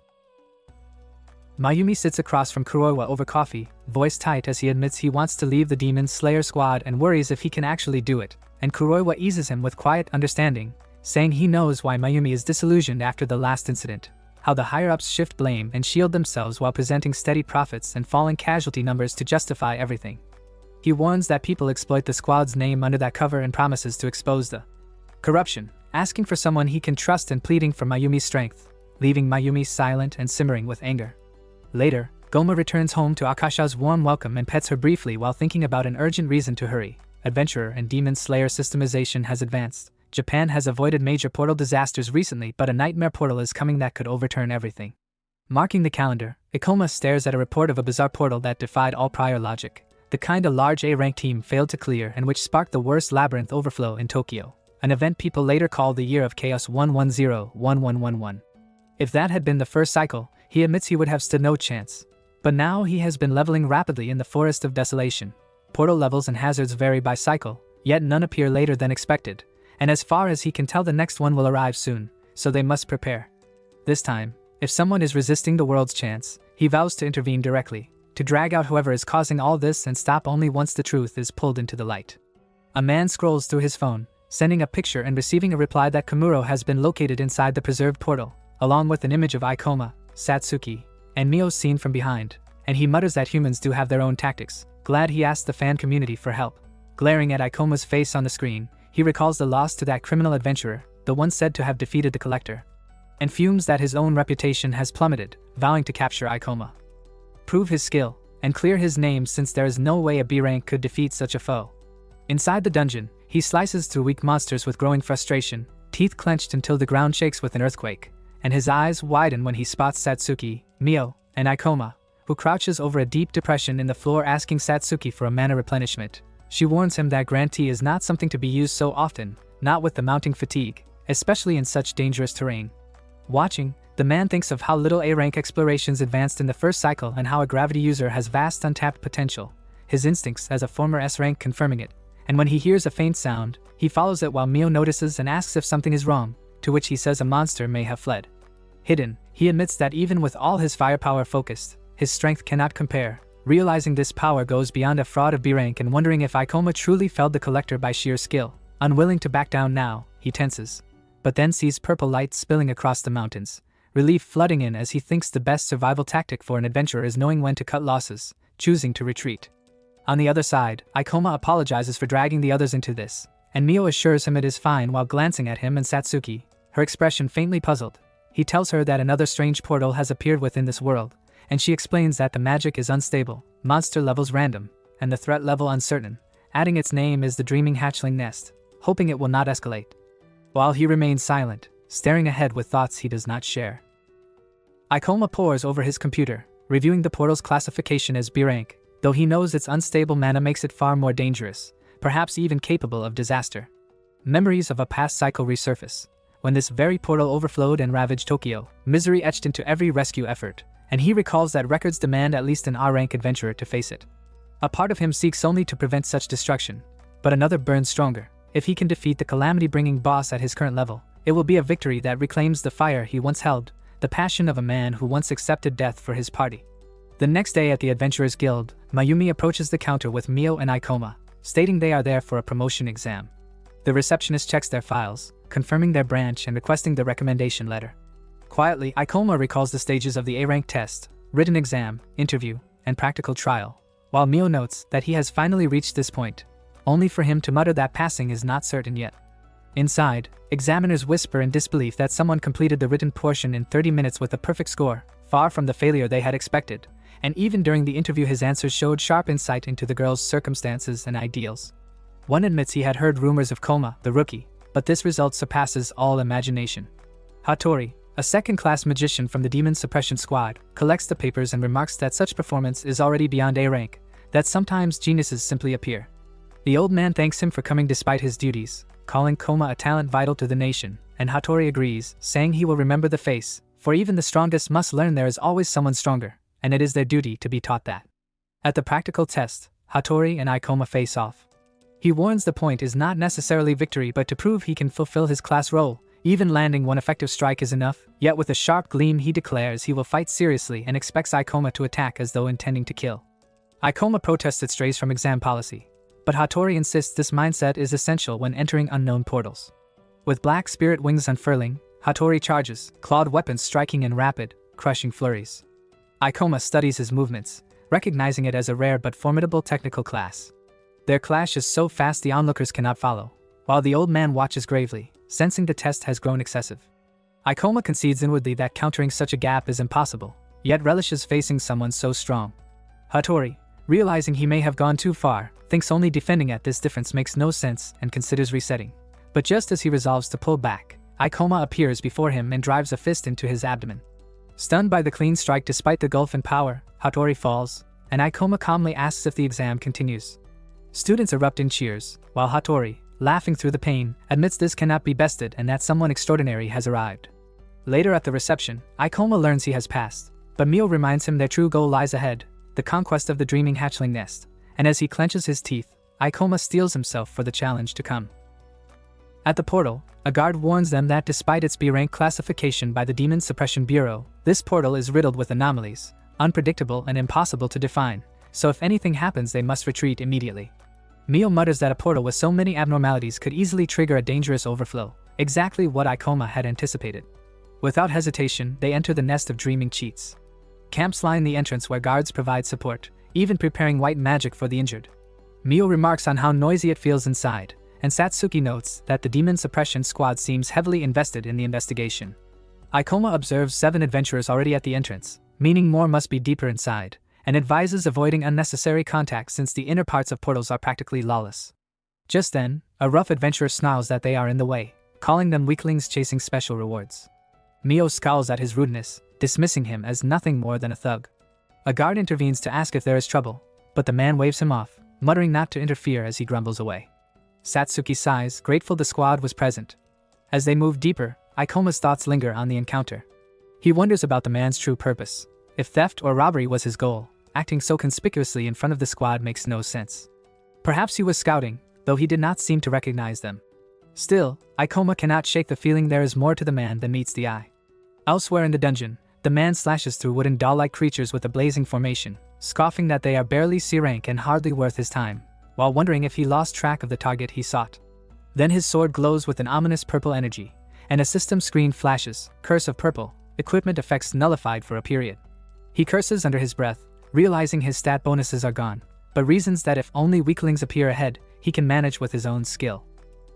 Mayumi sits across from Kuroiwa over coffee, voice tight as he admits he wants to leave the demon slayer squad and worries if he can actually do it, and Kuroiwa eases him with quiet understanding, saying he knows why Mayumi is disillusioned after the last incident, how the higher-ups shift blame and shield themselves while presenting steady profits and falling casualty numbers to justify everything. He warns that people exploit the squad's name under that cover and promises to expose the corruption, asking for someone he can trust and pleading for Mayumi's strength, leaving Mayumi silent and simmering with anger. Later, Goma returns home to Akasha's warm welcome and pets her briefly while thinking about an urgent reason to hurry. Adventurer and Demon Slayer systemization has advanced. Japan has avoided major portal disasters recently, but a nightmare portal is coming that could overturn everything. Marking the calendar, Ikoma stares at a report of a bizarre portal that defied all prior logic, the kind a large A-rank team failed to clear and which sparked the worst labyrinth overflow in Tokyo, an event people later called the Year of Chaos 110-1111. If that had been the first cycle, he admits he would have stood no chance. But now he has been leveling rapidly in the Forest of Desolation. Portal levels and hazards vary by cycle, yet none appear later than expected, and as far as he can tell the next one will arrive soon, so they must prepare. This time, if someone is resisting the world's chance, he vows to intervene directly, to drag out whoever is causing all this and stop only once the truth is pulled into the light. A man scrolls through his phone, sending a picture and receiving a reply that Kamuro has been located inside the preserved portal, along with an image of Ikoma, Satsuki, and Mio seen from behind, and he mutters that humans do have their own tactics, glad he asked the fan community for help. Glaring at Ikoma's face on the screen, he recalls the loss to that criminal adventurer, the one said to have defeated the collector, and fumes that his own reputation has plummeted, vowing to capture Ikoma, prove his skill, and clear his name since there is no way a B rank could defeat such a foe. Inside the dungeon, he slices through weak monsters with growing frustration, teeth clenched until the ground shakes with an earthquake, and his eyes widen when he spots Satsuki, Mio, and Ikoma, who crouches over a deep depression in the floor asking Satsuki for a mana replenishment. She warns him that Grantee is not something to be used so often, not with the mounting fatigue, especially in such dangerous terrain. Watching, the man thinks of how little A-rank explorations advanced in the first cycle and how a gravity user has vast untapped potential, his instincts as a former S-rank confirming it, and when he hears a faint sound, he follows it while Mio notices and asks if something is wrong, to which he says a monster may have fled. Hidden, he admits that even with all his firepower focused, his strength cannot compare. Realizing this power goes beyond a fraud of B-rank and wondering if Ikoma truly felled the collector by sheer skill. Unwilling to back down now, he tenses, but then sees purple light spilling across the mountains, relief flooding in as he thinks the best survival tactic for an adventurer is knowing when to cut losses, choosing to retreat. On the other side, Ikoma apologizes for dragging the others into this, and Mio assures him it is fine while glancing at him and Satsuki, her expression faintly puzzled. He tells her that another strange portal has appeared within this world, and she explains that the magic is unstable, monster levels random, and the threat level uncertain, adding its name is the Dreaming Hatchling Nest, hoping it will not escalate. While he remains silent, staring ahead with thoughts he does not share. Ikoma pores over his computer, reviewing the portal's classification as B rank, though he knows its unstable mana makes it far more dangerous, perhaps even capable of disaster. Memories of a past cycle resurface. When this very portal overflowed and ravaged Tokyo, misery etched into every rescue effort, and he recalls that records demand at least an R-rank adventurer to face it. A part of him seeks only to prevent such destruction, but another burns stronger. If he can defeat the calamity-bringing boss at his current level, it will be a victory that reclaims the fire he once held, the passion of a man who once accepted death for his party. The next day at the Adventurers Guild, Mayumi approaches the counter with Mio and Ikoma, stating they are there for a promotion exam. The receptionist checks their files, confirming their branch and requesting the recommendation letter. Quietly, Ikoma recalls the stages of the A-rank test, written exam, interview, and practical trial, while Mio notes that he has finally reached this point, only for him to mutter that passing is not certain yet. Inside, examiners whisper in disbelief that someone completed the written portion in 30 minutes with a perfect score, far from the failure they had expected, and even during the interview his answers showed sharp insight into the girl's circumstances and ideals. One admits he had heard rumors of Koma, the rookie, but this result surpasses all imagination. Hattori, a second-class magician from the Demon Suppression Squad, collects the papers and remarks that such performance is already beyond A rank, that sometimes geniuses simply appear. The old man thanks him for coming despite his duties, calling Koma a talent vital to the nation, and Hattori agrees, saying he will remember the face, for even the strongest must learn there is always someone stronger, and it is their duty to be taught that. At the practical test, Hattori and Ikoma face off. He warns the point is not necessarily victory but to prove he can fulfill his class role. Even landing one effective strike is enough, yet with a sharp gleam he declares he will fight seriously and expects Ikoma to attack as though intending to kill. Ikoma protests it strays from exam policy, but Hattori insists this mindset is essential when entering unknown portals. With black spirit wings unfurling, Hattori charges, clawed weapons striking in rapid, crushing flurries. Ikoma studies his movements, recognizing it as a rare but formidable technical class. Their clash is so fast the onlookers cannot follow, while the old man watches gravely, sensing the test has grown excessive. Ikoma concedes inwardly that countering such a gap is impossible, yet relishes facing someone so strong. Hattori, realizing he may have gone too far, thinks only defending at this difference makes no sense and considers resetting. But just as he resolves to pull back, Ikoma appears before him and drives a fist into his abdomen. Stunned by the clean strike despite the gulf in power, Hattori falls, and Ikoma calmly asks if the exam continues. Students erupt in cheers, while Hattori, laughing through the pain, admits this cannot be bested and that someone extraordinary has arrived. Later at the reception, Ikoma learns he has passed, but Mio reminds him their true goal lies ahead, the conquest of the dreaming hatchling nest, and as he clenches his teeth, Ikoma steels himself for the challenge to come. At the portal, a guard warns them that despite its B-rank classification by the Demon Suppression Bureau, this portal is riddled with anomalies, unpredictable and impossible to define, so if anything happens they must retreat immediately. Mio mutters that a portal with so many abnormalities could easily trigger a dangerous overflow, exactly what Ikoma had anticipated. Without hesitation, they enter the nest of dreaming cheats. Camps line the entrance where guards provide support, even preparing white magic for the injured. Mio remarks on how noisy it feels inside, and Satsuki notes that the Demon Suppression Squad seems heavily invested in the investigation. Ikoma observes 7 adventurers already at the entrance, meaning more must be deeper inside, and advises avoiding unnecessary contact since the inner parts of portals are practically lawless. Just then, a rough adventurer snarls that they are in the way, calling them weaklings chasing special rewards. Mio scowls at his rudeness, dismissing him as nothing more than a thug. A guard intervenes to ask if there is trouble, but the man waves him off, muttering not to interfere as he grumbles away. Satsuki sighs, grateful the squad was present. As they move deeper, Ikoma's thoughts linger on the encounter. He wonders about the man's true purpose. If theft or robbery was his goal, acting so conspicuously in front of the squad makes no sense. Perhaps he was scouting, though he did not seem to recognize them. Still, Ikoma cannot shake the feeling there is more to the man than meets the eye. Elsewhere in the dungeon, the man slashes through wooden doll-like creatures with a blazing formation, scoffing that they are barely C-rank and hardly worth his time, while wondering if he lost track of the target he sought. Then his sword glows with an ominous purple energy, and a system screen flashes, curse of purple, equipment effects nullified for a period. He curses under his breath, realizing his stat bonuses are gone, but reasons that if only weaklings appear ahead, he can manage with his own skill.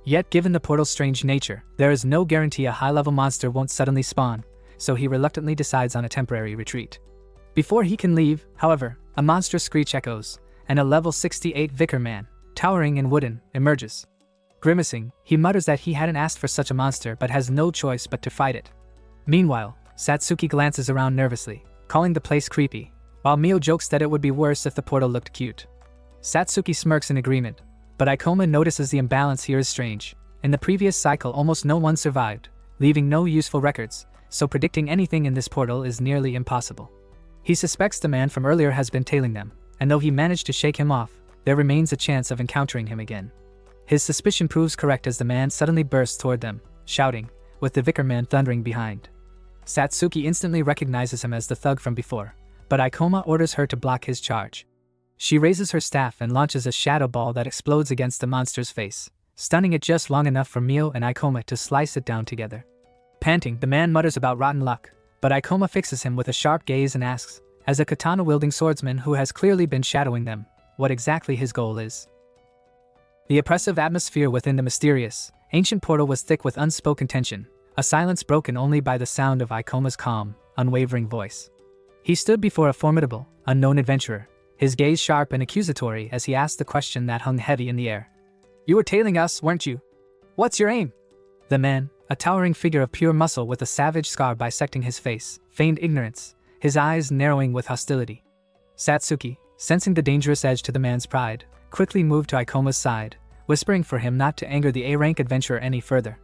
Yet given the portal's strange nature, there is no guarantee a high-level monster won't suddenly spawn, so he reluctantly decides on a temporary retreat. Before he can leave, however, a monstrous screech echoes, and a level 68 Vicar man, towering and wooden, emerges. Grimacing, he mutters that he hadn't asked for such a monster but has no choice but to fight it. Meanwhile, Satsuki glances around nervously, calling the place creepy, while Mio jokes that it would be worse if the portal looked cute. Satsuki smirks in agreement, but Ikoma notices the imbalance here is strange. In the previous cycle almost no one survived, leaving no useful records, so predicting anything in this portal is nearly impossible. He suspects the man from earlier has been tailing them, and though he managed to shake him off, there remains a chance of encountering him again. His suspicion proves correct as the man suddenly bursts toward them, shouting, with the vicar man thundering behind. Satsuki instantly recognizes him as the thug from before, but Ikoma orders her to block his charge. She raises her staff and launches a shadow ball that explodes against the monster's face, stunning it just long enough for Mio and Ikoma to slice it down together. Panting, the man mutters about rotten luck, but Ikoma fixes him with a sharp gaze and asks, as a katana-wielding swordsman who has clearly been shadowing them, what exactly his goal is. The oppressive atmosphere within the mysterious, ancient portal was thick with unspoken tension, a silence broken only by the sound of Ikoma's calm, unwavering voice. He stood before a formidable, unknown adventurer, his gaze sharp and accusatory as he asked the question that hung heavy in the air. "You were tailing us, weren't you? What's your aim?" The man, a towering figure of pure muscle with a savage scar bisecting his face, feigned ignorance, his eyes narrowing with hostility. Satsuki, sensing the dangerous edge to the man's pride, quickly moved to Ikoma's side, whispering for him not to anger the A-rank adventurer any further.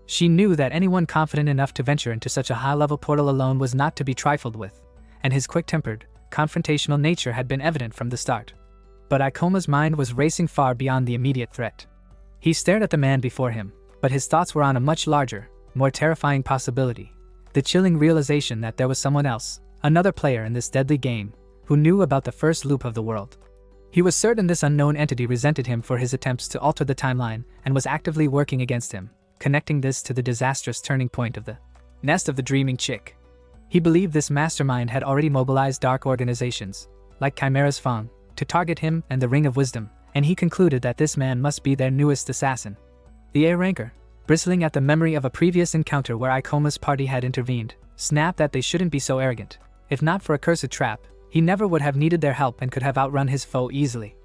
She knew that anyone confident enough to venture into such a high-level portal alone was not to be trifled with, and his quick-tempered, confrontational nature had been evident from the start. But Ikoma's mind was racing far beyond the immediate threat. He stared at the man before him, but his thoughts were on a much larger, more terrifying possibility, the chilling realization that there was someone else, another player in this deadly game, who knew about the first loop of the world. He was certain this unknown entity resented him for his attempts to alter the timeline and was actively working against him, connecting this to the disastrous turning point of the nest of the dreaming chick. He believed this mastermind had already mobilized dark organizations, like Chimera's Fang, to target him and the Ring of Wisdom, and he concluded that this man must be their newest assassin. The A-ranker, bristling at the memory of a previous encounter where Ikoma's party had intervened, snapped that they shouldn't be so arrogant. If not for a cursed trap, he never would have needed their help and could have outrun his foe easily.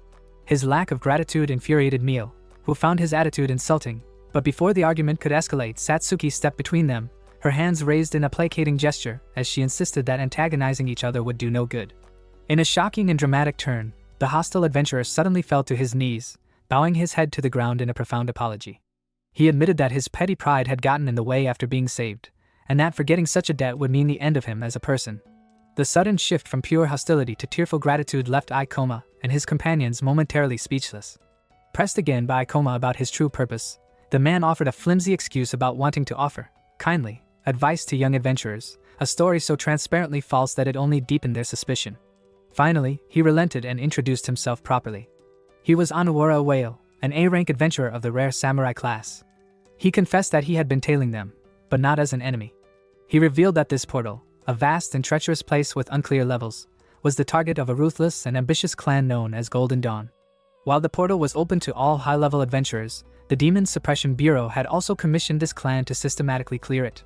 His lack of gratitude infuriated Mio, who found his attitude insulting, but before the argument could escalate, Satsuki stepped between them, her hands raised in a placating gesture as she insisted that antagonizing each other would do no good. In a shocking and dramatic turn, the hostile adventurer suddenly fell to his knees, bowing his head to the ground in a profound apology. He admitted that his petty pride had gotten in the way after being saved, and that forgetting such a debt would mean the end of him as a person. The sudden shift from pure hostility to tearful gratitude left Ikoma and his companions momentarily speechless. Pressed again by Ikoma about his true purpose, the man offered a flimsy excuse about wanting to offer, kindly, advice to young adventurers, a story so transparently false that it only deepened their suspicion. Finally, he relented and introduced himself properly. He was Anuwara Whale, an A-rank adventurer of the rare samurai class. He confessed that he had been tailing them, but not as an enemy. He revealed that this portal, a vast and treacherous place with unclear levels, was the target of a ruthless and ambitious clan known as Golden Dawn. While the portal was open to all high-level adventurers, the Demon Suppression Bureau had also commissioned this clan to systematically clear it.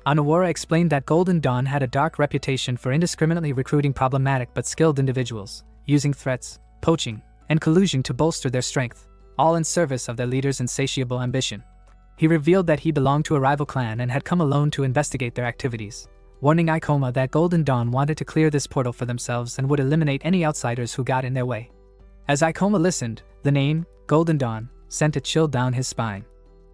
Anuwara explained that Golden Dawn had a dark reputation for indiscriminately recruiting problematic but skilled individuals, using threats, poaching, and collusion to bolster their strength, all in service of their leader's insatiable ambition. He revealed that he belonged to a rival clan and had come alone to investigate their activities, warning Ikoma that Golden Dawn wanted to clear this portal for themselves and would eliminate any outsiders who got in their way. As Ikoma listened, the name, Golden Dawn, sent a chill down his spine.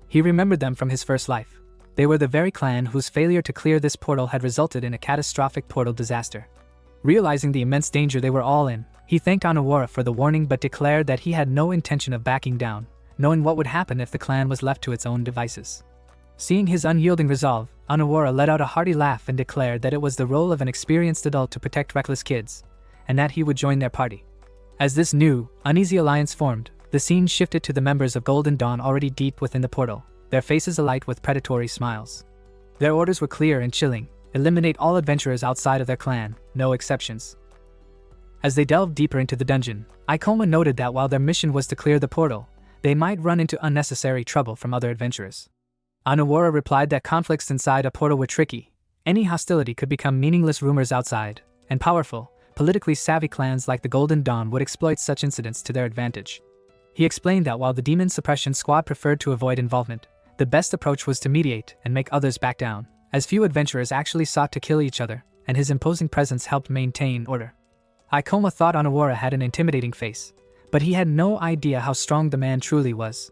He remembered them from his first life. They were the very clan whose failure to clear this portal had resulted in a catastrophic portal disaster. Realizing the immense danger they were all in, he thanked Anuwara for the warning but declared that he had no intention of backing down, knowing what would happen if the clan was left to its own devices. Seeing his unyielding resolve, Anuwara let out a hearty laugh and declared that it was the role of an experienced adult to protect reckless kids, and that he would join their party. As this new, uneasy alliance formed, the scene shifted to the members of Golden Dawn already deep within the portal, their faces alight with predatory smiles. Their orders were clear and chilling: eliminate all adventurers outside of their clan, no exceptions. As they delved deeper into the dungeon, Ikoma noted that while their mission was to clear the portal, they might run into unnecessary trouble from other adventurers. Anuwara replied that conflicts inside a portal were tricky. Any hostility could become meaningless rumors outside, and powerful, politically savvy clans like the Golden Dawn would exploit such incidents to their advantage. He explained that while the Demon Suppression Squad preferred to avoid involvement, the best approach was to mediate and make others back down, as few adventurers actually sought to kill each other, and his imposing presence helped maintain order. Ikoma thought Onawara had an intimidating face, but he had no idea how strong the man truly was.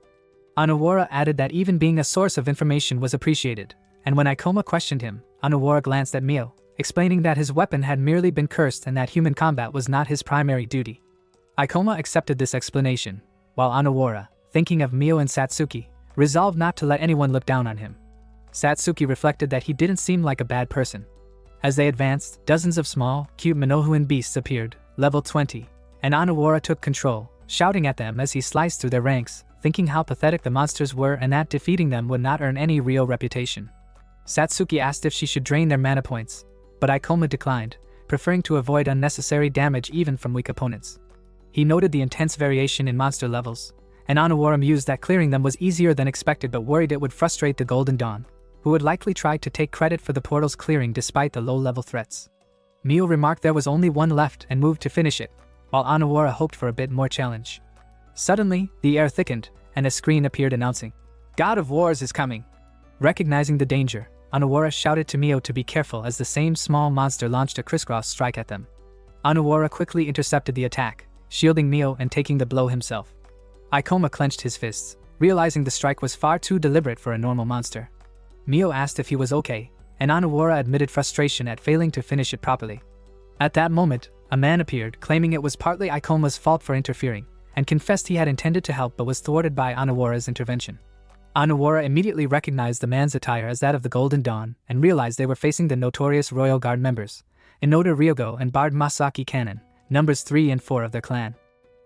Onawara added that even being a source of information was appreciated, and when Ikoma questioned him, Onawara glanced at Mio, explaining that his weapon had merely been cursed and that human combat was not his primary duty. Ikoma accepted this explanation, while Onawara, thinking of Mio and Satsuki, resolved not to let anyone look down on him. Satsuki reflected that he didn't seem like a bad person. As they advanced, dozens of small, cute Minohuan beasts appeared, level 20, and Onawara took control, shouting at them as he sliced through their ranks, thinking how pathetic the monsters were and that defeating them would not earn any real reputation. Satsuki asked if she should drain their mana points, but Ikoma declined, preferring to avoid unnecessary damage even from weak opponents. He noted the intense variation in monster levels, and Onawara mused that clearing them was easier than expected but worried it would frustrate the Golden Dawn, who would likely try to take credit for the portal's clearing despite the low-level threats. Mio remarked there was only one left and moved to finish it, while Onawara hoped for a bit more challenge. Suddenly, the air thickened, and a screen appeared announcing, "God of Wars is coming!" Recognizing the danger, Onawara shouted to Mio to be careful as the same small monster launched a crisscross strike at them. Onawara quickly intercepted the attack, shielding Mio and taking the blow himself. Ikoma clenched his fists, realizing the strike was far too deliberate for a normal monster. Mio asked if he was okay, and Onawara admitted frustration at failing to finish it properly. At that moment, a man appeared, claiming it was partly Ikoma's fault for interfering, and confessed he had intended to help but was thwarted by Onawara's intervention. Onawara immediately recognized the man's attire as that of the Golden Dawn and realized they were facing the notorious Royal Guard members, Inoda Ryogo and Bard Masaki Kannon, numbers 3 and 4 of their clan.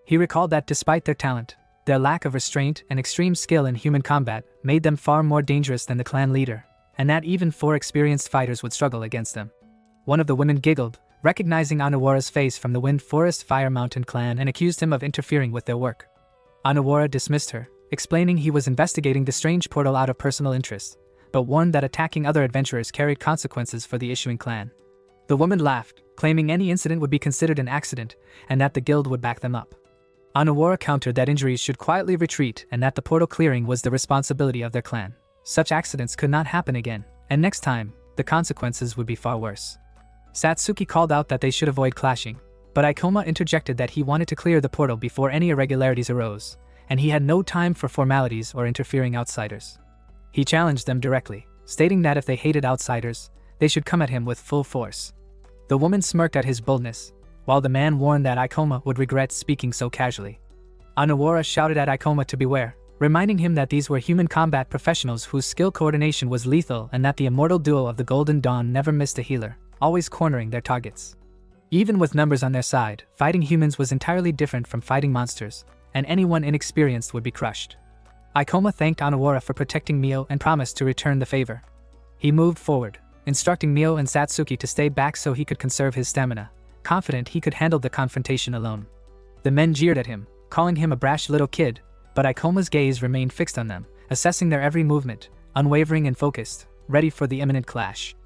He recalled that despite their talent, their lack of restraint and extreme skill in human combat made them far more dangerous than the clan leader, and that even 4 experienced fighters would struggle against them. One of the women giggled, recognizing Onawara's face from the Wind Forest Fire Mountain clan and accused him of interfering with their work. Onawara dismissed her, explaining he was investigating the strange portal out of personal interest, but warned that attacking other adventurers carried consequences for the issuing clan. The woman laughed, claiming any incident would be considered an accident and that the guild would back them up. Onawara countered that injuries should quietly retreat and that the portal clearing was the responsibility of their clan. Such accidents could not happen again, and next time, the consequences would be far worse. Satsuki called out that they should avoid clashing, but Ikoma interjected that he wanted to clear the portal before any irregularities arose, and he had no time for formalities or interfering outsiders. He challenged them directly, stating that if they hated outsiders, they should come at him with full force. The woman smirked at his boldness, while the man warned that Ikoma would regret speaking so casually. Onawara shouted at Ikoma to beware, reminding him that these were human combat professionals whose skill coordination was lethal and that the immortal duo of the Golden Dawn never missed a healer, always cornering their targets. Even with numbers on their side, fighting humans was entirely different from fighting monsters, and anyone inexperienced would be crushed. Ikoma thanked Onawara for protecting Mio and promised to return the favor. He moved forward, instructing Mio and Satsuki to stay back so he could conserve his stamina, confident he could handle the confrontation alone. The men jeered at him, calling him a brash little kid, but Ikoma's gaze remained fixed on them, assessing their every movement, unwavering and focused, ready for the imminent clash.